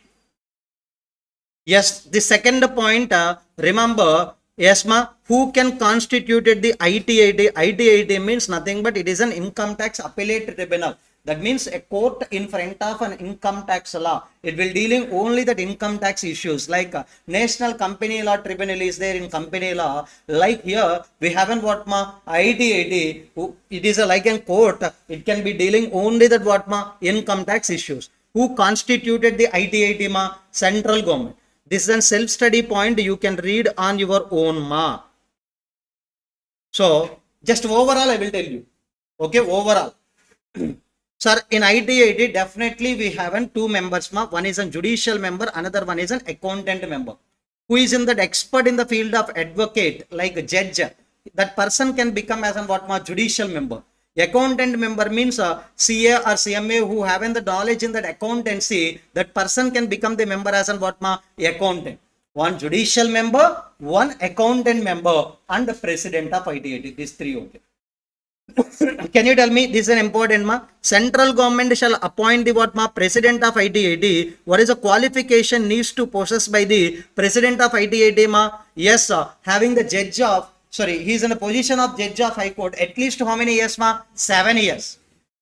Yes, the second point, remember, yes ma, who can constitute the ITAT? ITAT means nothing but it is an income tax appellate tribunal. That means a court in front of an income tax law. It will dealing only that income tax issues like national company law tribunal is there in company law. Like here we haven't what ma ITAT. It is like a court. It can be dealing only that what ma income tax issues. Who constituted the ITAT ma? Central government. This is a self-study point you can read on your own ma. So just overall I will tell you. Okay, overall. Sir, in ITAT definitely we have 2 members ma. One is a judicial member, another one is an accountant member. Who is in that expert in the field of advocate like a judge. That person can become as a what ma judicial member. Accountant member means CA or CMA who having the knowledge in that accountancy, that person can become the member as an what ma accountant. One judicial member, one accountant member and the president of ITAT. These 3 only. Can you tell me, this is an important ma? Central government shall appoint the what ma? President of ITAT. What is the qualification needs to possess by the president of ITAT ma? Yes, having the judge of sorry, he is in a position of judge of High Court at least how many years, ma? 7 years.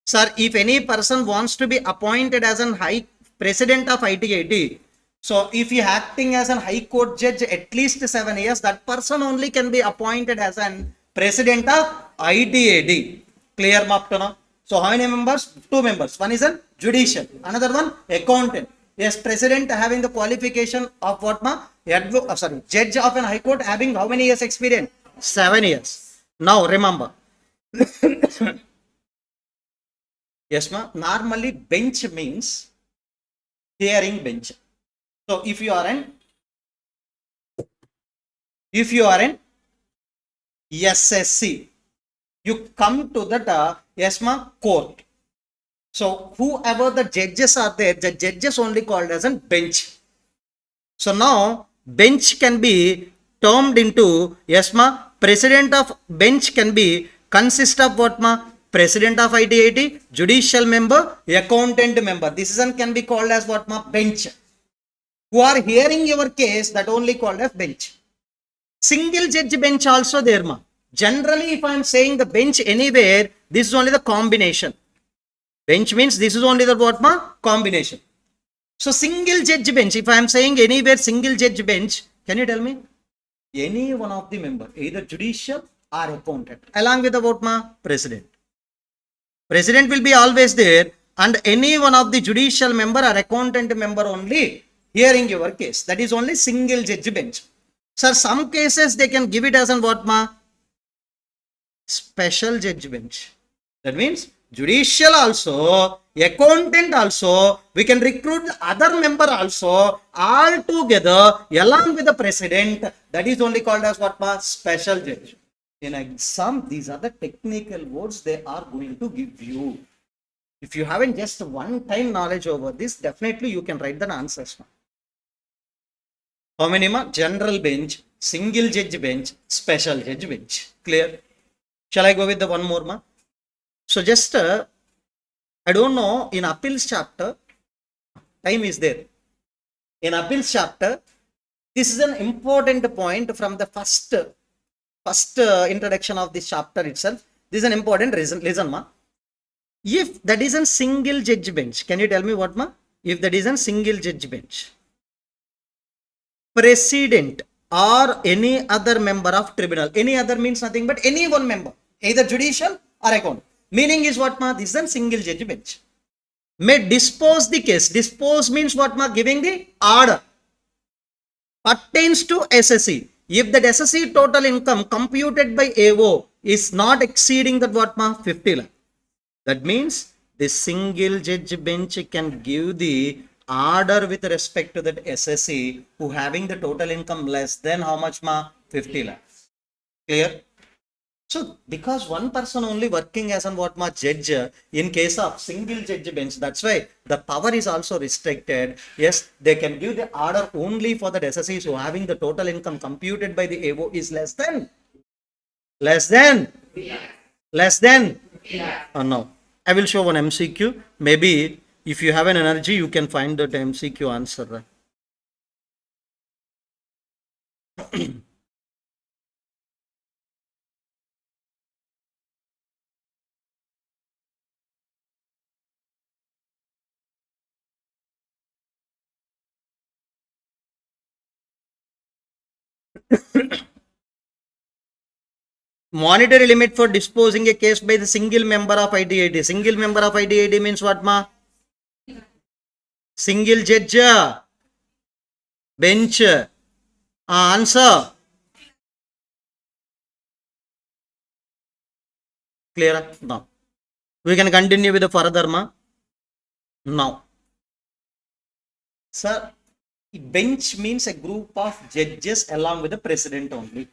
Sir, if any person wants to be appointed as an high president of ITAT, so if he acting as an High Court judge at least 7 years, that person only can be appointed as an president of ITAT. Clear, Maptana? So how many members? 2 members. One is a judicial, another one accountant. Yes, president having the qualification of what, ma? Judge of an High Court having how many years experience? 7 years. Now remember. Yes, ma. Normally bench means hearing bench. So if you are an SSC, you come to that yes, ma, court. So whoever the judges are there, the judges only called as a bench. So now bench can be termed into, yes, ma, president of bench can be consist of what, ma? President of ITAT, judicial member, accountant member. This one can be called as what, ma? Bench. Who are hearing your case, that only called as bench. Single judge bench also there, ma. Generally, if I am saying the bench anywhere, this is only the combination. Bench means this is only the what, ma? Combination. So single judge bench, if I am saying anywhere single judge bench, can you tell me? Any one of the member, either judicial or accountant, along with the what, ma? President. President will be always there, and any one of the judicial member or accountant member only hearing your case. That is only single judge bench. Sir, some cases they can give it as an what, ma? Special judge bench. That means judicial also, accountant also, we can recruit the other member also, all together along with the president. That is only called as what, ma? Special judge. In exam, these are the technical words they are going to give you. If you haven't just one time knowledge over this, definitely you can write the answers. How many, ma? General bench, single judge bench, special judge bench. Clear? Shall I go with the one more, ma? So just, I don't know, in appeals chapter, time is there. In appeals chapter, this is an important point from the first introduction of this chapter itself. This is an important reason. Listen, ma. If that is a single judge bench, can you tell me what, ma? If that is a single judge bench, president or any other member of tribunal, any other means nothing but any one member, either judicial or accountant. Meaning is what, ma? This is a single judge bench. May dispose the case. Dispose means what, ma? Giving the order. Pertains to SSC. If the SSC total income computed by AO is not exceeding that what, ma? 50 lakh. That means the single judge bench can give the order with respect to that SSC who having the total income less than how much, ma? 50 lakhs. Clear? So because one person only working as an what, ma? Judge in case of single judge bench, that's why the power is also restricted. Yes, they can give the order only for the SSCs who having the total income computed by the AO is less than. No. I will show one MCQ. Maybe if you have an energy, you can find that MCQ answer. Monetary limit for disposing a case by the single member of ITAT. Single member of ITAT means what, ma? Single judge bench. Answer. Clear? Now we can continue with the further, ma. Now, sir, bench means a group of judges along with the president only.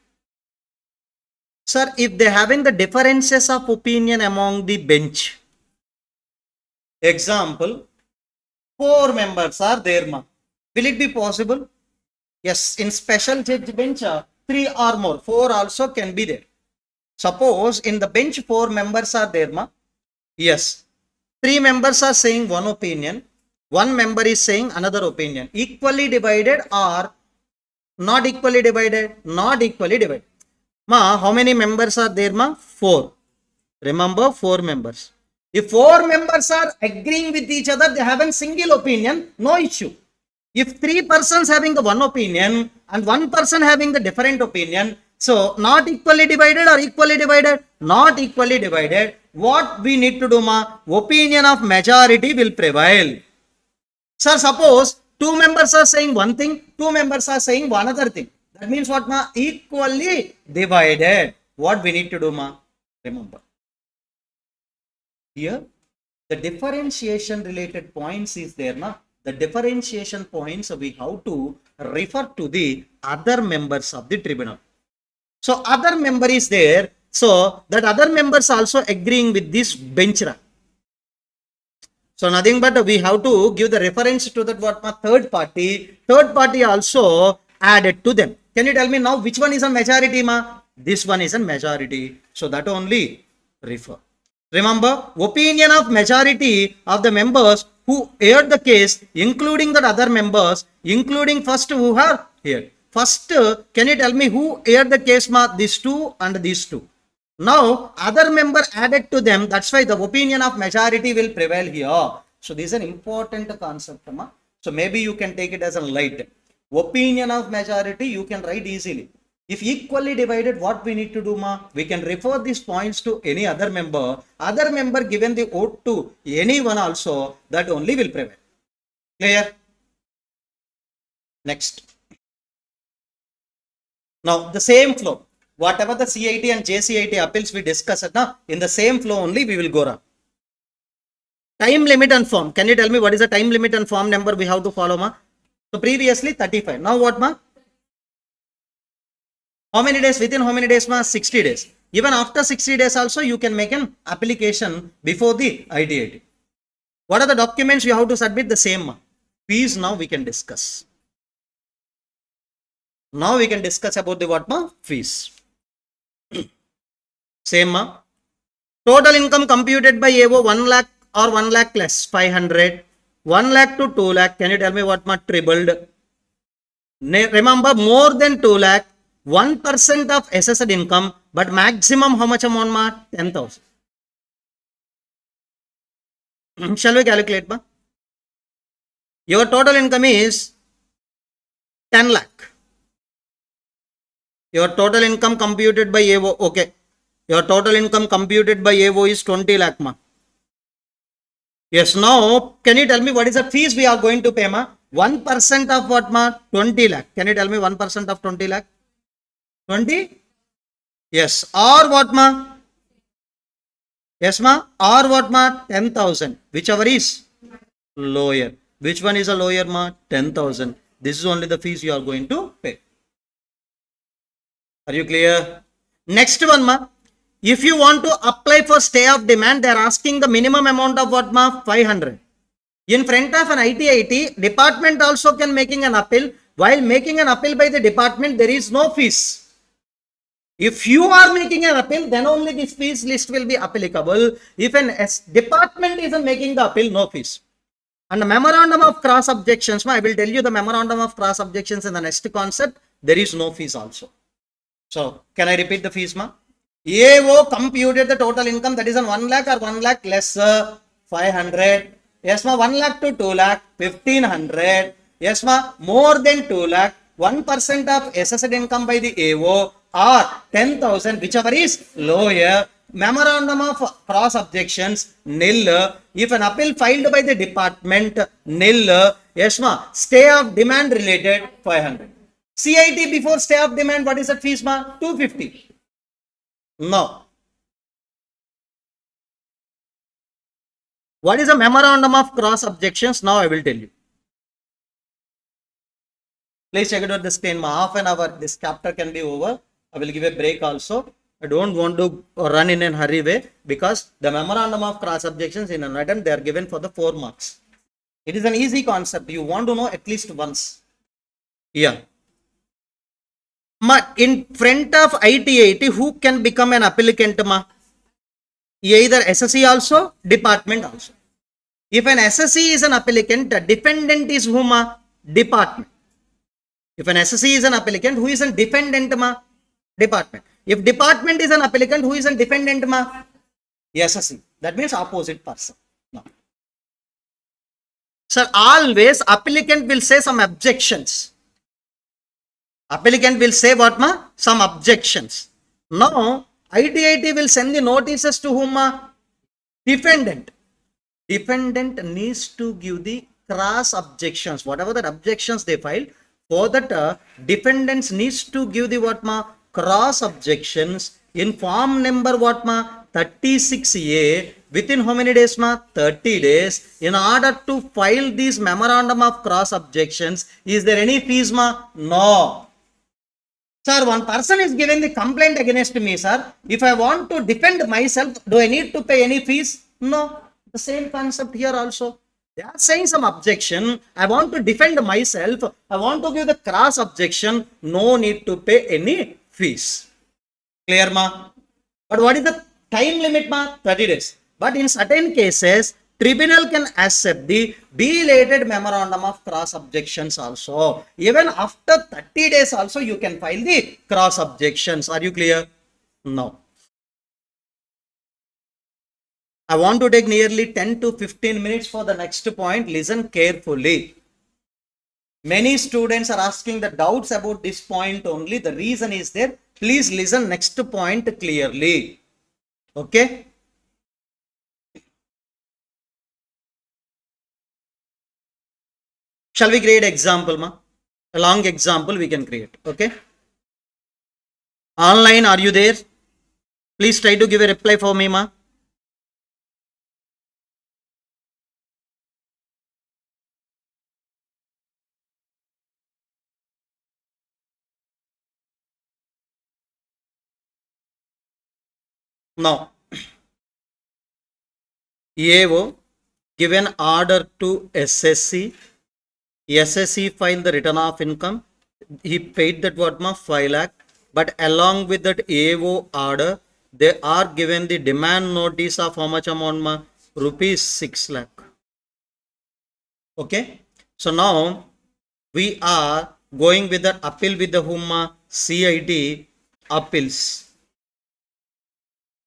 Sir, if they having the differences of opinion among the bench, example, 4 members are there, ma. Will it be possible? Yes, in special judge bench, 3 or more, 4 also can be there. Suppose in the bench 4 members are there, ma. Yes, 3 members are saying one opinion, 1 member is saying another opinion. Equally divided or not equally divided? Not equally divided. Ma, how many members are there, ma? 4. Remember, 4 members. If 4 members are agreeing with each other, they have a single opinion, no issue. If 3 persons having the one opinion and 1 person having the different opinion, so not equally divided or equally divided? Not equally divided. What we need to do, ma? Opinion of majority will prevail. Sir, suppose 2 members are saying one thing, 2 members are saying one other thing. That means what, ma? Equally divided. What we need to do, ma? Remember. Here, the differentiation related points is there, na? The differentiation points we have to refer to the other members of the tribunal. So, other member is there. So, that other members also agreeing with this bench. So, nothing but we have to give the reference to that what, ma? Third party. Third party also added to them. Can you tell me now which one is a majority, ma? This one is a majority. So, that only refer. Remember, opinion of majority of the members who heard the case, including the other members, including first who are here. First, can you tell me who heard the case, ma? These 2 and these 2. Now, other member added to them. That's why the opinion of majority will prevail here. So, this is an important concept, ma. So, maybe you can take it as a light. Opinion of majority, you can write easily. If equally divided, what we need to do, ma? We can refer these points to any other member. Other member given the vote to anyone also, that only will prevail. Clear? Next. Now, the same flow. Whatever the CIT and JCIT appeals we discussed, na, in the same flow only we will go around. Time limit and form. Can you tell me what is the time limit and form number we have to follow, ma? So, previously 35. Now, what, ma? How many days? Within how many days, ma? 60 days. Even after 60 days also, you can make an application before the ITAT. What are the documents you have to submit? The same, ma. Fees now we can discuss. Now we can discuss about the what, ma? Fees. Same, ma. Total income computed by AO 1 lakh or 1 lakh less 500. 1 lakh to 2 lakh. Can you tell me what, ma? Tripled. Remember, more than 2 lakh. 1% of assessed income, but maximum how much amount, ma? 10,000. Shall we calculate, ma? Your total income is 10 lakh. Your total income computed by AO, okay. Your total income computed by AO is 20 lakh, ma. Yes, now, can you tell me what is the fees we are going to pay, ma? 1% of what, ma? 20 lakh. Can you tell me 1% of 20 lakh? 20? Yes. Or what, ma? Yes, ma? Or what, ma? 10,000. Whichever is lower. Which one is a lower, ma? 10,000. This is only the fees you are going to pay. Are you clear? Next one, ma. If you want to apply for stay of demand, they are asking the minimum amount of what, ma? 500. In front of an ITIT, department also can making an appeal. While making an appeal by the department, there is no fees. If you are making an appeal, then only this fees list will be applicable. If an department isn't making the appeal, no fees. And the memorandum of cross objections, I will tell you the memorandum of cross objections in the next concept. There is no fees also. So, can I repeat the fees, ma? AO computed the total income, that is on 1 lakh or 1 lakh less 500. Yes, ma, 1 lakh to 2 lakh, 1500. Yes, ma, more than 2 lakh, 1% of assessed income by the AO or 10,000, whichever is lower. Memorandum of cross objections, nil. If an appeal filed by the department, nil. Yes, ma, stay of demand related, 500. CIT before stay of demand, what is that fees, ma? 250. No. What is a memorandum of cross objections? Now I will tell you. Please check it out the screen, ma. Half an hour, this chapter can be over. I will give a break also. I don't want to run in a hurry way, because the memorandum of cross objections in an attempt, they are given for the 4 marks. It is an easy concept. You want to know at least once. Yeah. Ma, in front of ITAT, who can become an applicant, ma? Either SSC also, department also. If an SSC is an applicant, the defendant is who, ma? Department. If an SSC is an applicant, who is a defendant, ma? Department. If department is an applicant, who is a defendant ma? SSC. That means opposite person. No. Sir, always applicant will say some objections. Applicant will say what ma? Some objections. Now, ITIT will send the notices to whom ma? Defendant. Defendant needs to give the cross objections. Whatever the objections they filed, for that defendants needs to give the what ma? Cross objections in form number what ma? 36A within how many days ma? 30 days. In order to file these memorandum of cross objections, is there any fees ma? No. Sir, one person is giving the complaint against me, sir. If I want to defend myself, do I need to pay any fees? No. The same concept here also. They are saying some objection. I want to defend myself. I want to give the cross objection. No need to pay any fees. Clear ma? But what is the time limit ma? 30 days. But in certain cases, tribunal can accept the belated memorandum of cross objections also. Even after 30 days also, you can file the cross objections. Are you clear? No. I want to take nearly 10 to 15 minutes for the next point. Listen carefully. Many students are asking the doubts about this point only. The reason is there. Please listen next point clearly. Okay. Shall we create example ma? A long example we can create. Okay. Online, are you there? Please try to give a reply for me ma. Now, AO given order to SSC. SSC filed the return of income. He paid that what ma? 5 lakh. But along with that AO order, they are given the demand notice of how much amount ma? Rupees 6 lakh. Okay. So now we are going with the appeal with the whom ma? CIT appeals.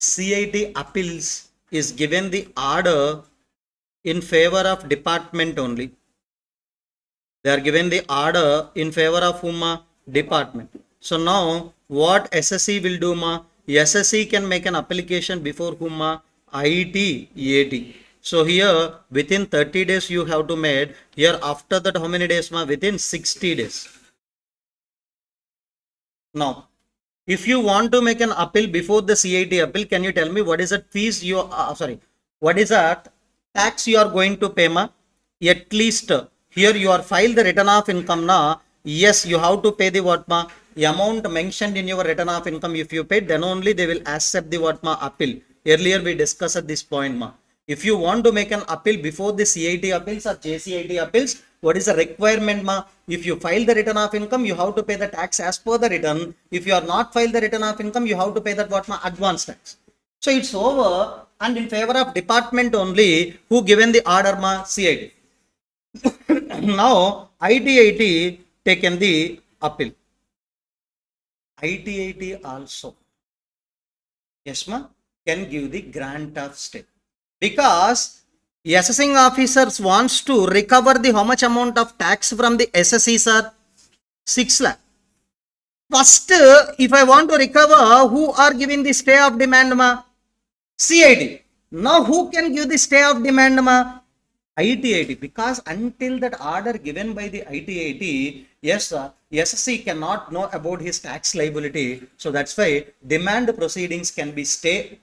CIT appeals is given the order in favor of department only. They are given the order in favor of whom? Department. So now what SSC will do ma? SSC can make an application before whom? ITAT. So here within 30 days you have to make. Here after that how many days ma? Within 60 days. Now, if you want to make an appeal before the CIT appeal, can you tell me what is that fees you what is that tax you are going to pay ma? At least here you are filed the return of income na. Yes, you have to pay the what ma? The amount mentioned in your return of income. If you pay, then only they will accept the what ma? Appeal. Earlier we discussed at this point ma. If you want to make an appeal before the CIT appeals or JCIT appeals, what is the requirement ma? If you file the return of income, you have to pay the tax as per the return. If you are not filed the return of income, you have to pay that what ma? Advance tax. So it's over and in favor of department only who given the order ma? CIT. Now ITIT taken the appeal. ITIT also, yes ma, can give the grant of stay because assessing officers wants to recover the how much amount of tax from the SSC sir? 6 lakh. First, if I want to recover, who are giving the stay of demand ma? CID. Now who can give the stay of demand ma? ITIT, because until that order given by the ITIT, yes, SSC cannot know about his tax liability. So that's why demand proceedings can be stay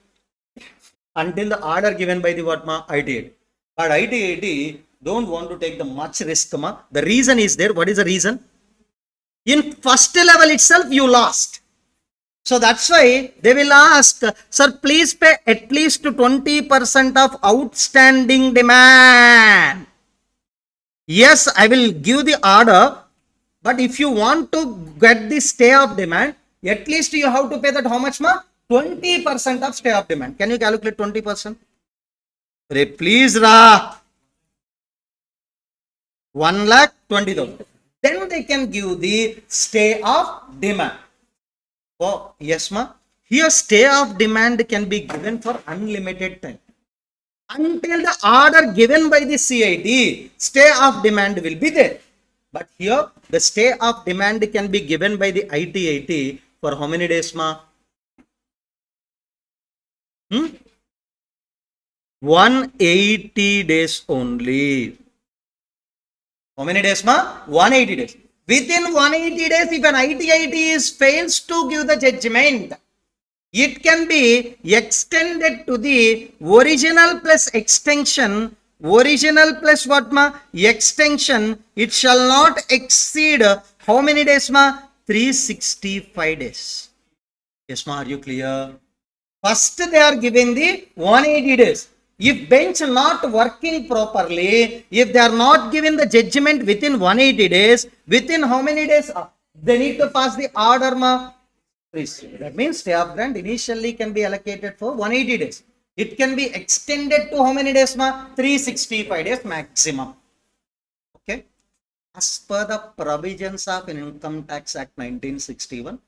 until the order given by the what ma? ITIT. But ITIT don't want to take the much risk ma. The reason is there. What is the reason? In first level itself you lost. So that's why they will ask, sir, please pay at least 20% of outstanding demand. Yes, I will give the order, but if you want to get the stay of demand, at least you have to pay that how much ma? 20% of stay of demand. Can you calculate 20%? Please ra. 1,20,000. Then they can give the stay of demand. Oh, yes ma. Here stay of demand can be given for unlimited time. Until the order given by the CIT, stay of demand will be there. But here the stay of demand can be given by the ITAT for how many days, ma? 180 days only. How many days, ma? 180 days. Within 180 days, if an ITAT fails to give the judgment, it can be extended to the original plus extension. Original plus what, ma? Extension. It shall not exceed how many days, ma? 365 days. Yes, ma, are you clear? First they are given the 180 days. If bench not working properly, if they are not given the judgment within 180 days, within how many days they need to pass the order, ma? That means stay of grant initially can be allocated for 180 days. It can be extended to how many days, ma? 365 days maximum. Okay. As per the provisions of Income Tax Act 1961,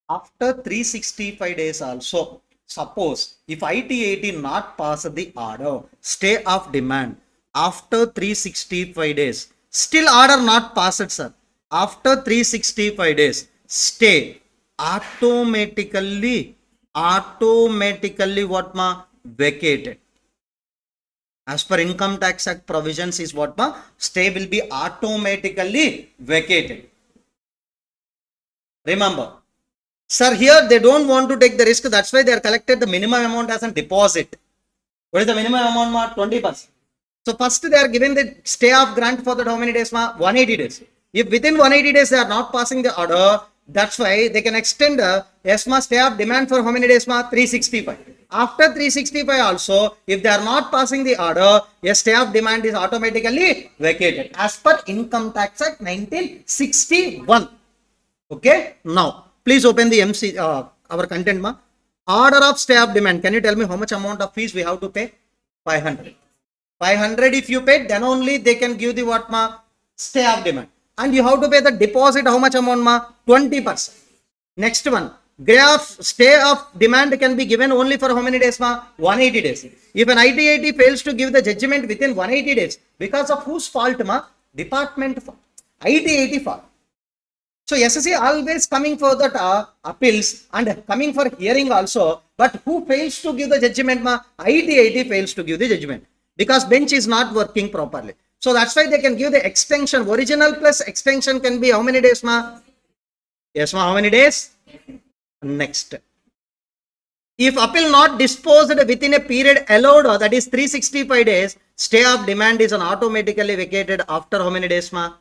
after 365 days also, suppose if ITAT not pass the order, stay of demand, after 365 days, still order not passed, sir. After 365 days, stay automatically what, ma? Vacated. As per Income Tax Act provisions is what, ma? Stay will be automatically vacated. Remember, sir, here they don't want to take the risk. That's why they are collected the minimum amount as a deposit. What is the minimum amount, ma? 20%. So first they are given the stay of grant for that how many days, ma? 180 days. If within 180 days they are not passing the order, that's why they can extend ESMA stay of demand for how many days, ma? 365. After 365 also, if they are not passing the order, a stay of demand is automatically vacated as per Income Tax Act 1961. Okay. Now, please open the our content, ma. Order of stay of demand. Can you tell me how much amount of fees we have to pay? 500. 500 if you pay, then only they can give the what, ma? Stay of demand. And you have to pay the deposit, how much amount, ma? 20%. Next one, stay of demand can be given only for how many days, ma? 180 days. If an ITAT fails to give the judgment within 180 days, because of whose fault, ma? Department fault. ITAT fault. So SSC always coming for that appeals and coming for hearing also, but who fails to give the judgment, ma? ITAT fails to give the judgment because bench is not working properly. So that's why they can give the extension. Original plus extension can be how many days, ma? Yes, ma, how many days? Next. If appeal not disposed within a period allowed, that is 365 days, stay of demand is automatically vacated after how many days, ma?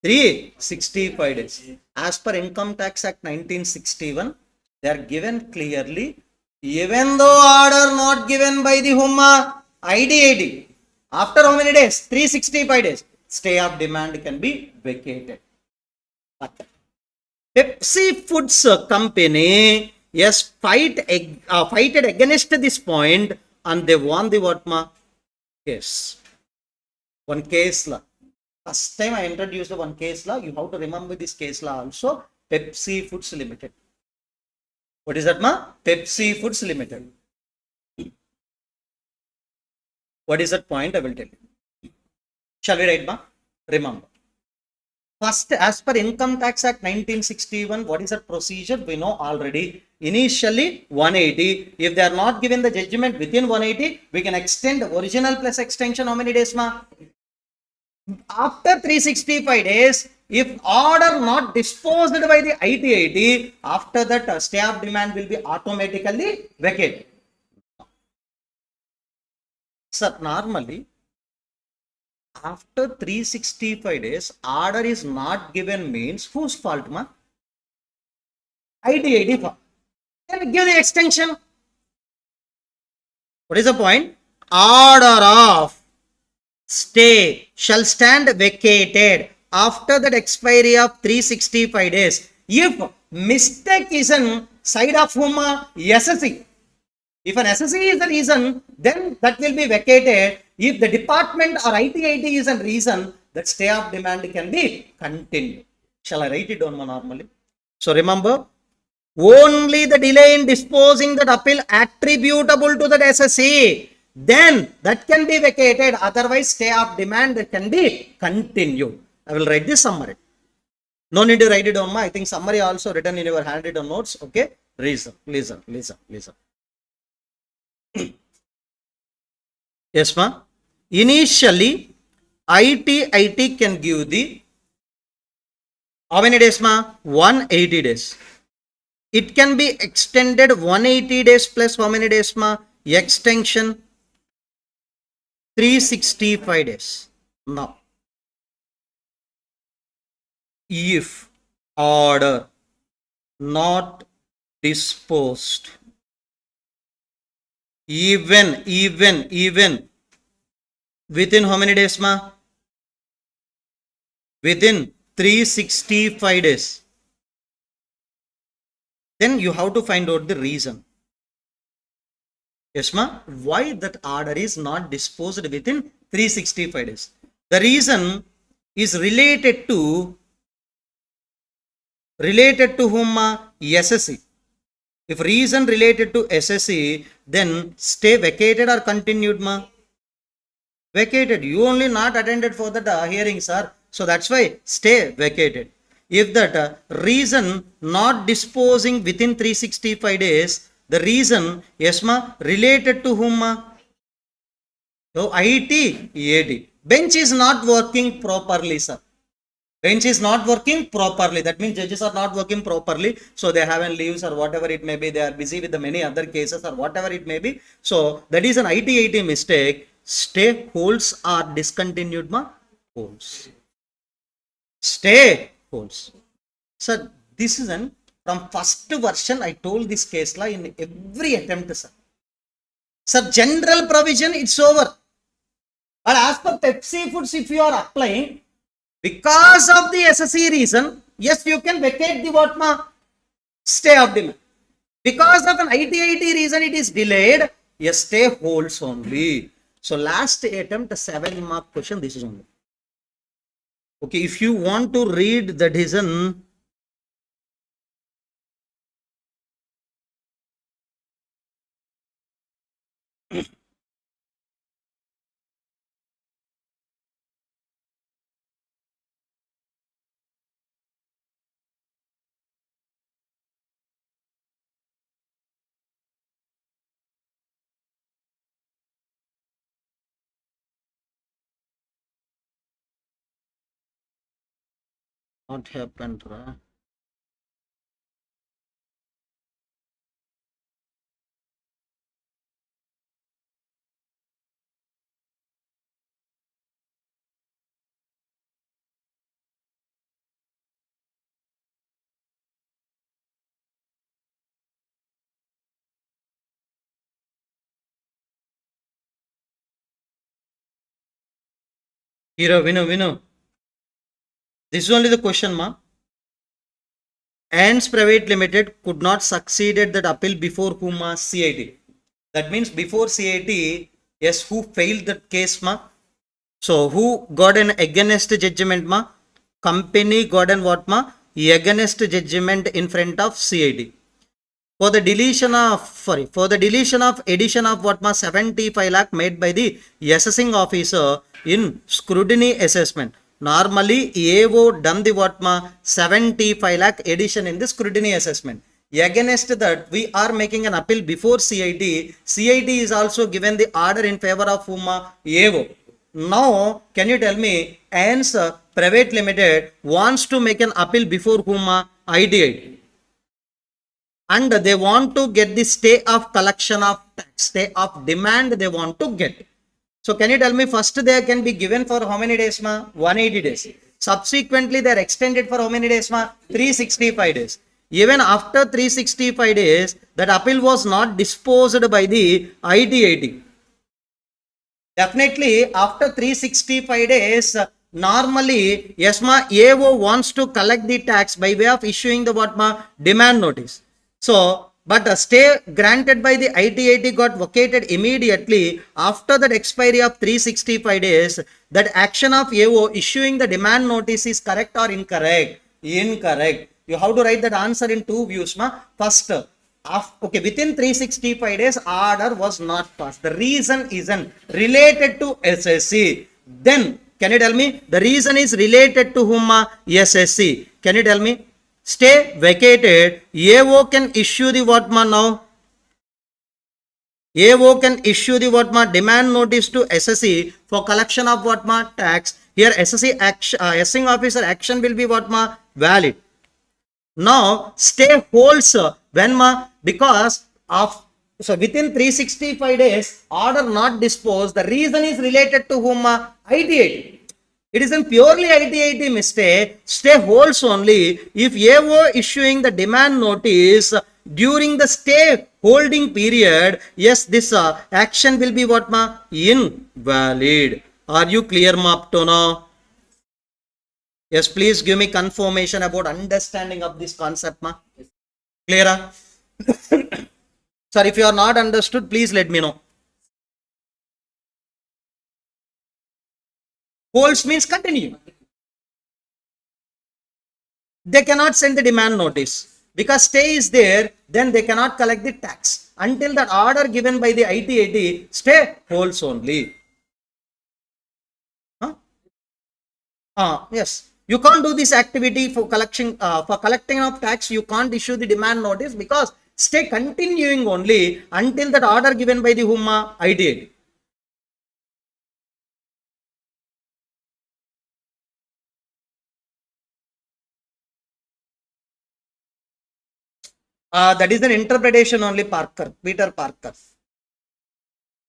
365 days. As per Income Tax Act 1961, they are given clearly, even though order not given by the HUMA, ITAT, after how many days? 365 days. Stay of demand can be vacated. But Pepsi Foods company, yes, fighted against this point and they won the what, ma? Case. One case law. First time I introduced the one case law. You have to remember this case law also. Pepsi Foods Limited. What is that, ma? Pepsi Foods Limited. What is that point? I will tell you. Shall we write, ma? Remember. First, as per Income Tax Act 1961, what is the procedure? We know already. Initially 180. If they are not given the judgment within 180, we can extend original plus extension. How many days, ma? After 365 days, if order not disposed by the ITAT, after that stay of demand will be automatically vacated. Sir, normally, after 365 days, order is not given means whose fault, ma? ITAT fault. Then give the extension. What is the point? Order of stay shall stand vacated after that expiry of 365 days. If mistake is on side of whom? SSC. If an SSC is the reason, then that will be vacated. If the department or ITAT is a reason, that stay of demand can be continued. Shall I write it down normally? So remember, Only the delay in disposing that appeal attributable to that SSE, then that can be vacated. Otherwise, stay of demand can be continued. I will write this summary. No need to write it down, ma. I think summary also written in your handwritten notes. Okay. Listen. Yes, ma. Initially, IT can give the how many days, ma? 180 days. It can be extended 180 days plus how many days, ma? Extension 365 days. Now, if order not disposed, even within how many days, ma? Within 365 days. Then you have to find out the reason. Yes, ma? Why that order is not disposed within 365 days? The reason is related to whom, ma? SSE. If reason related to SSE, then stay vacated or continued, ma? Vacated. You only not attended for the hearing, sir. So that's why stay vacated. If that reason not disposing within 365 days, the reason, yes, ma, related to whom, ma? So IT, AD. Bench is not working properly, sir. Bench is not working properly. That means judges are not working properly. So they haven't leaves or whatever it may be. They are busy with the many other cases or whatever it may be. So that is an IT mistake. Stay holds are discontinued, ma? Holds. Stay holds. Sir, this is from first version I told this case law in every attempt, sir. Sir, general provision, it's over. But as per Pepsi Foods, if you are applying, because of the SSE reason, yes, you can vacate the what, ma? Stay of demand. Because of an IT reason, it is delayed, yes, stay holds only. So last attempt, 7-mark question, this is only. Okay, if you want to read the decision, what happened, right? Hero, Vinu. This is only the question, ma. Ants Private Limited could not succeeded that appeal before whom, ma? CIT. That means before CIT, yes, who failed that case, ma? So who got an against judgment, ma? Company got an what, ma? Against judgment in front of CIT. For the deletion of addition of what, ma? 75 lakh made by the assessing officer in scrutiny assessment. Normally, AO done the what, ma? 75 lakh addition in the scrutiny assessment. Against that, we are making an appeal before CIT. CIT is also given the order in favor of whom, ma? AO. Now, can you tell me, ANS Private Limited wants to make an appeal before whom, ma? IDIT. And they want to get the stay of collection of tax, stay of demand they want to get. So can you tell me, first they can be given for how many days, ma? 180 days. Subsequently, they are extended for how many days, ma? 365 days. Even after 365 days, that appeal was not disposed by the ITIT. Definitely, after 365 days, normally, yes, ma, AO wants to collect the tax by way of issuing the what, ma? Demand notice. So, but a stay granted by the ITIT got vacated immediately after that expiry of 365 days. That action of AO issuing the demand notice is correct or incorrect? Incorrect. You have to write that answer in two views, ma. First, okay, within 365 days, order was not passed. The reason isn't related to SSC. Then, can you tell me? The reason is related to whom? SSC. Can you tell me? Stay vacated. AO can issue the what, ma, now? AO can issue the what, ma, demand notice to SSC for collection of what, ma, tax. Here SSC action, assessing officer action will be what, ma, valid. Now stay holds when, ma, because of, so within 365 days order not disposed. The reason is related to whom, ma, IT. It is a purely IT mistake. Stay holds only if AO issuing the demand notice during the stay holding period. Yes, this action will be what, ma, invalid. Are you clear, ma, up to now? Yes, please give me confirmation about understanding of this concept, ma. Clear? Sir, if you are not understood, please let me know. Holds means continue. They cannot send the demand notice because stay is there, then they cannot collect the tax until that order given by the IT stay holds only. Yes, you can't do this activity for collecting of tax. You can't issue the demand notice because stay continuing only until that order given by the whom, IT. That is an interpretation only, Peter Parker.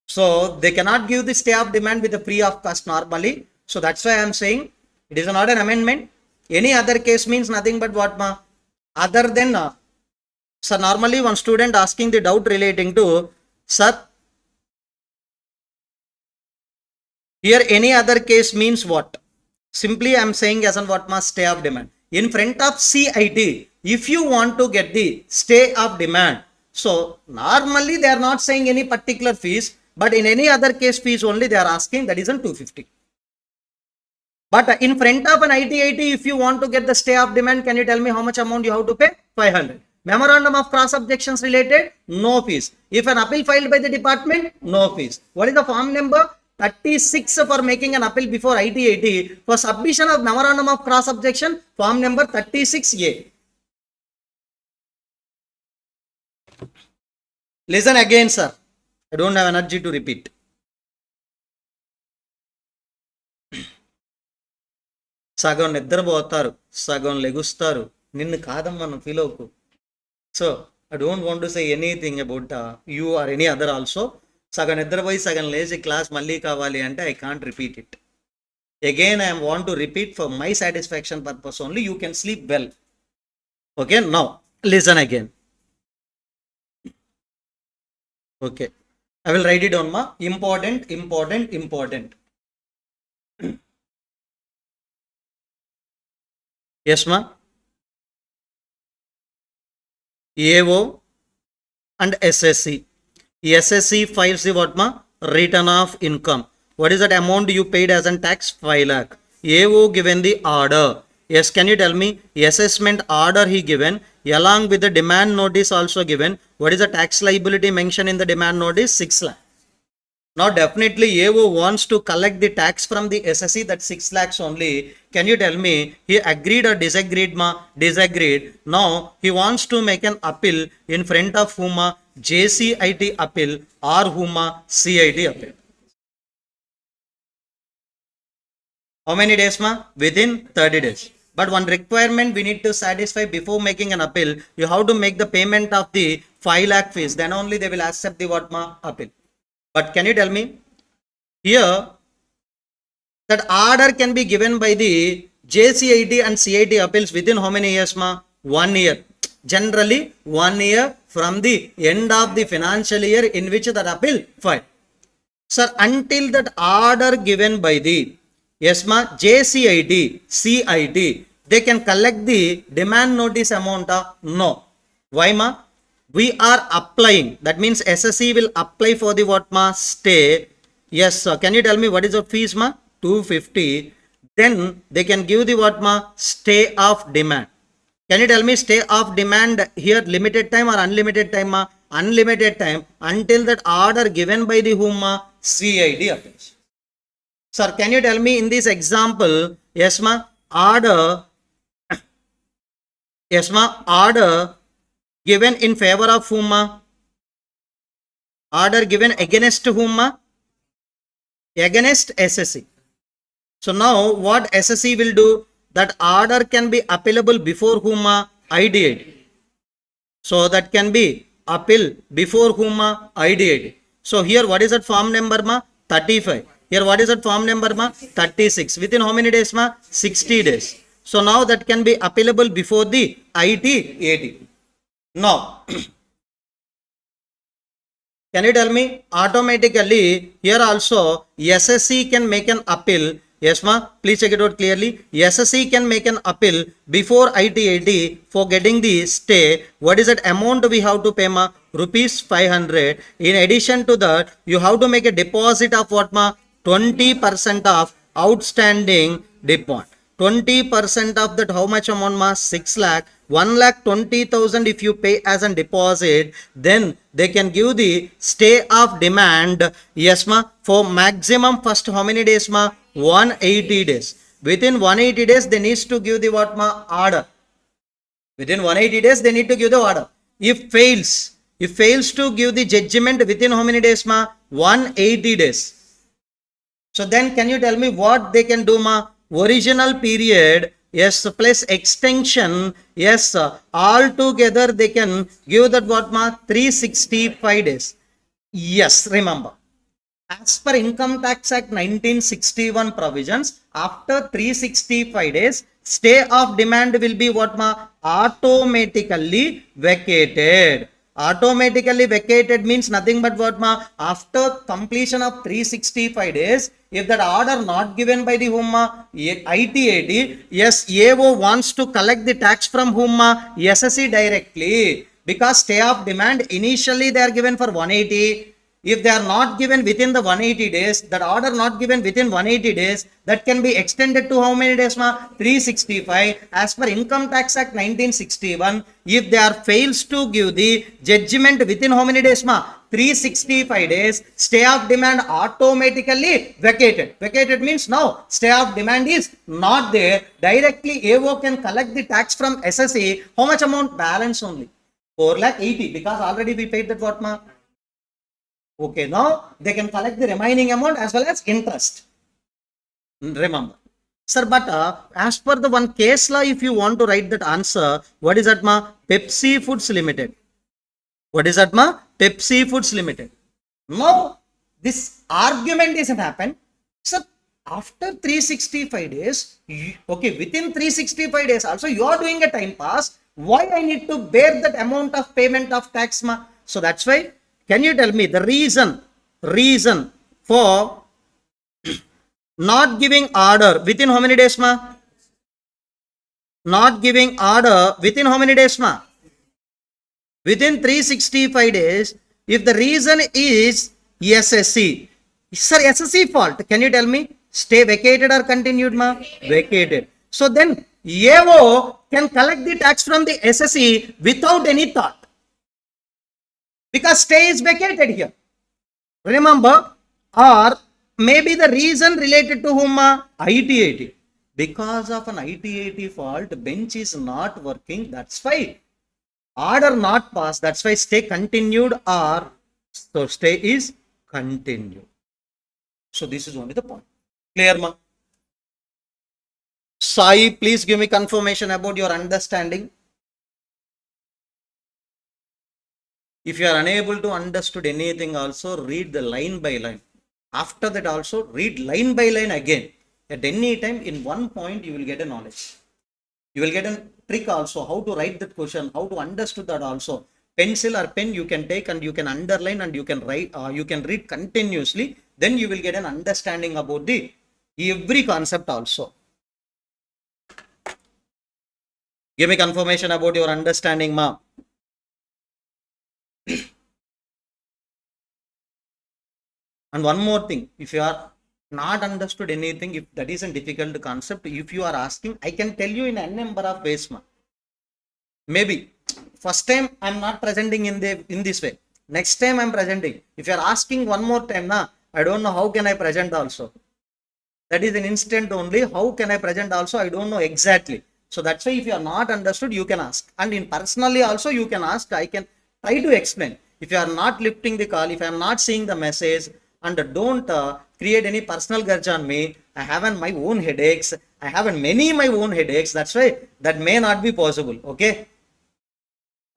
So they cannot give the stay of demand with the free of cost normally. So that's why I am saying it is not an amendment. Any other case means nothing but what, ma, other than so normally one student asking the doubt relating to, sir, here any other case means what? Simply I am saying as an what, ma, stay of demand. In front of CIT, if you want to get the stay of demand, so normally they are not saying any particular fees, but in any other case fees only they are asking, that is an 250. But in front of an IT, if you want to get the stay of demand, can you tell me how much amount you have to pay? 500. Memorandum of cross objections related, no fees. If an appeal filed by the department, no fees. What is the form number? 36 for making an appeal before IT. For submission of memorandum of cross objection, form number 36A. Listen again, sir. I don't have energy to repeat. సగం నిద్రపోతారు, సగం లెగుస్తారు. నిన్ను కాదమ్మా feel Avuku. So I don't want to say anything about you or any other also. సగం నిద్రపోయి సగం లేచి class మళ్ళీ కావాలి అంటే I can't repeat it. Again I want to repeat for my satisfaction purpose only. You can sleep well. Okay, now listen again. Okay, I will write it down, ma. Important. Yes, ma. AO and SSC. SSC files the what, ma? Return of income. What is that amount you paid as an tax? 5 lakh. AO given the order. Yes, can you tell me? Assessment order he given along with the demand notice also given. What is the tax liability mentioned in the demand notice? 6 lakh. Now definitely AO wants to collect the tax from the SSC, that 6 lakhs only. Can you tell me he agreed or disagreed, ma? Disagreed. Now he wants to make an appeal in front of whom? JCIT appeal or whom? CIT appeal. How many days, ma? Within 30 days. But one requirement we need to satisfy before making an appeal. You have to make the payment of the 5 lakh fees. Then only they will accept the what, ma? Appeal. But can you tell me here that order can be given by the JCIT and CIT appeals within how many years, ma? 1 year. Generally 1 year from the end of the financial year in which that appeal filed. Sir, until that order given by the, yes, ma, JCIT, CIT, they can collect the demand notice amount? No. Why, ma? We are applying. That means SSC will apply for the what, ma? Stay. Yes, sir. Can you tell me what is the fees, ma? 250. Then they can give the what, ma? Stay of demand. Can you tell me stay of demand here limited time or unlimited time? Ma? Unlimited time until that order given by the whom? Ma? CID appears. Sir, can you tell me in this example, yes ma, order, yes ma, order given in favor of whom? Ma? Order given against whom? Ma? Against SSE. So now what SSE will do? That order can be appealable before whom? Ma? IDAD. So that can be appeal before whom? Ma? IDAD. So here what is that form number? Ma? 35. Here what is that form number? Ma? 36. Within how many days? Ma? 60 days. So now that can be appealable before the ITAD. Now, can you tell me automatically here also SSE can make an appeal? Yes ma, please check it out clearly. SSE can make an appeal before ITAD for getting the stay. What is that amount we have to pay ma? Rupees 500. In addition to that, you have to make a deposit of what ma? 20% of outstanding deposit. 20% of that, how much amount ma? 6 lakh. 1,20,000 if you pay as a deposit, then they can give the stay of demand, yes ma, for maximum first how many days ma? 180 days. Within 180 days they need to give the what ma? Order. Within 180 days they need to give the order. If fails to give the judgment within how many days ma? 180 days. So then can you tell me what they can do ma? Original period, yes, plus extension, yes, all together they can give that what ma? 365 days. Yes, remember, as per Income Tax Act 1961 provisions, after 365 days, stay of demand will be what ma? Automatically vacated. Automatically vacated means nothing but what ma? After completion of 365 days, if that order not given by the whom ma? ITAD, yes, AO wants to collect the tax from whom ma? SSE directly, because stay of demand initially they are given for 180. If they are not given within the 180 days, that order not given within 180 days, that can be extended to how many days ma? 365. As per Income Tax Act 1961, if they are fails to give the judgment within how many days ma? 365 days, stay of demand automatically vacated. Vacated means now stay of demand is not there. Directly AO can collect the tax from SSE. How much amount? Balance only. 4,80,000, because already we paid that what ma? Okay, now they can collect the remaining amount as well as interest. Remember. Sir, but as per the one case law, if you want to write that answer, what is that ma? Pepsi Foods Limited. What is that ma? Pepsi Foods Limited. Now, this argument isn't happened. Sir, after 365 days, okay, within 365 days also, you are doing a time pass. Why I need to bear that amount of payment of tax ma? So that's why, can you tell me the reason for not giving order within how many days ma? Not giving order within how many days ma? Within 365 days. If the reason is SSE, sir, SSE fault, can you tell me? Stay vacated or continued ma? Vacated. So then AO can collect the tax from the SSE without any thought, because stay is vacated here. Remember, or maybe the reason related to whom? ITAT. Because of an ITAT fault, bench is not working. That's why order not passed. That's why stay continued, or so stay is continued. So this is only the point. Clear ma? Sai, please give me confirmation about your understanding. If you are unable to understood anything, also read the line by line. After that also read line by line again. At any time in one point you will get a knowledge. You will get a trick also, how to write that question, how to understood that also. Pencil or pen you can take and you can underline and you can write, you can read continuously. Then you will get an understanding about the every concept also. Give me confirmation about your understanding, ma. And one more thing, if you are not understood anything, if that is a difficult concept, if you are asking, I can tell you in a number of ways, ma. Maybe first time I'm not presenting in this way. Next time I'm presenting. If you're asking one more time, na, I don't know how can I present also. That is an instant only. How can I present also? I don't know exactly. So that's why if you are not understood, you can ask. And in personally also you can ask. I can try to explain. If you are not lifting the call, if I am not seeing the message, and don't create any personal grudge on me. I have my own headaches. I have many my own headaches. That's why that may not be possible. Okay.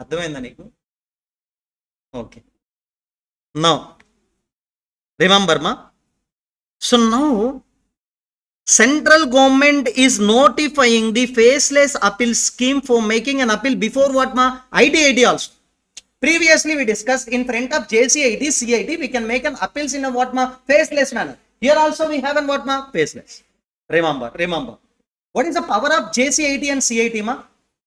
అర్థమైందా నీకు? Okay. Now, remember ma. So now central government is notifying the faceless appeal scheme for making an appeal before what ma? ITAT also. Previously we discussed in front of JCIT, CIT, we can make an appeals in a what ma? Faceless manner. Here also we have an what ma? Faceless. Remember. What is the power of JCIT and CIT ma?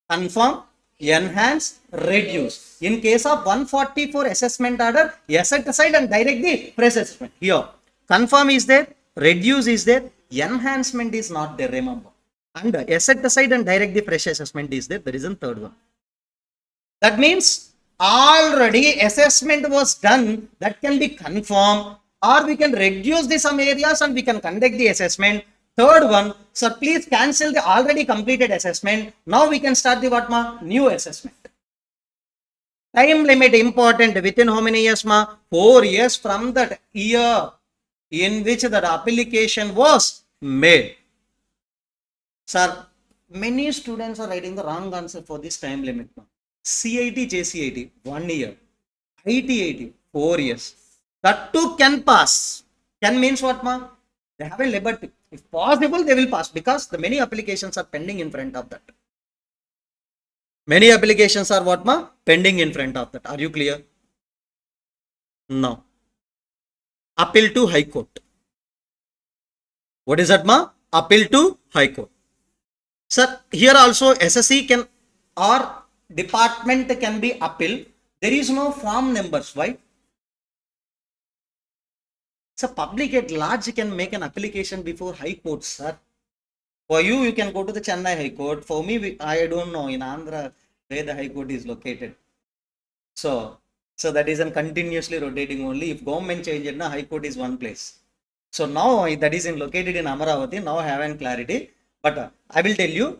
Confirm, enhance, reduce. In case of 144 assessment order, set aside and direct the fresh assessment. Here, confirm is there, reduce is there, enhancement is not there, remember. And set aside and direct the fresh assessment is there. There is a third one. That means already assessment was done, that can be confirmed, or we can reduce the some areas and we can conduct the assessment. Third one, sir, please cancel the already completed assessment. Now we can start the what ma? New assessment. Time limit important. Within how many years ma? 4 years from that year in which that application was made. Sir, many students are writing the wrong answer for this time limit ma. CIT, JCIT, 1 year. ITAT, 4 years. That too can pass. Can means what ma? They have a liberty. If possible, they will pass because the many applications are pending in front of that. Many applications are what ma? Pending in front of that. Are you clear? No. Appeal to High Court. What is that ma? Appeal to High Court. Sir, here also SSC can or department can be appeal. There is no form numbers. Why? So public at large can make an application before High Court, sir. For you, you can go to the Chennai High Court. For me, I don't know in Andhra where the High Court is located. So that is a continuously rotating only. If government changes, na High Court is one place. So now that is located in Amaravati. Now I have an clarity. But I will tell you,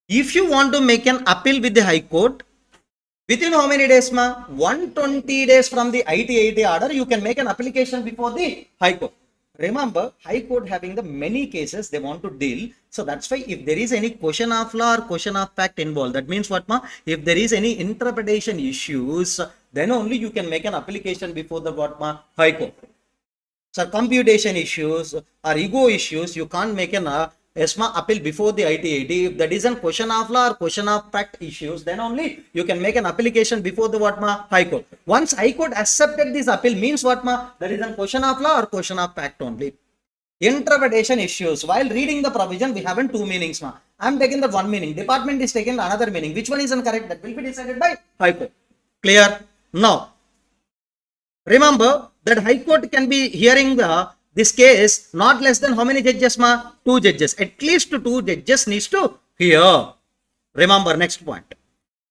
if you want to make an appeal with the High Court, within how many days ma? 120 days from the ITAT order, you can make an application before the High Court. Remember, High Court having the many cases they want to deal. So that's why if there is any question of law or question of fact involved, that means what ma? If there is any interpretation issues, then only you can make an application before the what ma? High Court. So computation issues or ego issues, you can't make an ESMA appeal before the ITAT. If that is a question of law or question of fact issues, then only you can make an application before the what ma? High Court. Once High Court accepted this appeal means what ma? That is a question of law or question of fact only. Interpretation issues. While reading the provision, we have two meanings ma. I am taking the one meaning. Department is taking another meaning. Which one is incorrect? That will be decided by High Court. Clear? Now, remember that High Court can be hearing this case not less than how many judges ma? 2 judges. At least 2 judges needs to hear. Remember next point.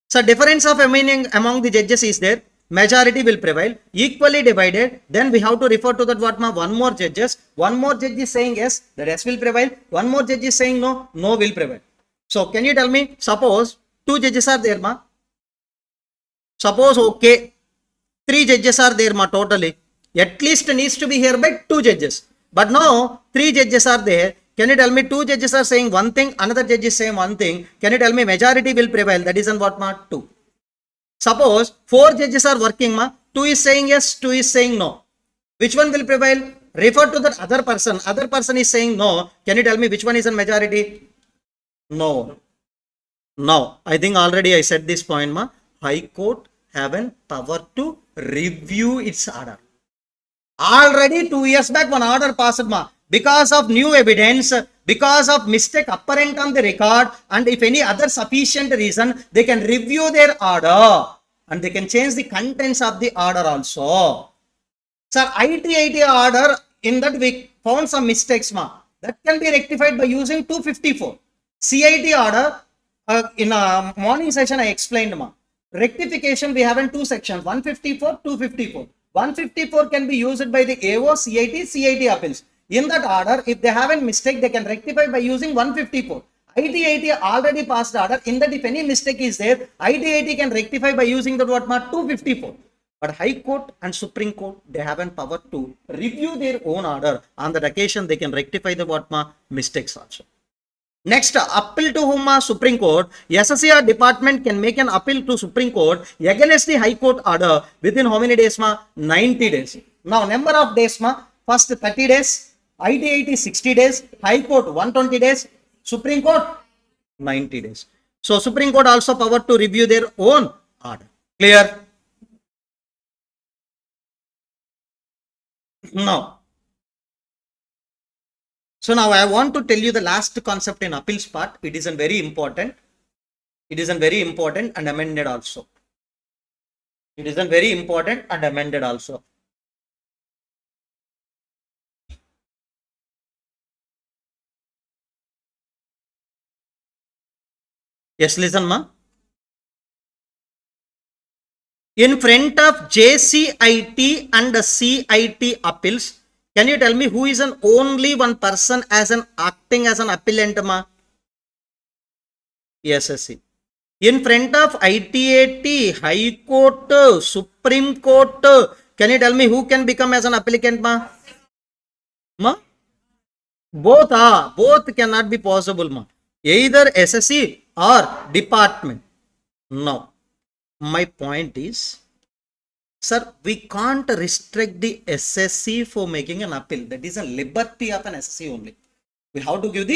So difference of meaning among the judges is there. Majority will prevail. Equally divided. Then we have to refer to that what ma? One more judges. One more judge is saying yes, the rest will prevail. One more judge is saying no, no will prevail. So can you tell me, suppose 2 judges are there ma? Suppose okay, 3 judges are there ma totally. At least needs to be here by 2 judges. But now 3 judges are there. Can you tell me 2 judges are saying one thing, another judge is saying one thing. Can you tell me majority will prevail? That is on what ma? 2. Suppose 4 judges are working ma. 2 is saying yes, 2 is saying no. Which one will prevail? Refer to that other person. Other person is saying no. Can you tell me which one is in majority? No. Now, I think already I said this point ma. High Court have an power to review its order. Already 2 years back one order passed ma. Because of new evidence, because of mistake apparent on the record, and if any other sufficient reason, they can review their order and they can change the contents of the order also. Sir, ITAT order, in that we found some mistakes ma. That can be rectified by using 254. CIT order, In a morning session, I explained, ma. Rectification, we have in two sections, 154, 254. 154 can be used by the AO, CIT appeals. In that order, if they have a mistake, they can rectify by using 154. ITAT already passed order. In that, if any mistake is there, ITAT can rectify by using the what, ma, 254. But High Court and Supreme Court, they have a power to review their own order. On that occasion, they can rectify the what, ma, mistakes also. Next, appeal to whom? Supreme Court. SSCR department can make an appeal to Supreme Court against the High Court order within how many days? 90 days. Now, number of days, first 30 days, ITAT 60 days, High Court 120 days, Supreme Court 90 days. So, Supreme Court also power to review their own order. Clear? Now, so now I want to tell you the last concept in appeals part. It is a very important. It is a very important and amended also. It is a very important and amended also. Yes, listen, ma. In front of JCIT and CIT appeals, can you tell me who is an only one person as an acting as an appellant, ma? SSC. In front of ITAT, High Court, Supreme Court, can you tell me who can become as an applicant, ma? Ma? Both cannot be possible, ma. Either SSC or department. Now, my point is, sir, we can't restrict the SSC for making an appeal. That is a liberty of an SSC only. We have to give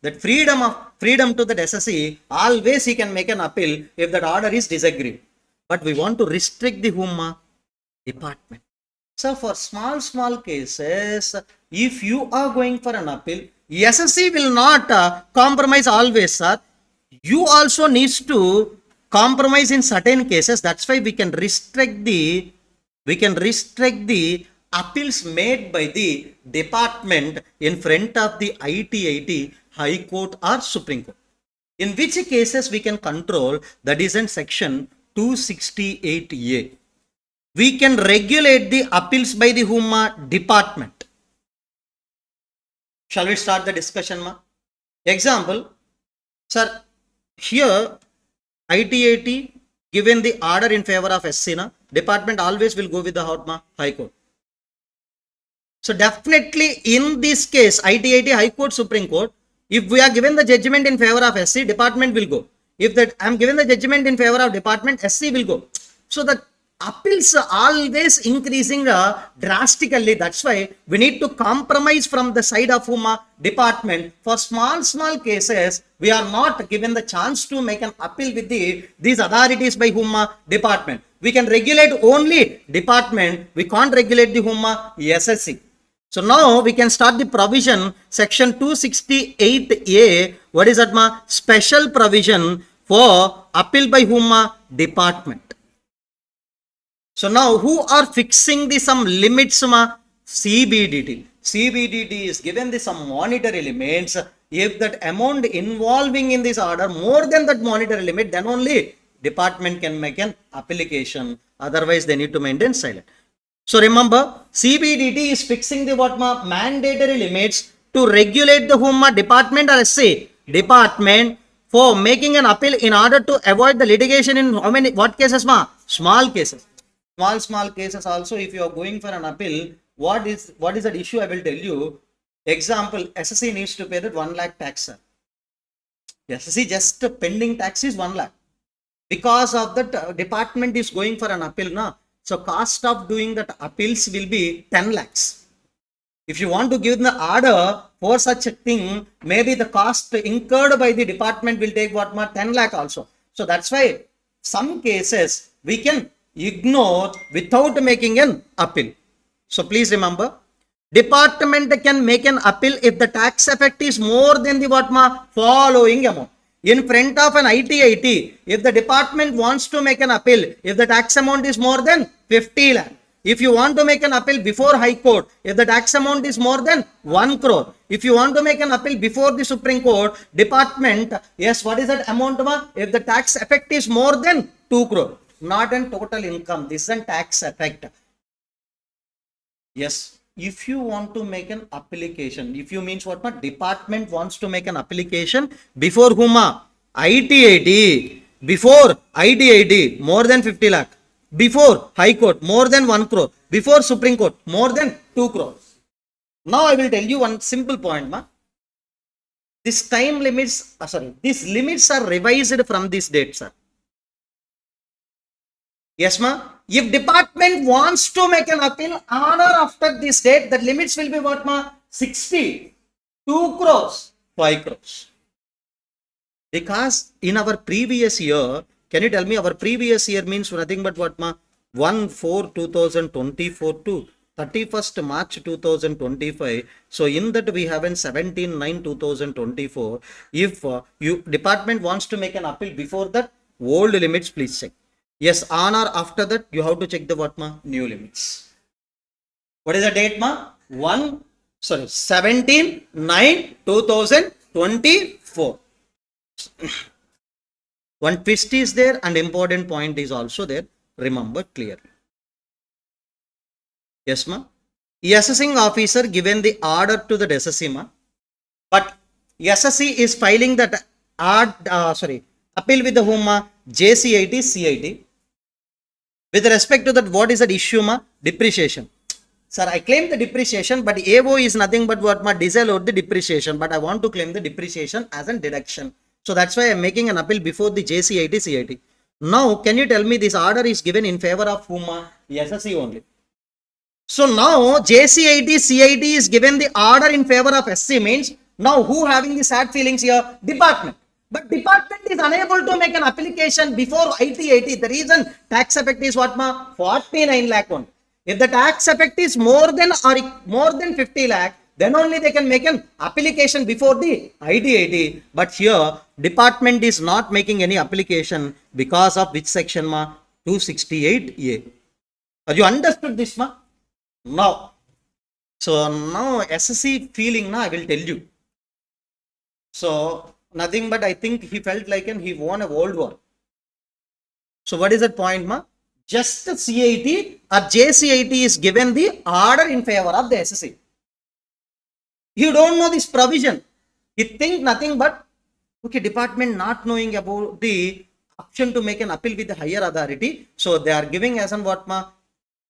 that freedom to that SSC. Always he can make an appeal if that order is disagreed. But we want to restrict the whom? Department. So for small cases, if you are going for an appeal, SSC will not compromise always, sir. You also needs to compromise in certain cases. That's why we can restrict the appeals made by the department in front of the ITAT, High Court or Supreme Court. In which cases we can control, that is in section 268A. We can regulate the appeals by the whom? Department. Shall we start the discussion, ma? Example, sir, here ITAT given the order in favor of SC, na, department always will go with the High Court. So definitely in this case, ITAT, High Court, Supreme Court, if we are given the judgment in favor of SC, department will go. If that I am given the judgment in favor of department, SC will go. So the appeals are always increasing drastically. That's why we need to compromise from the side of whom? Department. For small cases, we are not given the chance to make an appeal with these authorities by whom? Department. We can regulate only department. We can't regulate the whom? SSC. So now we can start the provision, section 268A. What is that, ma? Special provision for appeal by whom? Department. So now who are fixing the some limits, ma? CBDT. CBDT is given the some monetary limits. If that amount involving in this order more than that monetary limit, then only department can make an application. Otherwise, they need to maintain silent. So remember, CBDT is fixing the what, ma? Mandatory limits to regulate the whom? Department or SC? Department for making an appeal in order to avoid the litigation in how many, what cases, ma? Small cases. Small cases also, if you are going for an appeal, what is that issue? I will tell you. Example, SSC needs to pay that 1 lakh tax, sir. SSC just pending tax is 1 lakh. Because of that, department is going for an appeal, na. So cost of doing that appeals will be 10 lakhs. If you want to give the order for such a thing, maybe the cost incurred by the department will take what, ma? 10 lakh also. So that's why some cases we can ignore without making an appeal. So please remember, department can make an appeal if the tax effect is more than the what, ma? Following amount. In front of an ITAT, if the department wants to make an appeal, if the tax amount is more than 50 lakh, If you want to make an appeal before High Court, if the tax amount is more than 1 crore, if you want to make an appeal before the Supreme Court, department, yes, what is that amount? If the tax effect is more than 2 crore, not in total income, this is a tax effect. Yes, if you want to make an application, if you means what, department wants to make an application before whom? ITAT, before ITAT, more than 50 lakh. Before High Court, more than 1 crore. Before Supreme Court, more than 2 crores. Now I will tell you one simple point, ma. This time limits, these limits are revised from this date, sir. Yes, ma. If department wants to make an appeal on or after this date, the limits will be what, ma? 60, 2 crores, 5 crores. Because in our previous year, can you tell me our previous year means nothing but what, ma? 1/4/2024 to 31st March 2025. So in that we have in 17/9/2024. If you department wants to make an appeal before that, old limits please check. Yes, on or after that you have to check the what, ma? New limits. What is the date, ma? 17/9/2024. One twist is there and important point is also there. Remember clearly. Yes, ma. Assessing officer given the order to the SSC, ma. But SSC is filing that appeal with the whom, ma? JCIT, CIT. With respect to that, what is that issue, ma? Depreciation. Sir, I claim the depreciation, but AO is nothing but what, ma? Disallowed the depreciation, but I want to claim the depreciation as a deduction. So that's why I am making an appeal before the JCIT, CIT. Now, can you tell me this order is given in favor of whom? SSC only. So now JCIT, CIT is given the order in favor of SC means now who having the sad feelings here? Department. But department is unable to make an application before ITAT. The reason tax effect is what, ma? 49 lakh only. If the tax effect is more than 50 lakh, then only they can make an application before the ITAT. But here, department is not making any application because of which section, ma? 268A. Have you understood this, ma? Now, so now SSC feeling, na, I will tell you. So, nothing but I think he felt like he won a world war. So, what is that point, ma? Just the CIT or JCIT is given the order in favor of the SSC. You don't know this provision. You think nothing but, okay, department not knowing about the option to make an appeal with the higher authority. So, they are giving as an what, ma?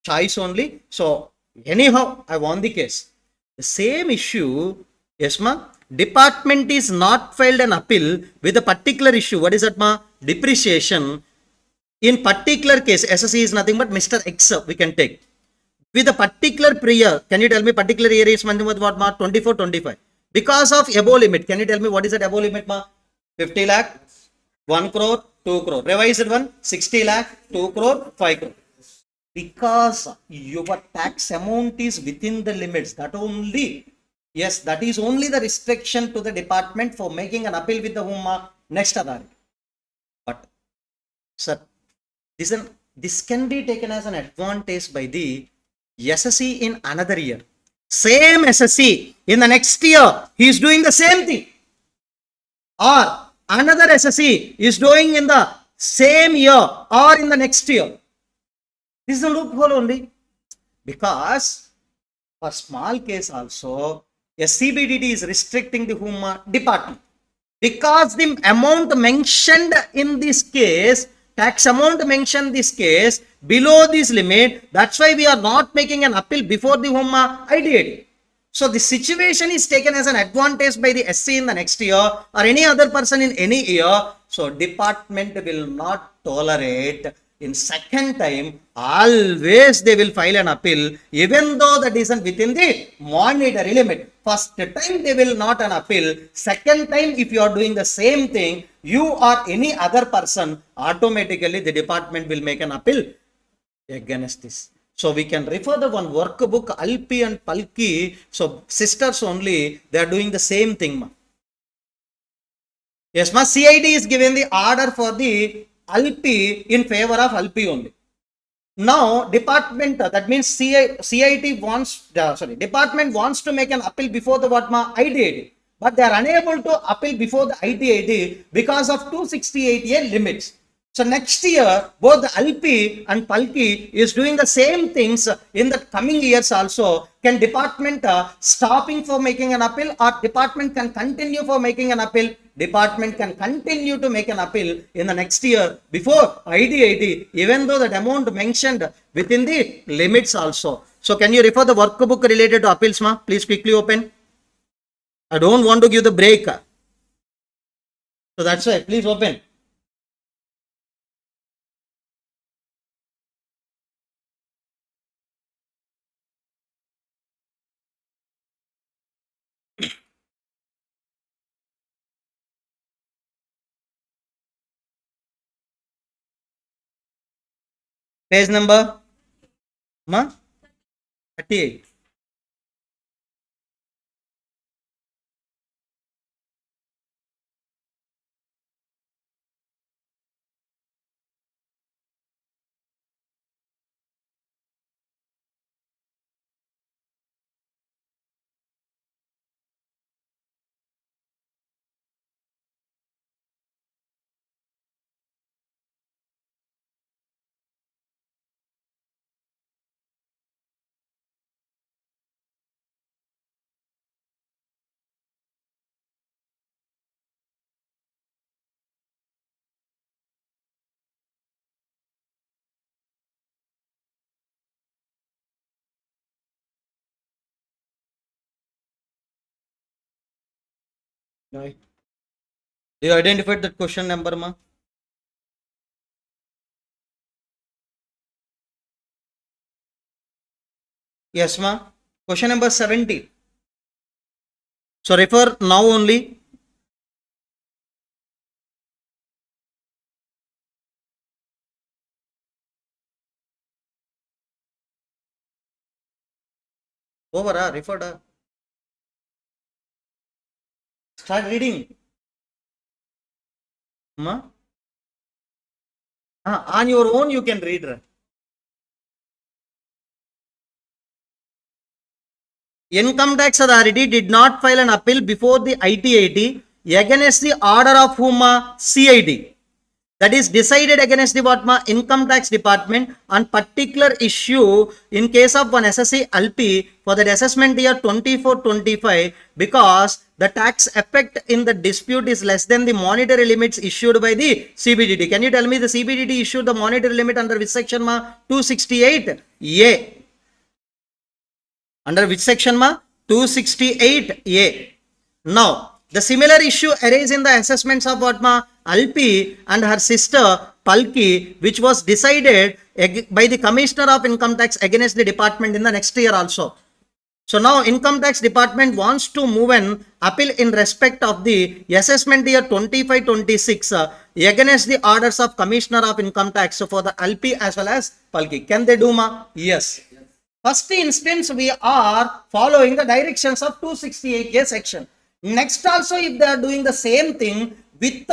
Choice only. So, anyhow, I won the case. The same issue, yes, ma? Department is not filed an appeal with a particular issue. What is that, ma? Depreciation. In particular case, SSC is nothing but Mr. X, we can take. With a particular year, can you tell me particular year is what, ma? 24-25. Because of above limit, can you tell me what is that above limit, ma? 50 lakh, 1 crore, 2 crore. Revised one, 60 lakh, 2 crore, 5 crore. Because your tax amount is within the limits, that only, yes, that is only the restriction to the department for making an appeal with the whom, next authority. But, sir, this can be taken as an advantage by the SSC in another year. Same SSC in the next year, he is doing the same thing. Or another SSC is doing in the same year or in the next year. This is a loophole only. Because for small case also, SCBDT is restricting the whom, department. Because the amount mentioned in this case, tax amount mentioned this case, below this limit, that's why we are not making an appeal before the whom, ITAT. So the situation is taken as an advantage by the SC in the next year or any other person in any year. So department will not tolerate. In second time, always they will file an appeal, even though that isn't within the monetary limit. First time they will not an appeal. Second time, if you are doing the same thing, you or any other person, automatically the department will make an appeal against this. So we can refer the one workbook, Alpi and Palki. So sisters only, they are doing the same thing, ma. Yes, ma. CID is given the order for the Alpi in favor of Alpi only. Now department, that means CIT wants, department wants to make an appeal before the what ma ITAT, but they are unable to appeal before the ITAT because of 268A limits. So next year, both the LP and Palki is doing the same things in the coming years also. Can department stopping for making an appeal, or department can continue for making an appeal? Department can continue to make an appeal in the next year before IDIT, even though that amount mentioned within the limits also. So can you refer the workbook related to appeals, ma? Please quickly open. I don't want to give the break. So that's why, please open. Page number, ma? 38. Do you identified that question number, ma? Yes, ma. Question number 70. So refer now only. Over, refer. Start reading. Ma? On your own you can read. Income tax authority did not file an appeal before the ITAT against the order of whom? CID. That is decided against the what ma income tax department on particular issue in case of one SSC LP for the assessment year 24-25, because the tax effect in the dispute is less than the monetary limits issued by the CBDT. Can you tell me the CBDT issued the monetary limit under which section, ma? 268A. Under which section, ma? 268A. Now the similar issue arose in the assessments of what, ma? Alpi and her sister Palki, which was decided by the Commissioner of Income Tax against the department in the next year also. So now Income Tax Department wants to move an appeal in respect of the assessment year 25-26 against the orders of Commissioner of Income Tax, so for the Alpi as well as Palki. Can they do, ma? Yes. First instance, we are following the directions of 268A section. Next also, if they are doing the same thing with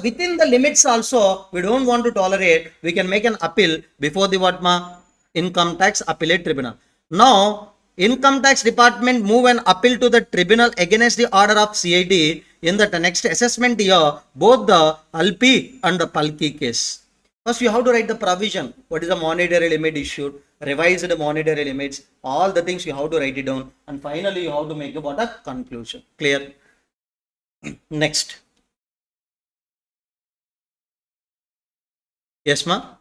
within the limits also, we don't want to tolerate, we can make an appeal before the what, ma? Income Tax Appellate Tribunal. Now, Income Tax Department move an appeal to the tribunal against the order of CID in the next assessment year, both the Alpi and the Palki case. First, you have to write the provision. What is the monetary limit issued? Revise the monetary limits. All the things you have to write it down. And finally, you have to make what a conclusion. Clear? Next. Yes, ma?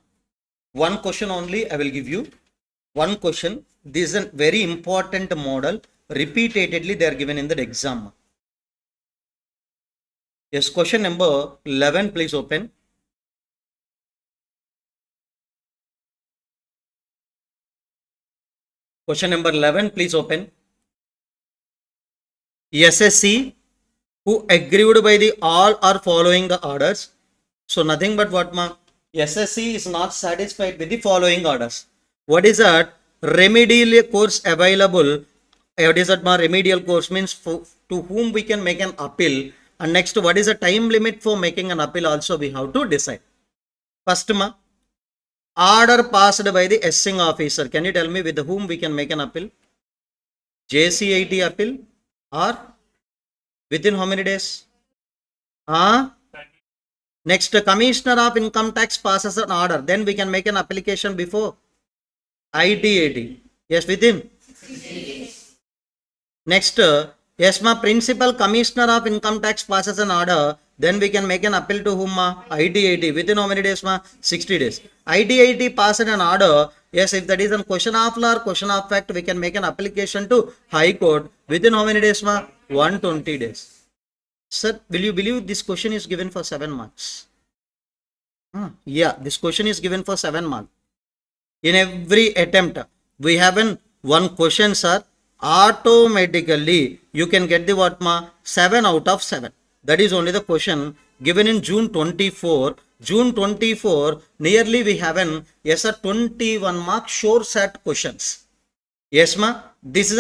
One question only I will give you. One question. This is a very important model. Repeatedly, they are given in the exam. Yes, question number 11, please open. Question number 11, please open. SSC who agreed by the all are following the orders. So nothing but what, ma? SSC is not satisfied with the following orders. What is that? Remedial course available. What is that, ma? Remedial course means to whom we can make an appeal. And next, what is the time limit for making an appeal also we have to decide. First, ma, Order passed by the assessing officer. Can you tell me with whom we can make an appeal? JCIT appeal or within how many days? Next, Commissioner of Income Tax passes an order. Then we can make an application before ITAT. Yes, within. Next, yes, ma, Principal Commissioner of Income Tax passes an order. Then we can make an appeal to whom, ma? ITAT. Within how many days, ma? 60 days. ITAT passes an order. Yes, if that is a question of law or question of fact, we can make an application to High Court. Within how many days, ma? 120 days. Sir, will you believe this question is given for 7 marks? Yeah, this question is given for 7 marks. In every attempt, we have one question, sir. Automatically, you can get the what, ma? 7 out of 7. That is only the question given in June 24. June 24, nearly we have yes, sir, 21 mark sure set questions. Yes, ma. This is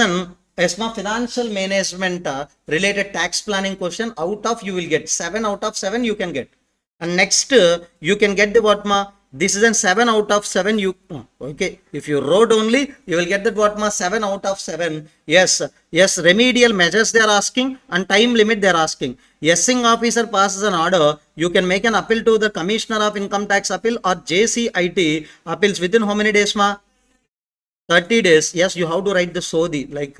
yes, ma, financial management related tax planning question. Out of you will get 7 out of 7 you can get. And next you can get the what, ma? This is a 7 out of 7 you, okay, if you wrote only you will get that what, ma? 7 out of 7. Yes, yes, remedial measures they are asking and time limit they are asking. Assessing officer passes an order, you can make an appeal to the Commissioner of Income Tax appeal or JCIT appeals within how many days, ma? 30 days. Yes, you have to write the SODI, like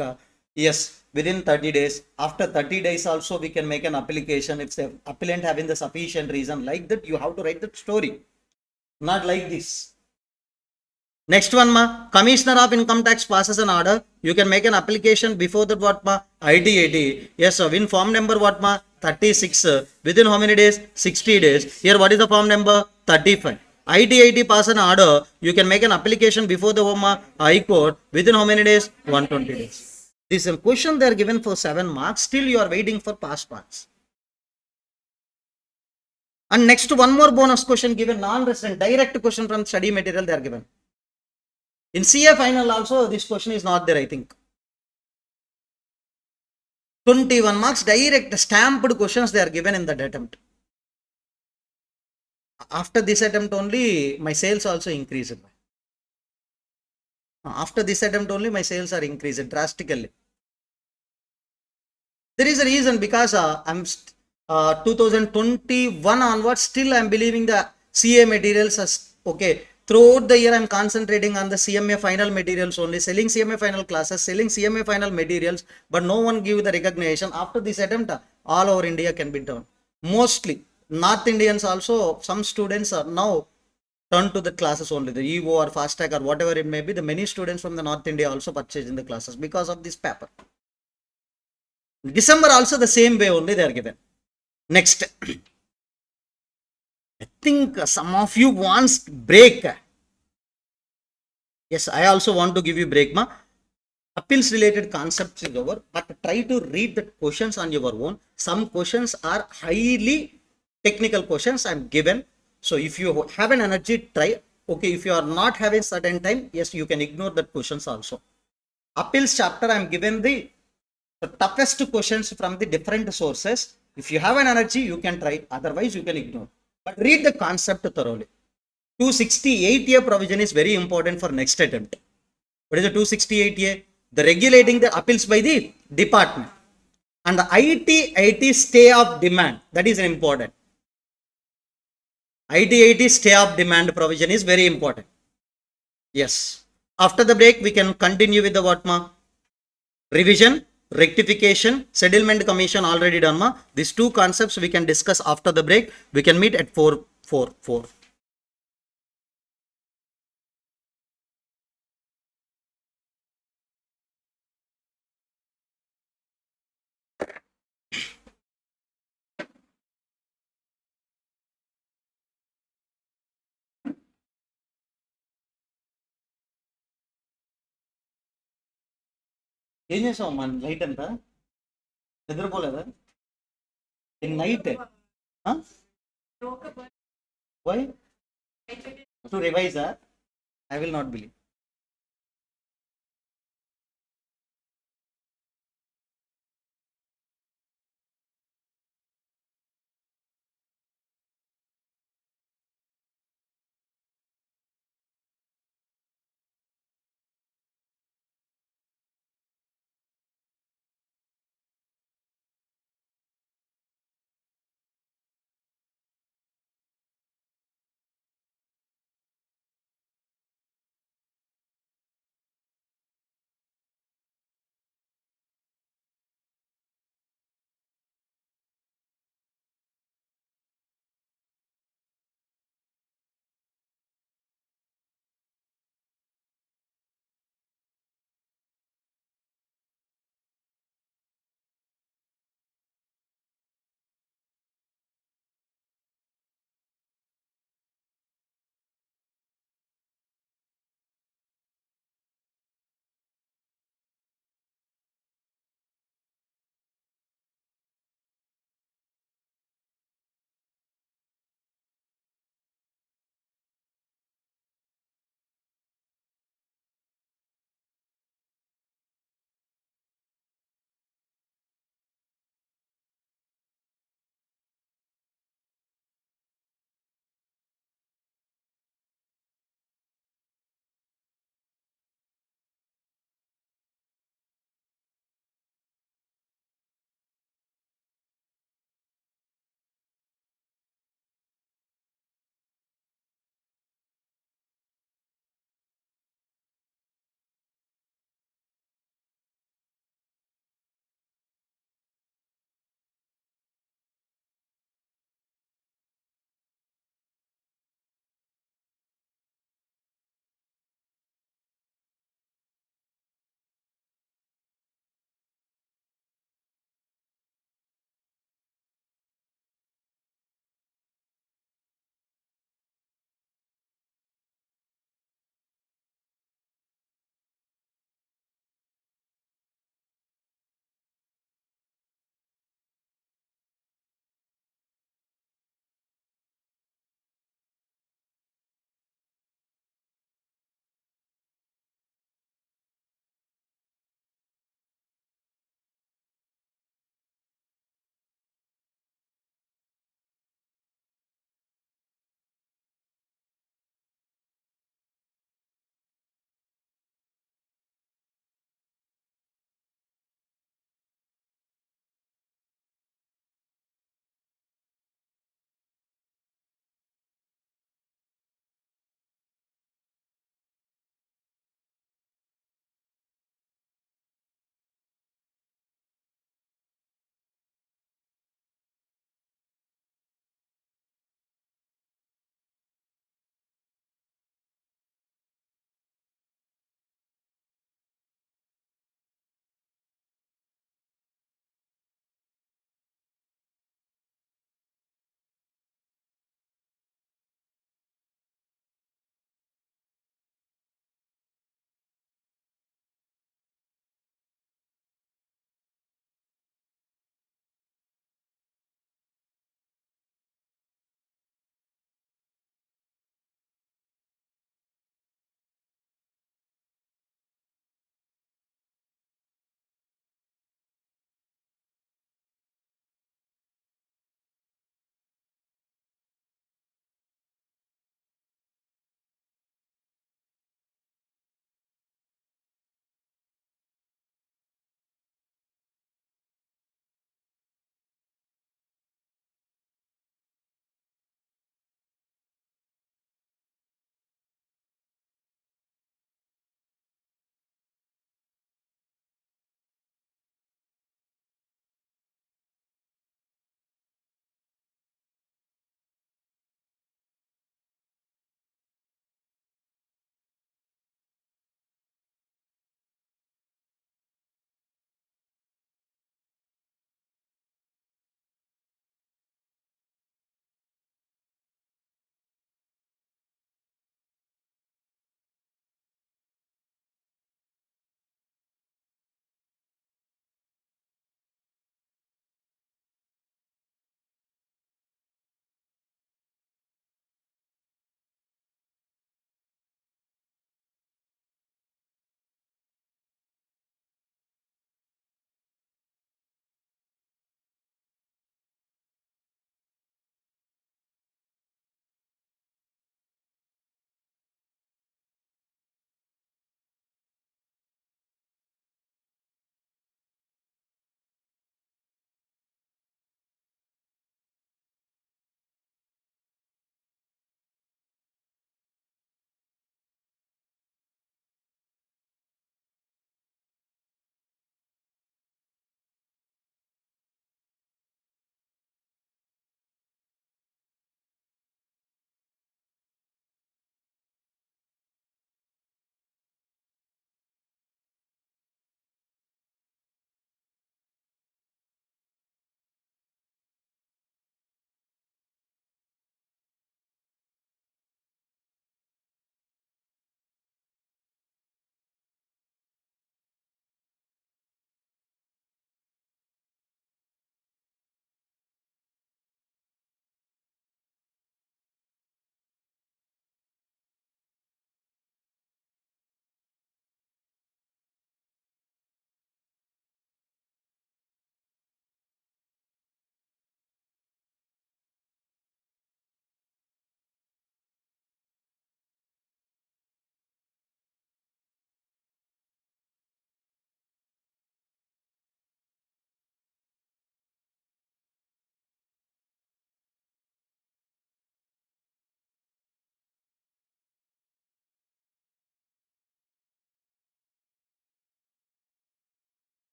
yes, within 30 days. After 30 days also we can make an application if the appellant having the sufficient reason. Like that you have to write the story, not like this. Next one, ma, Commissioner of Income Tax passes an order, you can make an application before that what, ma? ITAT. Yes, sir, in form number what, ma? 36. Within how many days? 60 days. Here what is the form number? 35. ITAT pass an order, you can make an application before the High Court within how many days? 120 days. This is a question they are given for 7 marks. Still you are waiting for past marks. And next one more bonus question given, non-resident direct question from study material they are given. In CA final also this question is not there, I think. 21 marks direct stamped questions they are given in that attempt. After this attempt only my sales also increased. After this attempt only my sales are increased drastically. There is a reason because I'm 2021 onwards still I'm believing the CA materials as okay. Throughout the year I'm concentrating on the CMA final materials only, selling CMA final classes, selling CMA final materials, but no one give the recognition. After this attempt, all over India can be done. Mostly North Indians also, some students are now turn to the classes only, the EVO or FASTag or whatever it may be. The many students from the North India also purchasing the classes because of this paper. December also the same way only they are given. Next, I think some of you wants break. Yes, I also want to give you break, ma. Appeals related concepts is over, but try to read the questions on your own. Some questions are highly technical questions I am given. So if you have an energy, try. Okay, if you are not having certain time, yes, you can ignore that questions also. Appeals chapter I am given the toughest questions from the different sources. If you have an energy, you can try. Otherwise, you can ignore. But read the concept thoroughly. 268A provision is very important for next attempt. What is the 268A? The regulating the appeals by the department. And the IT stay of demand. That is important. IT stay of demand provision is very important. Yes. After the break, we can continue with the what, ma? Revision, rectification, settlement commission already done, ma. These two concepts we can discuss after the break. We can meet at 4:44. ఏం చేసావు మన night అంతా నిద్రపోలేదా in night why to revise I will not believe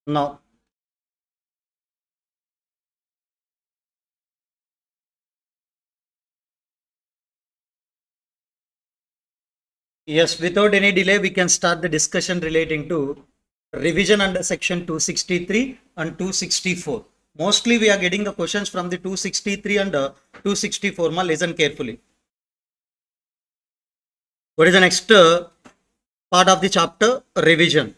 Now, yes, without any delay, we can start the discussion relating to revision under section 263 and 264. Mostly we are getting the questions from the 263 and 264. Listen carefully. What is the next part of the chapter? Revision.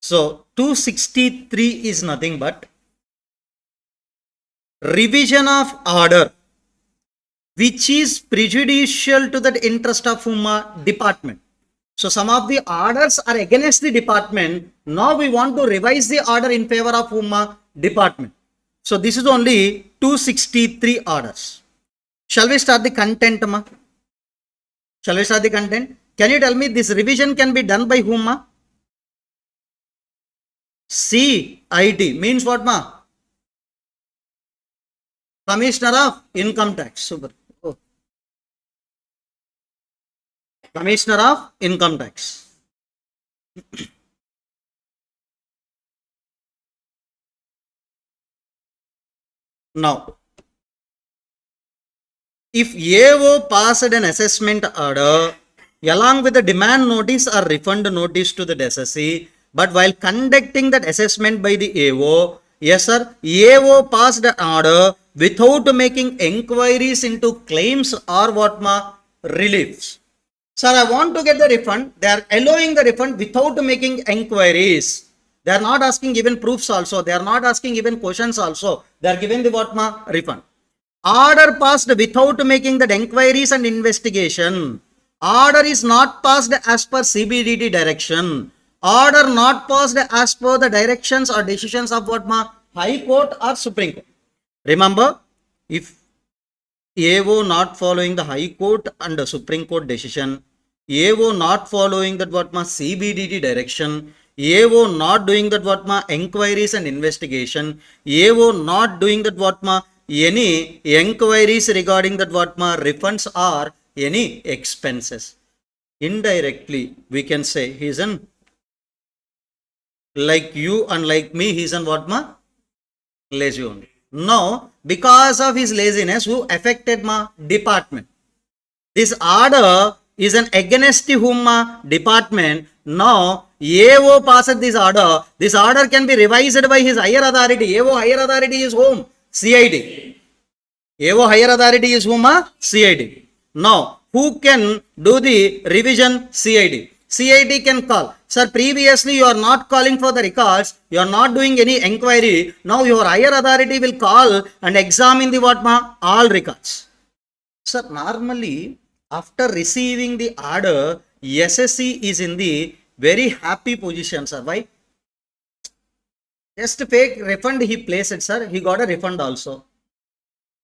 So 263 is nothing but revision of order which is prejudicial to the interest of department. So some of the orders are against the department. Now we want to revise the order in favor of department. So this is only 263 orders. Shall we start the content, ma? Shall we start the content? Can you tell me this revision can be done by whom, ma? CIT means what, ma? Commissioner of Income Tax. Super. Oh. Commissioner of Income Tax. Now, if AO passed an assessment order along with the demand notice or refund notice to the SSC, but while conducting that assessment by the AO, yes sir, AO passed an order without making enquiries into claims or what ma reliefs. Sir, I want to get the refund. They are allowing the refund without making enquiries. They are not asking even proofs also. They are not asking even questions also. They are giving the what ma refund. Order passed without making the enquiries and investigation. Order is not passed as per CBDT direction. Order not passed as per the directions or decisions of what ma High Court or Supreme Court. Remember, if AO not following the High Court and the Supreme Court decision, AO not following that what ma CBDT direction, AO not doing that what ma enquiries and investigation, AO not doing that what ma any enquiries regarding that what ma refunds or any expenses. Indirectly, we can say he is an like you and like me, he is an what ma lazy only. Now, because of his laziness, who affected ma department? This order is an against whom ma department. Now, AO passed this order. This order can be revised by his higher authority. AO higher authority is whom? CID. AO higher authority is whom? CID. Now, who can do the revision? CID. CID can call. Sir, previously you are not calling for the records. You are not doing any enquiry. Now your higher authority will call and examine the what ma? All records. Sir, normally after receiving the order, SSC is in the very happy position, sir. Why? Just fake refund he placed, sir. He got a refund also.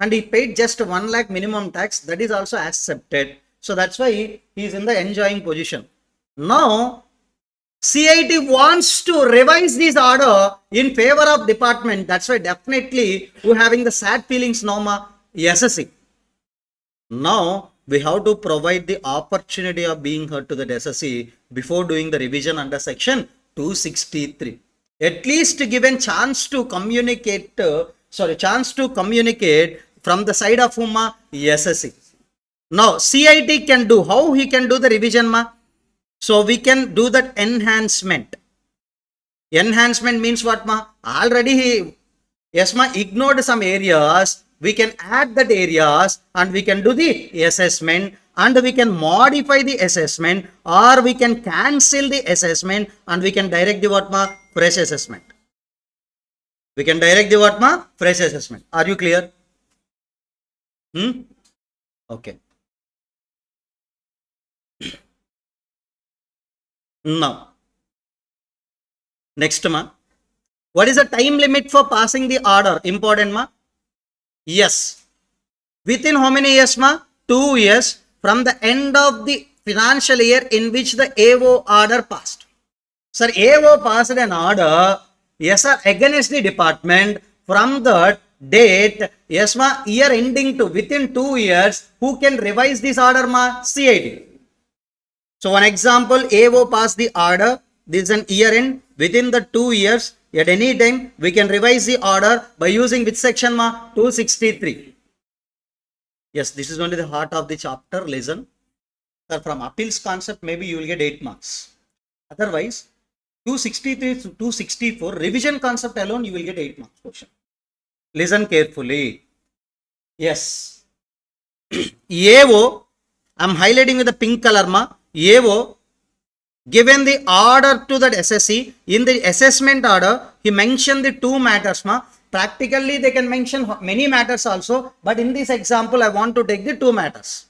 And he paid just 1 lakh minimum tax. That is also accepted. So that's why he is in the enjoying position. Now, CIT wants to revise this order in favor of department. That's why definitely we're having the sad feelings now, ma SSC. Now, we have to provide the opportunity of being heard to the SSC before doing the revision under section 263. At least given chance to communicate, chance to communicate from the side of whom SSC. Now, CIT can do, how he can do the revision ma? So, we can do that enhancement. Enhancement means what ma? Already he, yes ma, ignored some areas. We can add that areas and we can do the assessment and we can modify the assessment or we can cancel the assessment and we can direct the what ma? Fresh assessment. We can direct the what ma? Fresh assessment. Are you clear? Okay. Now, next ma, what is the time limit for passing the order? Important ma? Yes. Within how many years ma? 2 years from the end of the financial year in which the AO order passed. Sir, AO passed an order, yes sir, against the department. From that date, yes ma, year ending to within 2 years, who can revise this order ma? CID. So one example, AO passed the order, this is an year end, within the 2 years, at any time, we can revise the order by using which section ma? 263. Yes, this is only the heart of the chapter. Listen. Sir, from appeals concept, maybe you will get 8 marks. Otherwise, 263 to 264, revision concept alone, you will get 8 marks question. Listen carefully. Yes. AO, I am highlighting with the pink color ma. AO, given the order to that SSC, in the assessment order, he mentioned the 2 matters ma. Practically, they can mention many matters also, but in this example, I want to take the 2 matters.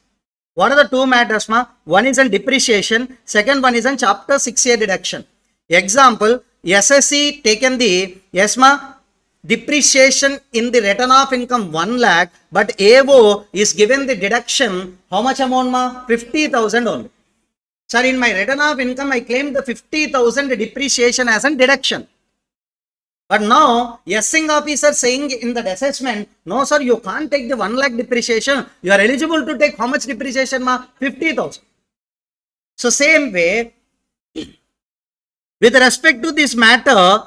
What are the 2 matters ma? One is on depreciation, second one is on chapter 6A deduction. Example, SSC taken the, yes ma, depreciation in the return of income 1 lakh, but AO is given the deduction, how much amount ma? 50,000 only. Sir, in my return of income, I claimed the 50,000 depreciation as a deduction. But now, assessing officer saying in the assessment, no sir, you can't take the 1 lakh depreciation. You are eligible to take how much depreciation ma? 50,000. So same way, with respect to this matter,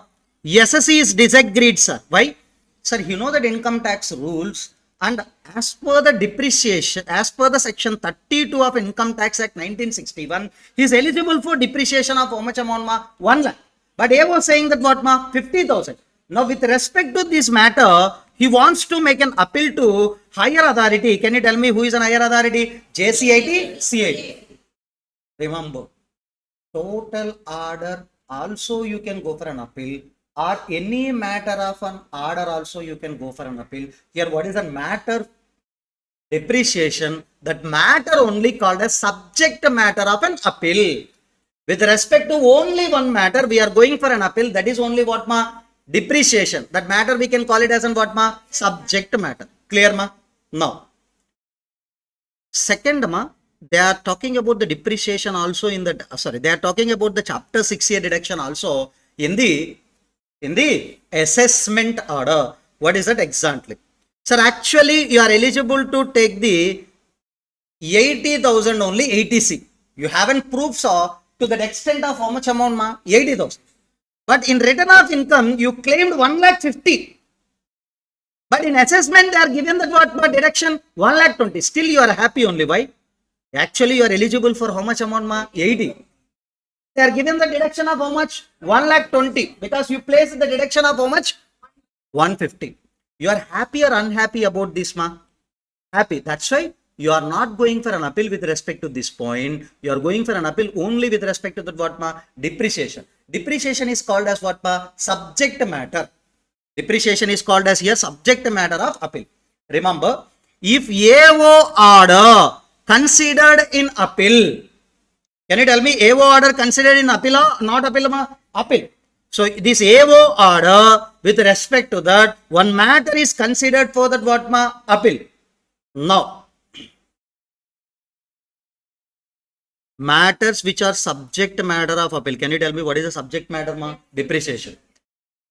SSC is disagreed, sir. Why? Sir, you know that income tax rules, and as per the depreciation, as per the section 32 of Income Tax Act 1961, he is eligible for depreciation of how much amount ma? 1 lakh. But he was saying that what ma? 50,000. Now with respect to this matter, he wants to make an appeal to higher authority. Can you tell me who is an higher authority? JCIT, CIT. Remember, total order also you can go for an appeal, or any matter of an order also you can go for an appeal. Here what is a matter? Depreciation. That matter only called as subject matter of an appeal. With respect to only one matter, we are going for an appeal. That is only what ma? Depreciation. That matter we can call it as an what ma? Subject matter. Clear ma? Now, second ma, they are talking about the depreciation also in the, sorry, they are talking about the chapter 6A deduction also in the assessment order. What is that exactly? Sir, actually you are eligible to take the 80,000 only 80C. You haven't proved so to the extent of how much amount ma? 80,000. But in return of income, you claimed 1,50,000. But in assessment, they are given that what deduction? 1,20,000. Still you are happy only. Why? Actually, you are eligible for how much amount ma? 80. They are given the deduction of how much? 1,20,000. Because you placed the deduction of how much? 150. You are happy or unhappy about this ma? Happy. That's why you are not going for an appeal with respect to this point. You are going for an appeal only with respect to the what ma? Depreciation. Depreciation is called as what ma? Subject matter. Depreciation is called as here subject matter of appeal. Remember, if AO order considered in appeal, can you tell me AO order considered in appeal or not appeal ma? Appeal. So this AO order with respect to that, one matter is considered for that what ma? Appeal. Now, matters which are subject matter of appeal. Can you tell me what is the subject matter ma? Depreciation.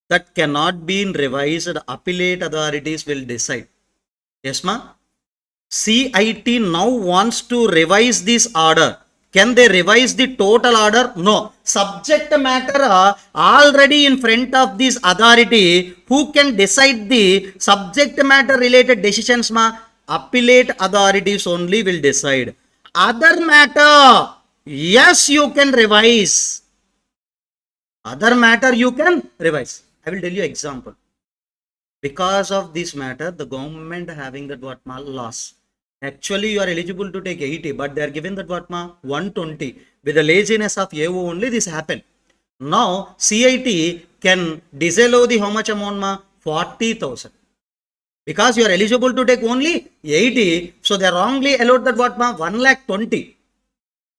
That cannot be revised. Appellate authorities will decide. Yes ma? CIT now wants to revise this order. Can they revise the total order? No. Subject matter already in front of this authority. Who can decide the subject matter related decisions ma? Appellate authorities only will decide. Other matter, yes, you can revise. Other matter you can revise. I will tell you example. Because of this matter, the government having that what ma? Loss. Actually, you are eligible to take 80, but they are given that what ma? 120. With the laziness of AO only this happened. Now, CIT can disallow the how much amount ma? 40,000. Because you are eligible to take only 80, so they wrongly allowed that what ma? 1,20,000.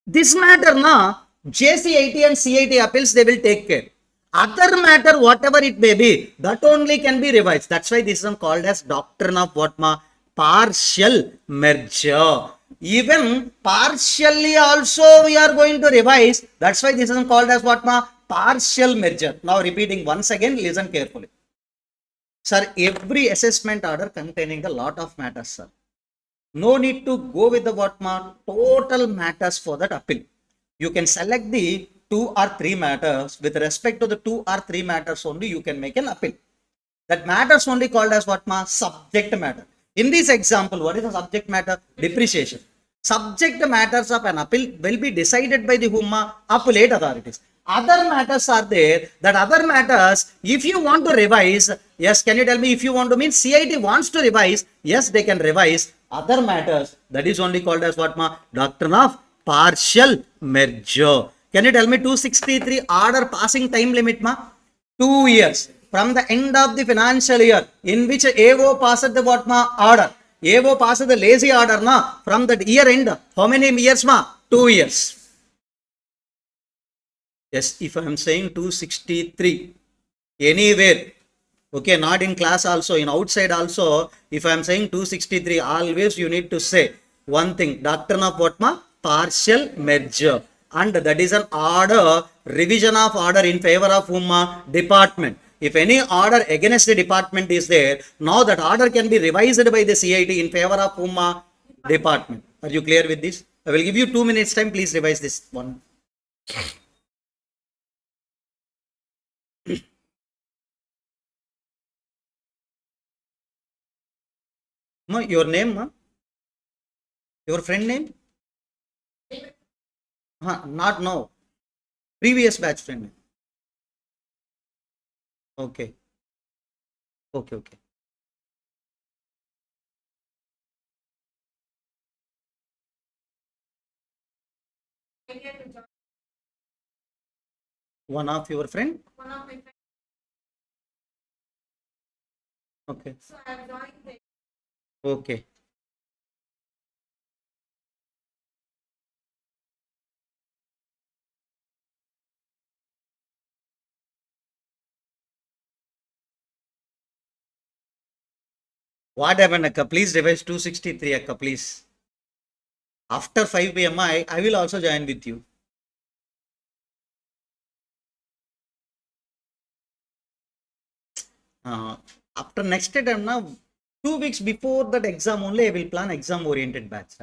This matter na, JCIT and CIT appeals, they will take care. Other matter, whatever it may be, that only can be revised. That's why this is called as doctrine of what ma? Partial merger. Even partially also we are going to revise. That's why this is called as what ma? Partial merger. Now repeating once again, listen carefully. Sir, every assessment order containing a lot of matters, sir. No need to go with the what ma? Total matters for that appeal. You can select the 2 or 3 matters, with respect to the 2 or 3 matters only, you can make an appeal. That matters only called as what ma? Subject matter. In this example, what is the subject matter? Depreciation. Subject matters of an appeal will be decided by the whom? Appellate authorities. Other matters are there. That other matters, if you want to revise, yes, can you tell me if you want to mean CIT wants to revise, yes, they can revise. Other matters, that is only called as what ma? Doctrine of partial merger. Can you tell me 263 order passing time limit ma? 2 years. From the end of the financial year in which AO passed the what ma? Order. AO passed the lazy order na? From the year end, how many years ma? 2 years. Yes, if I am saying 263, anywhere, okay, not in class also, in outside also, if I am saying 263, always you need to say one thing, doctrine of what ma? Partial merger. And that is an order, revision of order in favor of whom? Department. If any order against the department is there, now that order can be revised by the CIT in favor of whom? Department. Are you clear with this? I will give you 2 minutes time, please revise this one. Ma, your name, ma? Your friend name? Not now. Previous batch friend name. Okay. Okay. One of your friend? One of my friends. Okay. So I have joined the. Okay. What happened, Akka? Please revise 263, Akka, please. After 5 p.m., I will also join with you. After next time, now 2 weeks before that exam only, I will plan exam oriented batch.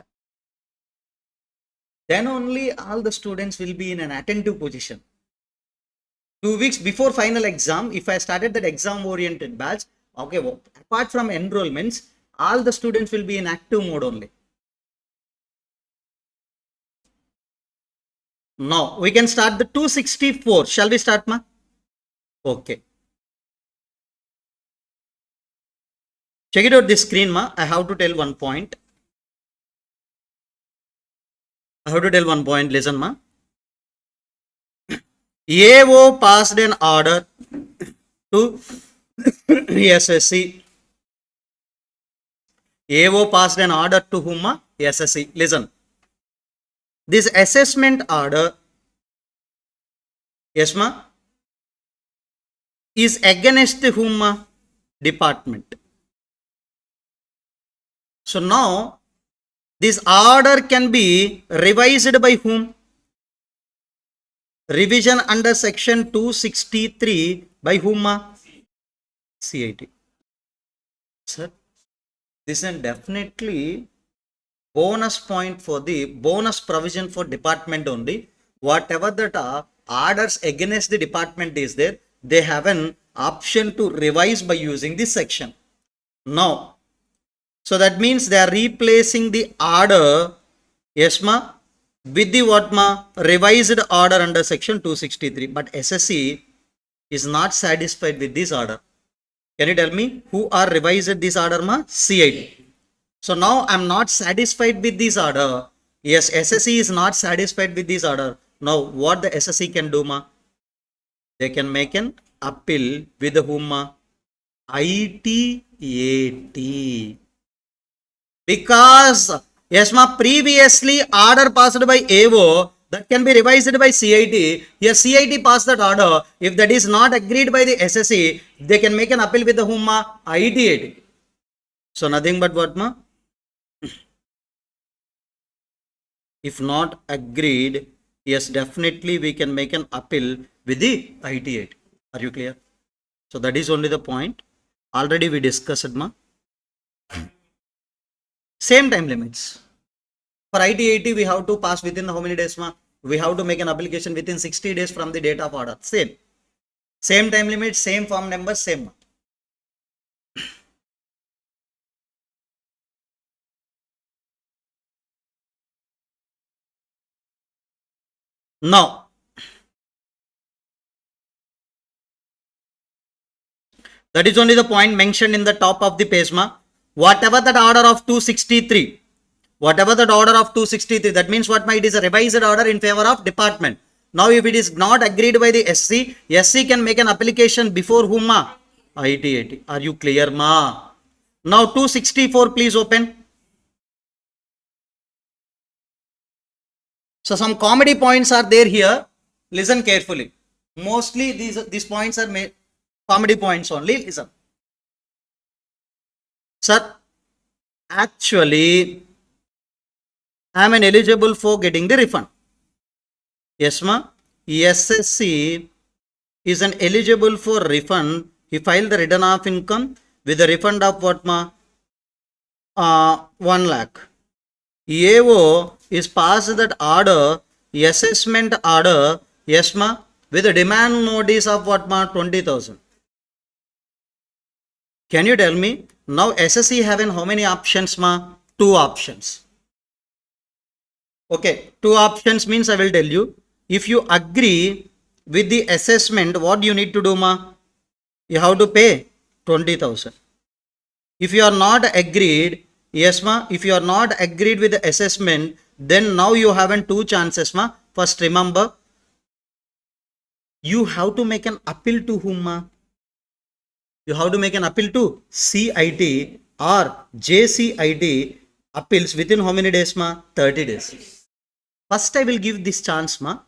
Then only all the students will be in an attentive position. 2 weeks before final exam, if I started that exam oriented batch, okay, well, apart from enrollments, all the students will be in active mode only. Now we can start the 264. Shall we start, ma? Okay. Check it out this screen, ma. I have to tell one point. Listen, ma. AO passed an order to SSC. AO passed an order to whom? Ma? SSC. Listen. This assessment order, yes, ma, is against whom? Ma? Department. So now this order can be revised by whom? Revision under section 263 by whom? CIT. Sir, this is definitely bonus point for the bonus provision for department only. Whatever that orders against the department is there, they have an option to revise by using this section. Now, so that means they are replacing the order, yes ma, with the what ma? Revised order under section 263. But SSC is not satisfied with this order. Can you tell me who are revised this order, ma? CIT. So now I am not satisfied with this order. Yes, SSC is not satisfied with this order. Now what the SSC can do, ma? They can make an appeal with whom, ma? ITAT. Because yes, ma, previously order passed by AO that can be revised by CIT. Yes, CIT passed that order. If that is not agreed by the SSC, they can make an appeal with the whom, ma? ITAT. So nothing but what, ma? If not agreed, yes, definitely we can make an appeal with the ITAT. Are you clear? So that is only the point. Already we discussed, ma. Same time limits. For ITAT, we have to pass within how many days, ma? We have to make an application within 60 days from the date of order. Same time limit, same form number, same. Now, that is only the point mentioned in the top of the page, ma. Whatever that order of 263, that means what, ma? It is a revised order in favor of department. Now, if it is not agreed by the SC, SC can make an application before whom, ma? IT. Are you clear, ma? Now, 264, please open. So, some comedy points are there here. Listen carefully. Mostly these points are made comedy points only. Listen. Sir, actually, I am eligible for getting the refund. Yes, ma. SSC is an eligible for refund. He filed the return of income with a refund of what, ma? 1 lakh. AO is passed that order, assessment order, yes, ma, with a demand notice of what, ma? 20,000. Can you tell me? Now SSC having how many options, ma? 2 options. Okay, 2 options means I will tell you. If you agree with the assessment, what you need to do, ma? You have to pay 20,000. If you are not agreed, yes, ma, if you are not agreed with the assessment, then now you have 2 chances, ma. First, remember, you have to make an appeal to whom, ma? You have to make an appeal to CIT or JCIT appeals within how many days, ma? 30 days. First, I will give this chance, ma.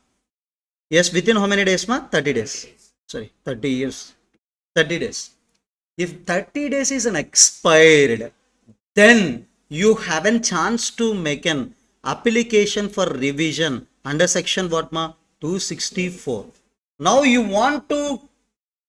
Yes, within how many days, ma? 30 days. Sorry, 30 years. 30 days. If 30 days is an expired, then you have a chance to make an application for revision under section what, ma? 264. Now you want to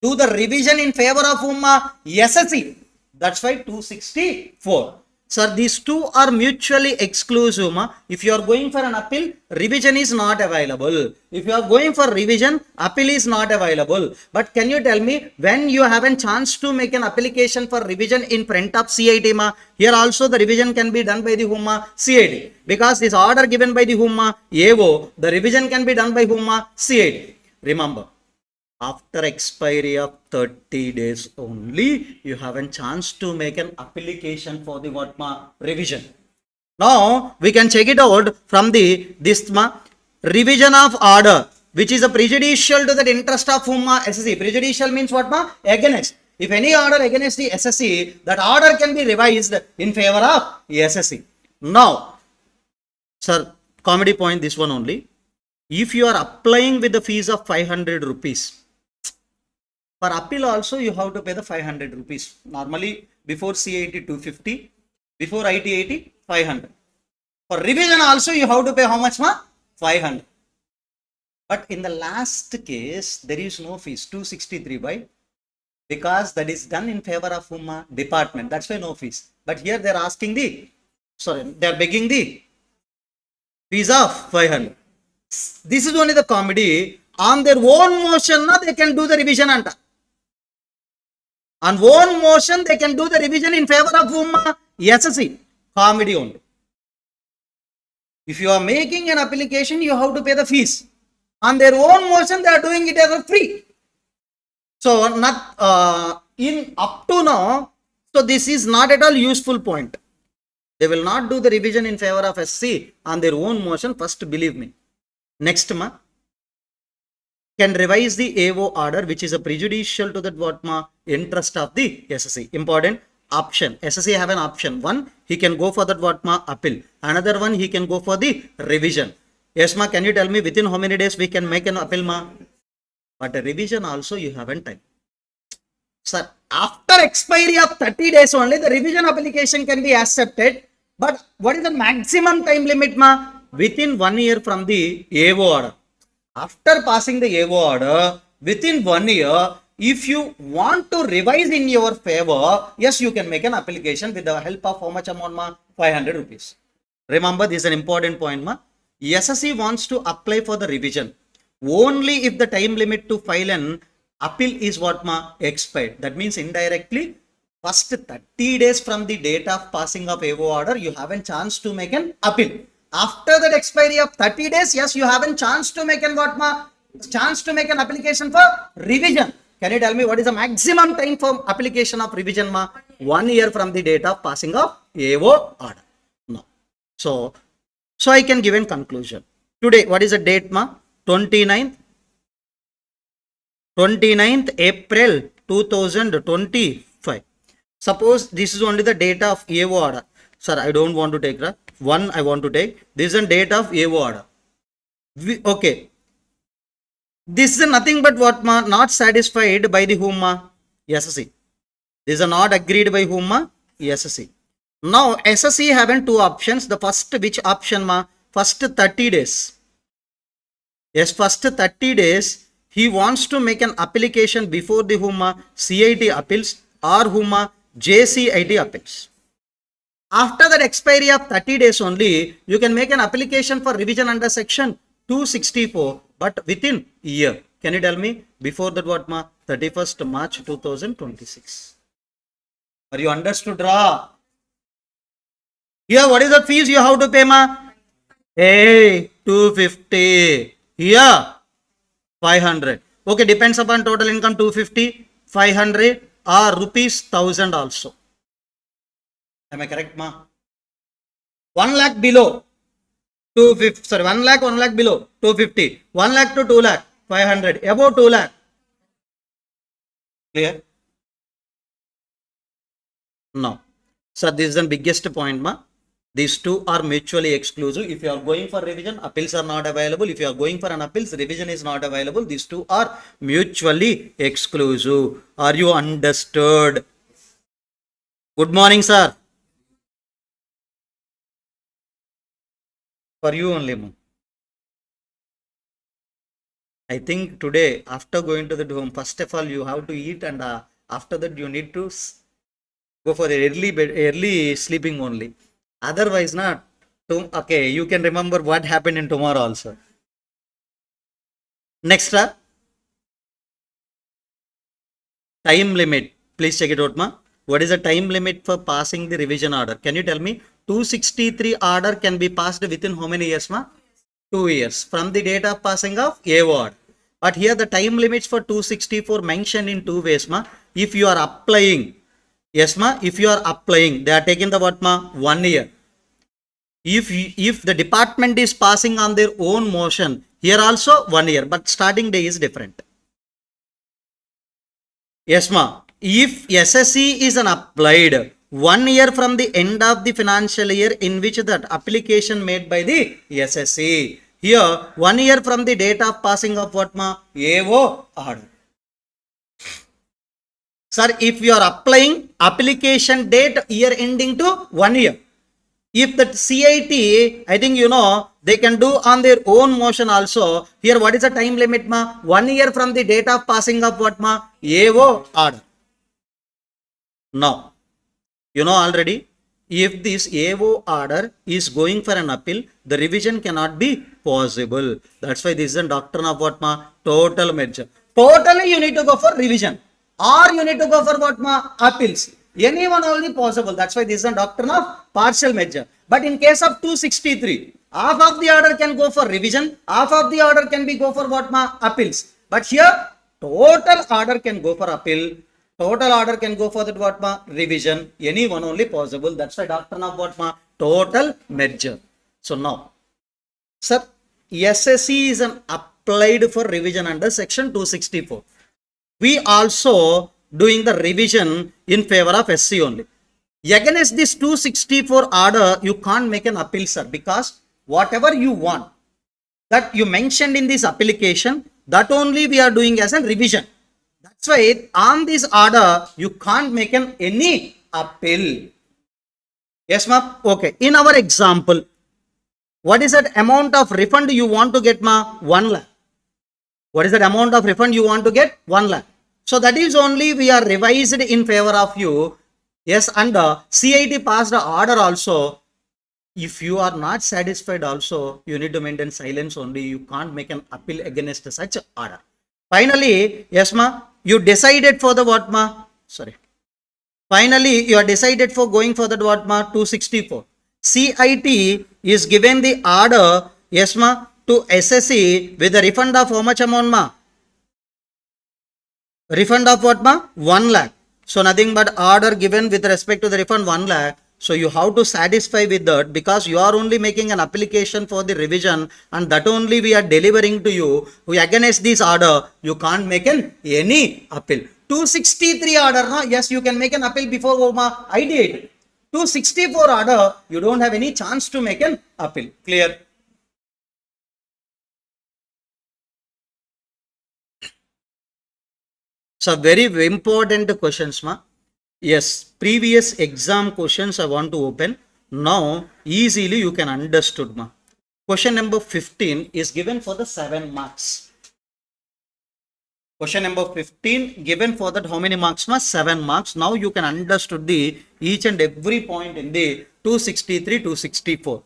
do the revision in favor of whom, ma? SSC. That's why 264. Sir, these 2 are mutually exclusive, ma. If you are going for an appeal, revision is not available. If you are going for revision, appeal is not available. But can you tell me, when you have a chance to make an application for revision in front of CIT, ma? Here also the revision can be done by the whom, ma? CIT. Because this order given by the whom, ma? AO, the revision can be done by whom, ma? CIT. Remember, after expiry of 30 days only, you have a chance to make an application for the what, ma? Revision. Now, we can check it out from this, ma? Revision of order, which is a prejudicial to the interest of whom, ma? SSC. Prejudicial means what, ma? Against. If any order against the SSC, that order can be revised in favor of SSC. Now, sir, comedy point, this one only. If you are applying with the fees of 500 rupees, for appeal also you have to pay the 500 rupees. Normally before CAT 250, before IT 500. For revision also you have to pay how much, ma? 500. But in the last case there is no fees, 263 by, because that is done in favor of whom, ma? Department. That's why no fees. But here they are asking they are begging the fees of 500. This is only the comedy. On their own motion, na, they can do the revision anta. On own motion, they can do the revision in favor of whom? SSC. Comedy only. If you are making an application, you have to pay the fees. On their own motion, they are doing it as a free. So, not in up to now, so this is not at all useful point. They will not do the revision in favor of SC on their own motion. First, believe me. Next, ma, can revise the AO order, which is a prejudicial to that what, ma? Interest of the SSC. Important option. SSC have an option. One, he can go for that what, ma? Appeal. Another one, he can go for the revision. Yes, ma, can you tell me within how many days we can make an appeal, ma? But a revision also you haven't time. Sir, after expiry of 30 days only, the revision application can be accepted. But what is the maximum time limit, ma? Within 1 year from the AO order. After passing the AO order, within 1 year, if you want to revise in your favor, yes, you can make an application with the help of how much amount, ma? 500 rupees. Remember, this is an important point, ma? SSE wants to apply for the revision only if the time limit to file an appeal is what ma expired. That means indirectly first 30 days from the date of passing of AO order, you have a chance to make an appeal. After that expiry of 30 days, yes, you have a chance to make an what ma chance to make an application for revision. Can you tell me what is the maximum time for application of revision ma? 1 year from the date of passing of AO order. No. So I can give a conclusion. Today, what is the date ma? 29th April 2025. Suppose this is only the date of AO order. Sir, I don't want to take the one I want to take. This is the date of AO order. Okay. This is nothing but what ma? Not satisfied by the whom ma? SSE. These are not agreed by whom ma? SSE. Now SSE having two options. The first which option ma? First 30 days. Yes, first 30 days he wants to make an application before the whom ma? CIT appeals or whom ma? JCIT appeals. After that expiry of 30 days only, you can make an application for revision under section 264, but within a year. Can you tell me before that what ma? 31st March 2026. Are you understood ra? Here what is the fees you have to pay ma? Hey, 250. Here 500. Okay, depends upon total income 250, 500 or rupees 1000 also. Am I correct ma? 1 lakh below 250, sorry, 1 lakh below 250, 1 lakh to 2 lakh 500, above 2 lakh. Clear? No. So this is the biggest point ma. These two are mutually exclusive. If you are going for revision, appeals are not available. If you are going for an appeals, revision is not available. These two are mutually exclusive. Are you understood? Good morning, sir. For you only, ma'am. I think today, after going to the home, first of all, you have to eat, and after that, you need to go for early sleeping only. Otherwise, not. Okay, you can remember what happened in tomorrow also. Next, time limit. Please check it out, ma. What is the time limit for passing the revision order? Can you tell me? 263 order can be passed within how many years, ma? 2 years from the date of passing of AO order. But here the time limits for 264 mentioned in two ways, ma. If you are applying, yes, ma. If you are applying, they are taking the what, ma? 1 year. If the department is passing on their own motion, here also 1 year, but starting day is different. Yes, ma. If SSE is an applied 1 year from the end of the financial year in which that application made by the SSE. Here 1 year from the date of passing of what ma? AO order. Sir, if you are applying application date year ending to 1 year. If that CIT, I think you know, they can do on their own motion also. Here what is the time limit ma? 1 year from the date of passing of what ma? AO order. Now, you know already, if this AO order is going for an appeal, the revision cannot be possible. That's why this is a doctrine of what ma? Total merger. Totally you need to go for revision, or you need to go for what ma? Appeals. Anyone only possible. That's why this is a doctrine of partial merger. But in case of 263, half of the order can go for revision, half of the order can be go for what ma? Appeals. But here, total order can go for appeal. Total order can go for that what ma? Revision. Any one only possible. That's the doctrine of what ma? Total merger. So now, sir, SSE is an applied for revision under section 264. We also doing the revision in favor of SC only. Against this 264 order, you can't make an appeal, sir, because whatever you want that you mentioned in this application, that only we are doing as a revision. That's why on this order, you can't make any appeal. Yes, ma'am? Okay. In our example, what is that amount of refund you want to get, ma? 1 lakh. What is that amount of refund you want to get? 1 lakh. So that is only we are revised in favor of you. Yes, and CIT passed the order also. if you are not satisfied also, you need to maintain silence only. You can't make an appeal against such order. Finally, yes ma, you decided for the what ma? Sorry. Finally, you are decided for going for that what ma? 264. CIT is given the order, yes ma, to SSE with a refund of how much amount ma? Refund of what ma? 1 lakh. So nothing but order given with respect to the refund 1 lakh. So you have to satisfy with that, because you are only making an application for the revision, and that only we are delivering to you. We against this order, you can't make any appeal. 263 order, no? Yes, you can make an appeal before ideate. 264 order, you don't have any chance to make an appeal. Clear? So very important questions, ma. Yes, previous exam questions I want to open. Now easily you can understood, ma. Question number 15 is given for the 7 marks. Question number 15 given for that how many marks, ma? 7 marks. Now you can understood the each and every point in the 263, 264.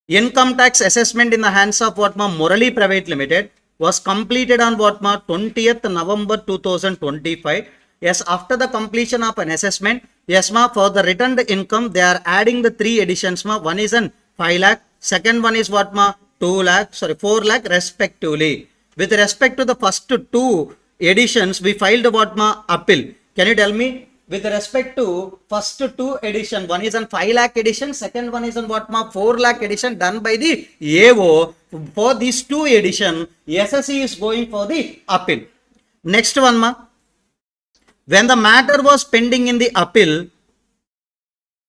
Income tax assessment in the hands of what ma? Morally Private Limited was completed on what ma? 20th November 2025. Yes, after the completion of an assessment, yes ma, for the returned income, they are adding the 3 additions ma. One is an 5 lakh, second one is what ma? 2 lakh, sorry, 4 lakh respectively. With respect to the first 2 additions, we filed what ma? Appeal. Can you tell me? With respect to first 2 edition, one is on 5 lakh edition, second one is on what ma? 4 lakh edition done by the AO. For these 2 edition, SSE is going for the appeal. Next one ma, when the matter was pending in the appeal,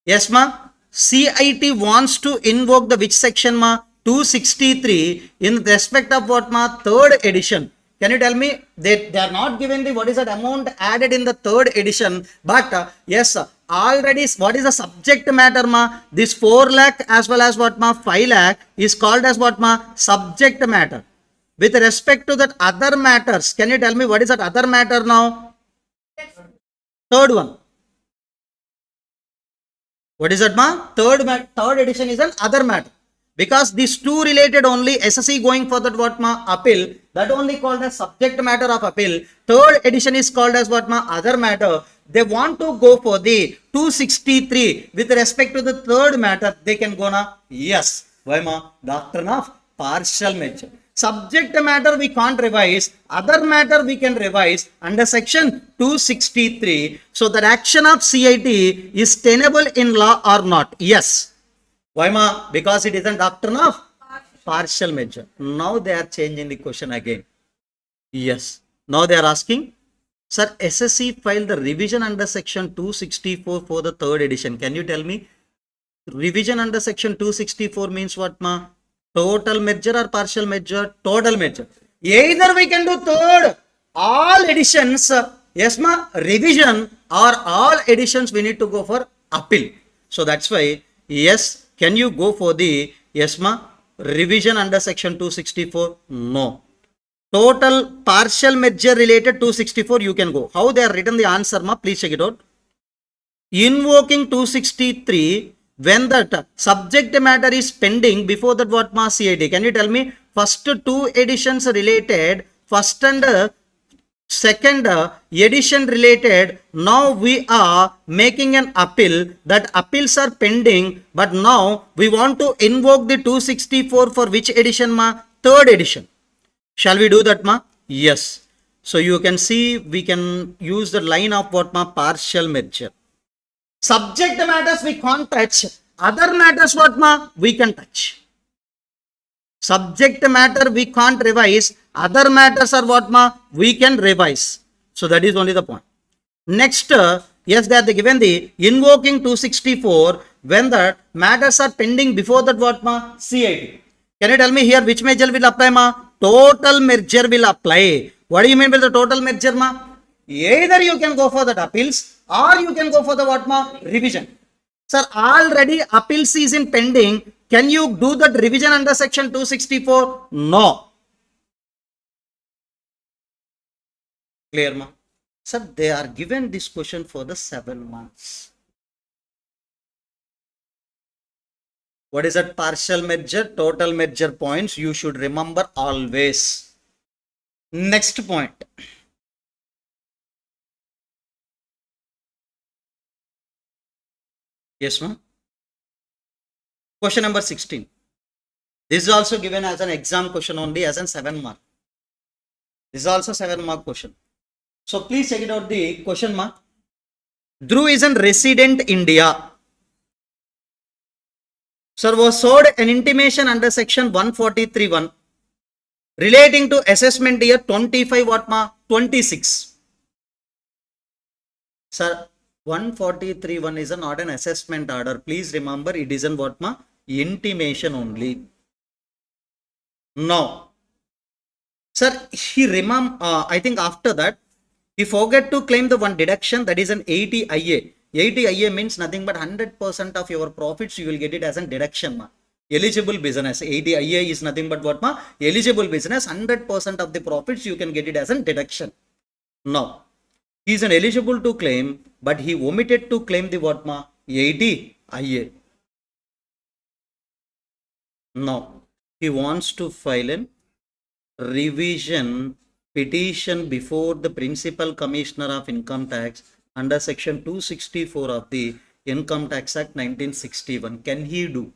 yes ma, CIT wants to invoke the which section ma? 263 in respect of what ma? 3rd edition. Can you tell me? They are not given the what is that amount added in the 3rd edition, but yes, already what is the subject matter ma? This 4 lakh as well as what ma? 5 lakh is called as what ma? Subject matter. With respect to that other matters, can you tell me what is that other matter now? 3rd one. What is that ma? Third edition is an other matter. Because these 2 related only, SSE going for that what ma? Appeal, that only called as subject matter of appeal. 3rd edition is called as what ma? Other matter. They want to go for the 263 with respect to the 3rd matter. They can go na? Yes. Why ma? Doctrine of partial measure. Subject matter we can't revise, other matter we can revise under section 263. So that action of CIT is tenable in law or not? Yes. Why ma? Because it is a doctrine of partial measure. Now they are changing the question again. Yes. Now they are asking, sir, SSE filed the revision under section 264 for the 3rd edition. Can you tell me? Revision under section 264 means what ma? Total measure or partial measure? Total measure. Either we can do 3rd, all editions, yes ma, revision, or all editions we need to go for appeal. So that's why, yes, can you go for the, yes ma, revision under section 264? No. Total partial measure related 264 you can go. How they are written the answer ma? Please check it out. Invoking 263 when that subject matter is pending before that what ma? CIT. Can you tell me? First 2 editions related, first and second edition related. Now we are making an appeal. That appeals are pending, but now we want to invoke the 264 for which edition ma? 3rd edition. Shall we do that ma? Yes. So you can see we can use the line of what ma? Partial measure. Subject matters we can't touch. Other matters what ma? We can touch. Subject matter we can't revise. Other matters are what ma? We can revise. So that is only the point. Next, yes, they are given the invoking 264 when the matters are pending before that what ma? CIT. Can you tell me here which measure will apply ma? Total measure will apply. What do you mean by the total measure ma? Either you can go for the appeals or you can go for the what ma? Revision. Sir, already appeals is in pending. Can you do that revision under section 264? No. Clear ma? Sir, they are given this question for the 7 months. What is that? Partial measure, total measure points. You should remember always. Next point. Yes, ma'am. Question number 16. This is also given as an exam question only, as an 7 mark. This is also 7 mark question. So please check it out the question mark. Dhruv is a resident India. Sir, was served an intimation under section 143(1) relating to assessment year 25 what ma 26. Sir, 143(1) is not an assessment order. Please remember it is an what ma intimation only. Now, sir, he I think after that he forget to claim the one deduction, that is an 80 IA. 80 IA means nothing but 100% of your profits you will get it as a deduction ma. Eligible business. 80 IA is nothing but what ma? Eligible business. 100% of the profits you can get it as a deduction. Now, he is an eligible to claim, but he omitted to claim the what ma? 80 IA. Now, he wants to file an revision petition before the Principal Commissioner of Income Tax under section 264 of the Income Tax Act 1961. Can he do?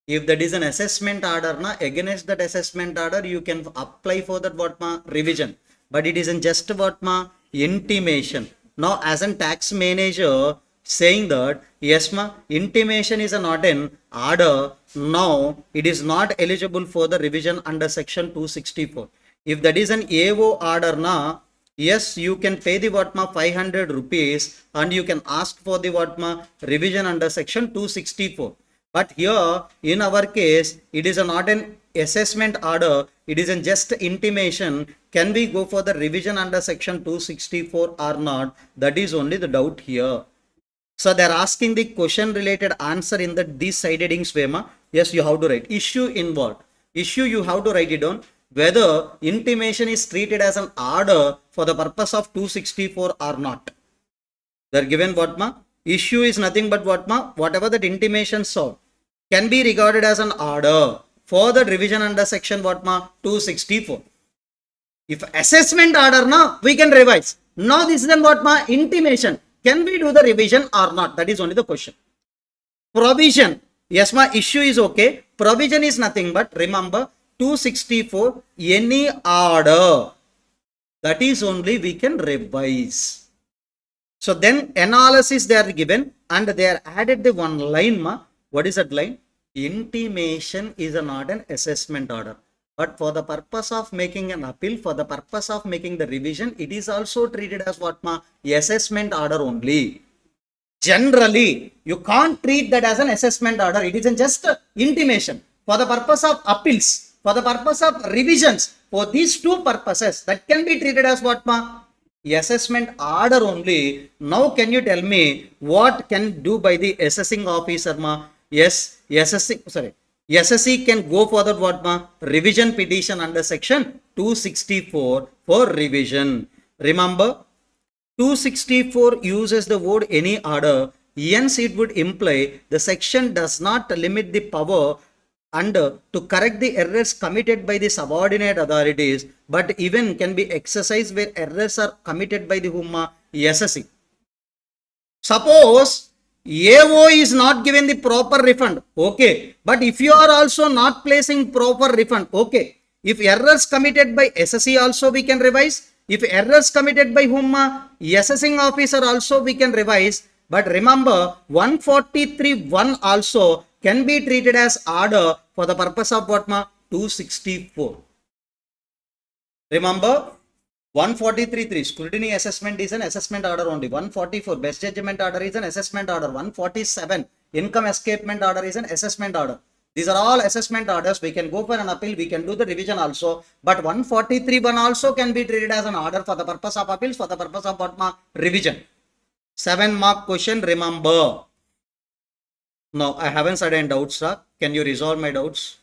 If that is an assessment order, against that assessment order, you can apply for that what ma revision. But it isn't just what ma intimation. Now, as a tax manager saying that, yes ma, intimation is not an order. Now, it is not eligible for the revision under section 264. If that is an AO order, yes, you can pay the what ma 500 rupees and you can ask for the what ma revision under section 264. But here, in our case, it is not an assessment order. It is just intimation. Can we go for the revision under section 264 or not? That is only the doubt here. So they are asking the question related answer in the this side headings way. Yes, you have to write issue involved. Issue you have to write it down. Whether intimation is treated as an order for the purpose of 264 or not. They are given what ma? Issue is nothing but what ma? Whatever that intimation saw can be regarded as an order for the revision under section what ma 264. If assessment order we can revise. Now this is then what ma intimation. Can we do the revision or not? That is only the question. Provision. Yes ma, issue is okay. Provision is nothing but remember 264 any order. That is only we can revise. So then analysis they are given and they are added the one line ma. What is that line? Intimation is not an assessment order. But for the purpose of making an appeal, for the purpose of making the revision, it is also treated as what ma? Assessment order only. Generally, you can't treat that as an assessment order. It is just intimation. For the purpose of appeals, for the purpose of revisions, for these two purposes, that can be treated as what ma? Assessment order only. Now, can you tell me what can do by the assessing officer ma? Yes, SSC can go for that what ma? Revision petition under section 264 for revision. Remember, 264 uses the word any order. Hence, it would imply the section does not limit the power and to correct the errors committed by the subordinate authorities, but even can be exercised where errors are committed by the whom? SSC. Suppose AO is not given the proper refund, okay, but if you are also not placing proper refund, okay, if errors committed by SSC also we can revise, if errors committed by whom? Assessing officer also we can revise, but remember 143(1) also can be treated as order for the purpose of what ma? 264. Remember 143(3) scrutiny assessment is an assessment order only. 144 best judgment order is an assessment order. 147 income escapement order is an assessment order. These are all assessment orders. We can go for an appeal. We can do the revision also. But 143(1) also can be treated as an order for the purpose of appeals, for the purpose of what ma? Revision. 7 mark question. Remember. Now I haven't certain doubts, sir. Can you resolve my doubts?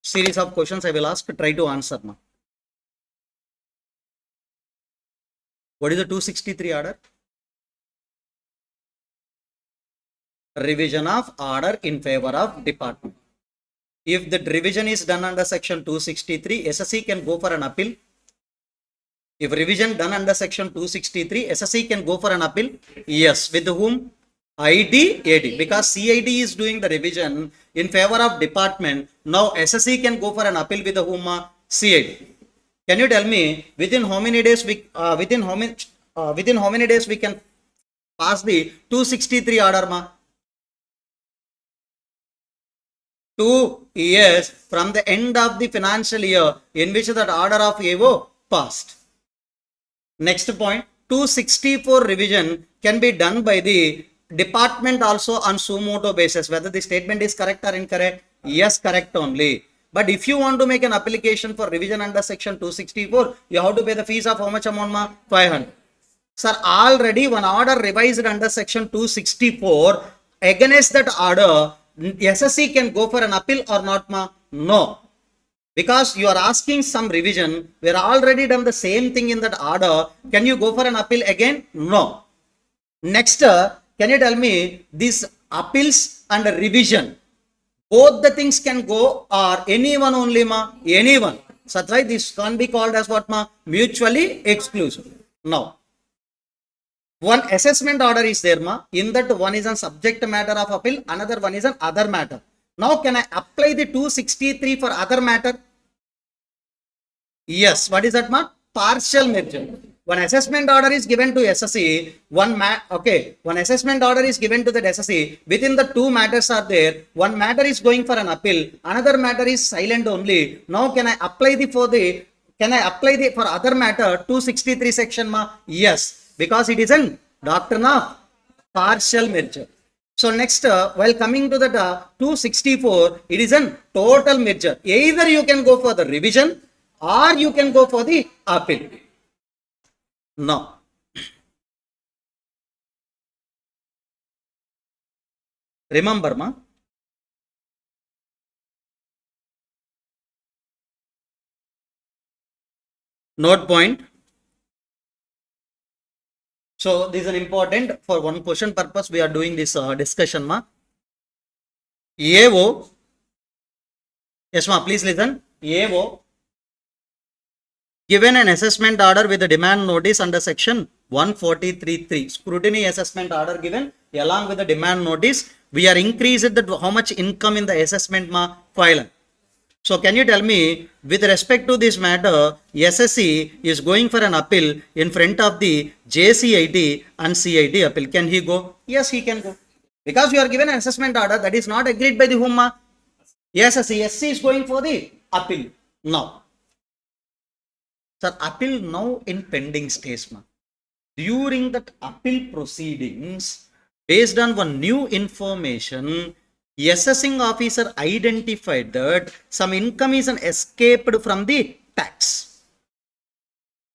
Series of questions I will ask. Try to answer, ma. What is the 263 order? revision of order in favor of department. If the revision is done under section 263, SSE can go for an appeal. If revision done under section 263, SSE can go for an appeal. Yes, with whom? IDAD, because CID is doing the revision in favor of department. Now SSE can go for an appeal with whom? CID. Can you tell me within how many days within how many days we can pass the 263 order? 2 years from the end of the financial year in which that order of AO passed. Next point, 264 revision can be done by the department also on suo motu basis. Whether the statement is correct or incorrect? Yes, correct only. But if you want to make an application for revision under section 264, you have to pay the fees of how much amount? 500. Sir, already one order revised under section 264. Against that order, SSE can go for an appeal or not? No. Because you are asking some revision, we are already done the same thing in that order. Can you go for an appeal again? No. Next, can you tell me these appeals and revision, both the things can go or anyone only? Anyone. So that's why this can be called as what? Mutually exclusive. Now, one assessment order is there, in that one is a subject matter of appeal, another one is an other matter. Now can I apply the 263 for other matter? Yes. What is that? Partial merger. One assessment order is given to SSE, one assessment order is given to the SSE. Within the two matters are there. One matter is going for an appeal, another matter is silent only. Now can I apply the for other matter 263 section? Yes, because it is a doctrine of partial merger. So next, while coming to the 264, it is a total merger. Either you can go for the revision or you can go for the appeal. Now, remember, note point. So this is an important for one question purpose we are doing this discussion. AO, yes please listen. AO given an assessment order with a demand notice under section 143.3. Scrutiny assessment order given along with the demand notice. We are increased the how much income in the assessment file. So can you tell me with respect to this matter, SSE is going for an appeal in front of the JCIT and CIT appeal. Can he go? Yes, he can go. Because you are given an assessment order that is not agreed by the whom? SSE. SC is going for the appeal. Now, sir, appeal now in pending stage. During that appeal proceedings, based on one new information, assessing officer identified that some income is escaped from the tax.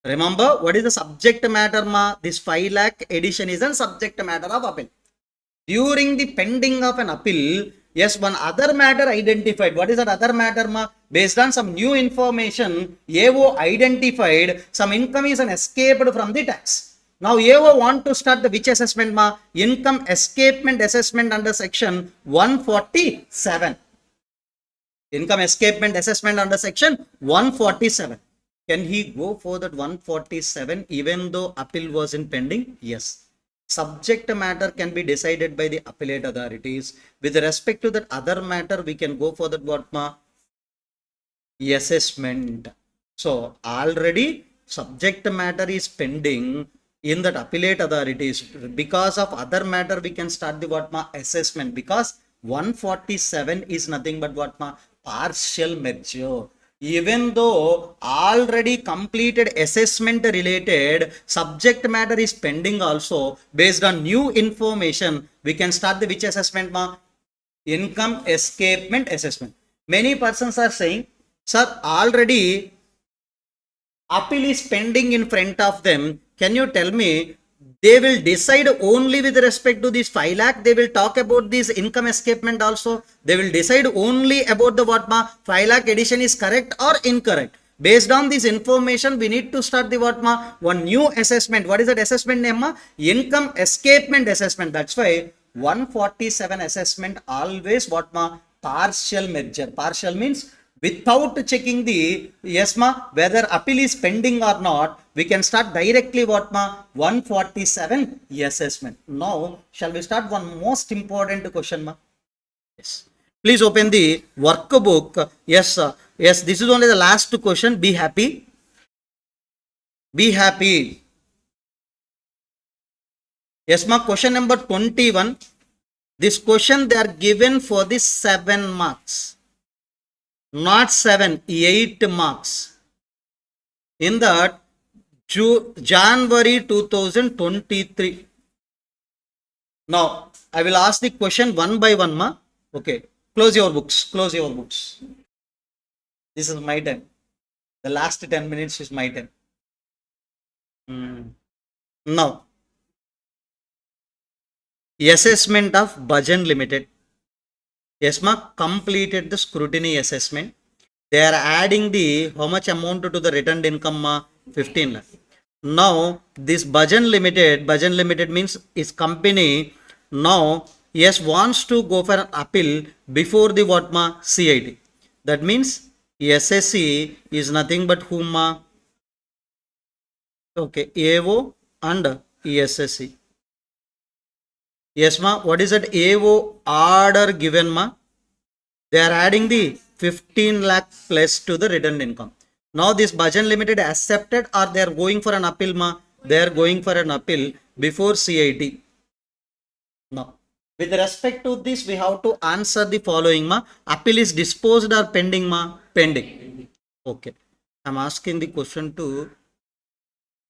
Remember, what is the subject matter? This 5 lakh addition is a subject matter of appeal. During the pending of an appeal, yes, one other matter identified. What is that other matter? Based on some new information, AO identified some income is escaped from the tax. Now AO want to start the which assessment? Income escapement assessment under section 147. Income escapement assessment under section 147. Can he go for that 147 even though appeal was in pending? Yes. Subject matter can be decided by the appellate authorities. With respect to that other matter, we can go for that what? Assessment. So already subject matter is pending in that appellate authorities. Because of other matter, we can start the what? Assessment. Because 147 is nothing but what? Partial merger. Even though already completed assessment related subject matter is pending also, based on new information, we can start the which assessment? Income escapement assessment. Many persons are saying, sir, already appeal is pending in front of them. Can you tell me, they will decide only with respect to this 5 lakh, they will talk about this income escapement also. They will decide only about the what? 5 lakh addition is correct or incorrect. Based on this information, we need to start the what? One new assessment. What is that assessment name? Income escapement assessment. That's why 147 assessment always what ma? Partial merger. Partial means without checking the, yes ma, whether appeal is pending or not, we can start directly what ma? 147 assessment. Now, shall we start one most important question ma? Yes. Please open the workbook. Yes, yes, this is only the last question. Be happy. Be happy. Yes, ma, question number 21. This question they are given for the 7 marks. Not 7, 8 marks. In that, January 2023. Now, I will ask the question one by one, ma. Okay. Close your books. Close your books. This is my time. The last 10 minutes is my time. Now, assessment of Bhajan Limited. Yes, ma, completed the scrutiny assessment. They are adding the how much amount to the returned income, ma? 15 lakh. Now, this Bhajan Limited means is company now, yes, wants to go for an appeal before the what ma? CIT. That means SSC is nothing but whom ma? Okay, AO and ESSC. Yes, ma. What is that AO order given, ma? They are adding the 15 lakh plus to the returned income. Now this Bhajan Limited accepted or they are going for an appeal, ma? They are going for an appeal before CIT. Now, with respect to this, we have to answer the following, ma. Appeal is disposed or pending, ma? Pending. Okay. I am asking the question to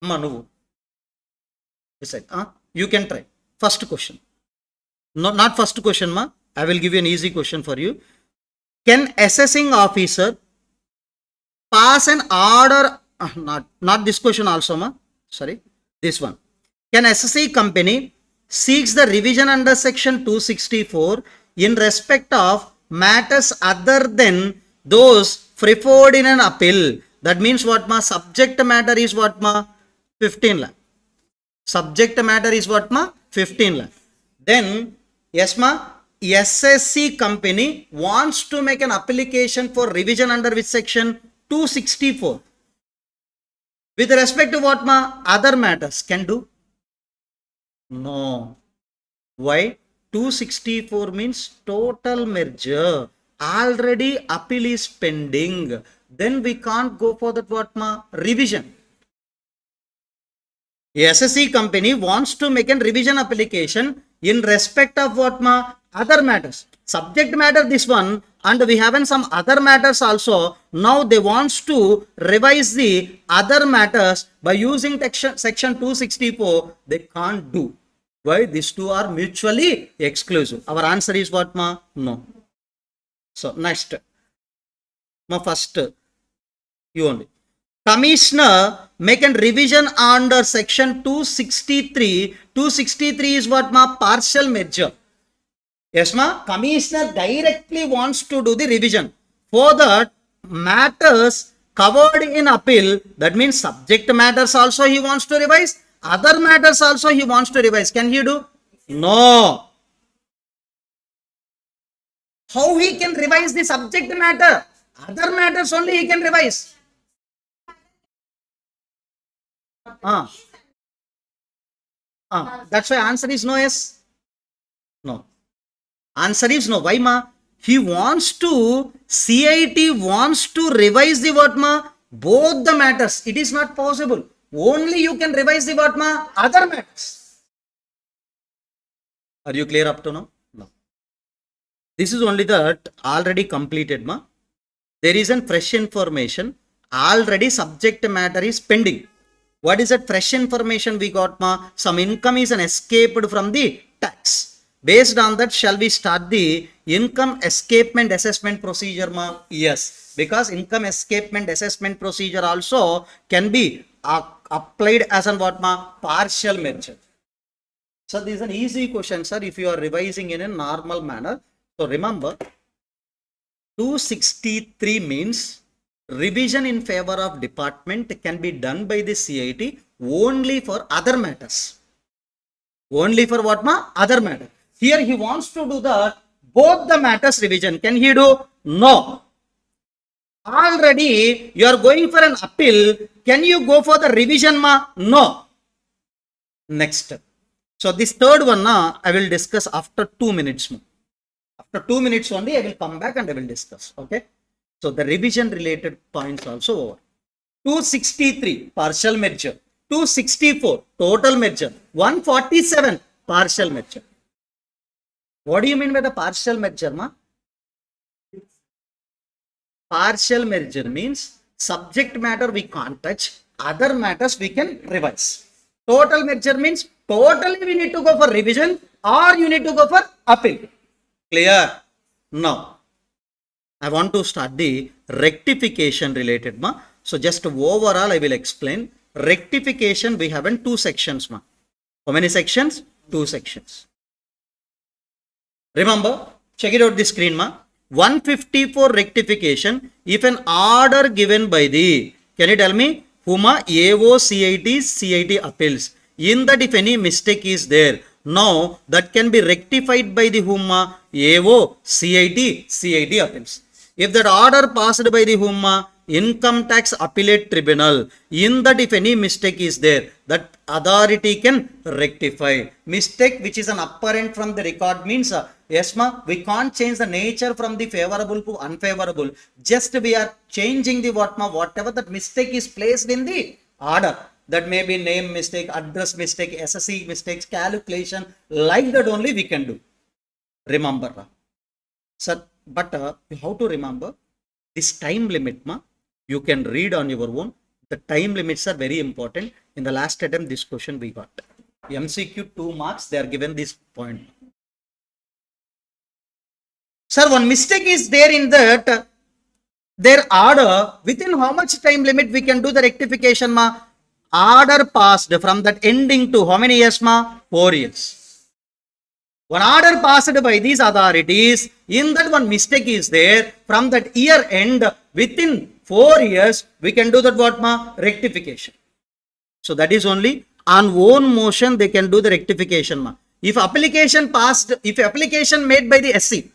Manu. You can try. First question. No, not first question, ma. I will give you an easy question for you. Can assessing officer pass an order? Not this question also, ma. Sorry, this one. Can SSC company seeks the revision under section 264 in respect of matters other than those preferred in an appeal? That means what, ma? Subject matter is what, ma? 15 lakh. Subject matter is what, ma? 15 lakh. Then, yes, ma, SSC company wants to make an application for revision under which section? 264. With respect to what, ma? Other matters can do? No. Why? 264 means total merger. Already appeal is pending. Then we can't go for that what, ma? Revision. SSC company wants to make a revision application in respect of what, ma? Other matters. Subject matter this one, and we have some other matters also. Now they wants to revise the other matters by using section 264. They can't do. Why? These two are mutually exclusive. Our answer is what, ma? No. So next, ma, first you only. Commissioner make a revision under section 263. 263 is what, ma? Partial merger. Yes, ma. Commissioner directly wants to do the revision. For that, matters covered in appeal, that means subject matters also he wants to revise. Other matters also he wants to revise. Can he do? No. How he can revise the subject matter? Other matters only he can revise. That's why answer is no, yes. No. Answer is no. Why, ma? He wants to, CIT wants to revise the what, ma? Both the matters. It is not possible. Only you can revise the what, ma? Other matters. Are you clear up to now? No. This is only that already completed, ma. There is a fresh information. Already subject matter is pending. What is that fresh information we got, ma? Some income is escaped from the tax. Based on that, shall we start the income escapement assessment procedure, ma? Yes. Because income escapement assessment procedure also can be applied as an what, ma? Partial merger. So this is an easy question, sir, if you are revising in a normal manner. So remember, 263 means revision in favor of department can be done by the CIT only for other matters. Only for what, ma? Other matter. Here he wants to do the both the matters revision. Can he do? No. Already you are going for an appeal. Can you go for the revision, ma? No. Next. So this third one I will discuss after 2 minutes. After 2 minutes only I will come back and I will discuss. Okay. So the revision related points also over. 263 partial merger. 264 total merger. 147 partial merger. What do you mean by the partial merger, ma? Partial merger means subject matter we can't touch, other matters we can revise. Total merger means totally we need to go for revision or you need to go for appeal. Clear? Now, I want to start the rectification related, ma. So just overall I will explain. Rectification we have in 2 sections, ma. How many sections? 2 sections. Remember, check it out the screen, ma. 154 rectification, if an order given by the, can you tell me, Huma AO CIT appeals. In that if any mistake is there, now that can be rectified by the Huma AO CIT appeals. If that order passed by the Huma Income Tax Appellate Tribunal, in that if any mistake is there, that authority can rectify. Mistake which is an apparent from the record means, yes ma, we can't change the nature from the favorable to unfavorable. Just we are changing the what ma, whatever that mistake is placed in the order. That may be name mistake, address mistake, SSC mistakes, calculation, like that only we can do. Remember. Sir, but how to remember? This time limit, ma, you can read on your own. The time limits are very important. In the last attempt, this question we got. MCQ 2 marks, they are given this point. Sir, one mistake is there in that, their order, within how much time limit we can do the rectification, ma? Order passed from that ending to how many years, ma? 4 years. One order passed by these authorities, in that one mistake is there, from that year end, within 4 years, we can do that what, ma? Rectification. So that is only on own motion they can do the rectification, ma. If application passed, if application made by the SC,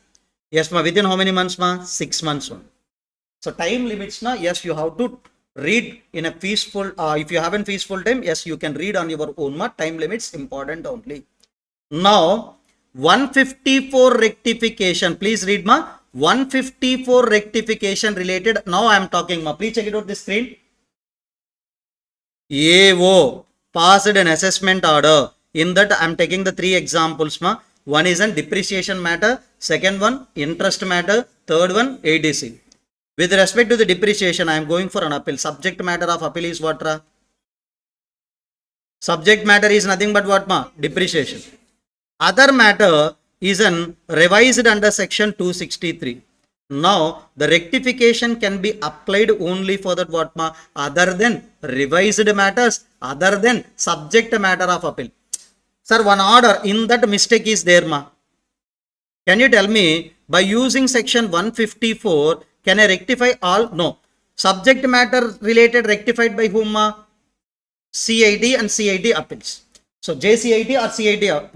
yes, ma, within how many months, ma? 6 months only. So time limits, na, yes, you have to read in a peaceful, if you haven't peaceful time, yes, you can read on your own, ma. Time limits important only. Now, 154 rectification, please read, ma. 154 rectification related, now I am talking, ma. Please check it out the screen. AO passed an assessment order. In that I am taking the 3 examples, ma. One is an depreciation matter, second one interest matter, third one ADC. With respect to the depreciation, I am going for an appeal. Subject matter of appeal is what, ra? Subject matter is nothing but what, ma? Depreciation. Other matter is an revised under section 263. Now, the rectification can be applied only for that what, ma? Other than revised matters, other than subject matter of appeal. Sir, one order in that mistake is there, ma. Can you tell me, by using section 154, can I rectify all? No. Subject matter related rectified by whom, ma? CID and CID appeals. So JCID or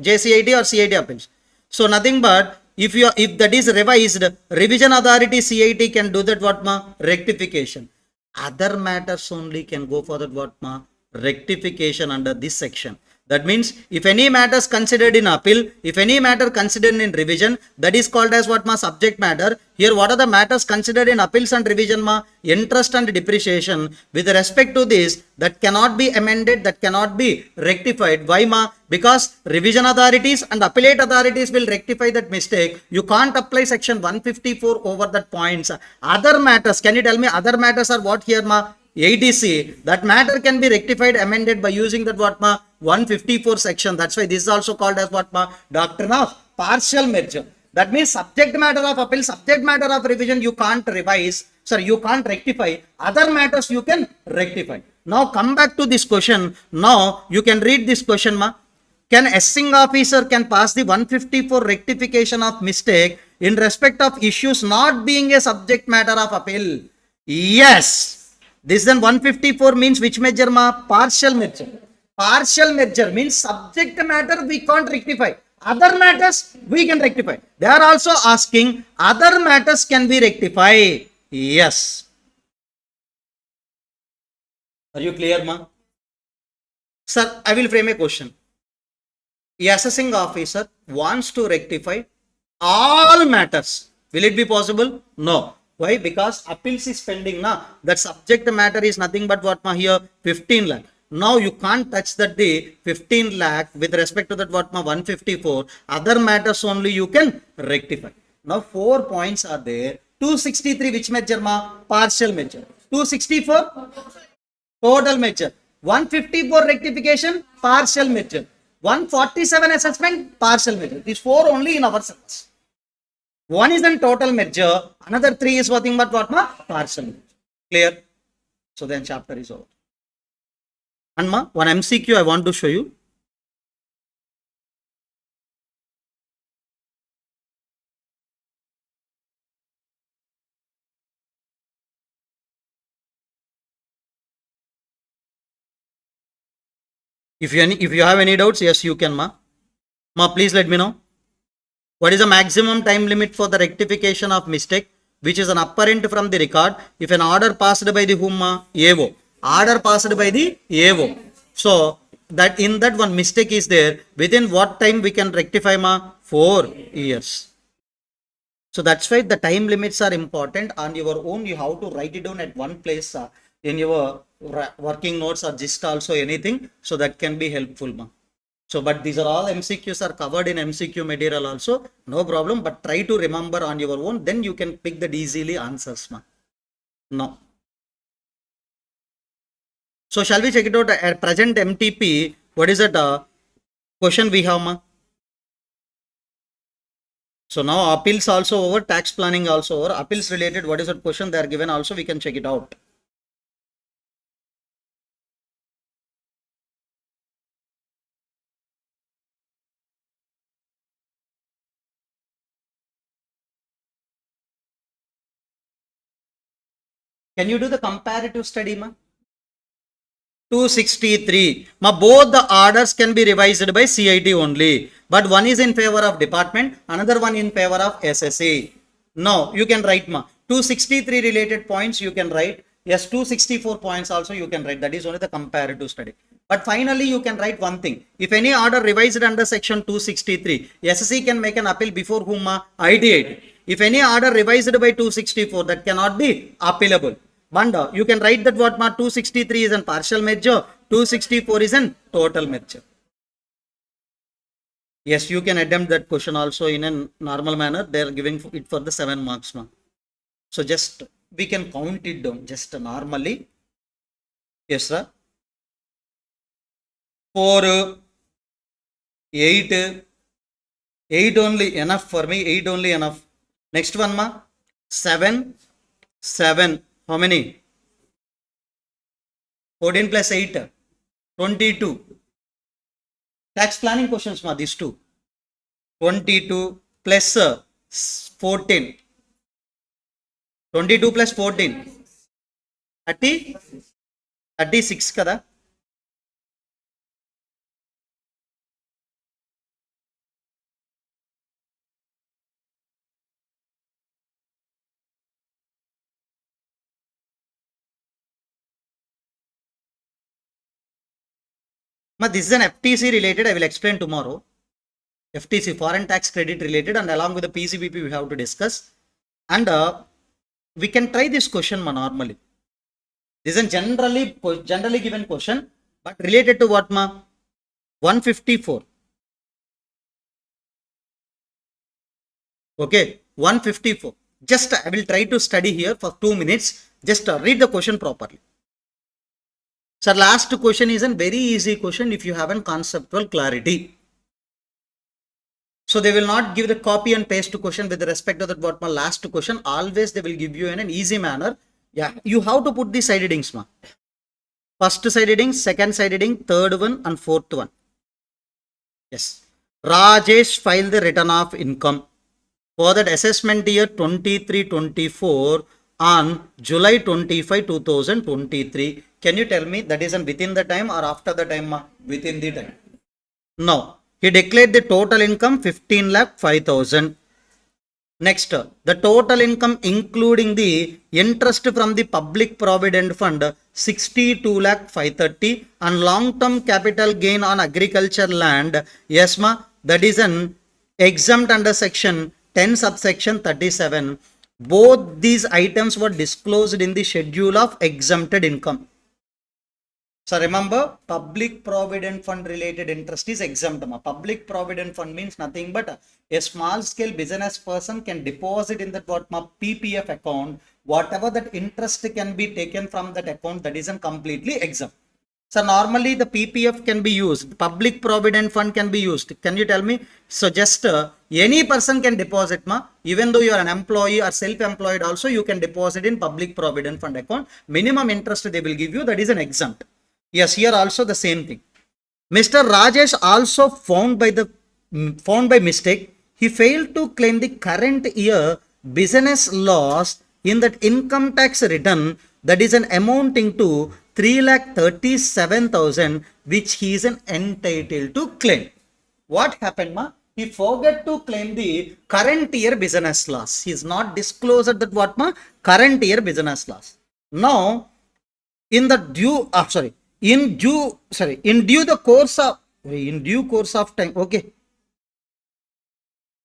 JCID or CID appeals. So nothing but if that is revised, revision authority CID can do that what, ma? Rectification. Other matters only can go for that what, ma? Rectification under this section. That means if any matters considered in appeal, if any matter considered in revision, that is called as what, ma? Subject matter. Here what are the matters considered in appeals and revision, ma? Interest and depreciation. With respect to this, that cannot be amended, that cannot be rectified. Why, ma? Because revision authorities and appellate authorities will rectify that mistake. You can't apply section 154 over that points. Other matters, can you tell me other matters are what here, ma? ADC, that matter can be rectified, amended by using that what, ma? 154 section. That's why this is also called as what, ma? Doctrine of partial merger. That means subject matter of appeal, subject matter of revision you can't revise, sir, you can't rectify. Other matters you can rectify. Now come back to this question. Now you can read this question, ma. Can assessing officer can pass the 154 rectification of mistake in respect of issues not being a subject matter of appeal? Yes. This then 154 means which measure, ma? Partial merger. Partial merger means subject matter we can't rectify. Other matters we can rectify. They are also asking other matters can be rectified. Yes. Are you clear, ma? Sir, I will frame a question. A assessing officer wants to rectify all matters. Will it be possible? No. Why? Because appeals is pending now. That subject matter is nothing but what ma here 15 lakh. Now you can't touch that the 15 lakh with respect to that what ma 154. Other matters only you can rectify. Now 4 points are there. 263 which measure ma? Partial measure. 264 total measure. 154 rectification partial measure. 147 assessment partial measure. These 4 only in our syllabus. One is in total measure, another 3 is nothing but what ma? Partial measure. Clear? So then chapter is over. And ma, one MCQ I want to show you. If you have any doubts, yes, you can, ma. Ma, please let me know. What is the maximum time limit for the rectification of mistake which is an apparent from the record if an order passed by the whom? AO. Order passed by the AO. So that in that one mistake is there, within what time we can rectify, ma? 4 years. So that's why the time limits are important. On your own, you have to write it down at one place in your working notes or just also anything. So that can be helpful, ma. So, but these are all MCQs are covered in MCQ material also. No problem. But try to remember on your own. Then you can pick that easily answers, ma. No. So shall we check it out at present MTP? What is that question we have, ma? So now appeals also over, tax planning also over. Appeals related, what is that question they are given also, we can check it out. Can you do the comparative study, ma? 263. Ma, both the orders can be revised by CIT only. But one is in favor of department, another one in favor of SSE. No, you can write, ma. 263 related points you can write. Yes, 264 points also you can write. That is only the comparative study. But finally, you can write one thing. If any order revised under section 263, SSE can make an appeal before whom? IDAT. If any order revised by 264, that cannot be appealable. Wonder, you can write that what ma 263 is an partial measure, 264 is an total measure. Yes, you can attempt that question also in a normal manner. They are giving it for the 7 marks, ma. So just we can count it down just normally. Yes, sir. 4, 8, 8 only enough for me. 8 only enough. Next one, ma. 7, 7. How many? 14 plus 8, 22. Tax planning questions, ma, these two. 22 plus 14. 22 plus 14. 30? 36 kada? This is an FTC related. I will explain tomorrow. FTC, foreign tax credit related, and along with the PCBP we have to discuss. And we can try this question normally. This is a generally given question, but related to what, ma? 154. Okay, 154. Just I will try to study here for 2 minutes. Just read the question properly. Sir, last question is a very easy question if you have a conceptual clarity. So they will not give the copy and paste question with respect to that what my last question. Always they will give you in an easy manner. Yeah, you have to put the side headings, ma. First side heading, second side heading, third one and fourth one. Yes. Rajesh filed the return of income for that assessment year 23-24 on July 25, 2023. Can you tell me that is within the time or after the time, ma? Within the time. Now, He declared the total income 15,05,000. Next, the total income including the interest from the public provident fund 62,530 and long-term capital gain on agriculture land, yes ma, that is an exempt under section 10 subsection 37. Both these items were disclosed in the schedule of exempted income. So remember, public provident fund related interest is exempt. Public provident fund means nothing but a small scale business person can deposit in that PPF account. Whatever that interest can be taken from that account, that isn't completely exempt. So normally the PPF can be used. Public provident fund can be used. Can you tell me? So just any person can deposit, even though you are an employee or self-employed also, you can deposit in public provident fund account. Minimum interest they will give you, that is an exempt. Yes, here also the same thing. Mr. Rajesh also found by mistake, he failed to claim the current year business loss in that income tax return, that is an amounting to 3,37,000, which he is entitled to claim. What happened, ma? He forgot to claim the current year business loss. He is not disclosed that what, ma? Current year business loss. Now, in due course of time, okay,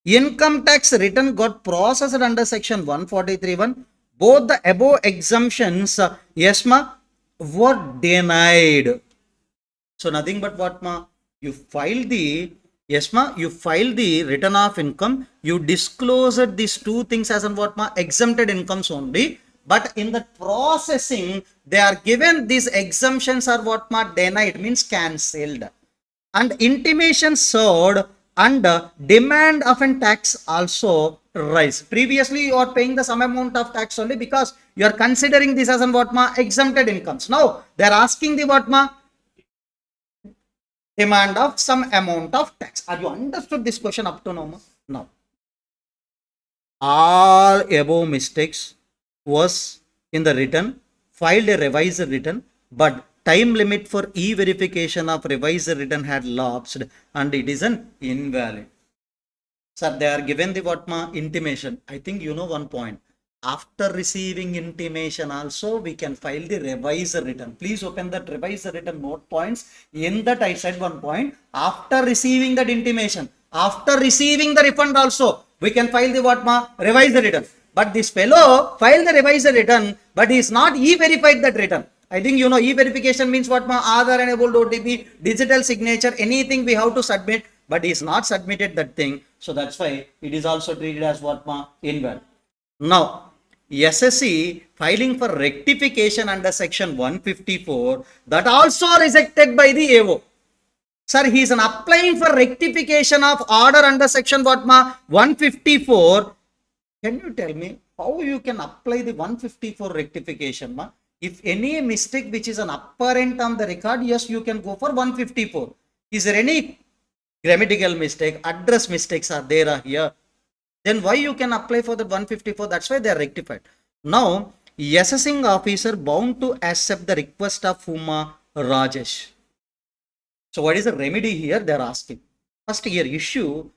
income tax return got processed under section 143(1). Both the above exemptions, yes ma, were denied. So nothing but what ma, you file the, yes ma, you file the return of income, you disclosed these two things as what ma, exempted incomes only. But in the processing, they are given these exemptions are what ma, denied, means cancelled. And intimation served and demand of a tax also rise. Previously, you are paying the some amount of tax only because you are considering this as what ma, exempted incomes. Now, they are asking the what ma, demand of some amount of tax. Are you understood this question up to now? No. All above mistakes was in the return, filed a revised return, but time limit for e-verification of revised return had lapsed and it is an invalid. Sir, they are given the what ma, intimation. I think you know one point. After receiving intimation also, we can file the revised return. Please open that revised return note points. In that I said one point. After receiving that intimation, after receiving the refund also, we can file the what ma, revised return. But this fellow filed the revised return, but he is not e-verified that return. I think you know e-verification means what ma, Aadhaar enabled OTP, digital signature, anything we have to submit, but he is not submitted that thing. So that's why it is also treated as what ma, invalid. Now, SSC filing for rectification under section 154, that also rejected by the AO. Sir, he is applying for rectification of order under section what ma, 154. Can you tell me how you can apply the 154 rectification, ma? If any mistake which is an apparent on the record, yes, you can go for 154. Is there any grammatical mistake, address mistakes are there here? Then why you can apply for the 154? That's why they are rectified. Now, assessing officer bound to accept the request of Huma Rajesh. So what is the remedy here? They are asking. First here, issue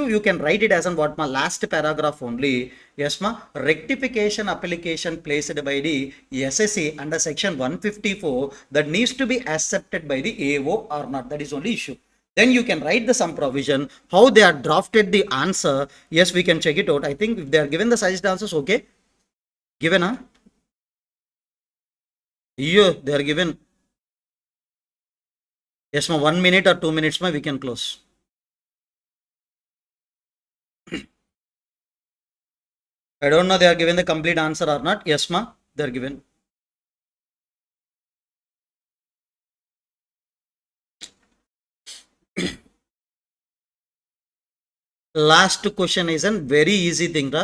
you can write it as on what ma, last paragraph only. Yes ma, rectification application placed by the SSC under section 154 that needs to be accepted by the AO or not. That is only issue. Then you can write the some provision, how they are drafted the answer. Yes, we can check it out. I think if they are given the suggested answers, okay. Given, huh? Yeah, they are given. Yes ma, 1 minute or 2 minutes ma, we can close. I don't know they are given the complete answer or not. Yes ma, they are given. Last question is a very easy thing.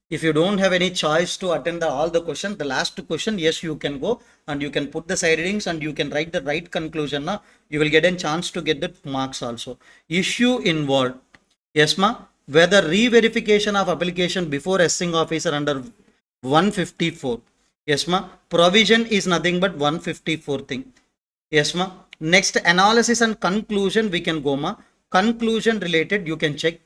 If you don't have any choice to attend all the questions, the last question, yes, you can go and you can put the side readings and you can write the right conclusion. You will get a chance to get the marks also. Issue involved. Yes ma, whether re-verification of application before assessing officer under 154. Yes ma, provision is nothing but 154 thing. Yes ma, next analysis and conclusion we can go ma. conclusion related, you can check.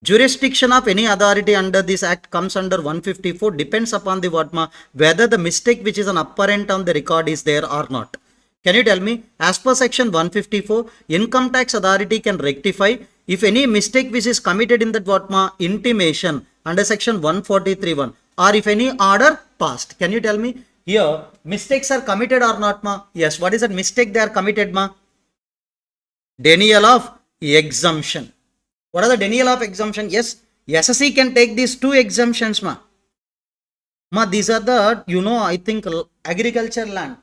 Jurisdiction of any authority under this act comes under 154, depends upon the what ma, whether the mistake which is an apparent on the record is there or not. Can you tell me? As per section 154, income tax authority can rectify if any mistake which is committed in that what ma, intimation under section 143(1), or if any order passed. Can you tell me? Here, mistakes are committed or not ma? Yes. What is that mistake they are committed ma? Denial of exemption. What are the denial of exemption? Yes, SSC can take these two exemptions ma. These are the, I think agriculture land.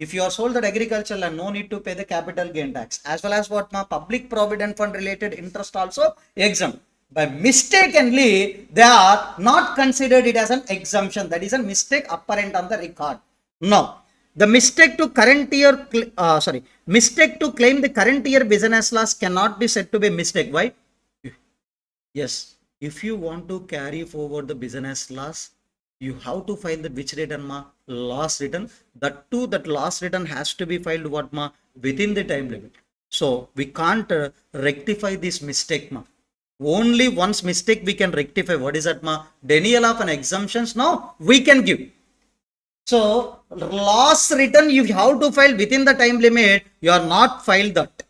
If you are sold that agriculture land, no need to pay the capital gain tax. As well as what ma, public provident fund related interest also exempt. By mistakenly, they are not considered it as an exemption. That is a mistake apparent on the record. Now, the mistake to current year, mistake to claim the current year business loss cannot be said to be mistake. Why? Yes, if you want to carry forward the business loss, you have to file the which return ma? Loss return. That too, that loss return has to be filed what ma? Within the time limit. So we can't rectify this mistake ma. Only once mistake we can rectify. What is that ma? Denial of an exemptions now we can give. So loss return you have to file within the time limit. You are not filed that.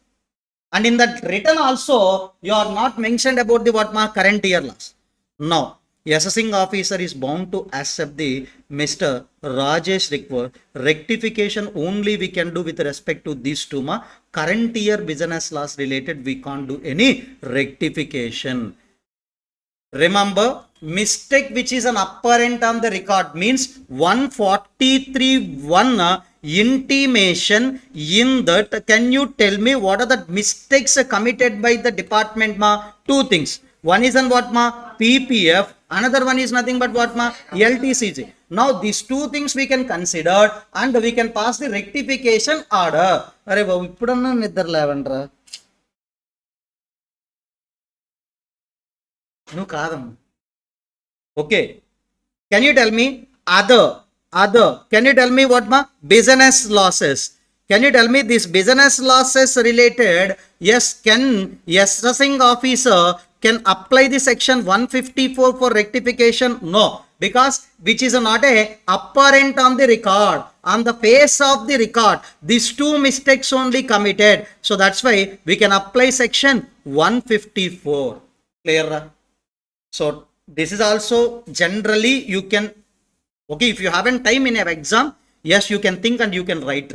And in that return also, you are not mentioned about the what ma, current year loss. Now, assessing officer is bound to accept the Mr. Rajesh request. Rectification only we can do with respect to these two ma. Current year business loss related, we can't do any rectification. Remember, mistake which is an apparent on the record means 143(1) intimation. In that, can you tell me what are the mistakes committed by the department ma? Two things. One is on what ma? PPF. Another one is nothing but what ma? LTCG. Now these two things we can consider and we can pass the rectification order. Arey babu ippudanna niddar levandra. No kadam. Okay. Can you tell me other? Can you tell me what ma? Business losses. Can you tell me this business losses related? Yes, can assessing officer can apply the section 154 for rectification? No, because which is not a apparent on the record, on the face of the record. These two mistakes only committed. So that's why we can apply section 154. Clear? So this is also generally you can, okay, if you haven't time in your exam, yes, you can think and you can write.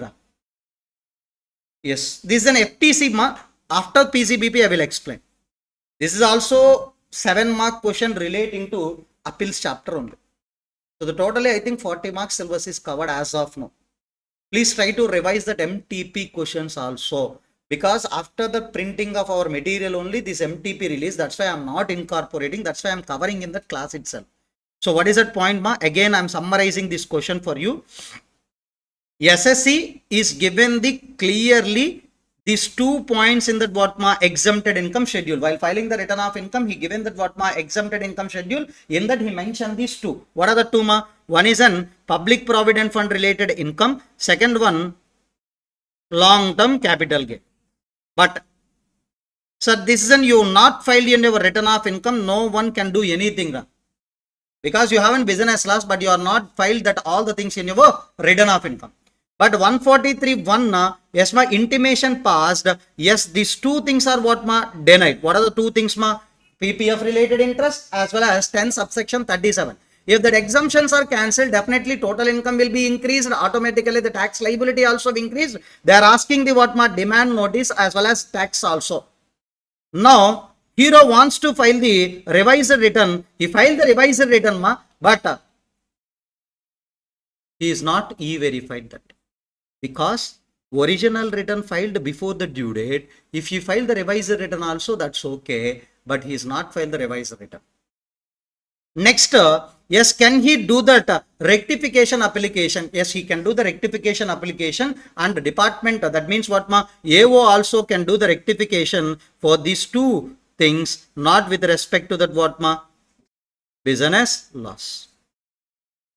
Yes, this is an FTC mark. After PCBP, I will explain. This is also 7-mark question relating to appeals chapter only. So the totally I think 40 mark syllabus is covered as of now. Please try to revise that MTP questions also. Because after the printing of our material only, this MTP release, that's why I'm not incorporating, that's why I'm covering in that class itself. So what is that point ma? Again, I'm summarizing this question for you. SSC is given the clearly these 2 points in that what ma? Exempted income schedule. While filing the return of income, he given that what ma? Exempted income schedule. In that he mentioned these two. What are the two ma? One is an public provident fund related income. Second one, long-term capital gain. But sir, this is an you not filed in your return of income, no one can do anything. Because you haven't business loss, but you are not filed that all the things in your return of income. But 143(1), yes ma, intimation passed. Yes, these two things are what ma? Denied. What are the two things ma? PPF related interest as well as 10 subsection 37. If the exemptions are cancelled, definitely total income will be increased. Automatically, the tax liability also increased. They are asking the what ma? Demand notice as well as tax also. Now, hero wants to file the revised return. He filed the revised return ma, but he is not e-verified that. Because original return filed before the due date. If you file the revised return also, that's okay. But he is not filed the revised return. Next, yes, can he do that rectification application? Yes, he can do the rectification application, and the department, that means what ma? AO also can do the rectification for these two things, not with respect to that what ma? Business loss.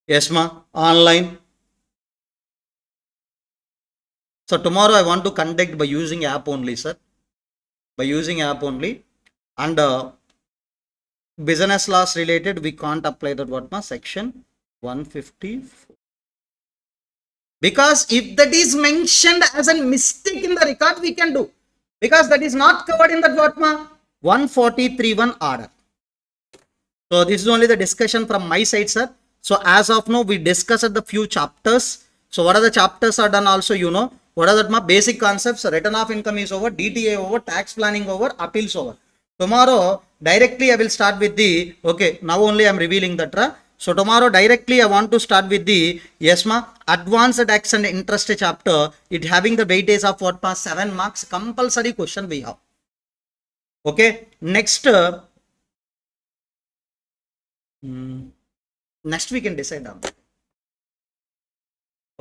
Yes ma, online. So tomorrow I want to conduct by using app only, sir. by using app only. And business laws related, we can't apply that what ma section 154. Because if that is mentioned as a mistake in the record, we can do. Because that is not covered in that what ma 143(1) order. So this is only the discussion from my side, sir. So as of now, we discussed the few chapters. So what are the chapters are done also, you know. What are the basic concepts? Return of income is over, DTAA over, tax planning over, appeals over. Tomorrow, directly I will start with the, okay, now only I am revealing that. So tomorrow directly I want to start with the, yes ma, advanced tax and interest chapter. It having the weightage of what ma, 7 marks, compulsory question we have. Okay, next, next we can decide on.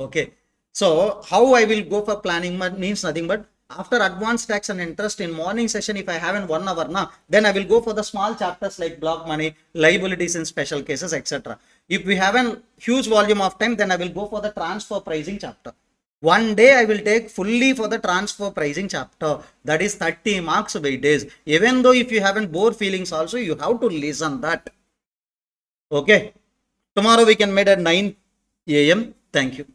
Okay, so how I will go for planning means nothing but after advanced tax and interest in morning session, if I have in 1 hour now, then I will go for the small chapters like block money, liabilities in special cases, etc. If we have a huge volume of time, then I will go for the transfer pricing chapter. One day I will take fully for the transfer pricing chapter. That is 30 marks weightage. Even though if you haven't bore feelings also, you have to listen that. Okay. Tomorrow we can meet at 9 a.m. Thank you.